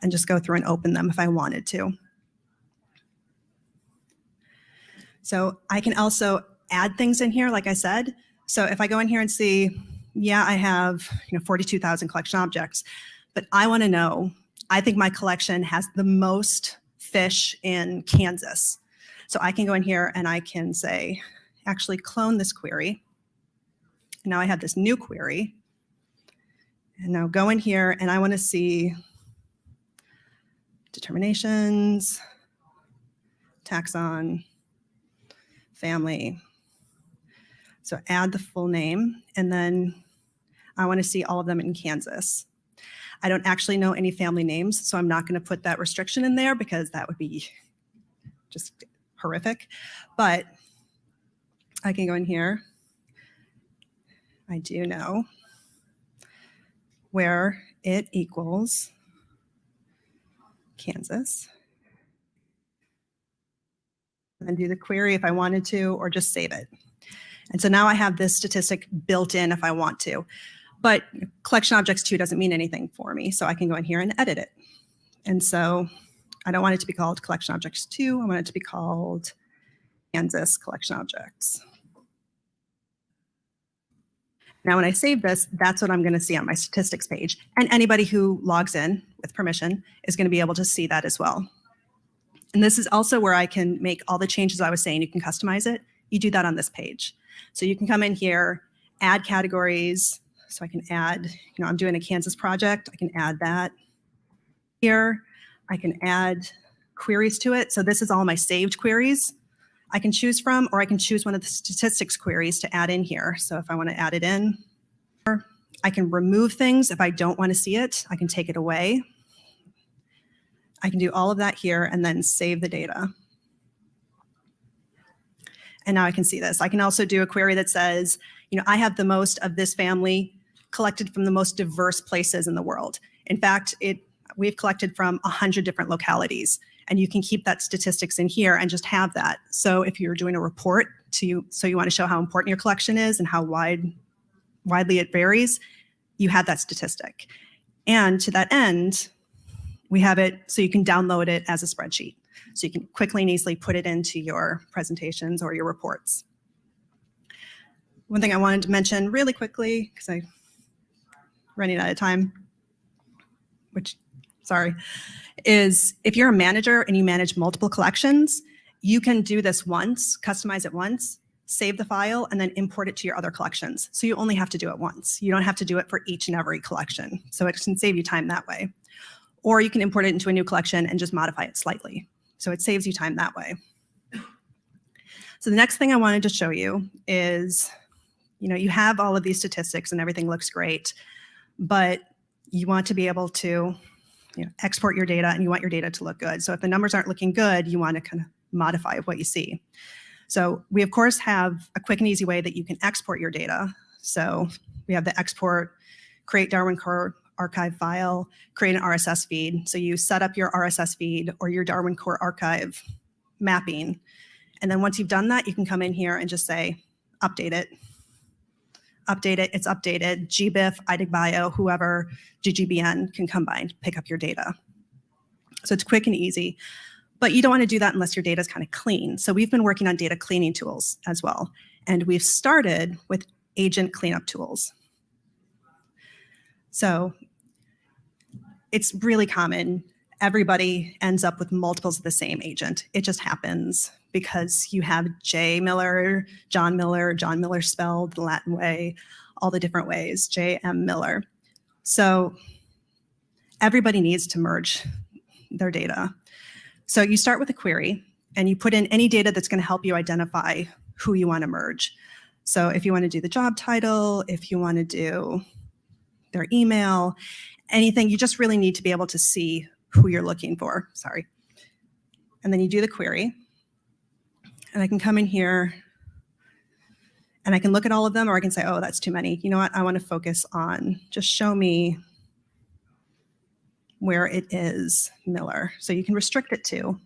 and just go through and open them if I wanted to. So I can also add things in here, like I said. So if I go in here and see, yeah, I have 42,000 collection objects, but I want to know, I think my collection has the most fish in Kansas. So I can go in here and I can say, actually clone this query. And now I have this new query. And now go in here and I want to see determinations, taxon, family. So add the full name, and then I want to see all of them in Kansas. I don't actually know any family names, so I'm not going to put that restriction in there because that would be just horrific. But I can go in here. I do know where it equals Kansas. And do the query if I wanted to, or just save it. And so now I have this statistic built in if I want to. But collection objects 2 doesn't mean anything for me, so I can go in here and edit it. And so I don't want it to be called collection objects 2. I want it to be called Kansas collection objects. Now when I save this, that's what I'm going to see on my statistics page. And anybody who logs in with permission is going to be able to see that as well. And this is also where I can make all the changes I was saying. You can customize it. You do that on this page. So you can come in here, add categories. So I can add, I'm doing a Kansas project. I can add that here. I can add queries to it. So this is all my saved queries I can choose from, or I can choose one of the statistics queries to add in here. So if I want to add it in, I can remove things if I don't want to see it. I can take it away. I can do all of that here and then save the data. And now I can see this. I can also do a query that says, I have the most of this family collected from the most diverse places in the world. In fact, we've collected from 100 different localities, and you can keep that statistics in here and just have that. So if you're doing a report so you want to show how important your collection is and how widely it varies, you have that statistic. And to that end, we have it so you can download it as a spreadsheet. So you can quickly and easily put it into your presentations or your reports. One thing I wanted to mention really quickly, because I'm running out of time, is if you're a manager and you manage multiple collections, you can do this once, customize it once, save the file, and then import it to your other collections. So you only have to do it once. You don't have to do it for each and every collection. So it can save you time that way. Or you can import it into a new collection and just modify it slightly. So it saves you time that way. So the next thing I wanted to show you is, you have all of these statistics and everything looks great, but you want to be able to export your data, and you want your data to look good. So if the numbers aren't looking good, you want to kind of modify what you see. So we, of course, have a quick and easy way that you can export your data. So we have the export, create Darwin Core archive file, create an RSS feed. So you set up your RSS feed or your Darwin Core archive mapping. And then once you've done that, you can come in here and just say, update it. Update it, it's updated. GBIF, IDIGBio, whoever, GGBN can come by and pick up your data. So it's quick and easy, but you don't want to do that unless your data is kind of clean. So we've been working on data cleaning tools as well. And we've started with agent cleanup tools. So it's really common. Everybody ends up with multiples of the same agent. It just happens because you have J. Miller, John Miller spelled the Latin way, all the different ways, J.M. Miller. So everybody needs to merge their data. So you start with a query and you put in any data that's going to help you identify who you want to merge. So if you want to do the job title, if you want to do their email, anything, you just really need to be able to see who you're looking for, sorry. And then you do the query. And I can come in here and I can look at all of them, or I can say, oh, that's too many. You know what? I want to focus on, just show me where it is Miller. So you can restrict it to.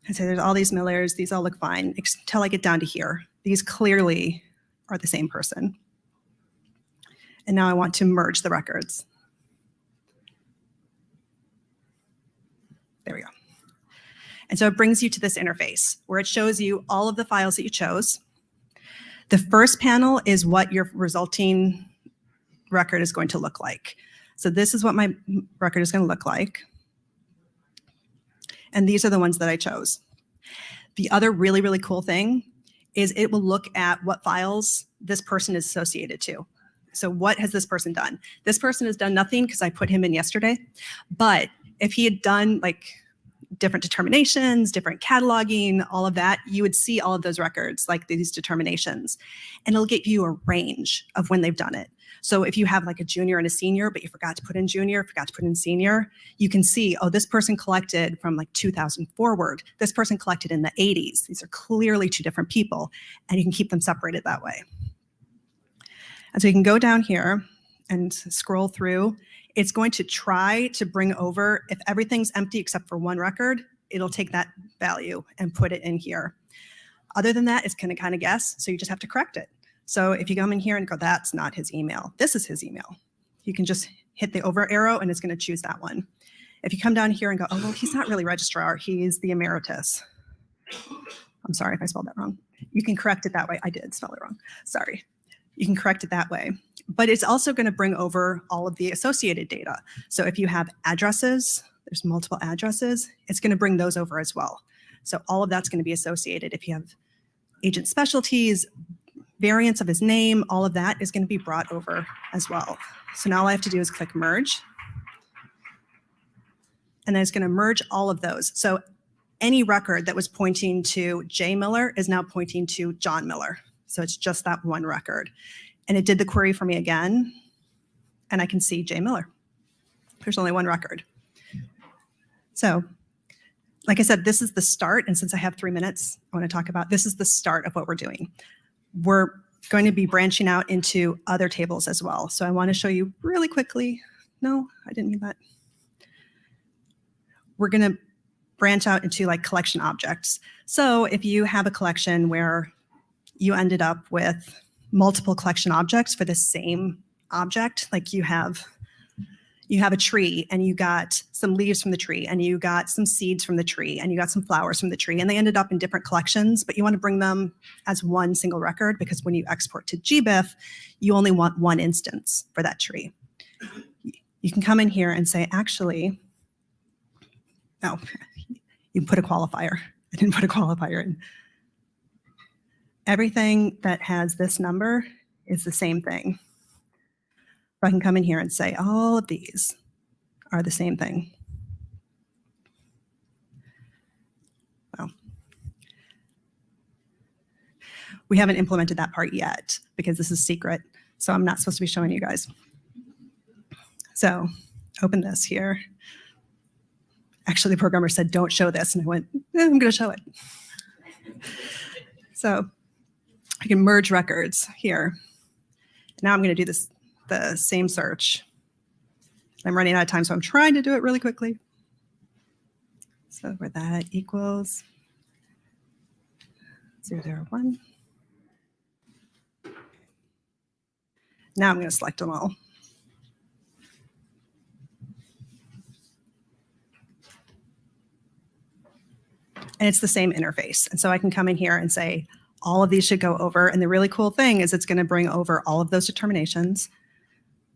I say there's all these Millers, these all look fine, until I get down to here. These clearly are the same person. And now I want to merge the records. There we go. And so it brings you to this interface where it shows you all of the files that you chose. The first panel is what your resulting record is going to look like. So this is what my record is going to look like. And these are the ones that I chose. The other really, really cool thing is it will look at what files this person is associated to. So what has this person done? This person has done nothing because I put him in yesterday. But if he had done like different determinations, different cataloging, all of that, you would see all of those records, like these determinations. And it'll get you a range of when they've done it. So if you have like a junior and a senior, but you forgot to put in junior, forgot to put in senior, you can see, oh, this person collected from like 2000 forward. This person collected in the 80s. These are clearly two different people, and you can keep them separated that way. And so you can go down here and scroll through. It's going to try to bring over, if everything's empty except for one record, it'll take that value and put it in here. Other than that, it's going to kind of guess, so you just have to correct it. So if you come in here and go, that's not his email, this is his email, you can just hit the over arrow and it's going to choose that one. If you come down here and go, oh, well, he's not really registrar, he's the emeritus. I'm sorry if I spelled that wrong. You can correct it that way. I did spell it wrong. Sorry. You can correct it that way. But it's also going to bring over all of the associated data. So if you have addresses, there's multiple addresses, it's going to bring those over as well. So all of that's going to be associated. If you have agent specialties, variants of his name, all of that is going to be brought over as well. So now all I have to do is click merge. And then it's going to merge all of those. So any record that was pointing to J. Miller is now pointing to John Miller. So it's just that one record. And it did the query for me again. And I can see J. Miller. There's only one record. So like I said, this is the start. And since I have 3 minutes, I want to talk about, this is the start of what we're doing. We're going to be branching out into other tables as well. So I want to show you really quickly. No, I didn't mean that. We're going to branch out into like collection objects. So if you have a collection where you ended up with multiple collection objects for the same object, like you have a tree and you got some leaves from the tree and you got some seeds from the tree and you got some flowers from the tree, and they ended up in different collections, but you want to bring them as one single record because when you export to GBIF, you only want one instance for that tree. You can come in here and say, actually, no, you put a qualifier. I didn't put a qualifier in. Everything that has this number is the same thing. I can come in here and say all of these are the same thing. Well, we haven't implemented that part yet because this is secret, so I'm not supposed to be showing you guys. So open this here. Actually, the programmer said, don't show this, and I went, I'm going to show it. So I can merge records here. Now I'm going to do this. The same search. I'm running out of time, so I'm trying to do it really quickly. So where that equals 001. Now I'm going to select them all. And it's the same interface. And so I can come in here and say, all of these should go over. And the really cool thing is it's going to bring over all of those determinations.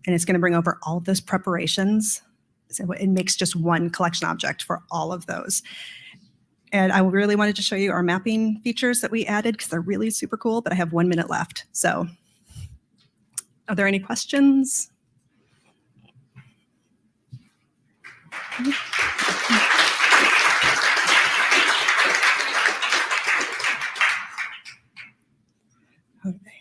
And it's going to bring over all of those preparations. So it makes just one collection object for all of those. And I really wanted to show you our mapping features that we added because they're really super cool, but I have 1 minute left. So are there any questions? Okay.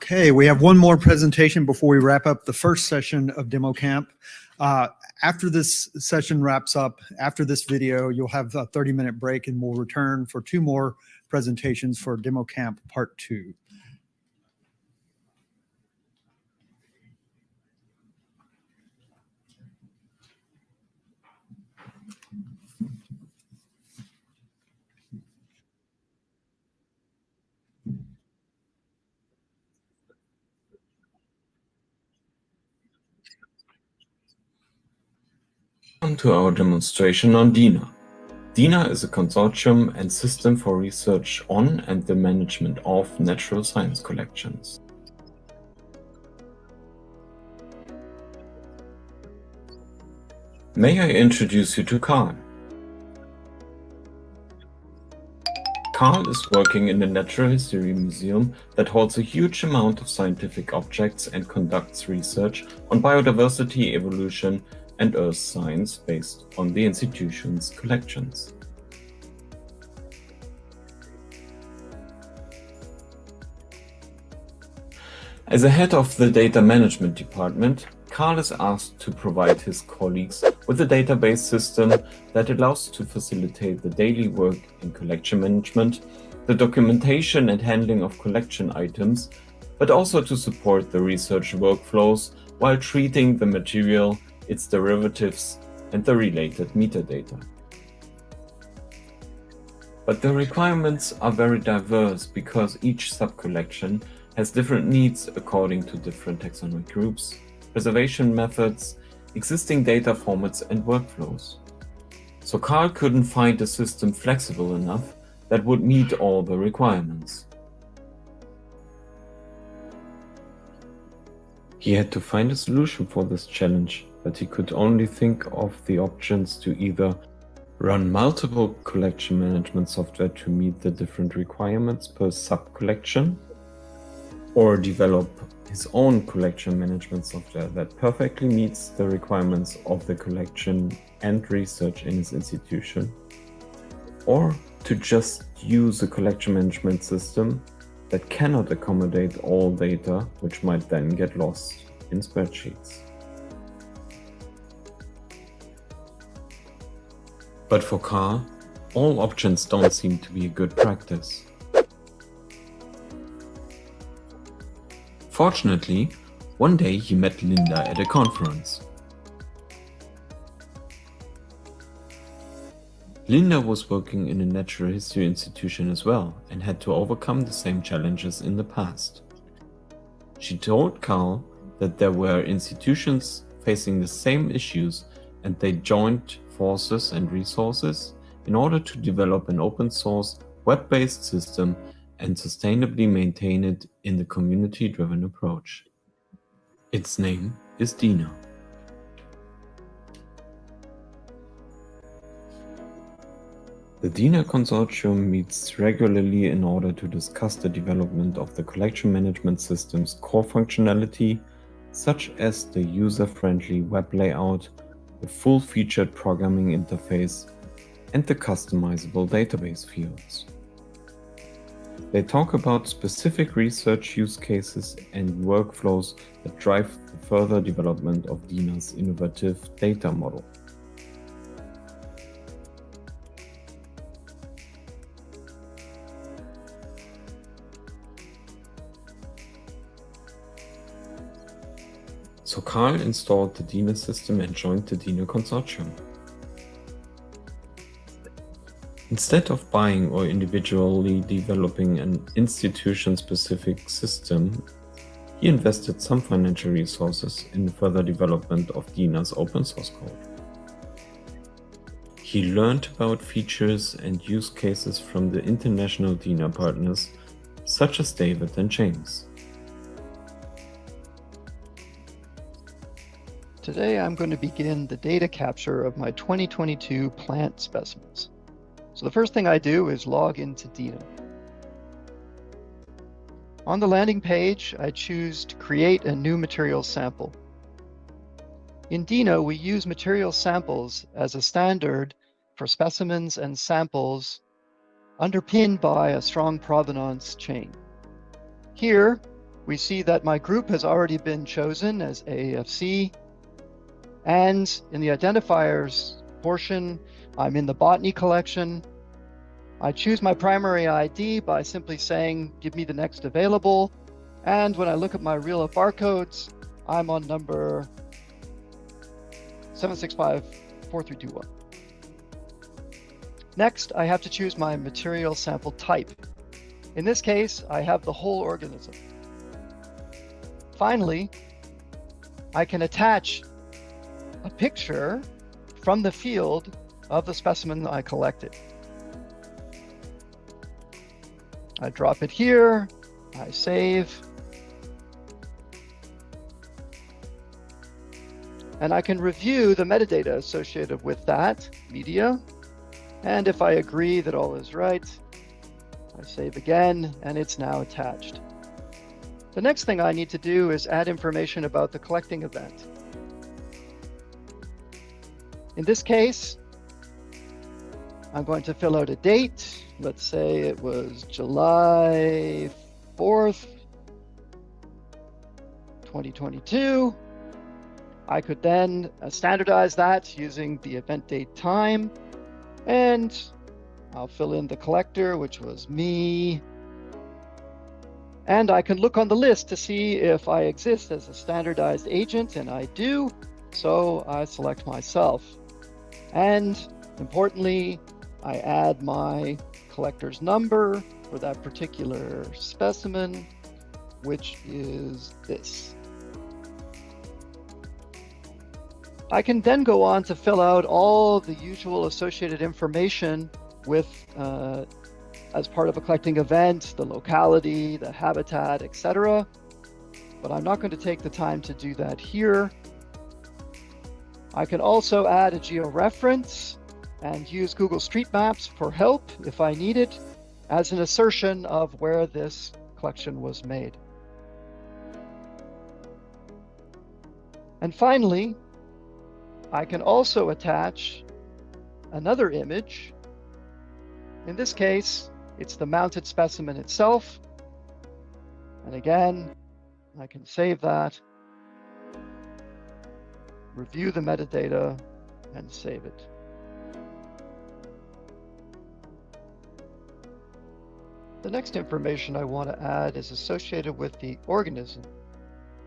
Okay, we have one more presentation before we wrap up the first session of Demo Camp. After this session wraps up, after this video, you'll have a 30-minute break and we'll return for 2 more presentations for Demo Camp Part 2. Welcome to our demonstration on DINA. DINA is a consortium and system for research on and the management of natural science collections. May I introduce you to Carl? Carl is working in the Natural History Museum that holds a huge amount of scientific objects and conducts research on biodiversity, evolution, and earth science based on the institution's collections. As a head of the data management department, Carl is asked to provide his colleagues with a database system that allows to facilitate the daily work in collection management, the documentation and handling of collection items, but also to support the research workflows while treating the material, its derivatives, and the related metadata. But the requirements are very diverse because each sub-collection has different needs according to different taxonomic groups, preservation methods, existing data formats, and workflows. So Carl couldn't find a system flexible enough that would meet all the requirements. He had to find a solution for this challenge, but he could only think of the options to either run multiple collection management software to meet the different requirements per sub-collection, or develop his own collection management software that perfectly meets the requirements of the collection and research in his institution, or to just use a collection management system that cannot accommodate all data, which might then get lost in spreadsheets. But for Carl, all options don't seem to be a good practice. Fortunately, one day he met Linda at a conference. Linda was working in a natural history institution as well and had to overcome the same challenges in the past. She told Carl that there were institutions facing the same issues and they joined forces and resources in order to develop an open source web-based system and sustainably maintain it in the community-driven approach. Its name is DINA. The DINA consortium meets regularly in order to discuss the development of the collection management system's core functionality, such as the user-friendly web layout, the full-featured programming interface, and the customizable database fields. They talk about specific research use cases and workflows that drive the further development of DINA's innovative data model. So Carl installed the DINA system and joined the DINA consortium. Instead of buying or individually developing an institution-specific system, he invested some financial resources in the further development of DINA's open source code. He learned about features and use cases from the international DINA partners, such as David and James. Today I'm going to begin the data capture of my 2022 plant specimens. So the first thing I do is log into DINA. On the landing page, I choose to create a new material sample. In DINA, we use material samples as a standard for specimens and samples underpinned by a strong provenance chain. Here, we see that my group has already been chosen as AFC, And in the identifiers portion, I'm in the botany collection. I choose my primary ID by simply saying, give me the next available. And when I look at my reel of barcodes, I'm on number 7654321. Next, I have to choose my material sample type. In this case, I have the whole organism. Finally, I can attach a picture from the field of the specimen I collected. I drop it here, I save, and I can review the metadata associated with that media. And if I agree that all is right, I save again, and it's now attached. The next thing I need to do is add information about the collecting event. In this case, I'm going to fill out a date. Let's say it was July 4th, 2022. I could then standardize that using the event date time, and I'll fill in the collector, which was me. And I can look on the list to see if I exist as a standardized agent, and I do, so I select myself. And importantly, I add my collector's number for that particular specimen, which is this. I can then go on to fill out all the usual associated information with, as part of a collecting event, the locality, the habitat, etc. But I'm not going to take the time to do that here. I can also add a georeference and use Google Street Maps for help if I need it, as an assertion of where this collection was made. And finally, I can also attach another image. In this case, it's the mounted specimen itself. And again, I can save that, review the metadata, and save it. The next information I want to add is associated with the organism.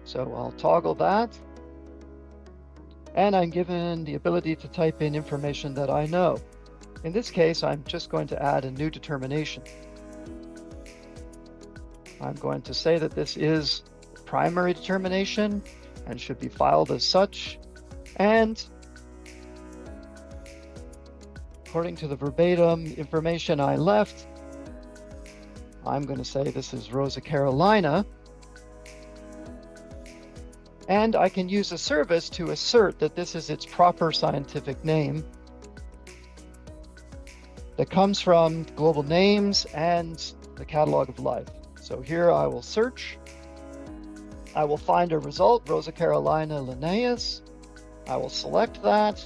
So I'll toggle that. And I'm given the ability to type in information that I know. In this case, I'm just going to add a new determination. I'm going to say that this is a primary determination and should be filed as such. And according to the verbatim information I left, I'm going to say this is Rosa Carolina. And I can use a service to assert that this is its proper scientific name that comes from global names and the catalog of life. So here I will search. I will find a result, Rosa Carolina Linnaeus. I will select that.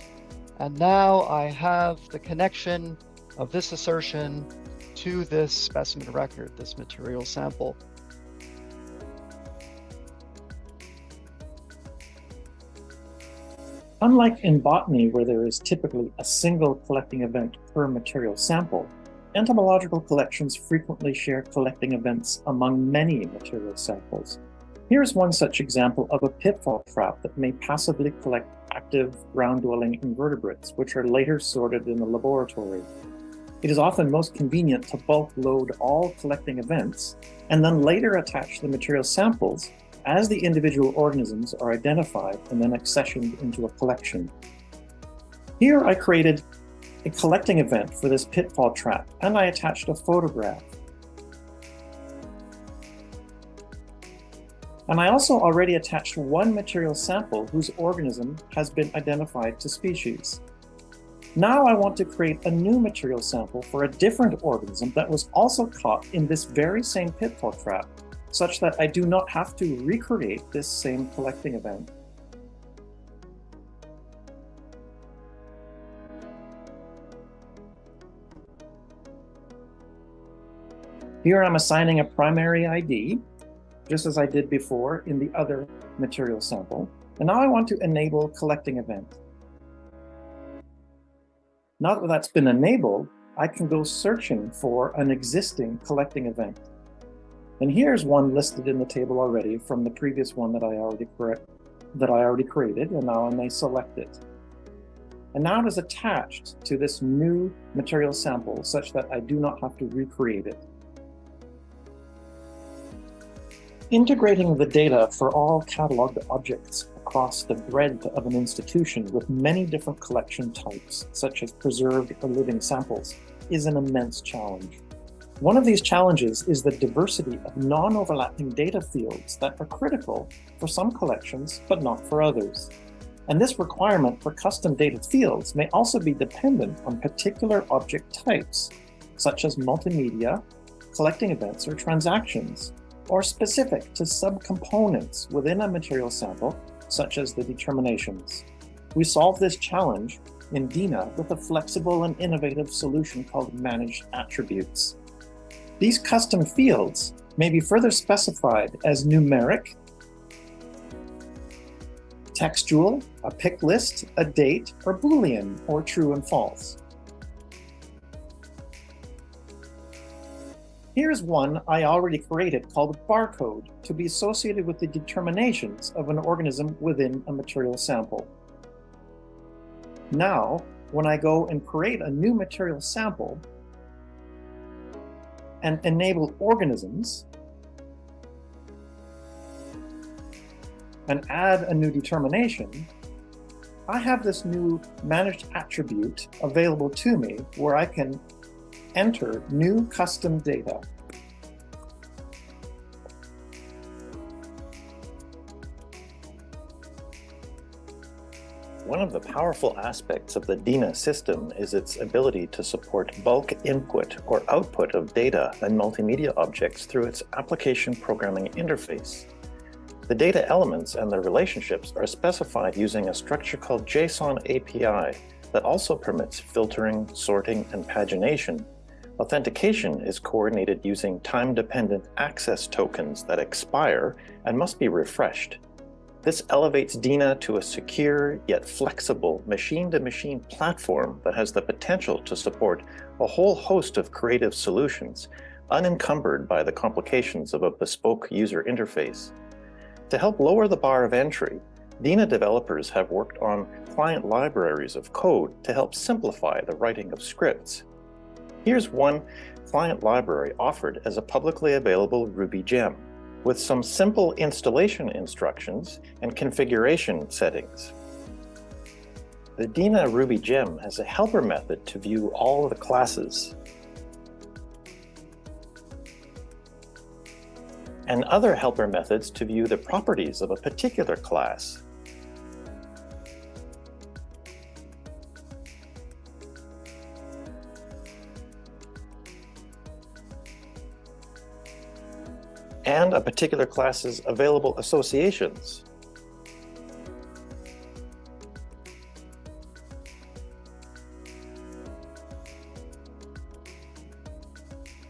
And now I have the connection of this assertion to this specimen record, this material sample. Unlike in botany, where there is typically a single collecting event per material sample, entomological collections frequently share collecting events among many material samples. Here's one such example of a pitfall trap that may passively collect active ground-dwelling invertebrates, which are later sorted in the laboratory. It is often most convenient to bulk load all collecting events and then later attach the material samples as the individual organisms are identified and then accessioned into a collection. Here I created a collecting event for this pitfall trap, and I attached a photograph. And I also already attached one material sample whose organism has been identified to species. Now I want to create a new material sample for a different organism that was also caught in this very same pitfall trap, such that I do not have to recreate this same collecting event. Here I'm assigning a primary ID, just as I did before in the other material sample. And now I want to enable collecting event. Now that that's been enabled, I can go searching for an existing collecting event. And here's one listed in the table already from the previous one that I already created, and now I may select it. And now it is attached to this new material sample such that I do not have to recreate it. Integrating the data for all cataloged objects across the breadth of an institution with many different collection types, such as preserved or living samples, is an immense challenge. One of these challenges is the diversity of non-overlapping data fields that are critical for some collections, but not for others. And this requirement for custom data fields may also be dependent on particular object types, such as multimedia, collecting events, or transactions, or specific to subcomponents within a material sample, such as the determinations. We solve this challenge in DINA with a flexible and innovative solution called managed attributes. These custom fields may be further specified as numeric, textual, a pick list, a date, or Boolean, or true and false. Here's one I already created called barcode to be associated with the determinations of an organism within a material sample. Now, when I go and create a new material sample and enable organisms and add a new determination, I have this new managed attribute available to me where I can enter new custom data. One of the powerful aspects of the DINA system is its ability to support bulk input or output of data and multimedia objects through its application programming interface. The data elements and their relationships are specified using a structure called JSON API that also permits filtering, sorting, and pagination. Authentication is coordinated using time-dependent access tokens that expire and must be refreshed. This elevates DINA to a secure yet flexible machine-to-machine platform that has the potential to support a whole host of creative solutions, unencumbered by the complications of a bespoke user interface. To help lower the bar of entry, DINA developers have worked on client libraries of code to help simplify the writing of scripts. Here's one client library offered as a publicly available Ruby gem, with some simple installation instructions and configuration settings. The DINA Ruby gem has a helper method to view all of the classes and other helper methods to view the properties of a particular class. And a particular class's available associations.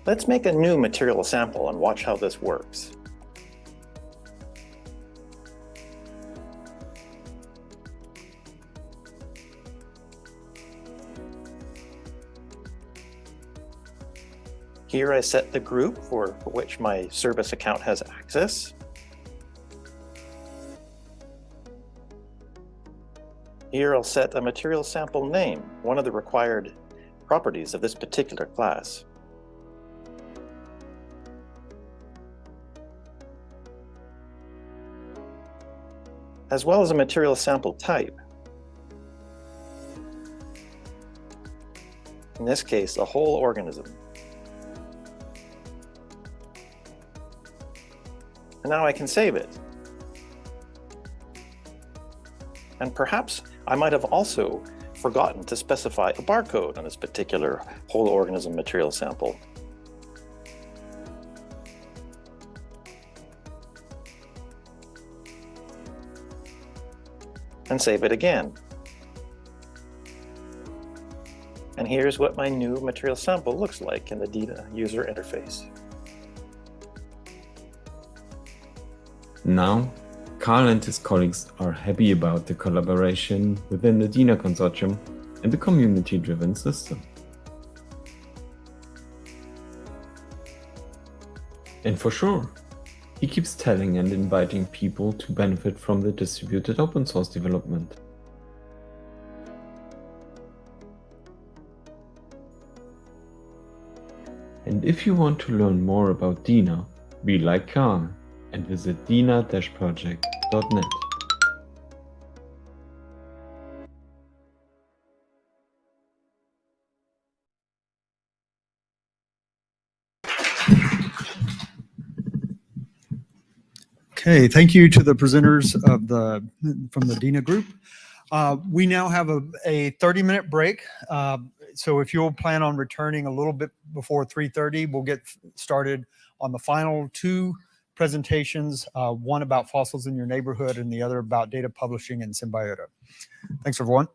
Let's make a new material sample and watch how this works. Here I set the group for which my service account has access. Here I'll set a material sample name, one of the required properties of this particular class. As well as a material sample type. In this case, a whole organism. And now I can save it. And perhaps I might have also forgotten to specify a barcode on this particular whole organism material sample. And save it again. And here's what my new material sample looks like in the DINA user interface. Now, Carl and his colleagues are happy about the collaboration within the DINA consortium and the community-driven system. And for sure, he keeps telling and inviting people to benefit from the distributed open source development. And if you want to learn more about DINA, be like Carl and visit dina-project.net. Okay, thank you to the presenters from the DINA group. We now have a 30-minute break. So if you'll plan on returning a little bit before 3:30, we'll get started on the final two presentations, one about fossils in your neighborhood and the other about data publishing in Symbiota. Thanks, everyone.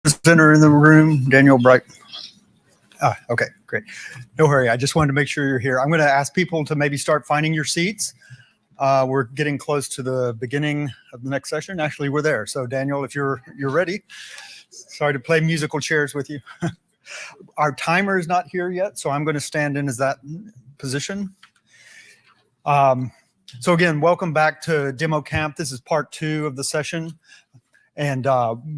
presenter in the room, Daniel Bright. Okay, great. No hurry. I just wanted to make sure you're here. I'm going to ask people to maybe start finding your seats. We're getting close to the beginning of the next session. Actually, we're there. So Daniel, if you're ready. Sorry to play musical chairs with you. Our timer is not here yet, so I'm going to stand in as that position. So again, welcome back to Demo Camp. This is part 2 of the session. And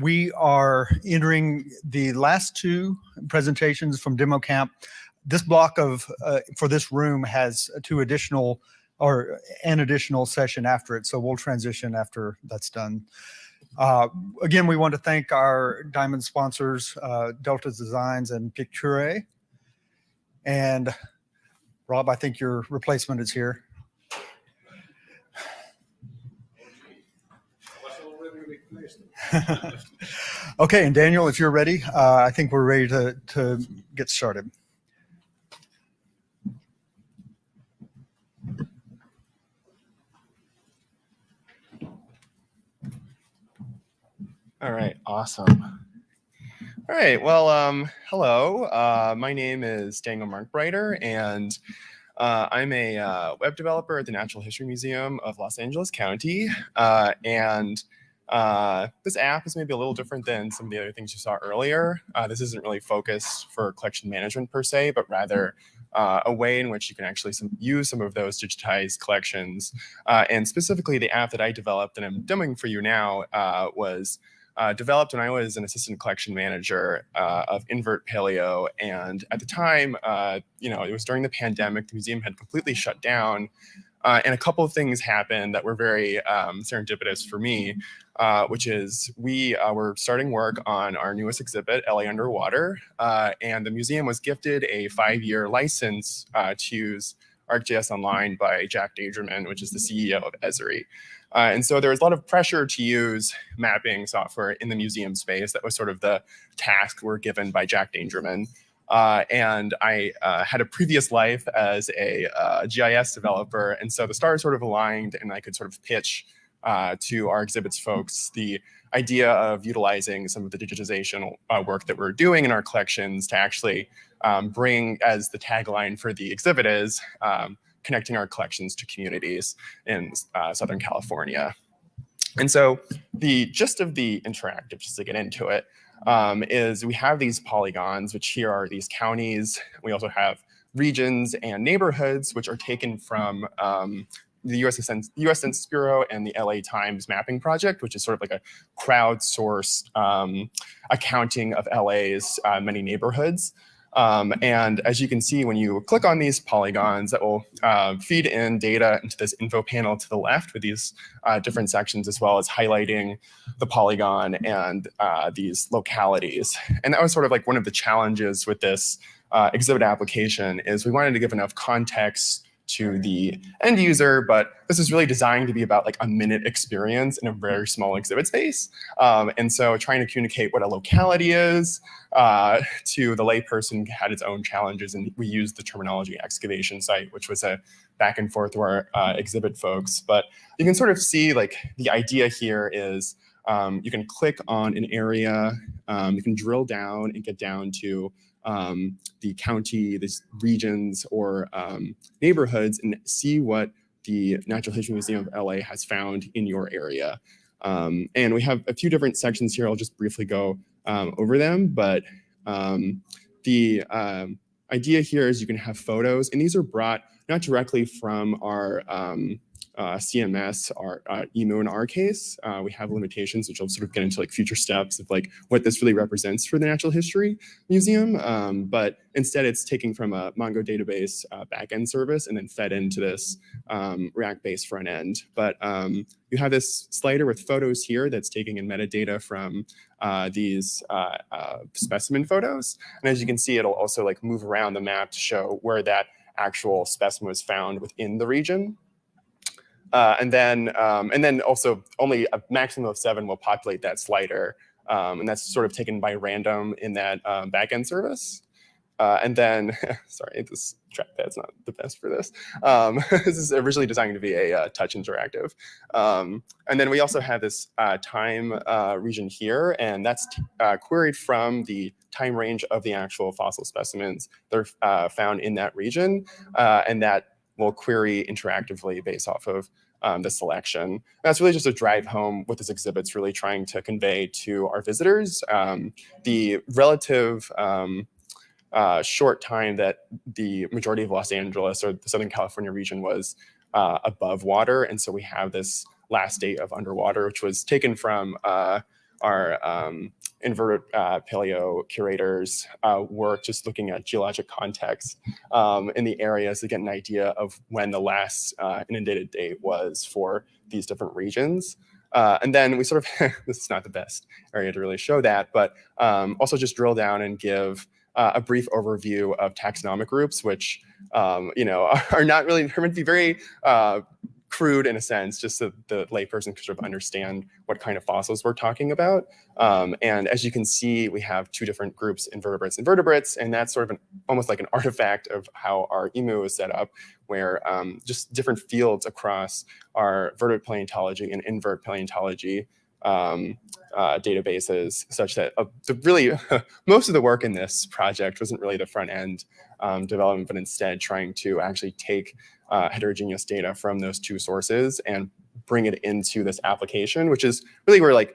we are entering the last 2 presentations from Demo Camp. This block of, for this room has an additional session after it. So we'll transition after that's done. Again, we want to thank our diamond sponsors, Delta Designs and Picture. And Rob, I think your replacement is here. Okay, and Daniel, if you're ready, I think we're ready to get started. All right, awesome. All right, well, hello. My name is Daniel Markbreiter, and I'm a web developer at the Natural History Museum of Los Angeles County. This app is maybe a little different than some of the other things you saw earlier. This isn't really focused for collection management per se, but rather a way in which you can actually use some of those digitized collections. And specifically, the app that I developed and I'm demoing for you now was developed when I was an assistant collection manager of Invert Paleo. And at the time, it was during the pandemic, the museum had completely shut down. And a couple of things happened that were very serendipitous for me, which is we were starting work on our newest exhibit, LA Underwater, and the museum was gifted a 5-year license to use ArcGIS Online by Jack Dagerman, which is the CEO of Esri. And so there was a lot of pressure to use mapping software in the museum space. That was sort of the task we're given by Jack Dagerman. And I had a previous life as a GIS developer. And so the stars sort of aligned and I could sort of pitch to our exhibits folks the idea of utilizing some of the digitization work that we're doing in our collections to actually bring, as the tagline for the exhibit is, connecting our collections to communities in Southern California. And so the gist of the interactive, just to get into it, is we have these polygons, which here are these counties. We also have regions and neighborhoods, which are taken from the US Census Bureau and the LA Times mapping project, which is sort of like a crowdsourced accounting of LA's many neighborhoods. And as you can see, when you click on these polygons, that will feed in data into this info panel to the left with these different sections, as well as highlighting the polygon and these localities. And that was sort of like one of the challenges with this exhibit application is we wanted to give enough context to the end user, but this is really designed to be about like a minute experience in a very small exhibit space. And so trying to communicate what a locality is to the layperson had its own challenges. And we used the terminology excavation site, which was a back and forth with our exhibit folks. But you can sort of see like the idea here is you can click on an area, you can drill down and get down to the county, the regions, or neighborhoods and see what the Natural History Museum of LA has found in your area. And we have a few different sections here. I'll just briefly go over them, but the idea here is you can have photos, and these are brought not directly from our CMS, our EMU in our case. We have limitations, which I'll sort of get into like future steps of like what this really represents for the Natural History Museum. But instead it's taking from a Mongo database backend service and then fed into this React-based front end. But you have this slider with photos here that's taking in metadata from these specimen photos. And as you can see, it'll also like move around the map to show where that actual specimen was found within the region. And then also only a maximum of 7 will populate that slider. And that's sort of taken by random in that backend service. And then, sorry, this trackpad's not the best for this. This is originally designed to be a touch interactive. And then we also have this time region here, and that's queried from the time range of the actual fossil specimens that are found in that region, and that will query interactively based off of the selection. And that's really just a drive home what this exhibit's really trying to convey to our visitors. The relative short time that the majority of Los Angeles or the Southern California region was above water. And so we have this last state of underwater, which was taken from our inverted paleo curators' work, just looking at geologic context in the areas to get an idea of when the last inundated date was for these different regions. And then we sort of, this is not the best area to really show that, but also just drill down and give a brief overview of taxonomic groups, which you know, are not really, are meant to be very crude in a sense, just so the layperson can sort of understand what kind of fossils we're talking about. And as you can see, we have two different groups, invertebrates and vertebrates, and that's sort of almost like an artifact of how our EMU is set up, where just different fields across our vertebrate paleontology and invert paleontology databases, such that really most of the work in this project wasn't really the front end development, but instead trying to actually take heterogeneous data from those two sources and bring it into this application, which is really where like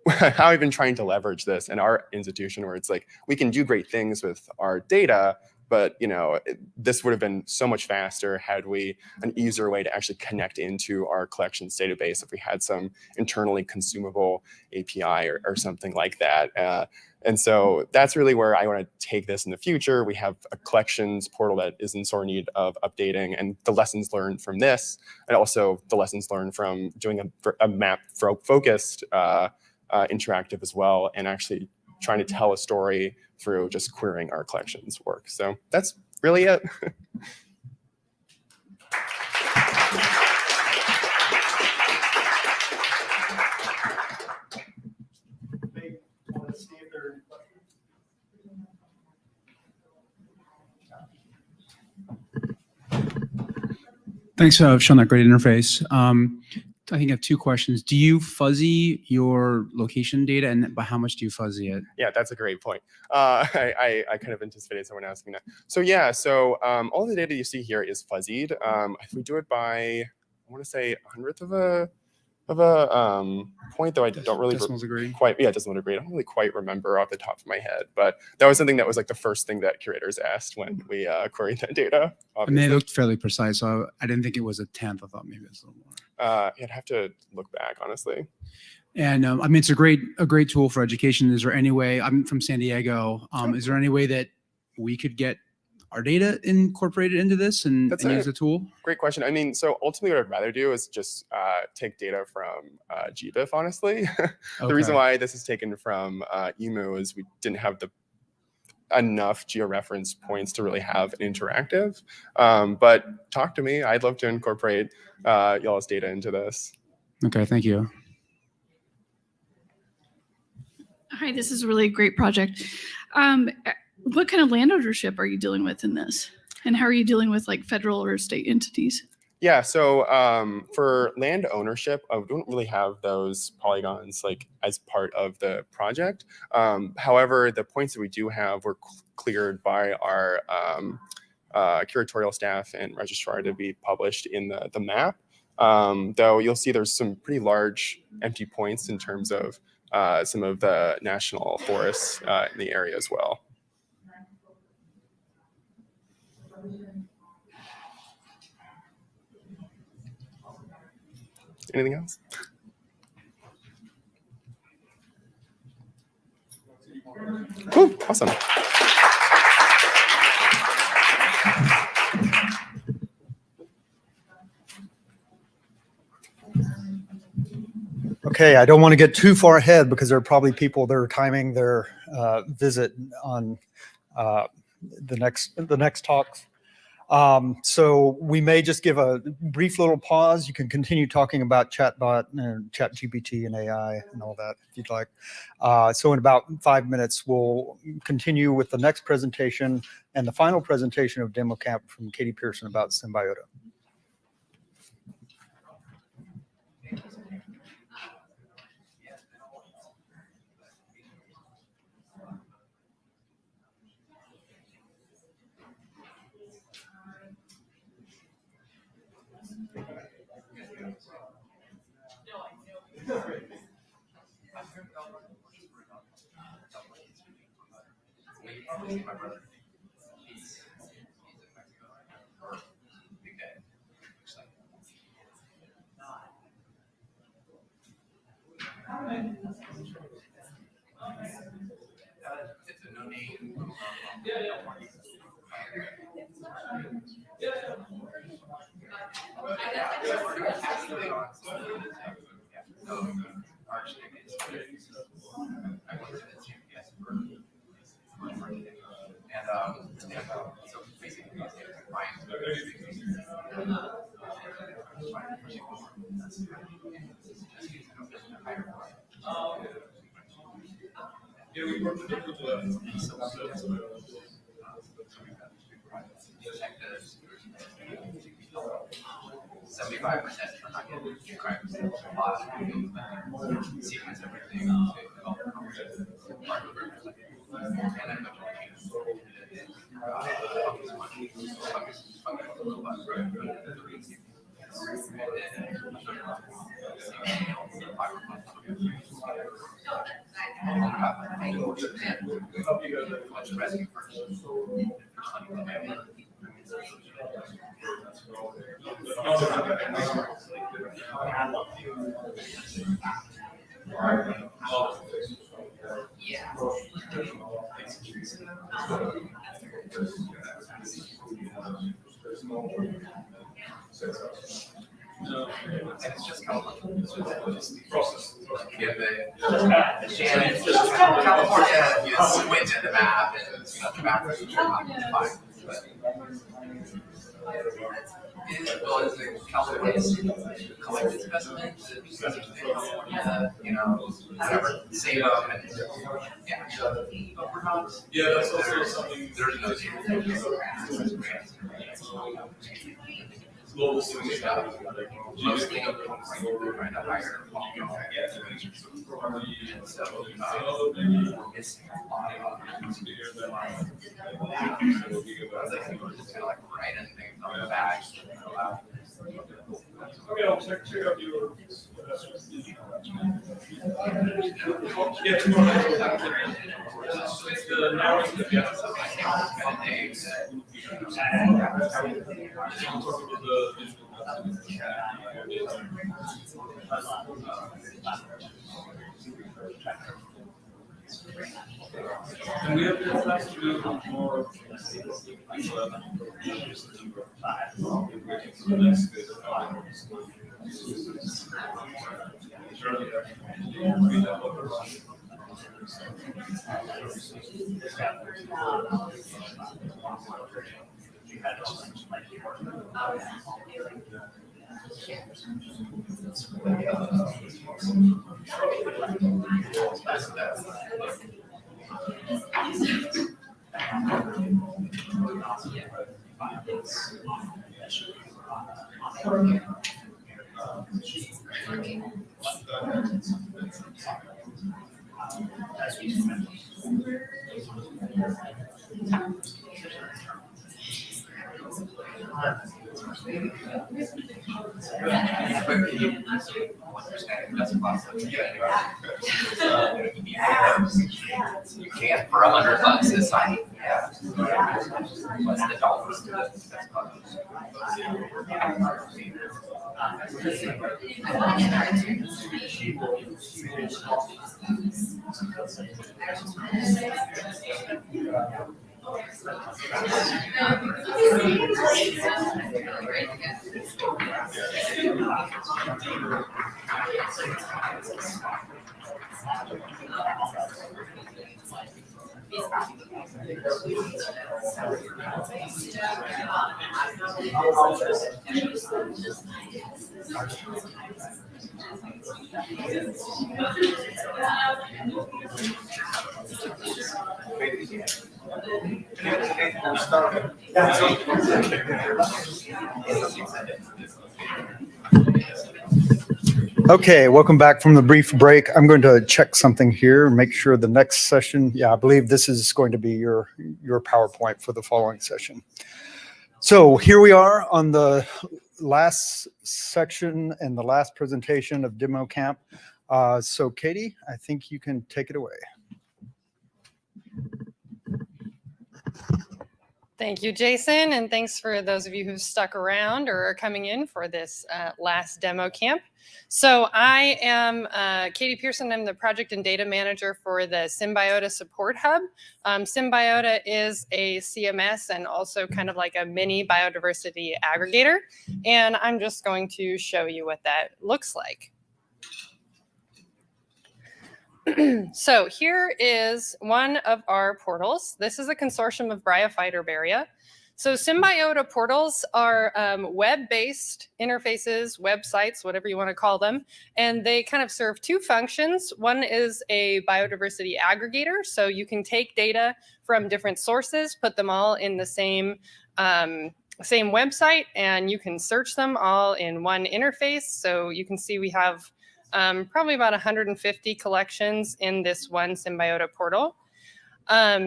how I've been trying to leverage this in our institution, where it's like we can do great things with our data, but you know, this would have been so much faster had we an easier way to actually connect into our collections database if we had some internally consumable API or something like that. And so that's really where I want to take this in the future. We have a collections portal that is in sore need of updating, and the lessons learned from this, and also the lessons learned from doing a map focused interactive as well, and actually trying to tell a story through just querying our collections work. So that's really it. Thanks for showing that great interface. I think I have two questions. Do you fuzzy your location data, and by how much do you fuzzy it? Yeah, that's a great point. I kind of anticipated someone asking that. So yeah, so all the data you see here is fuzzied. If we do it by, I want to say 100th of a point, though I don't really quite, yeah, decimal degree. I don't really quite remember off the top of my head, but that was something that was like the first thing that curators asked when we queried that data. I mean, it looked fairly precise, so I didn't think it was a tenth. I thought maybe it was a little more. I'd have to look back, honestly. And I mean, it's a great tool for education. Is there any way, I'm from San Diego, is there any way that we could get our data incorporated into this and use the tool? Great question. I mean, so ultimately what I'd rather do is just take data from GBIF, honestly. The reason why this is taken from EMU is we didn't have enough georeference points to really have an interactive. But talk to me. I'd love to incorporate y'all's data into this. Okay, thank you. Hi, this is a really great project. What kind of land ownership are you dealing with in this? And how are you dealing with like federal or state entities? Yeah, so for land ownership, we don't really have those polygons like as part of the project. However, the points that we do have were cleared by our curatorial staff and registrar to be published in the map. Though you'll see there's some pretty large empty points in terms of some of the national forests in the area as well. Anything else? Cool, awesome. Okay, I don't want to get too far ahead because there are probably people that are timing their visit on the next talks. So we may just give a brief little pause. You can continue talking about chatbot and chat GPT and AI and all that if you'd like. So in about 5 minutes, we'll continue with the next presentation and the final presentation of Demo Camp from Katie Pearson about Symbiota. Yeah, we worked with the 75% are not getting crimes. A lot of people sequence everything to develop part of it. And it's just California. Process. Yeah, California, you squint at the map and the map is fine. Well, is it California's collected specimens? Whatever, save them and yeah. But we're not. Yeah, that's also something. There's no mostly trying to hire and so we're missing a lot of just like writing things on the back. Okay, I'll check out your yeah, it's the narrative. And we have to do more You can't for $100 this time. Yeah. What's the dollars? Okay, welcome back from the brief break. I'm going to check something here and make sure the next session, yeah, I believe this is going to be your PowerPoint for the following session. So here we are on the last section and the last presentation of Demo Camp. So Katie, I think you can take it away. Thank you, Jason, and thanks for those of you who've stuck around or are coming in for this last demo camp. So I am Katie Pearson. I'm the project and data manager for the Symbiota Support Hub. Symbiota is a CMS and also kind of like a mini biodiversity aggregator. And I'm just going to show you what that looks like. So here is one of our portals. This is a consortium of bryophyte herbaria. So Symbiota portals are web-based interfaces, websites, whatever you want to call them, and they kind of serve two functions. One is a biodiversity aggregator, so you can take data from different sources, put them all in the same website, and you can search them all in one interface. So you can see we have probably about 150 collections in this one Symbiota portal.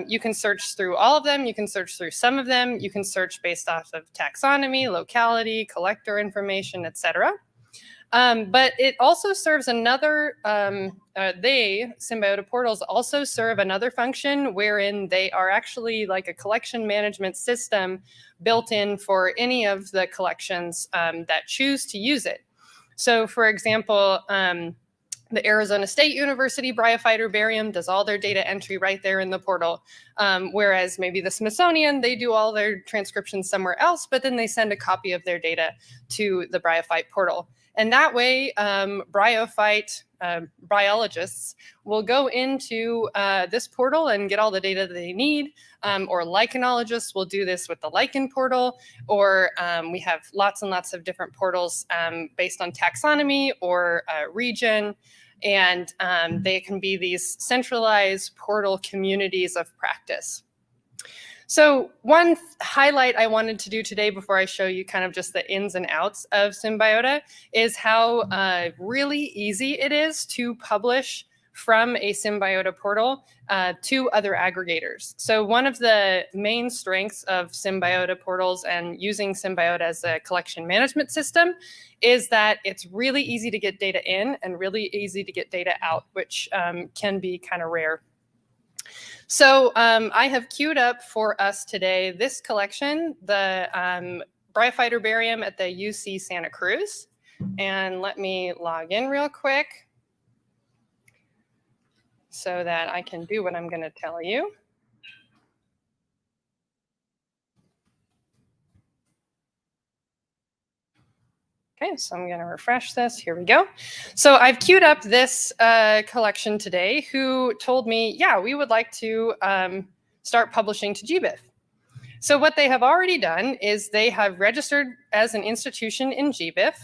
You can search through all of them. You can search through some of them. You can search based off of taxonomy, locality, collector information, etc. But it also serves another, Symbiota portals also serve another function wherein they are actually like a collection management system built in for any of the collections that choose to use it. So for example, the Arizona State University Bryophyte Herbarium does all their data entry right there in the portal. Whereas maybe the Smithsonian, they do all their transcriptions somewhere else, but then they send a copy of their data to the Bryophyte portal. And that way, bryophyte biologists will go into this portal and get all the data that they need, or lichenologists will do this with the lichen portal, or we have lots and lots of different portals based on taxonomy or region, and they can be these centralized portal communities of practice. So one highlight I wanted to do today before I show you kind of just the ins and outs of Symbiota is how really easy it is to publish from a Symbiota portal to other aggregators. So one of the main strengths of Symbiota portals and using Symbiota as a collection management system is that it's really easy to get data in and really easy to get data out, which can be kind of rare. So I have queued up for us today this collection, the Bryophyte Herbarium at the UC Santa Cruz. And let me log in real quick so that I can do what I'm going to tell you. Okay, so I'm going to refresh this. Here we go. So I've queued up this collection today who told me, yeah, we would like to start publishing to GBIF. So what they have already done is they have registered as an institution in GBIF,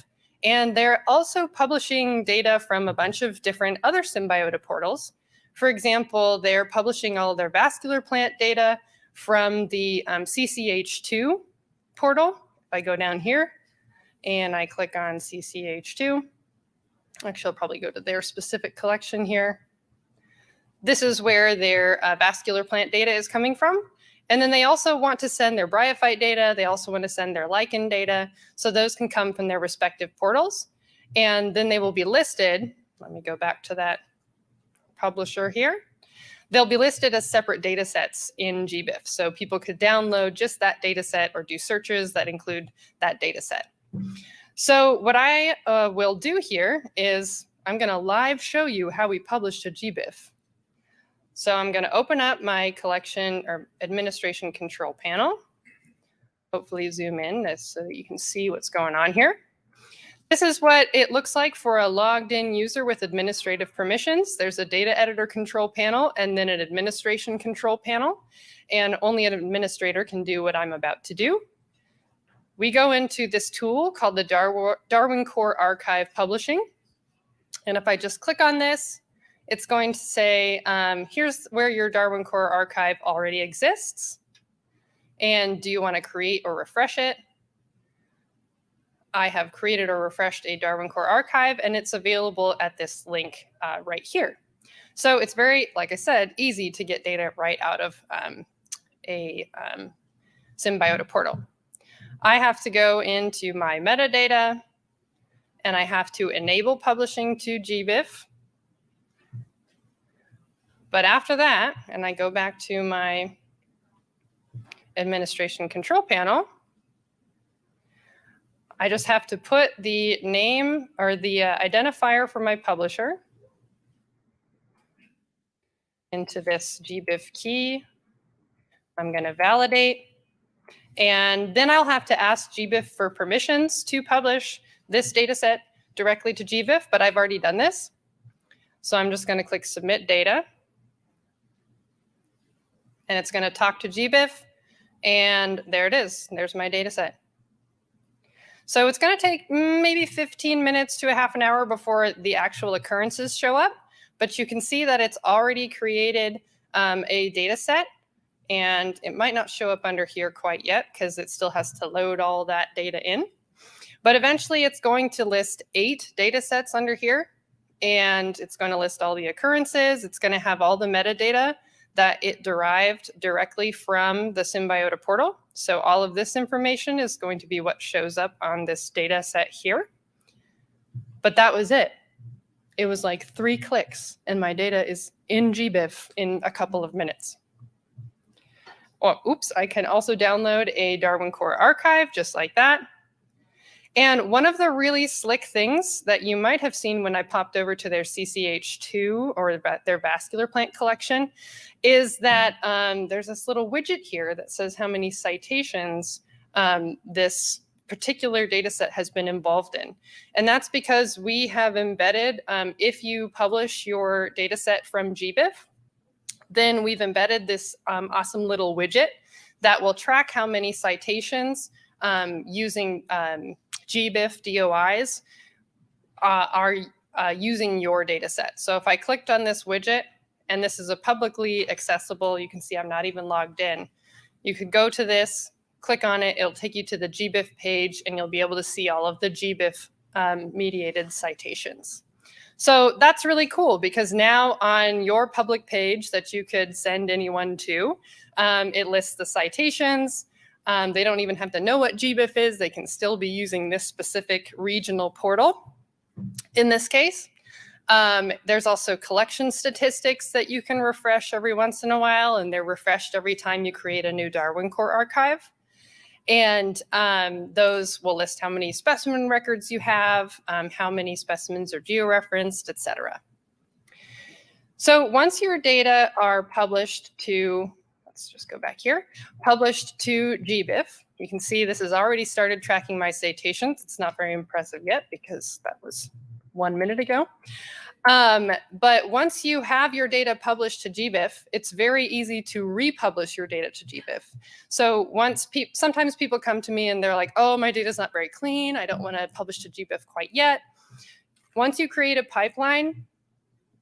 and they're also publishing data from a bunch of different other Symbiota portals. For example, they're publishing all of their vascular plant data from the CCH2 portal. If I go down here, and I click on CCH2. Actually, I'll probably go to their specific collection here. This is where their vascular plant data is coming from. And then they also want to send their bryophyte data. They also want to send their lichen data. So those can come from their respective portals. And then they will be listed. Let me go back to that publisher here. They'll be listed as separate data sets in GBIF. So people could download just that data set or do searches that include that data set. So what I will do here is I'm going to live show you how we publish to GBIF. So I'm going to open up my collection or administration control panel. Hopefully zoom in so that you can see what's going on here. This is what it looks like for a logged in user with administrative permissions. There's a data editor control panel and then an administration control panel. And only an administrator can do what I'm about to do. We go into this tool called the Darwin Core Archive Publishing. And if I just click on this, it's going to say, here's where your Darwin Core Archive already exists. And do you want to create or refresh it? I have created or refreshed a Darwin Core Archive, and it's available at this link right here. So it's very, like I said, easy to get data right out of a Symbiota portal. I have to go into my metadata, and I have to enable publishing to GBIF. But after that, and I go back to my administration control panel, I just have to put the name or the identifier for my publisher into this GBIF key. I'm going to validate. And then I'll have to ask GBIF for permissions to publish this data set directly to GBIF, but I've already done this. So I'm just going to click Submit Data. And it's going to talk to GBIF. And there it is. There's my data set. So it's going to take maybe 15 minutes to a half an hour before the actual occurrences show up. But you can see that it's already created a data set. And it might not show up under here quite yet because it still has to load all that data in. But eventually it's going to list 8 data sets under here. And it's going to list all the occurrences. It's going to have all the metadata that it derived directly from the Symbiota portal. So all of this information is going to be what shows up on this data set here. But that was it. It was like 3 clicks and my data is in GBIF in a couple of minutes. Oh, oops, I can also download a Darwin Core Archive just like that. And one of the really slick things that you might have seen when I popped over to their CCH2 or their vascular plant collection is that there's this little widget here that says how many citations this particular data set has been involved in. And that's because we have embedded, if you publish your data set from GBIF, then we've embedded this awesome little widget that will track how many citations using GBIF DOIs are using your data set. So if I clicked on this widget, and this is a publicly accessible, you can see I'm not even logged in. You could go to this, click on it, it'll take you to the GBIF page, and you'll be able to see all of the GBIF mediated citations. So that's really cool because now on your public page that you could send anyone to, it lists the citations. They don't even have to know what GBIF is. They can still be using this specific regional portal. In this case, there's also collection statistics that you can refresh every once in a while, and they're refreshed every time you create a new Darwin Core Archive. And those will list how many specimen records you have, how many specimens are georeferenced, etc. So once your data are published to, let's just go back here, published to GBIF, you can see this has already started tracking my citations. It's not very impressive yet because that was 1 minute ago. But once you have your data published to GBIF, it's very easy to republish your data to GBIF. So sometimes people come to me and they're like, oh, my data's not very clean. I don't want to publish to GBIF quite yet. Once you create a pipeline,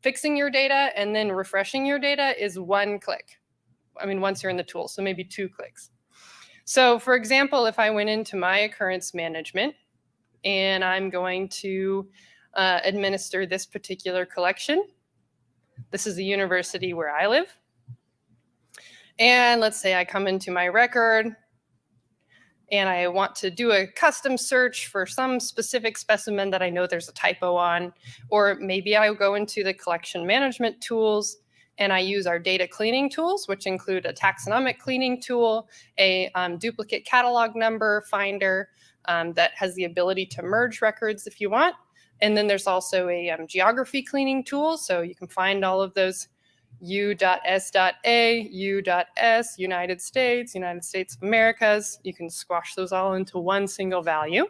fixing your data and then refreshing your data is 1 click. I mean, once you're in the tool, so maybe 2 clicks. So for example, if I went into my occurrence management and I'm going to administer this particular collection. This is the university where I live. And let's say I come into my record and I want to do a custom search for some specific specimen that I know there's a typo on, or maybe I'll go into the collection management tools and I use our data cleaning tools, which include a taxonomic cleaning tool, a duplicate catalog number finder that has the ability to merge records if you want. And then there's also a geography cleaning tool. So you can find all of those U.S.A, U.S, United States of Americas. You can squash those all into one single value.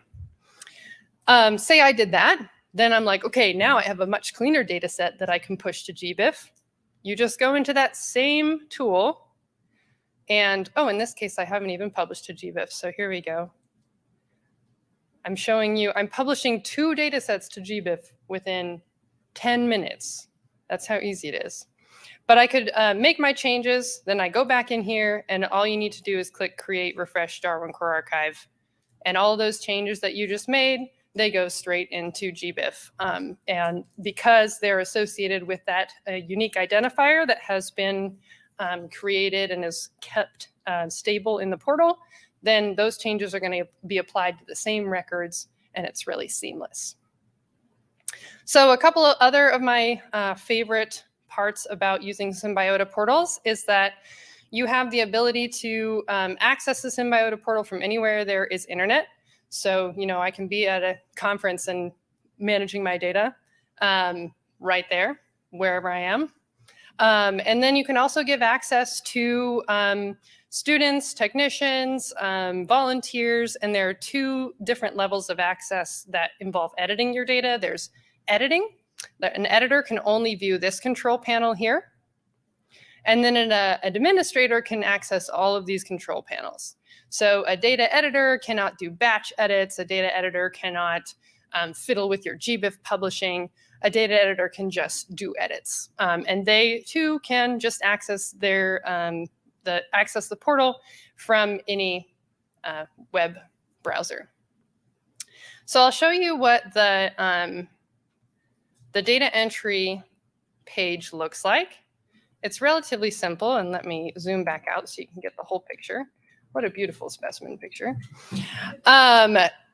Say I did that, then I'm like, okay, now I have a much cleaner data set that I can push to GBIF. You just go into that same tool and, oh, in this case, I haven't even published to GBIF. So here we go. I'm showing you, I'm publishing 2 data sets to GBIF within 10 minutes. That's how easy it is. But I could make my changes, then I go back in here, and all you need to do is click Create, Refresh Darwin Core Archive. And all those changes that you just made, they go straight into GBIF. And because they're associated with that unique identifier that has been created and is kept stable in the portal, then those changes are going to be applied to the same records, and it's really seamless. So a couple of other of my favorite parts about using Symbiota portals is that you have the ability to access the Symbiota portal from anywhere there is internet. So, you know, I can be at a conference and managing my data right there, wherever I am. And then you can also give access to students, technicians, volunteers, and there are 2 different levels of access that involve editing your data. There's editing. An editor can only view this control panel here. And then an administrator can access all of these control panels. So a data editor cannot do batch edits. A data editor cannot fiddle with your GBIF publishing. A data editor can just do edits. And they too can just access their access the portal from any web browser. So I'll show you what the data entry page looks like. It's relatively simple, and let me zoom back out so you can get the whole picture. What a beautiful specimen picture.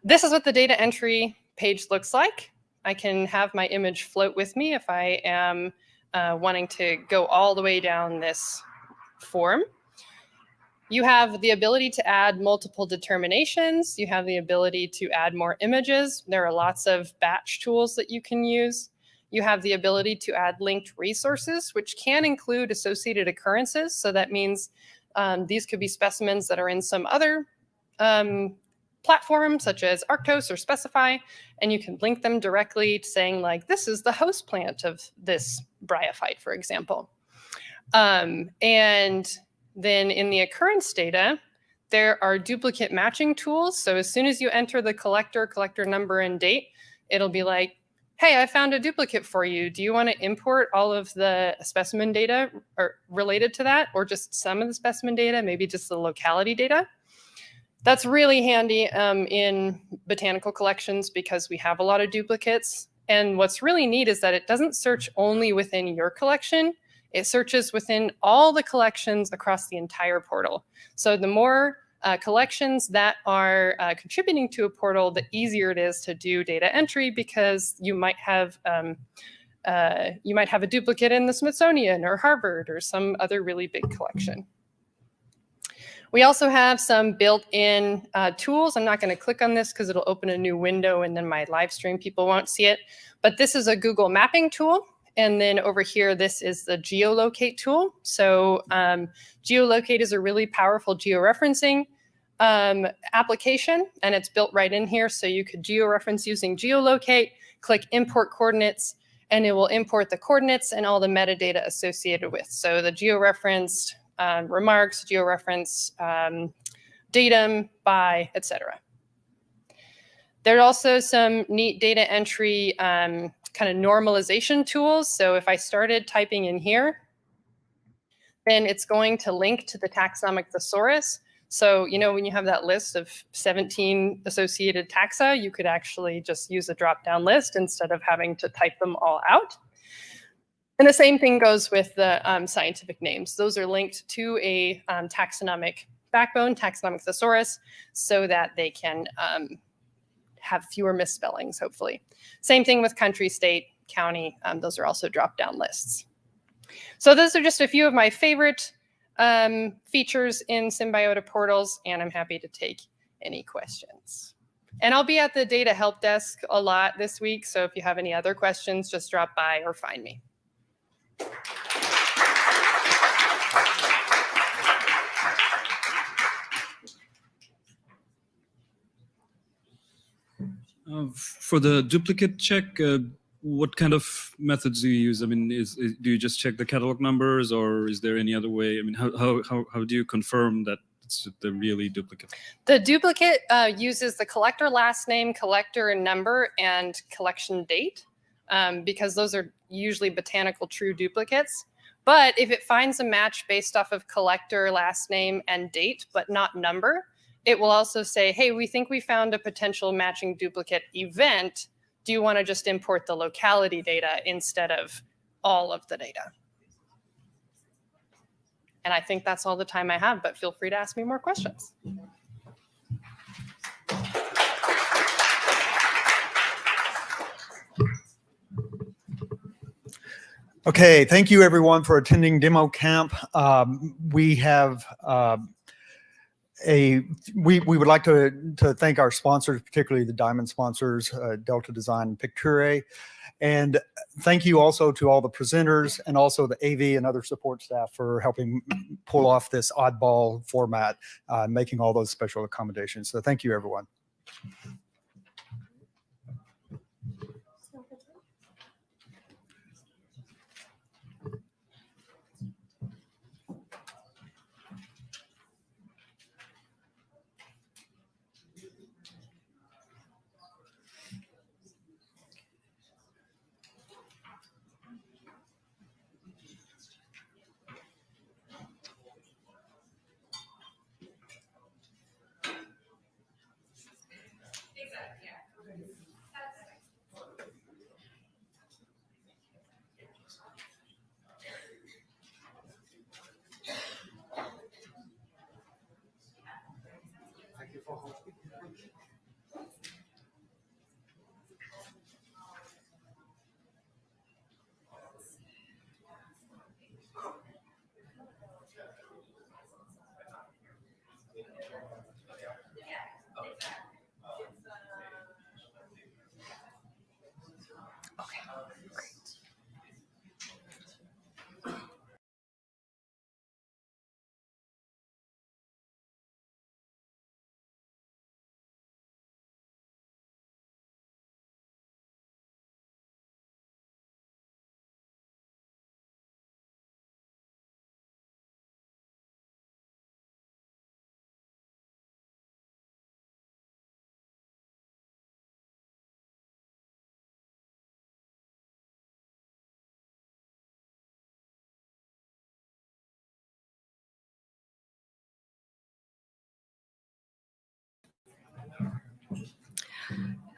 This is what the data entry page looks like. I can have my image float with me if I am wanting to go all the way down this form. You have the ability to add multiple determinations. You have the ability to add more images. There are lots of batch tools that you can use. You have the ability to add linked resources, which can include associated occurrences. So that means these could be specimens that are in some other platform, such as Arctos or Specify, and you can link them directly to saying, like, this is the host plant of this bryophyte, for example. And then in the occurrence data, there are duplicate matching tools. So as soon as you enter the collector number and date, it'll be like, hey, I found a duplicate for you. Do you want to import all of the specimen data or related to that, or just some of the specimen data, maybe just the locality data? That's really handy in botanical collections because we have a lot of duplicates. And what's really neat is that it doesn't search only within your collection. It searches within all the collections across the entire portal. So the more collections that are contributing to a portal, the easier it is to do data entry, because you might have a duplicate in the Smithsonian or Harvard or some other really big collection. We also have some built-in tools. I'm not going to click on this because it'll open a new window and then my live stream people won't see it. But this is a Google mapping tool. And then over here, this is the geolocate tool. So geolocate is a really powerful georeferencing application, and it's built right in here. So you could georeference using geolocate, click import coordinates, and it will import the coordinates and all the metadata associated with. So the georeferenced remarks, georeferenced datum, by, etc. There are also some neat data entry kind of normalization tools. So if I started typing in here, then it's going to link to the taxonomic thesaurus. So, you know, when you have that list of 17 associated taxa, you could actually just use a drop-down list instead of having to type them all out. And the same thing goes with the scientific names. Those are linked to a taxonomic backbone, taxonomic thesaurus, so that they can have fewer misspellings, hopefully. Same thing with country, state, county. Those are also drop-down lists. So those are just a few of my favorite features in Symbiota portals, and I'm happy to take any questions. And I'll be at the data help desk a lot this week, so if you have any other questions, just drop by or find me. for the duplicate check, what kind of methods do you use? I mean, do you just check the catalog numbers, or is there any other way? I mean, how do you confirm that it's the really duplicate? The duplicate uses the collector last name, collector number, and collection date, because those are usually botanical true duplicates. But if it finds a match based off of collector last name and date, but not number, it will also say, hey, we think we found a potential matching duplicate event. Do you want to just import the locality data instead of all of the data? And I think that's all the time I have, but feel free to ask me more questions. Okay, thank you everyone for attending demo camp. We have we would like to thank our sponsors, particularly the diamond sponsors, Delta Design and Picture. And thank you also to all the presenters and also the AV and other support staff for helping pull off this oddball format, making all those special accommodations. So thank you, everyone.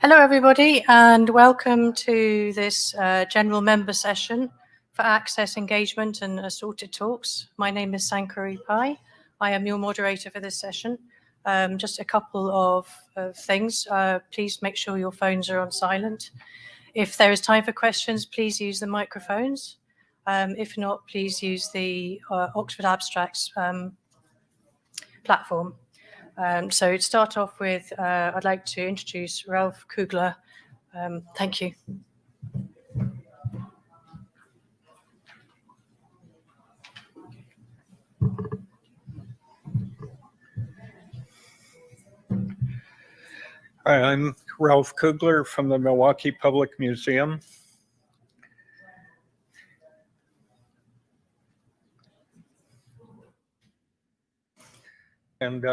Hello, everybody, and welcome to this general member session for Access, Engagement and Assorted Talks. My name is Sankari Pai. I am your moderator for this session. Just a couple of things. Please make sure your phones are on silent. If there is time for questions, please use the microphones. If not, please use the Oxford Abstracts platform. So to start off with, I'd like to introduce Ralph Kugler. Thank you. Hi, I'm Ralph Kugler from the Milwaukee Public Museum. And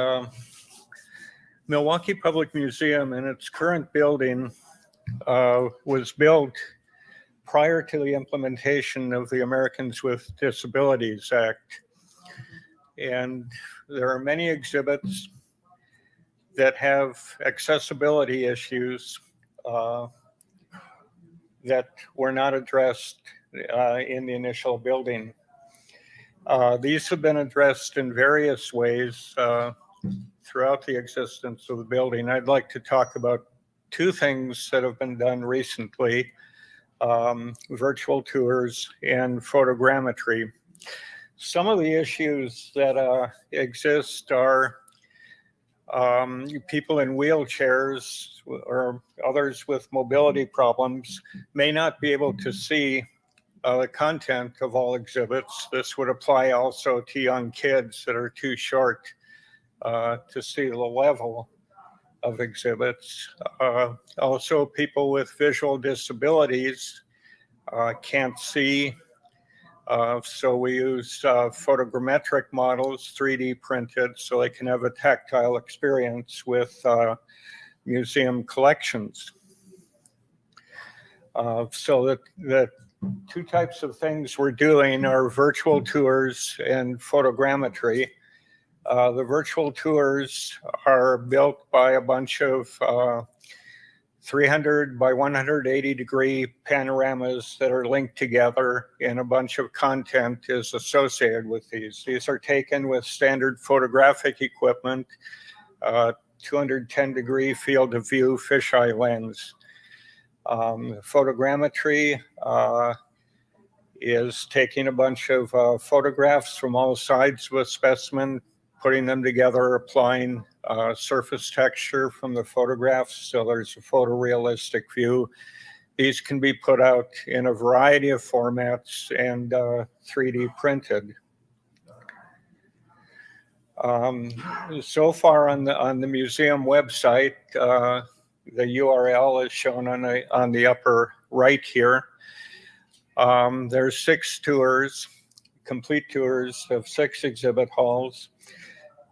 Milwaukee Public Museum in its current building was built prior to the implementation of the Americans with Disabilities Act. And there are many exhibits that have accessibility issues that were not addressed in the initial building. These have been addressed in various ways throughout the existence of the building. I'd like to talk about two things that have been done recently, virtual tours and photogrammetry. Some of the issues that exist are people in wheelchairs or others with mobility problems may not be able to see the content of all exhibits. This would apply also to young kids that are too short to see the level of exhibits. Also, people with visual disabilities can't see, so we use photogrammetric models, 3D printed, so they can have a tactile experience with museum collections. So the two types of things we're doing are virtual tours and photogrammetry. The virtual tours are built by a bunch of 300 by 180 degree panoramas that are linked together, and a bunch of content is associated with these. These are taken with standard photographic equipment, 210 degree field of view fisheye lens. Photogrammetry is taking a bunch of photographs from all sides of a specimen, putting them together, applying surface texture from the photographs so there's a photorealistic view. These can be put out in a variety of formats and 3D printed. So far on the museum website, the URL is shown on the upper right here. There's 6 tours, complete tours of 6 exhibit halls.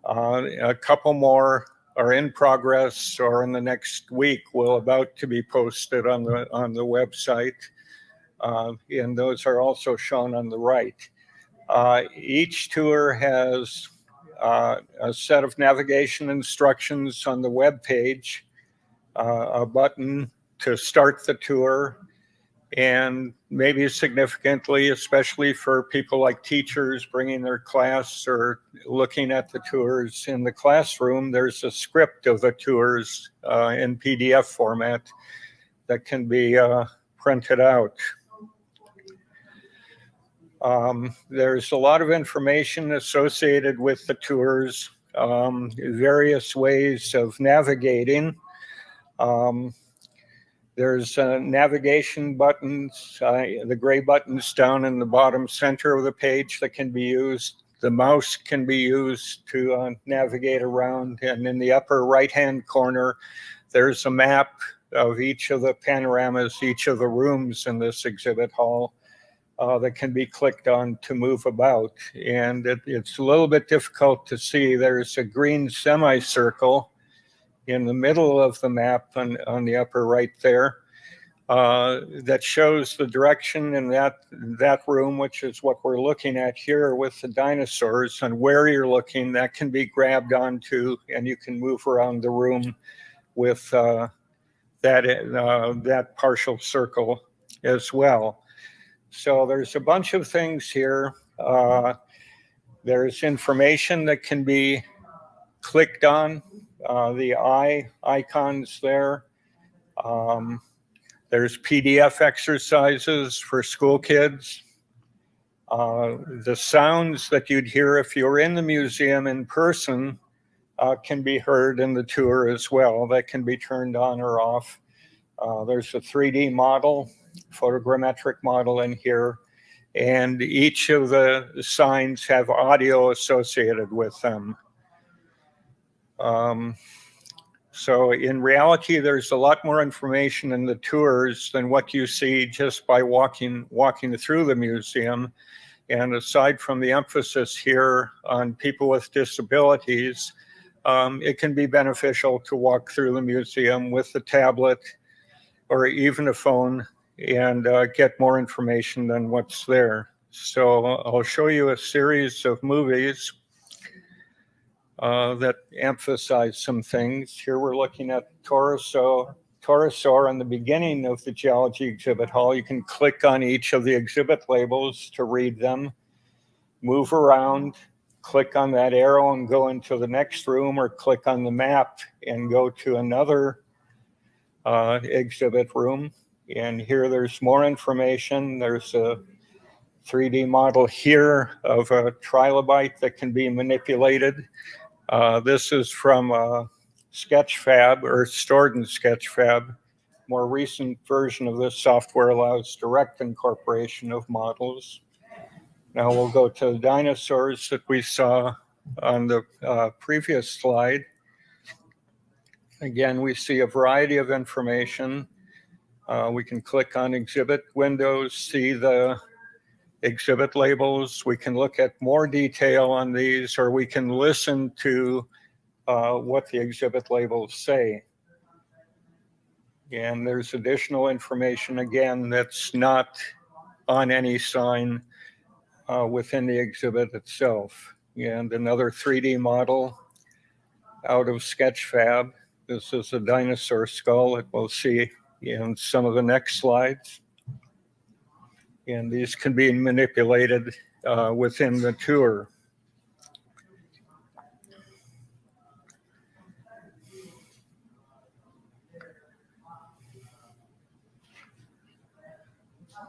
A couple more are in progress or in the next week will about to be posted on the website. And those are also shown on the right. Each tour has a set of navigation instructions on the web page, a button to start the tour, and maybe significantly, especially for people like teachers bringing their class or looking at the tours in the classroom, there's a script of the tours in PDF format that can be printed out. There's a lot of information associated with the tours, various ways of navigating. There's navigation buttons, the gray buttons down in the bottom center of the page that can be used. The mouse can be used to navigate around, and in the upper right-hand corner, there's a map of each of the panoramas, each of the rooms in this exhibit hall that can be clicked on to move about. And it's a little bit difficult to see. There's a green semicircle in the middle of the map on the upper right there that shows the direction in that room, which is what we're looking at here with the dinosaurs, and where you're looking, that can be grabbed onto, and you can move around the room with that partial circle as well. So there's a bunch of things here. There's information that can be clicked on, the eye icons there. There's PDF exercises for school kids. The sounds that you'd hear if you were in the museum in person can be heard in the tour as well. That can be turned on or off. There's a 3D model, photogrammetric model in here, and each of the signs have audio associated with them. So in reality, there's a lot more information in the tours than what you see just by walking through the museum. And aside from the emphasis here on people with disabilities, it can be beneficial to walk through the museum with a tablet or even a phone and get more information than what's there. So I'll show you a series of movies that emphasize some things. Here we're looking at Ptorosaur on the beginning of the geology exhibit hall. You can click on each of the exhibit labels to read them, move around, click on that arrow and go into the next room, or click on the map and go to another exhibit room. And here there's more information. There's a 3D model here of a trilobite that can be manipulated. This is from Sketchfab, or stored in Sketchfab. More recent version of this software allows direct incorporation of models. Now we'll go to the dinosaurs that we saw on the previous slide. again, we see a variety of information. We can click on exhibit windows, see the exhibit labels. We can look at more detail on these, or we can listen to what the exhibit labels say. And there's additional information, again, that's not on any sign within the exhibit itself. And another 3D model out of Sketchfab. This is a dinosaur skull that we'll see in some of the next slides. And these can be manipulated within the tour.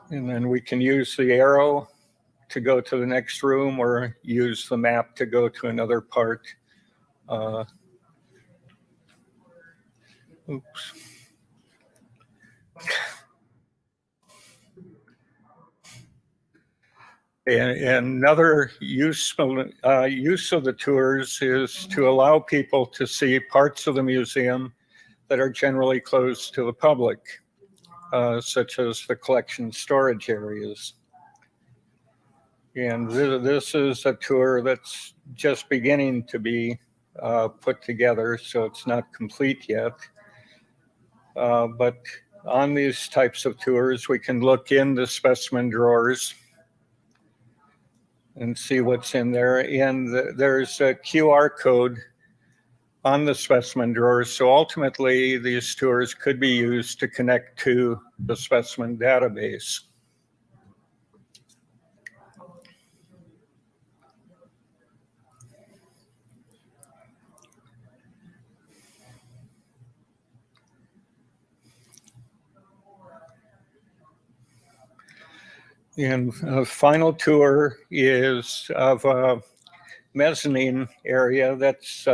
And then we can use the arrow to go to the next room, or use the map to go to another part. Oops. And another useful use of the tours is to allow people to see parts of the museum that are generally closed to the public, such as the collection storage areas. And this is a tour that's just beginning to be put together, so it's not complete yet. But on these types of tours, we can look in the specimen drawers and see what's in there. And there's a QR code on the specimen drawers. So ultimately, these tours could be used to connect to the specimen database. And a final tour is of a mezzanine area that's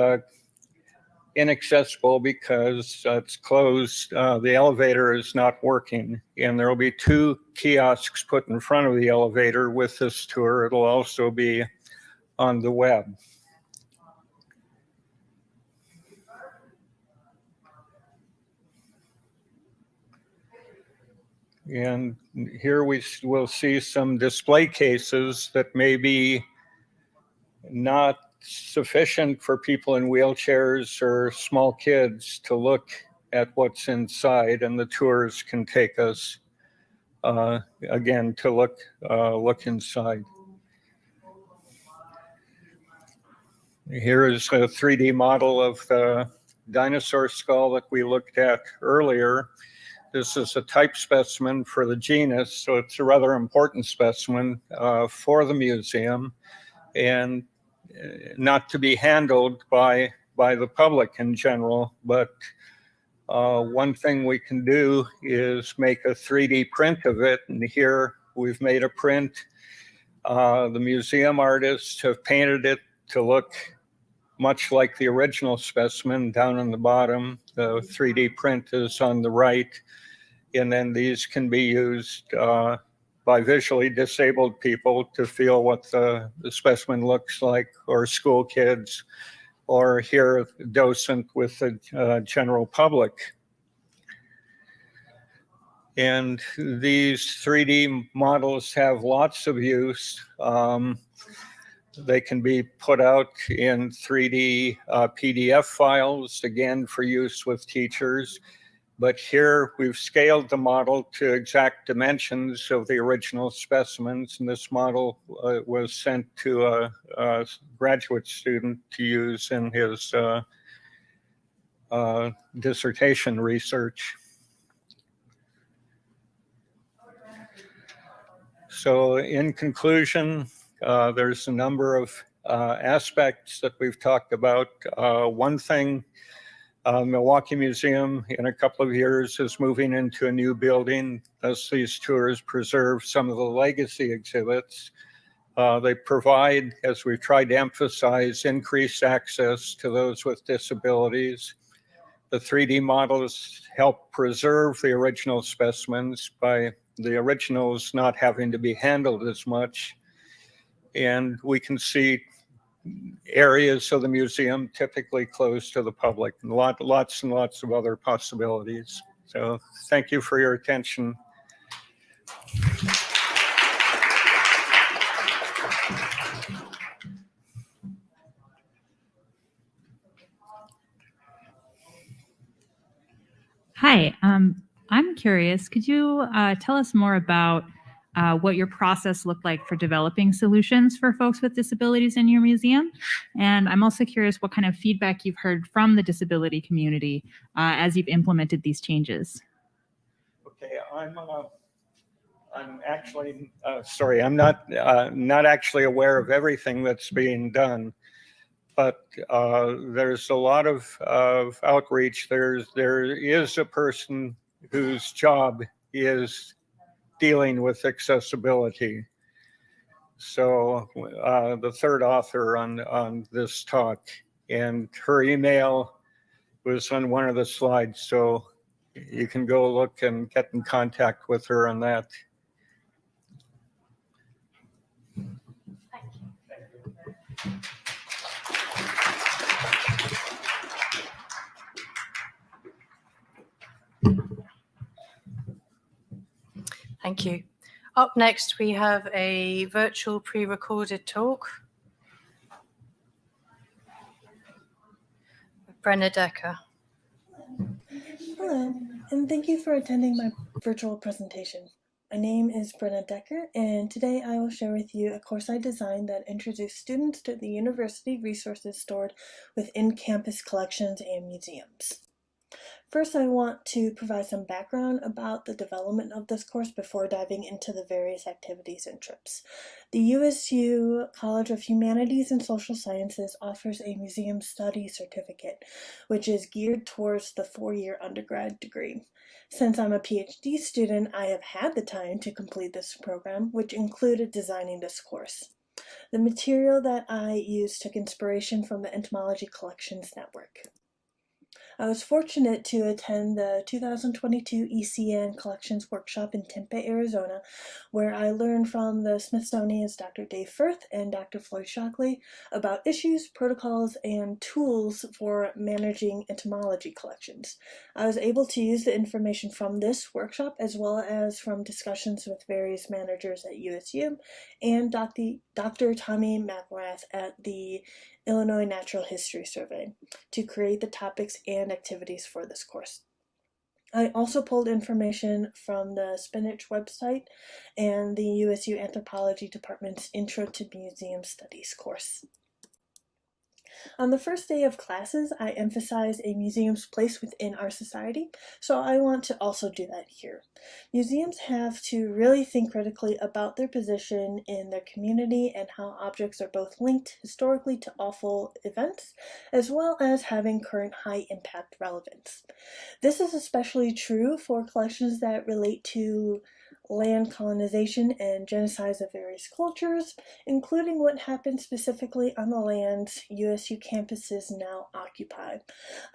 inaccessible because it's closed. The elevator is not working, and there will be 2 kiosks put in front of the elevator with this tour. It'll also be on the web. And here we will see some display cases that may be not sufficient for people in wheelchairs or small kids to look at what's inside, and the tours can take us again to look inside. Here is a 3D model of the dinosaur skull that we looked at earlier. This is a type specimen for the genus, so it's a rather important specimen for the museum, and not to be handled by the public in general. But one thing we can do is make a 3D print of it, and here we've made a print. The museum artists have painted it to look much like the original specimen down on the bottom. The 3D print is on the right. And then these can be used by visually disabled people to feel what the specimen looks like, or school kids, or here a docent with the general public. And these 3D models have lots of use. They can be put out in 3D PDF files, again, for use with teachers. But here we've scaled the model to exact dimensions of the original specimens. And this model was sent to a graduate student to use in his dissertation research. So in conclusion, there's a number of aspects that we've talked about. One thing, Milwaukee Museum in a couple of years is moving into a new building. Thus, these tours preserve some of the legacy exhibits. They provide, as we've tried to emphasize, increased access to those with disabilities. The 3D models help preserve the original specimens by the originals not having to be handled as much. And we can see areas of the museum typically closed to the public, and lots and lots of other possibilities. So thank you for your attention. Hi, I'm curious, could you tell us more about what your process looked like for developing solutions for folks with disabilities in your museum? And I'm also curious what kind of feedback you've heard from the disability community as you've implemented these changes. Okay, I'm actually sorry, I'm not actually aware of everything that's being done, but there's a lot of outreach. There is a person whose job is dealing with accessibility. So the third author on this talk, and her email was on one of the slides, so you can go look and get in contact with her on that. Thank you. Up next, we have a virtual pre-recorded talk with Brenna Decker. Hello, and thank you for attending my virtual presentation. My name is Brenna Decker, and today I will share with you a course I designed that introduced students to the university resources stored within campus collections and museums. First, I want to provide some background about the development of this course before diving into the various activities and trips. The USU College of Humanities and Social Sciences offers a museum study certificate, which is geared towards the four-year undergrad degree. Since I'm a PhD student, I have had the time to complete this program, which included designing this course. The material that I used took inspiration from the Entomology Collections Network. I was fortunate to attend the 2022 ECN Collections Workshop in Tempe, Arizona, where I learned from the Smithsonian's Dr. Dave Firth and Dr. Floyd Shockley about issues, protocols, and tools for managing entomology collections. I was able to use the information from this workshop as well as from discussions with various managers at USU and Dr. Tommy McElrath at the Illinois Natural History Survey to create the topics and activities for this course. I also pulled information from the SPNHC website and the USU Anthropology Department's Intro to Museum Studies course. On the first day of classes, I emphasize a museum's place within our society, so I want to also do that here. Museums have to really think critically about their position in their community and how objects are both linked historically to awful events, as well as having current high-impact relevance. This is especially true for collections that relate to land colonization and genocides of various cultures, including what happened specifically on the lands USU campuses now occupy.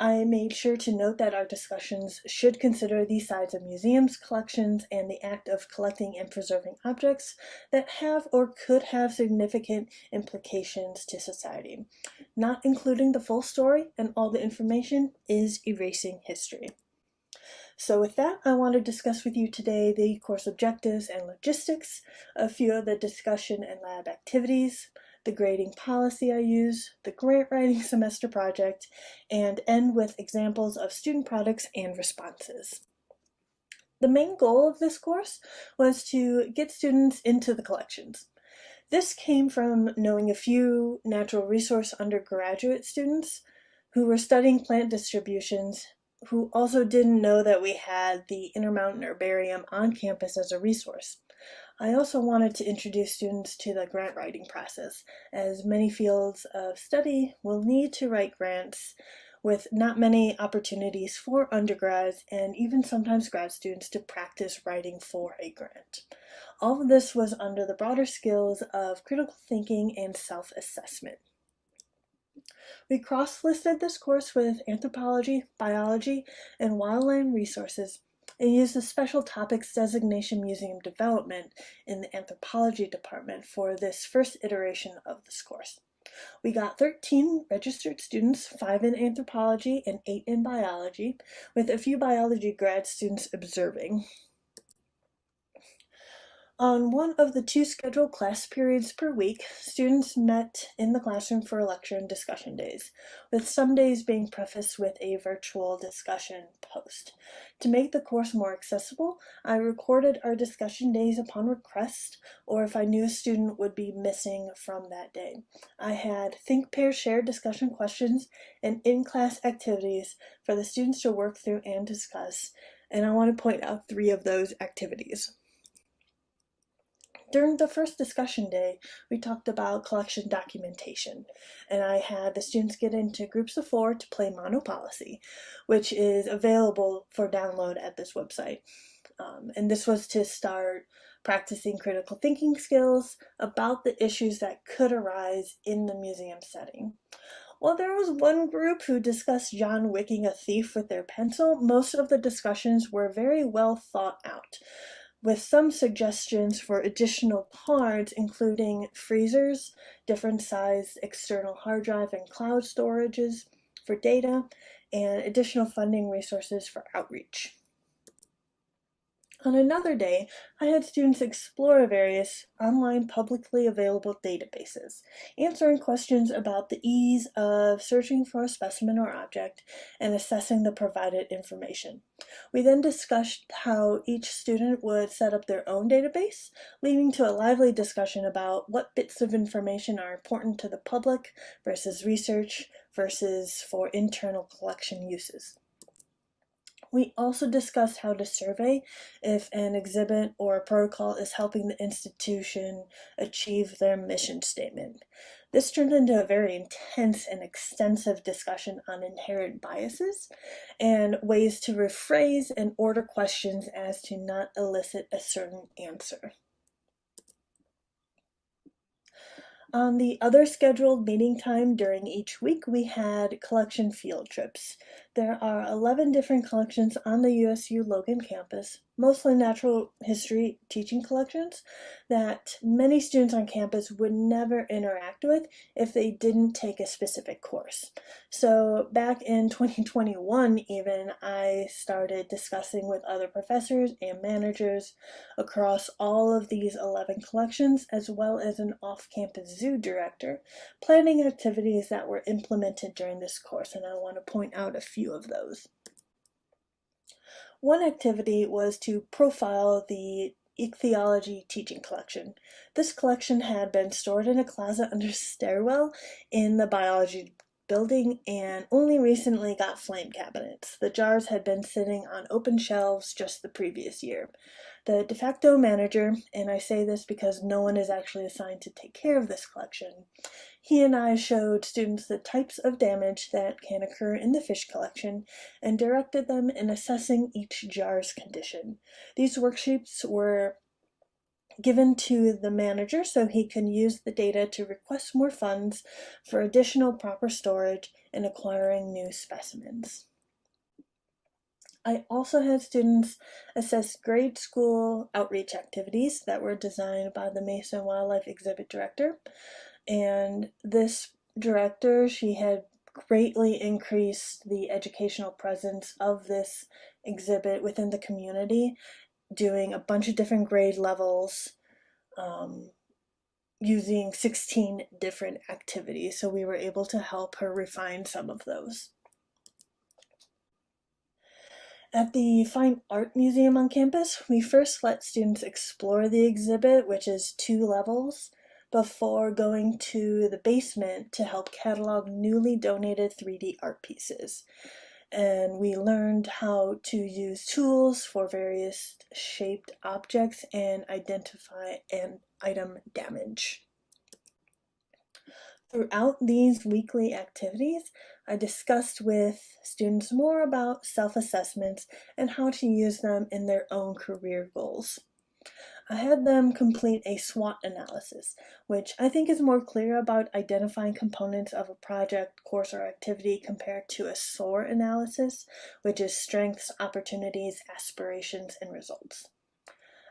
I made sure to note that our discussions should consider these sides of museums, collections, and the act of collecting and preserving objects that have or could have significant implications to society. Not including the full story and all the information is erasing history. So with that, I want to discuss with you today the course objectives and logistics, a few of the discussion and lab activities, the grading policy I use, the grant writing semester project, and end with examples of student products and responses. The main goal of this course was to get students into the collections. This came from knowing a few natural resource undergraduate students who were studying plant distributions who also didn't know that we had the Intermountain Herbarium on campus as a resource. I also wanted to introduce students to the grant writing process, as many fields of study will need to write grants with not many opportunities for undergrads and even sometimes grad students to practice writing for a grant. All of this was under the broader skills of critical thinking and self-assessment. We cross-listed this course with anthropology, biology, and wildland resources, and used the special topics designation museum development in the anthropology department for this first iteration of this course. We got 13 registered students, 5 in anthropology and 8 in biology, with a few biology grad students observing. On one of the 2 scheduled class periods per week, students met in the classroom for lecture and discussion days, with some days being prefaced with a virtual discussion post. To make the course more accessible, I recorded our discussion days upon request, or if I knew a student would be missing from that day. I had think, pair, share discussion questions and in-class activities for the students to work through and discuss, and I want to point out 3 of those activities. During the first discussion day, we talked about collection documentation, and I had the students get into groups of 4 to play Monopolicy, which is available for download at this website. And this was to start practicing critical thinking skills about the issues that could arise in the museum setting. While there was one group who discussed John wicking a thief with their pencil, most of the discussions were very well thought out, with some suggestions for additional cards, including freezers, different size external hard drive and cloud storages for data, and additional funding resources for outreach. On another day, I had students explore various online publicly available databases, answering questions about the ease of searching for a specimen or object and assessing the provided information. We then discussed how each student would set up their own database, leading to a lively discussion about what bits of information are important to the public versus research versus for internal collection uses. We also discussed how to survey if an exhibit or a protocol is helping the institution achieve their mission statement. This turned into a very intense and extensive discussion on inherent biases and ways to rephrase and order questions as to not elicit a certain answer. On the other scheduled meeting time during each week, we had collection field trips. There are 11 different collections on the USU Logan campus, mostly natural history teaching collections that many students on campus would never interact with if they didn't take a specific course. So back in 2021 even, I started discussing with other professors and managers across all of these 11 collections, as well as an off-campus zoo director, planning activities that were implemented during this course, and I want to point out a few of those. One activity was to profile the ichthyology teaching collection. This collection had been stored in a closet under stairwell in the biology building and only recently got flame cabinets. The jars had been sitting on open shelves just the previous year. The de facto manager, and I say this because no one is actually assigned to take care of this collection, he and I showed students the types of damage that can occur in the fish collection and directed them in assessing each jar's condition. These worksheets were given to the manager so he can use the data to request more funds for additional proper storage and acquiring new specimens. I also had students assess grade school outreach activities that were designed by the Mesa Wildlife Exhibit Director. And this director, she had greatly increased the educational presence of this exhibit within the community, doing a bunch of different grade levels, using 16 different activities. So we were able to help her refine some of those. At the Fine Art Museum on campus, we first let students explore the exhibit, which is 2 levels, before going to the basement to help catalog newly donated 3D art pieces. And we learned how to use tools for various shaped objects and identify an item damage. Throughout these weekly activities, I discussed with students more about self-assessments and how to use them in their own career goals. I had them complete a SWOT analysis, which I think is more clear about identifying components of a project, course, or activity compared to a SOAR analysis, which is strengths, opportunities, aspirations, and results.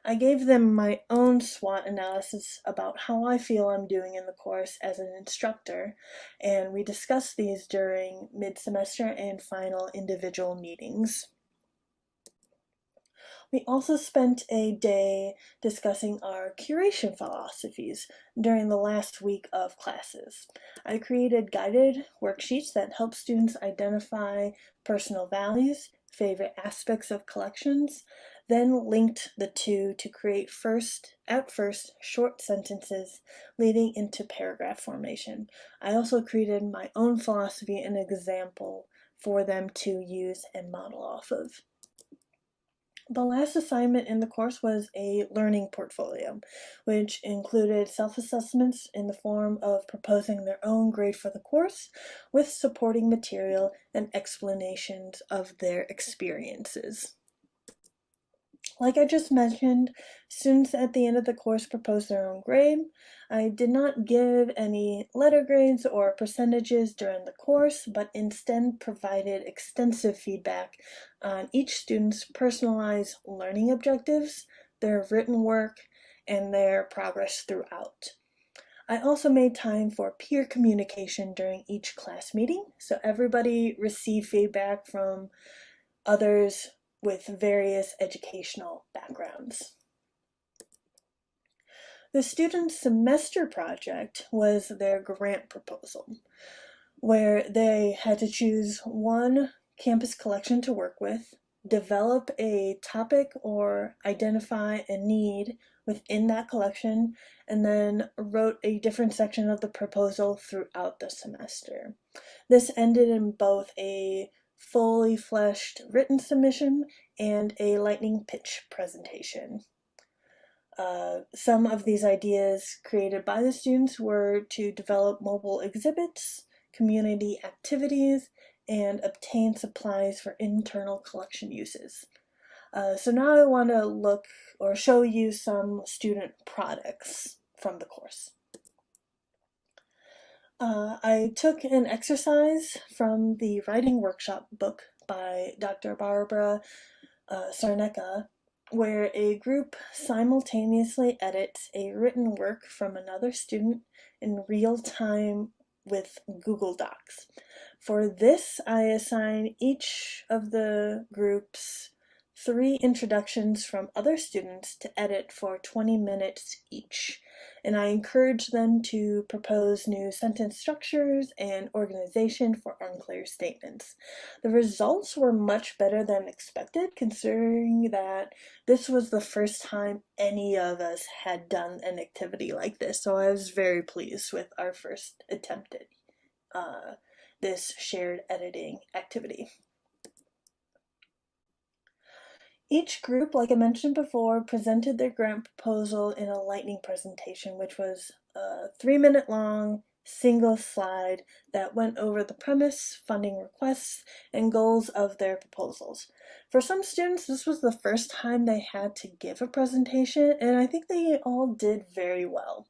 I gave them my own SWOT analysis about how I feel I'm doing in the course as an instructor, and we discussed these during mid-semester and final individual meetings. We also spent a day discussing our curation philosophies during the last week of classes. I created guided worksheets that help students identify personal values, favorite aspects of collections, then linked the two to create at first short sentences leading into paragraph formation. I also created my own philosophy and example for them to use and model off of. The last assignment in the course was a learning portfolio, which included self-assessments in the form of proposing their own grade for the course with supporting material and explanations of their experiences. Like I just mentioned, students at the end of the course proposed their own grade. I did not give any letter grades or percentages during the course, but instead provided extensive feedback on each student's personalized learning objectives, their written work, and their progress throughout. I also made time for peer communication during each class meeting, so everybody received feedback from others with various educational backgrounds. The students' semester project was their grant proposal, where they had to choose one campus collection to work with, develop a topic or identify a need within that collection, and then wrote a different section of the proposal throughout the semester. This ended in both a fully fleshed written submission and a lightning pitch presentation. Some of these ideas created by the students were to develop mobile exhibits, community activities, and obtain supplies for internal collection uses. So now I want to look or show you some student products from the course. I took an exercise from the writing workshop book by Dr. Klara Scharnagl, where a group simultaneously edits a written work from another student in real time with Google Docs. For this, I assign each of the groups 3 introductions from other students to edit for 20 minutes each, and I encourage them to propose new sentence structures and organization for unclear statements. The results were much better than expected, considering that this was the first time any of us had done an activity like this, so I was very pleased with our first attempt at this shared editing activity. Each group, like I mentioned before, presented their grant proposal in a lightning presentation, which was a 3-minute long, single slide that went over the premise, funding requests, and goals of their proposals. For some students, this was the first time they had to give a presentation, and I think they all did very well.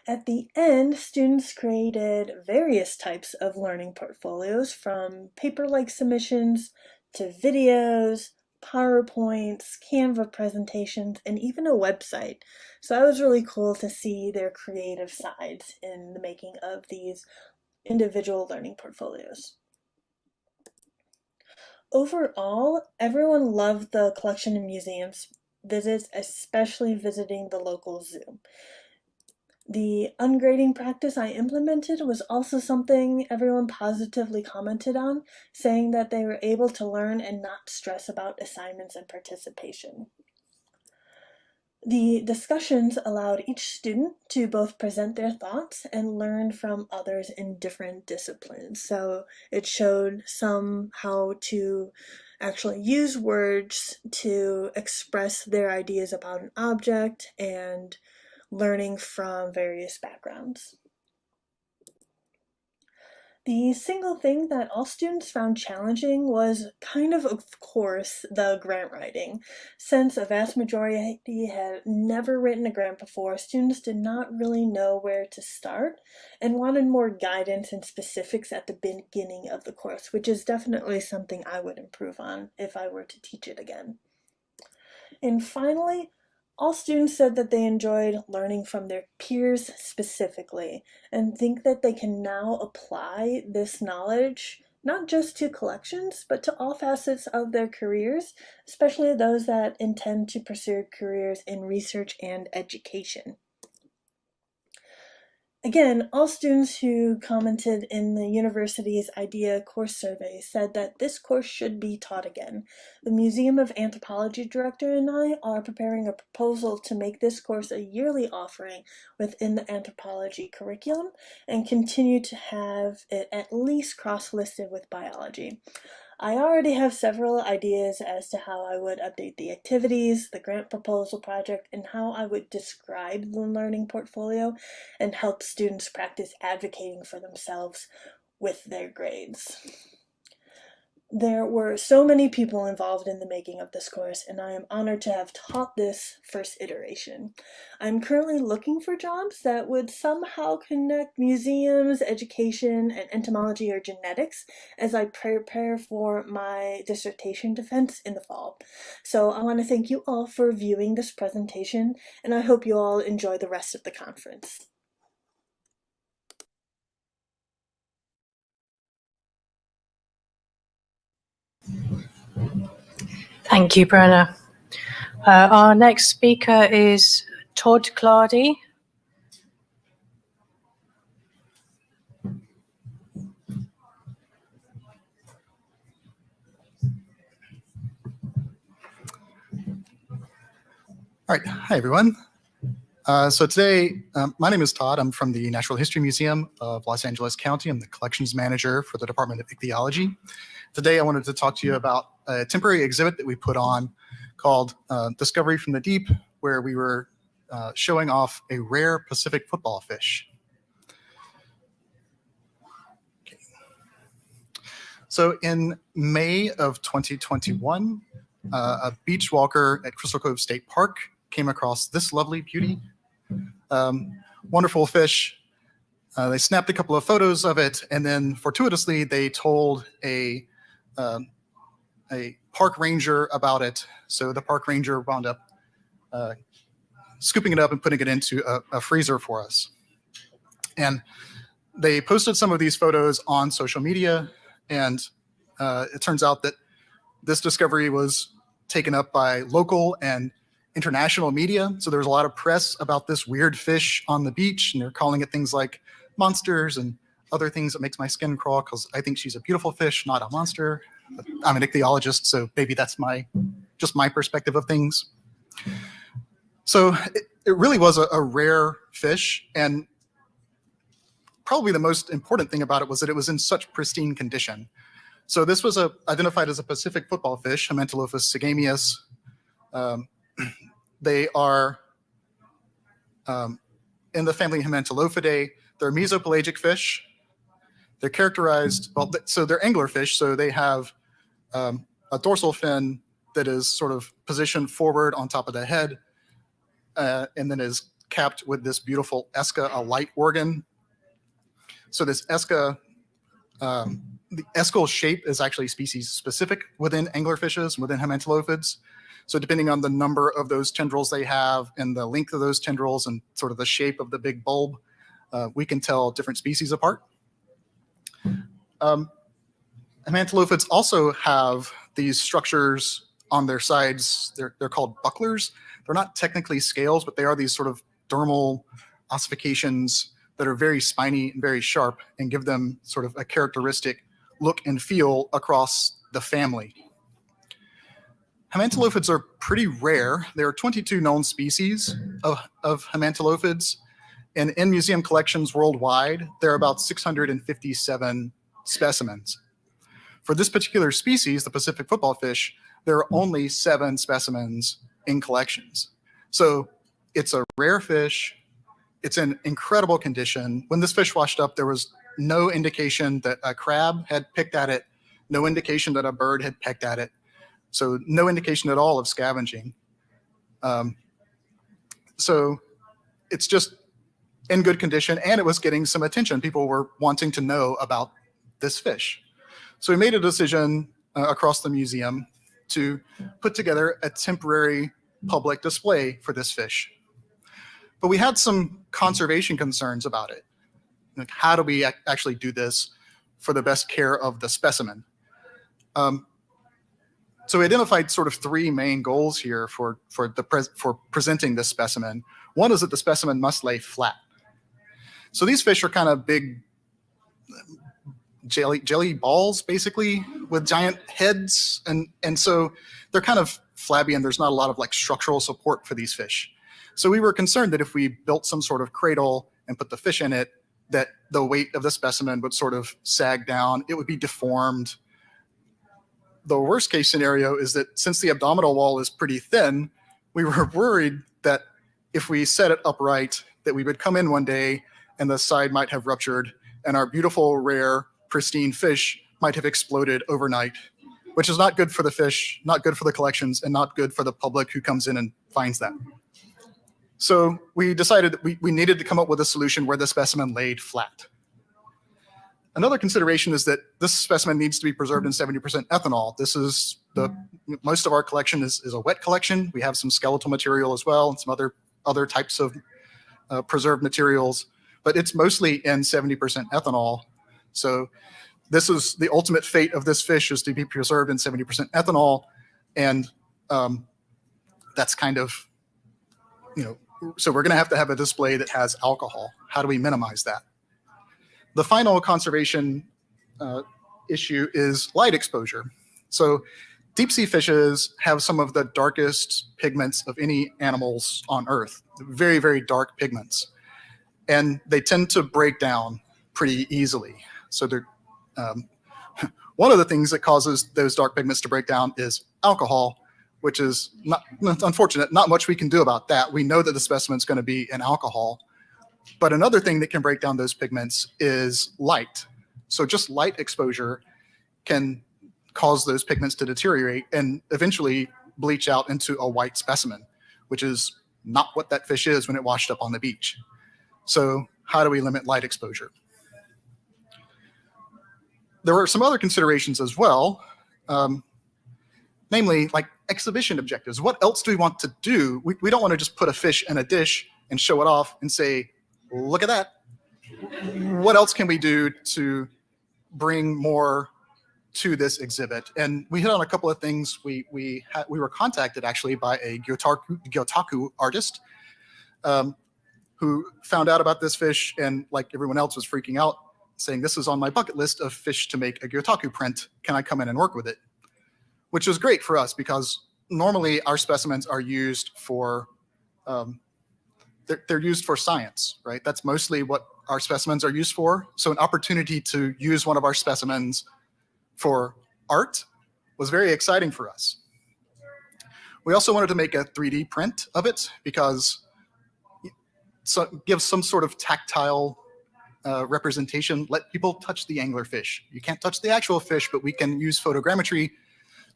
At the end, students created various types of learning portfolios, from paper-like submissions to videos, PowerPoints, Canva presentations, and even a website. So it was really cool to see their creative sides in the making of these individual learning portfolios. Overall, everyone loved the collection and museums visits, especially visiting the local zoo. The ungrading practice I implemented was also something everyone positively commented on, saying that they were able to learn and not stress about assignments and participation. The discussions allowed each student to both present their thoughts and learn from others in different disciplines. So it showed some how to actually use words to express their ideas about an object and learning from various backgrounds. The single thing that all students found challenging was of course, the grant writing. Since a vast majority had never written a grant before, students did not really know where to start and wanted more guidance and specifics at the beginning of the course, which is definitely something I would improve on if I were to teach it again. And finally, all students said that they enjoyed learning from their peers specifically and think that they can now apply this knowledge not just to collections, but to all facets of their careers, especially those that intend to pursue careers in research and education. Again, all students who commented in the university's IDEA course survey said that this course should be taught again. The Museum of Anthropology director and I are preparing a proposal to make this course a yearly offering within the anthropology curriculum and continue to have it at least cross-listed with biology. I already have several ideas as to how I would update the activities, the grant proposal project, and how I would describe the learning portfolio and help students practice advocating for themselves with their grades. There were so many people involved in the making of this course, and I am honored to have taught this first iteration. I'm currently looking for jobs that would somehow connect museums, education, and entomology or genetics as I prepare for my dissertation defense in the fall. So I want to thank you all for viewing this presentation, and I hope you all enjoy the rest of the conference. Thank you, Brenna. Our next speaker is Todd Clardy. All right, hi everyone. So today, my name is Todd. I'm from the Natural History Museum of Los Angeles County. I'm the collections manager for the Department of Ichthyology. Today, I wanted to talk to you about a temporary exhibit that we put on called Discovery from the Deep, where we were showing off a rare Pacific football fish. Okay. So in May of 2021, a beach walker at Crystal Cove State Park came across this lovely beauty. Wonderful fish. They snapped a couple of photos of it, and then fortuitously they told a park ranger about it. So the park ranger wound up scooping it up and putting it into a freezer for us. And they posted some of these photos on social media, and it turns out that this discovery was taken up by local and international media. So there was a lot of press about this weird fish on the beach, and they're calling it things like monsters and other things that makes my skin crawl because I think she's a beautiful fish, not a monster. But I'm an ichthyologist, so maybe that's just my perspective of things. So it really was a rare fish, and probably the most important thing about it was that it was in such pristine condition. So this was identified as a Pacific football fish, Hemantolophus sigamius. They are in the family Hemantolophidae. They're mesopelagic fish. They're characterized, so they're anglerfish, so they have a dorsal fin that is sort of positioned forward on top of the head, and then is capped with this beautiful esca, a light organ. So this esca, the escal shape is actually species specific within anglerfishes, within Hemantolophids. So depending on the number of those tendrils they have and the length of those tendrils and sort of the shape of the big bulb, we can tell different species apart. Hemantolophids also have these structures on their sides. They're called bucklers. They're not technically scales, but they are these sort of dermal ossifications that are very spiny and very sharp and give them sort of a characteristic look and feel across the family. Hemantolophids are pretty rare. There are 22 known species of Hemantolophids, and in museum collections worldwide, there are about 657 specimens. For this particular species, the Pacific football fish, there are only 7 specimens in collections. So it's a rare fish. It's in incredible condition. When this fish washed up, there was no indication that a crab had picked at it, no indication that a bird had pecked at it. So no indication at all of scavenging. So it's just in good condition, and it was getting some attention. People were wanting to know about this fish. So we made a decision across the museum to put together a temporary public display for this fish. But we had some conservation concerns about it. Like, how do we actually do this for the best care of the specimen? So we identified sort of three main goals here for presenting this specimen. One is that the specimen must lay flat. So these fish are kind of big jelly balls, basically, with giant heads, and so they're kind of flabby, and there's not a lot of like structural support for these fish. So we were concerned that if we built some sort of cradle and put the fish in it, that the weight of the specimen would sort of sag down, it would be deformed. The worst case scenario is that since the abdominal wall is pretty thin, we were worried that if we set it upright, that we would come in one day and the side might have ruptured and our beautiful, rare, pristine fish might have exploded overnight, which is not good for the fish, not good for the collections, and not good for the public who comes in and finds that. So we decided that we needed to come up with a solution where the specimen laid flat. Another consideration is that this specimen needs to be preserved in 70% ethanol. This is most of our collection is a wet collection. We have some skeletal material as well and some other types of preserved materials, but it's mostly in 70% ethanol. So this is the ultimate fate of this fish, is to be preserved in 70% ethanol. And that's kind of, so we're going to have a display that has alcohol. How do we minimize that? The final conservation issue is light exposure. So deep sea fishes have some of the darkest pigments of any animals on Earth, very, very dark pigments. And they tend to break down pretty easily. So they're, one of the things that causes those dark pigments to break down is alcohol, which is unfortunate. Not much we can do about that. We know that the specimen's going to be in alcohol. But another thing that can break down those pigments is light. So just light exposure can cause those pigments to deteriorate and eventually bleach out into a white specimen, which is not what that fish is when it washed up on the beach. So how do we limit light exposure? There were some other considerations as well, namely like exhibition objectives. What else do we want to do? We don't want to just put a fish in a dish and show it off and say, look at that. What else can we do to bring more to this exhibit? And we hit on a couple of things. We were contacted actually by a Gyotaku artist who found out about this fish and, like everyone else, was freaking out, saying, this is on my bucket list of fish to make a Gyotaku print. Can I come in and work with it? Which was great for us because normally our specimens are used for they're used for science, right? That's mostly what our specimens are used for. So an opportunity to use one of our specimens for art was very exciting for us. We also wanted to make a 3D print of it because give some sort of tactile representation. Let people touch the anglerfish. You can't touch the actual fish, but we can use photogrammetry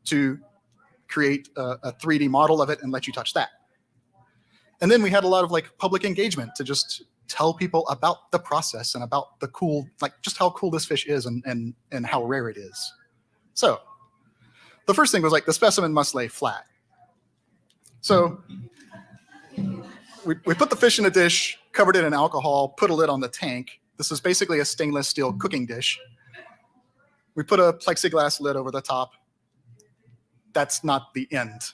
to create a 3D model of it and let you touch that. And then we had a lot of like public engagement to just tell people about the process and about the cool, like just how cool this fish is and how rare it is. So the first thing was like the specimen must lay flat. So we put the fish in a dish, covered it in alcohol, put a lid on the tank. This is basically a stainless steel cooking dish. We put a plexiglass lid over the top. That's not the end.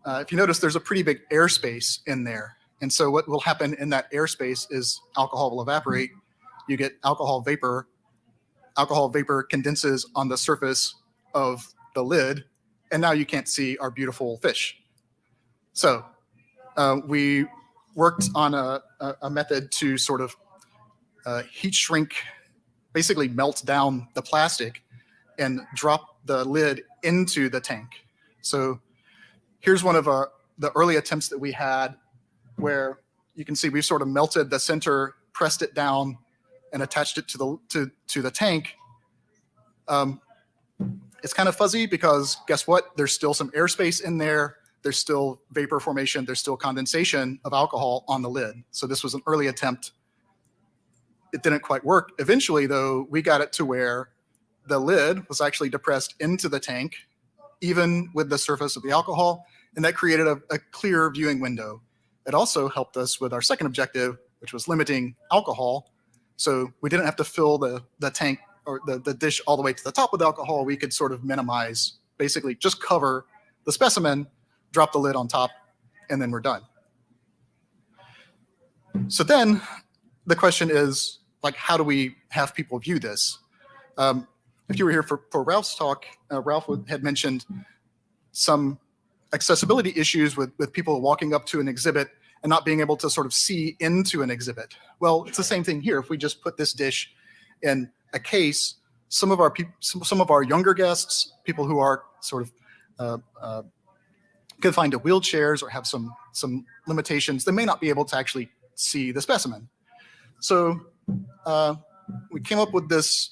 If you notice, there's a pretty big airspace in there. And so what will happen in that airspace is alcohol will evaporate. You get alcohol vapor. Alcohol vapor condenses on the surface of the lid. And now you can't see our beautiful fish. So we worked on a method to sort of heat shrink, basically melt down the plastic and drop the lid into the tank. So here's one of the early attempts that we had where you can see we've sort of melted the center, pressed it down, and attached it to the tank. It's kind of fuzzy because guess what? There's still some airspace in there. There's still vapor formation. There's still condensation of alcohol on the lid. So this was an early attempt. It didn't quite work. Eventually, though, we got it to where the lid was actually depressed into the tank, even with the surface of the alcohol, And that created a clear viewing window. It also helped us with our second objective, which was limiting alcohol. So we didn't have to fill the tank or the dish all the way to the top with alcohol. We could sort of minimize, basically just cover the specimen, drop the lid on top, and then we're done. So then the question is, like, how do we have people view this? If you were here for Ralph's talk, Ralph had mentioned some accessibility issues with people walking up to an exhibit and not being able to sort of see into an exhibit. Well, it's the same thing here. If we just put this dish in a case, some of our younger guests, people who are sort of confined to wheelchairs or have some limitations, they may not be able to actually see the specimen. So we came up with this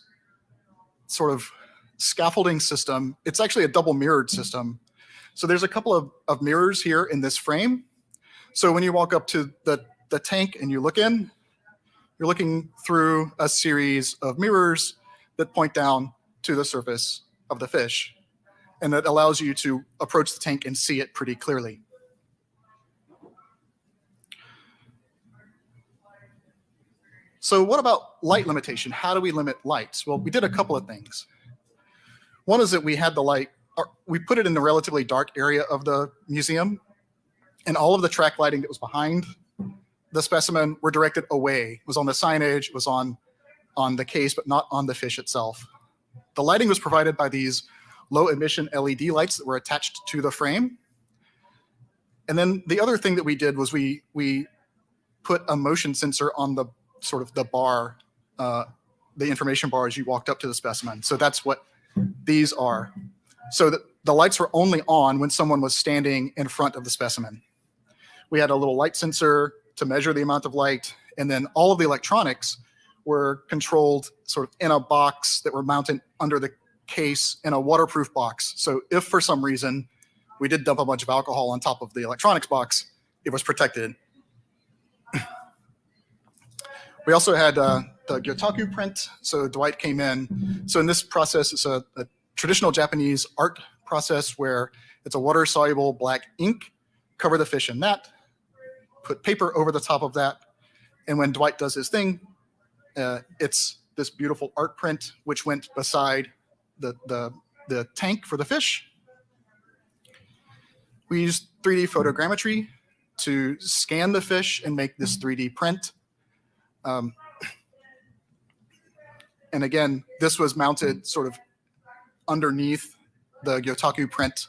sort of scaffolding system. It's actually a double mirrored system. So there's a couple of mirrors here in this frame. So when you walk up to the tank and you look in, you're looking through a series of mirrors that point down to the surface of the fish. And that allows you to approach the tank and see it pretty clearly. So what about light limitation? How do we limit lights? Well, we did a couple of things. One is that we had the light, we put it in a relatively dark area of the museum, and all of the track lighting that was behind the specimen were directed away. It was on the signage, it was on the case, but not on the fish itself. The lighting was provided by these low emission LED lights that were attached to the frame. And then the other thing that we did was we put a motion sensor on the sort of the bar, the information bar as you walked up to the specimen. So that's what these are. So the lights were only on when someone was standing in front of the specimen. We had a little light sensor to measure the amount of light, and then all of the electronics were controlled sort of in a box that were mounted under the case in a waterproof box. So if for some reason we did dump a bunch of alcohol on top of the electronics box, it was protected. We also had the Gyotaku print. So Dwight came in. So in this process, it's a traditional Japanese art process where it's a water-soluble black ink, cover the fish in that, put paper over the top of that, and when Dwight does his thing, it's this beautiful art print which went beside the tank for the fish. We used 3D photogrammetry to scan the fish and make this 3D print. And again, this was mounted sort of underneath the Gyotaku print.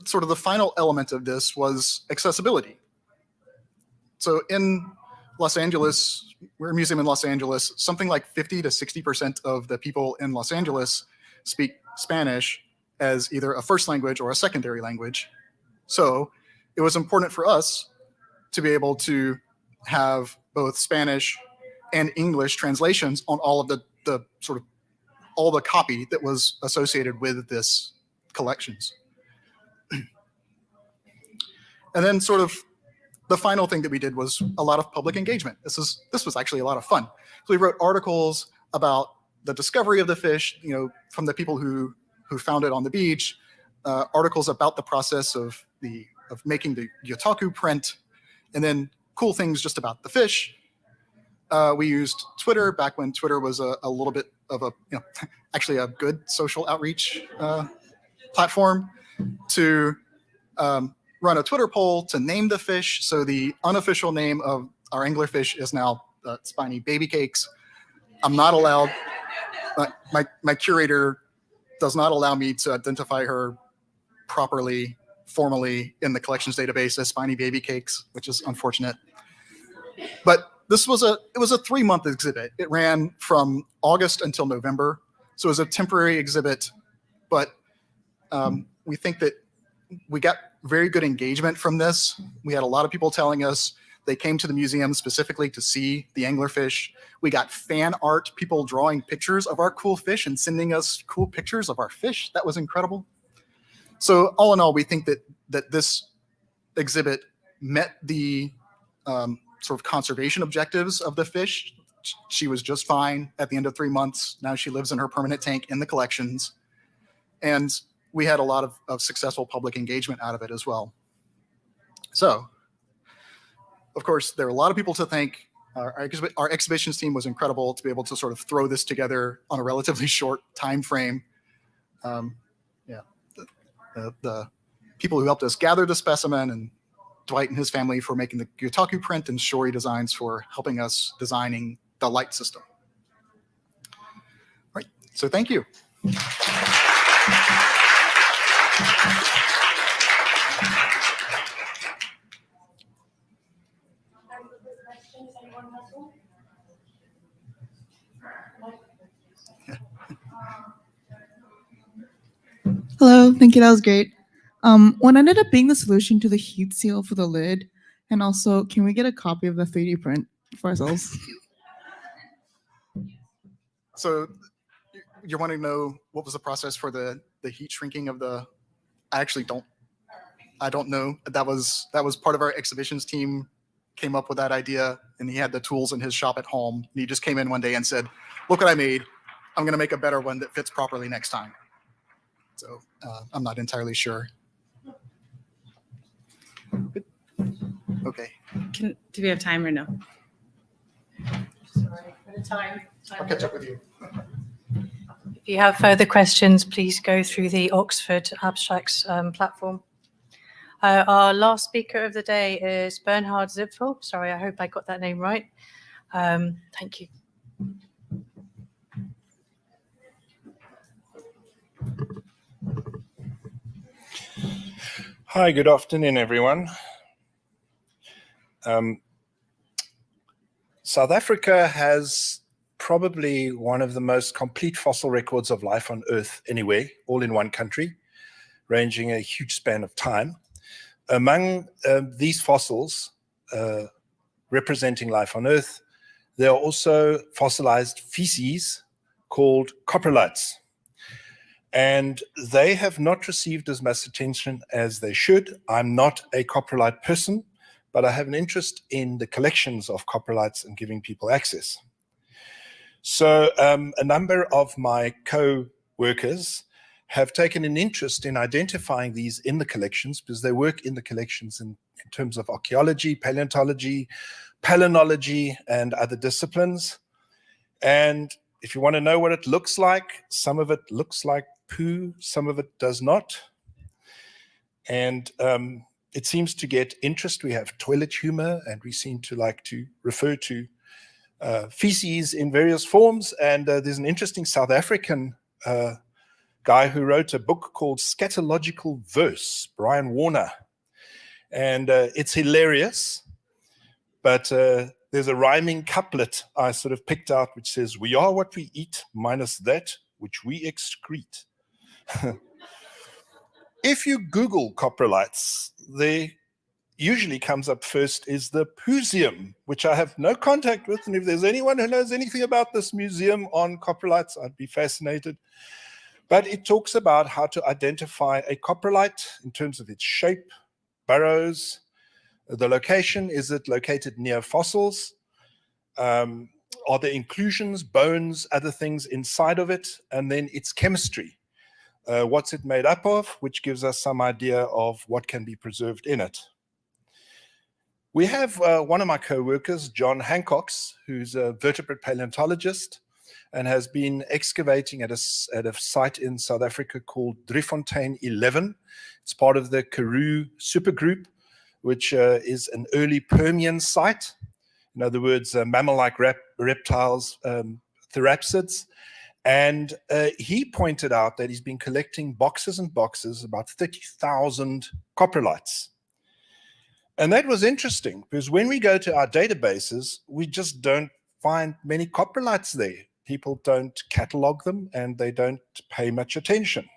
Sort of the final element of this was accessibility. So in Los Angeles, we're a museum in Los Angeles, something like 50 to 60% of the people in Los Angeles speak Spanish as either a first language or a secondary language. So it was important for us to be able to have both Spanish and English translations on all of the sort of all the copy that was associated with this collections. And then sort of the final thing that we did was a lot of public engagement. This was actually a lot of fun. So we wrote articles about the discovery of the fish, you know, from the people who found it on the beach, articles about the process of making the Gyotaku print, and then cool things just about the fish. We used Twitter back when Twitter was a little bit of a, you know, actually a good social outreach platform to run a Twitter poll to name the fish. So the unofficial name of our anglerfish is now spiny baby cakes. I'm not allowed, my curator does not allow me to identify her properly, formally in the collections database as spiny baby cakes, which is unfortunate. But this was it was a 3-month exhibit. It ran from August until November. So it was a temporary exhibit, but we think that we got very good engagement from this. We had a lot of people telling us they came to the museum specifically to see the anglerfish. We got fan art, people drawing pictures of our cool fish and sending us cool pictures of our fish. That was incredible. So all in all, we think that this exhibit met the sort of conservation objectives of the fish. She was just fine at the end of 3 months. Now she lives in her permanent tank in the collections. And we had a lot of successful public engagement out of it as well. So, of course, there are a lot of people to thank. Our exhibitions team was incredible to be able to sort of throw this together on a relatively short time frame. Yeah, the people who helped us gather the specimen, and Dwight and his family for making the Gyotaku print, and Shori Designs for helping us designing the light system. All right, so thank you. Hello, thank you. That was great. What ended up being the solution to the heat seal for the lid? And also, can we get a copy of the 3D print for ourselves? So you're wanting to know what was the process for the heat shrinking of the? I actually don't know. That was part of our exhibitions team came up with that idea, and he had the tools in his shop at home. And he just came in one day and said, "Look what I made. I'm going to make a better one that fits properly next time." So I'm not entirely sure. Okay. Do we have time or no? Sorry, for the time. I'll catch up with you. If you have further questions, please go through the Oxford Abstracts platform. Our last speaker of the day is Bernhard Zipfel. Sorry, I hope I got that name right. Thank you. Hi, good afternoon, everyone. South Africa has probably one of the most complete fossil records of life on Earth anywhere, all in one country, ranging a huge span of time. Among these fossils representing life on Earth, there are also fossilized feces called coprolites. And they have not received as much attention as they should. I'm not a coprolite person, but I have an interest in the collections of coprolites and giving people access. So a number of my co-workers have taken an interest in identifying these in the collections, because they work in the collections in terms of archaeology, paleontology, palynology, and other disciplines. And if you want to know what it looks like, some of it looks like poo, some of it does not. And it seems to get interest. We have toilet humor, and we seem to like to refer to feces in various forms. And there's an interesting South African guy who wrote a book called Scatological Verse, Brian Warner. And it's hilarious, but there's a rhyming couplet I sort of picked out, which says, "We are what we eat, minus that which we excrete." If you Google coprolites, there usually comes up first is the museum, which I have no contact with. And if there's anyone who knows anything about this museum on coprolites, I'd be fascinated. But it talks about how to identify a coprolite in terms of its shape, burrows, the location. Is it located near fossils? Are there inclusions, bones, other things inside of it? And then its chemistry. What's it made up of, which gives us some idea of what can be preserved in it. We have one of my co-workers, John Hancox, who's a vertebrate paleontologist and has been excavating at a site in South Africa called Driefontein 11. It's part of the Karoo supergroup, which is an early Permian site. In other words, mammal-like reptiles, therapsids. And he pointed out that he's been collecting boxes and boxes, about 30,000 coprolites. And that was interesting, because when we go to our databases, we just don't find many coprolites there. People don't catalog them, and they don't pay much attention.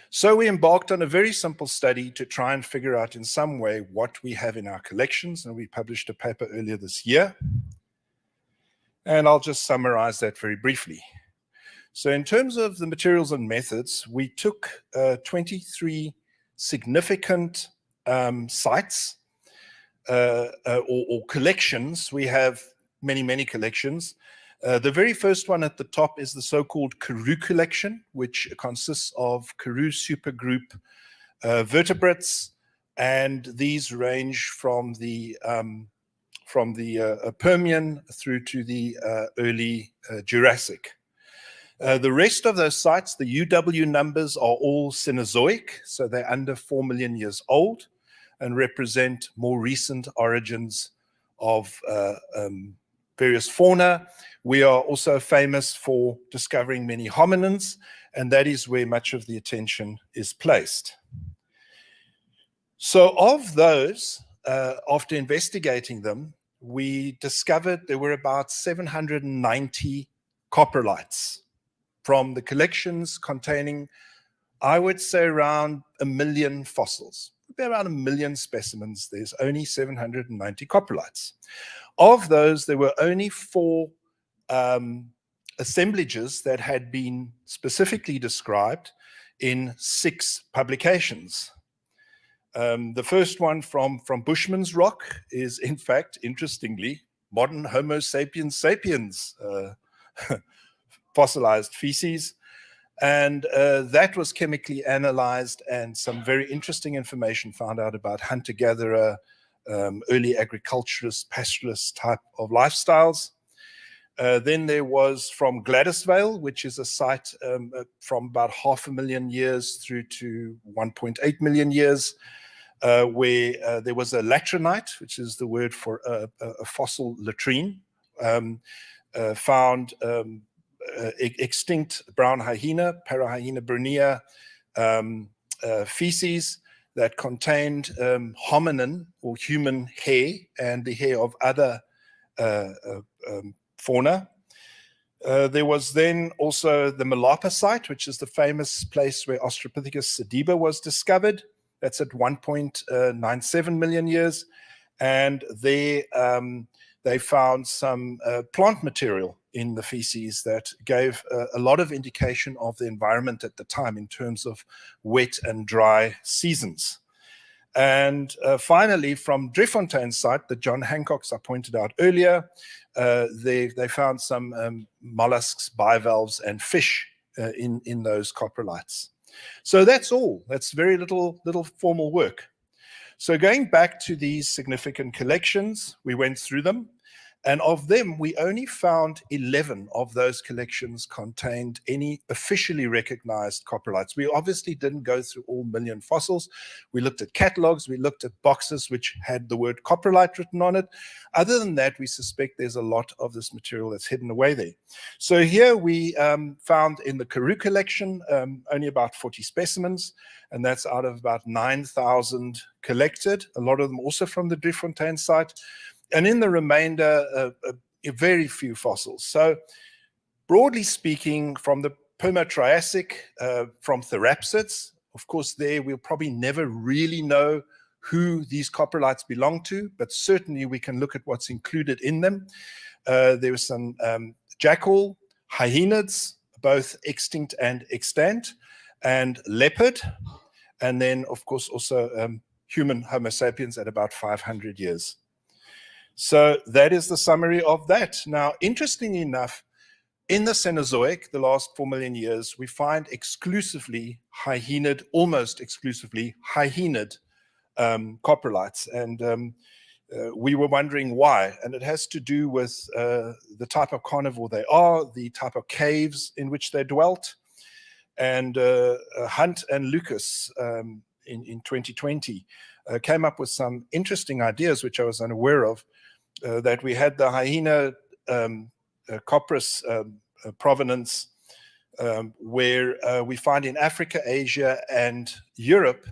So we embarked on a very simple study to try and figure out in some way what we have in our collections, and we published a paper earlier this year. And I'll just summarize that very briefly. So in terms of the materials and methods, we took 23 significant sites or collections. We have many, many collections. The very first one at the top is the so-called Karoo collection, which consists of Karoo supergroup vertebrates, and these range from the Permian through to the early Jurassic. The rest of those sites, the UW numbers, are all Cenozoic, so they're under 4 million years old and represent more recent origins of various fauna. We are also famous for discovering many hominins, and that is where much of the attention is placed. So of those, after investigating them, we discovered there were about 790 coprolites from the collections containing, I would say, around 1 million fossils. Around 1 million specimens, there's only 790 coprolites. Of those, there were only 4 assemblages that had been specifically described in 6 publications. The first one from Bushman's Rock is, in fact, interestingly, modern Homo sapiens sapiens fossilized feces. And that was chemically analyzed, and some very interesting information found out about hunter-gatherer, early agriculturist, pastoralist type of lifestyles. Then there was from Gladysvale, which is a site from about 500,000 years through to 1.8 million years, where there was a latrinite, which is the word for a fossil latrine, found extinct brown hyena, Parahyena brunea, feces that contained hominin or human hair and the hair of other fauna. There was then also the Malapa site, which is the famous place where Australopithecus sediba was discovered. That's at 1.97 million years. And there they found some plant material in the feces that gave a lot of indication of the environment at the time in terms of wet and dry seasons. And finally, from Driefontein's site, the John Hancocks I pointed out earlier, they found some mollusks, bivalves, and fish in those coprolites. So that's all. That's very little formal work. So going back to these significant collections, we went through them. And of them, we only found 11 of those collections contained any officially recognized coprolites. We obviously didn't go through all million fossils. We looked at catalogs, we looked at boxes which had the word coprolite written on it. Other than that, we suspect there's a lot of this material that's hidden away there. So here we found in the Karoo collection only about 40 specimens, and that's out of about 9,000 collected, a lot of them also from the Driefontein site. And in the remainder, very few fossils. So broadly speaking, from the Permo-Triassic, from therapsids, of course, there we'll probably never really know who these coprolites belong to, but certainly we can look at what's included in them. There was some jackal, hyenids, both extinct and extant, and leopard, and then, of course, also human Homo sapiens at about 500 years. So that is the summary of that. Now, interestingly enough, in the Cenozoic, the last 4 million years, we find exclusively hyenid, almost exclusively hyenid coprolites. And we were wondering why. And it has to do with the type of carnivore they are, the type of caves in which they dwelt. And Hunt and Lucas in 2020 came up with some interesting ideas, which I was unaware of. That we had the hyena copris provenance, where we find in Africa, Asia, and Europe,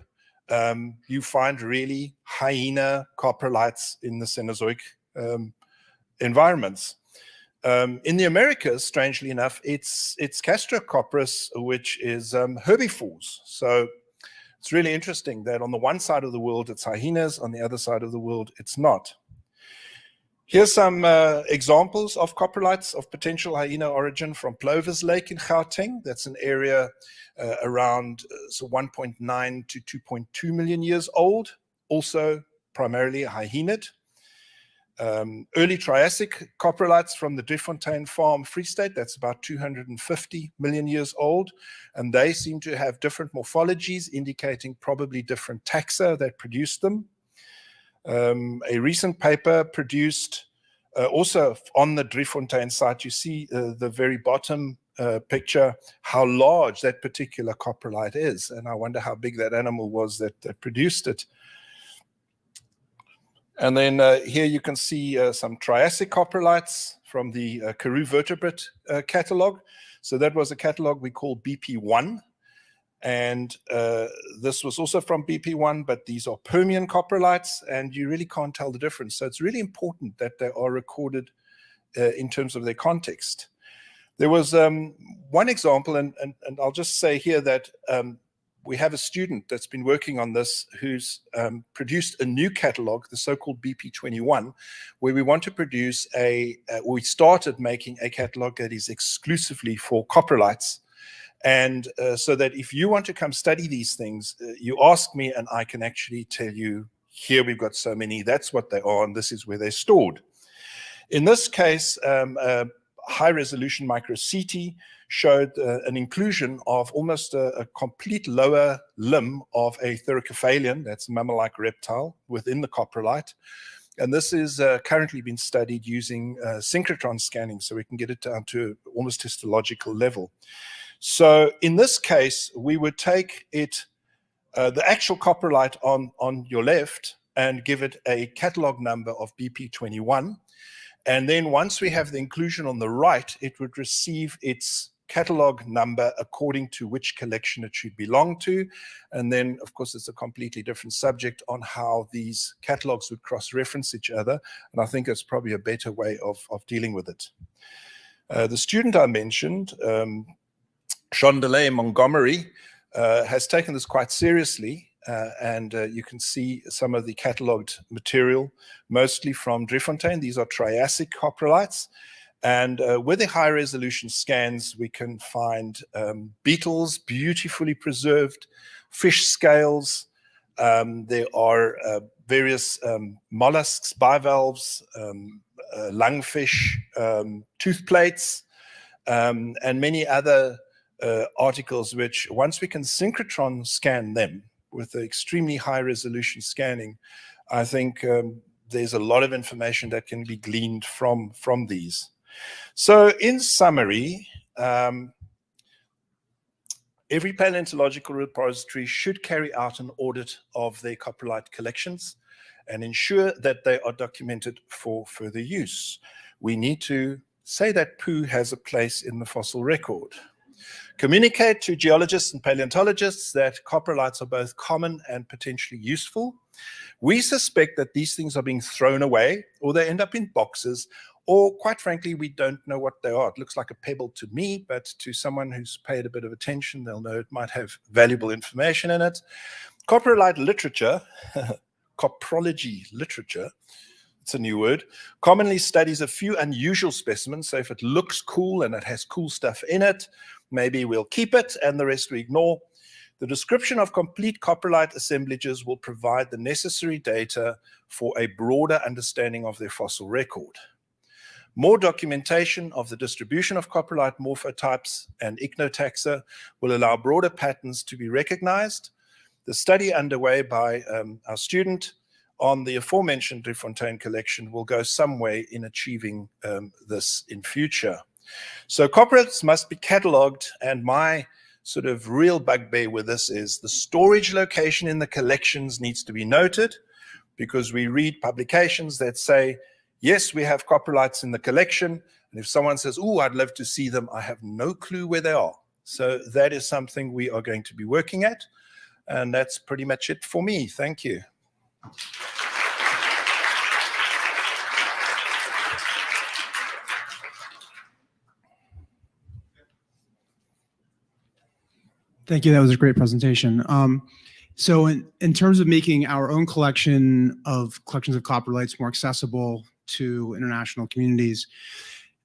you find really hyena coprolites in the Cenozoic environments. In the Americas, strangely enough, it's Castrocopris, which is herbivores. So it's really interesting that on the one side of the world, it's hyenas, on the other side of the world, it's not. Here's some examples of coprolites of potential hyena origin from Plover's Lake in Gauteng. That's an area around 1.9 to 2.2 million years old, also primarily a hyenid. early Triassic coprolites from the Driefontein Farm, Free State. That's about 250 million years old. And they seem to have different morphologies, indicating probably different taxa that produced them. A recent paper produced also on the Driefontein site. You see the very bottom picture, how large that particular coprolite is. And I wonder how big that animal was that produced it. And then here you can see some Triassic coprolites from the Karoo vertebrate catalog. So that was a catalog we call BP1. And this was also from BP1, but these are Permian coprolites, and you really can't tell the difference. So it's really important that they are recorded in terms of their context. There was one example, and I'll just say here that we have a student that's been working on this who's produced a new catalog, the so-called BP21, where we want to produce we started making a catalog that is exclusively for coprolites. And so that if you want to come study these things, you ask me and I can actually tell you, here we've got so many, that's what they are, and this is where they're stored. In this case, high-resolution micro-CT showed an inclusion of almost a complete lower limb of a therocephalian, that's a mammal-like reptile, within the coprolite. And this is currently being studied using synchrotron scanning, so we can get it down to almost histological level. So in this case, we would take it, the actual coprolite on your left, and give it a catalog number of BP21. And then once we have the inclusion on the right, it would receive its catalog number according to which collection it should belong to. And then, of course, it's a completely different subject on how these catalogs would cross-reference each other. And I think it's probably a better way of dealing with it. The student I mentioned, Shondelay Montgomery, has taken this quite seriously. And you can see some of the catalogued material, mostly from Driefontein. These are Triassic coprolites. And with the high resolution scans, we can find beetles beautifully preserved, fish scales. There are various mollusks, bivalves, lungfish, tooth plates, and many other articles, which once we can synchrotron scan them with the extremely high resolution scanning, I think there's a lot of information that can be gleaned from these. So in summary, every paleontological repository should carry out an audit of their coprolite collections and ensure that they are documented for further use. We need to say that poo has a place in the fossil record. Communicate to geologists and paleontologists that coprolites are both common and potentially useful. We suspect that these things are being thrown away, or they end up in boxes, or quite frankly, we don't know what they are. It looks like a pebble to me, but to someone who's paid a bit of attention, they'll know it might have valuable information in it. Coprolite literature, coprology literature, it's a new word, commonly studies a few unusual specimens. So if it looks cool and it has cool stuff in it, maybe we'll keep it and the rest we ignore. The description of complete coprolite assemblages will provide the necessary data for a broader understanding of their fossil record. More documentation of the distribution of coprolite morphotypes and ichnotaxa will allow broader patterns to be recognized. The study underway by our student on the aforementioned Driefontein collection will go some way in achieving this in future. So coprolites must be catalogued, and my sort of real bugbear with this is the storage location in the collections needs to be noted, because we read publications that say, yes, we have coprolites in the collection, and if someone says, oh, I'd love to see them, I have no clue where they are. So that is something we are going to be working at, and that's pretty much it for me. Thank you. Thank you. That was a great presentation. So in terms of making our own collections of coprolites more accessible to international communities,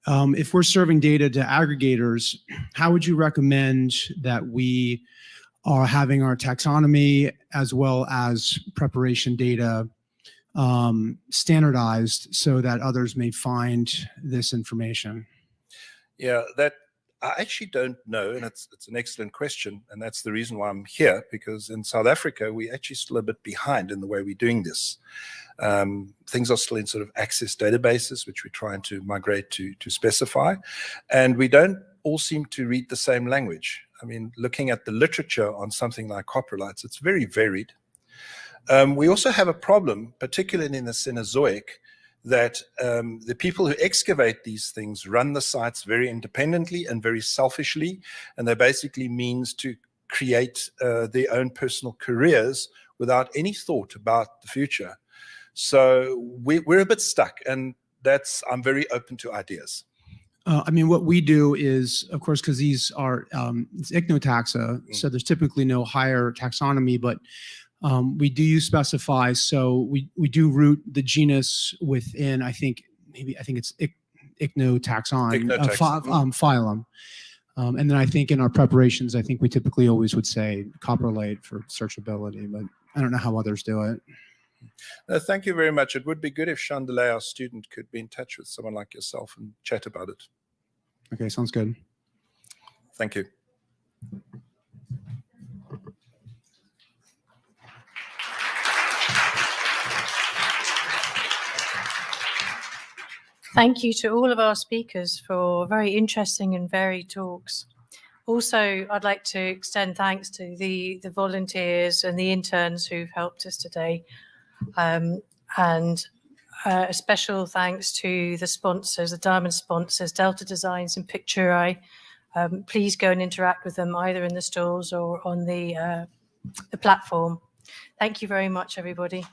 if we're serving data to aggregators, how would you recommend that we are having our taxonomy as well as preparation data standardized so that others may find this information? Yeah, that I actually don't know, and it's an excellent question, and that's the reason why I'm here, because in South Africa, we're actually still a bit behind in the way we're doing this. Things are still in sort of access databases, which we're trying to migrate to specify, and we don't all seem to read the same language. I mean, looking at the literature on something like coprolites, it's very varied. We also have a problem, particularly in the Cenozoic, that the people who excavate these things run the sites very independently and very selfishly, and they basically means to create their own personal careers without any thought about the future. So we're a bit stuck, and I'm very open to ideas. I mean, what we do is, of course, because these are it's ichnotaxa, so there's typically no higher taxonomy, but we do use specify. So we do root the genus within, I think it's ichnotaxon, phylum. And then I think in our preparations, I think we typically always would say coprolite for searchability, but I don't know how others do it. Thank you very much. It would be good if Chandler, our student, could be in touch with someone like yourself and chat about it. Okay, sounds good. Thank you. Thank you to all of our speakers for very interesting and varied talks. Also, I'd like to extend thanks to the volunteers and the interns who've helped us today. And a special thanks to the sponsors, the diamond sponsors, Delta Designs and Picturi. Please go and interact with them either in the stalls or on the platform. Thank you very much, everybody.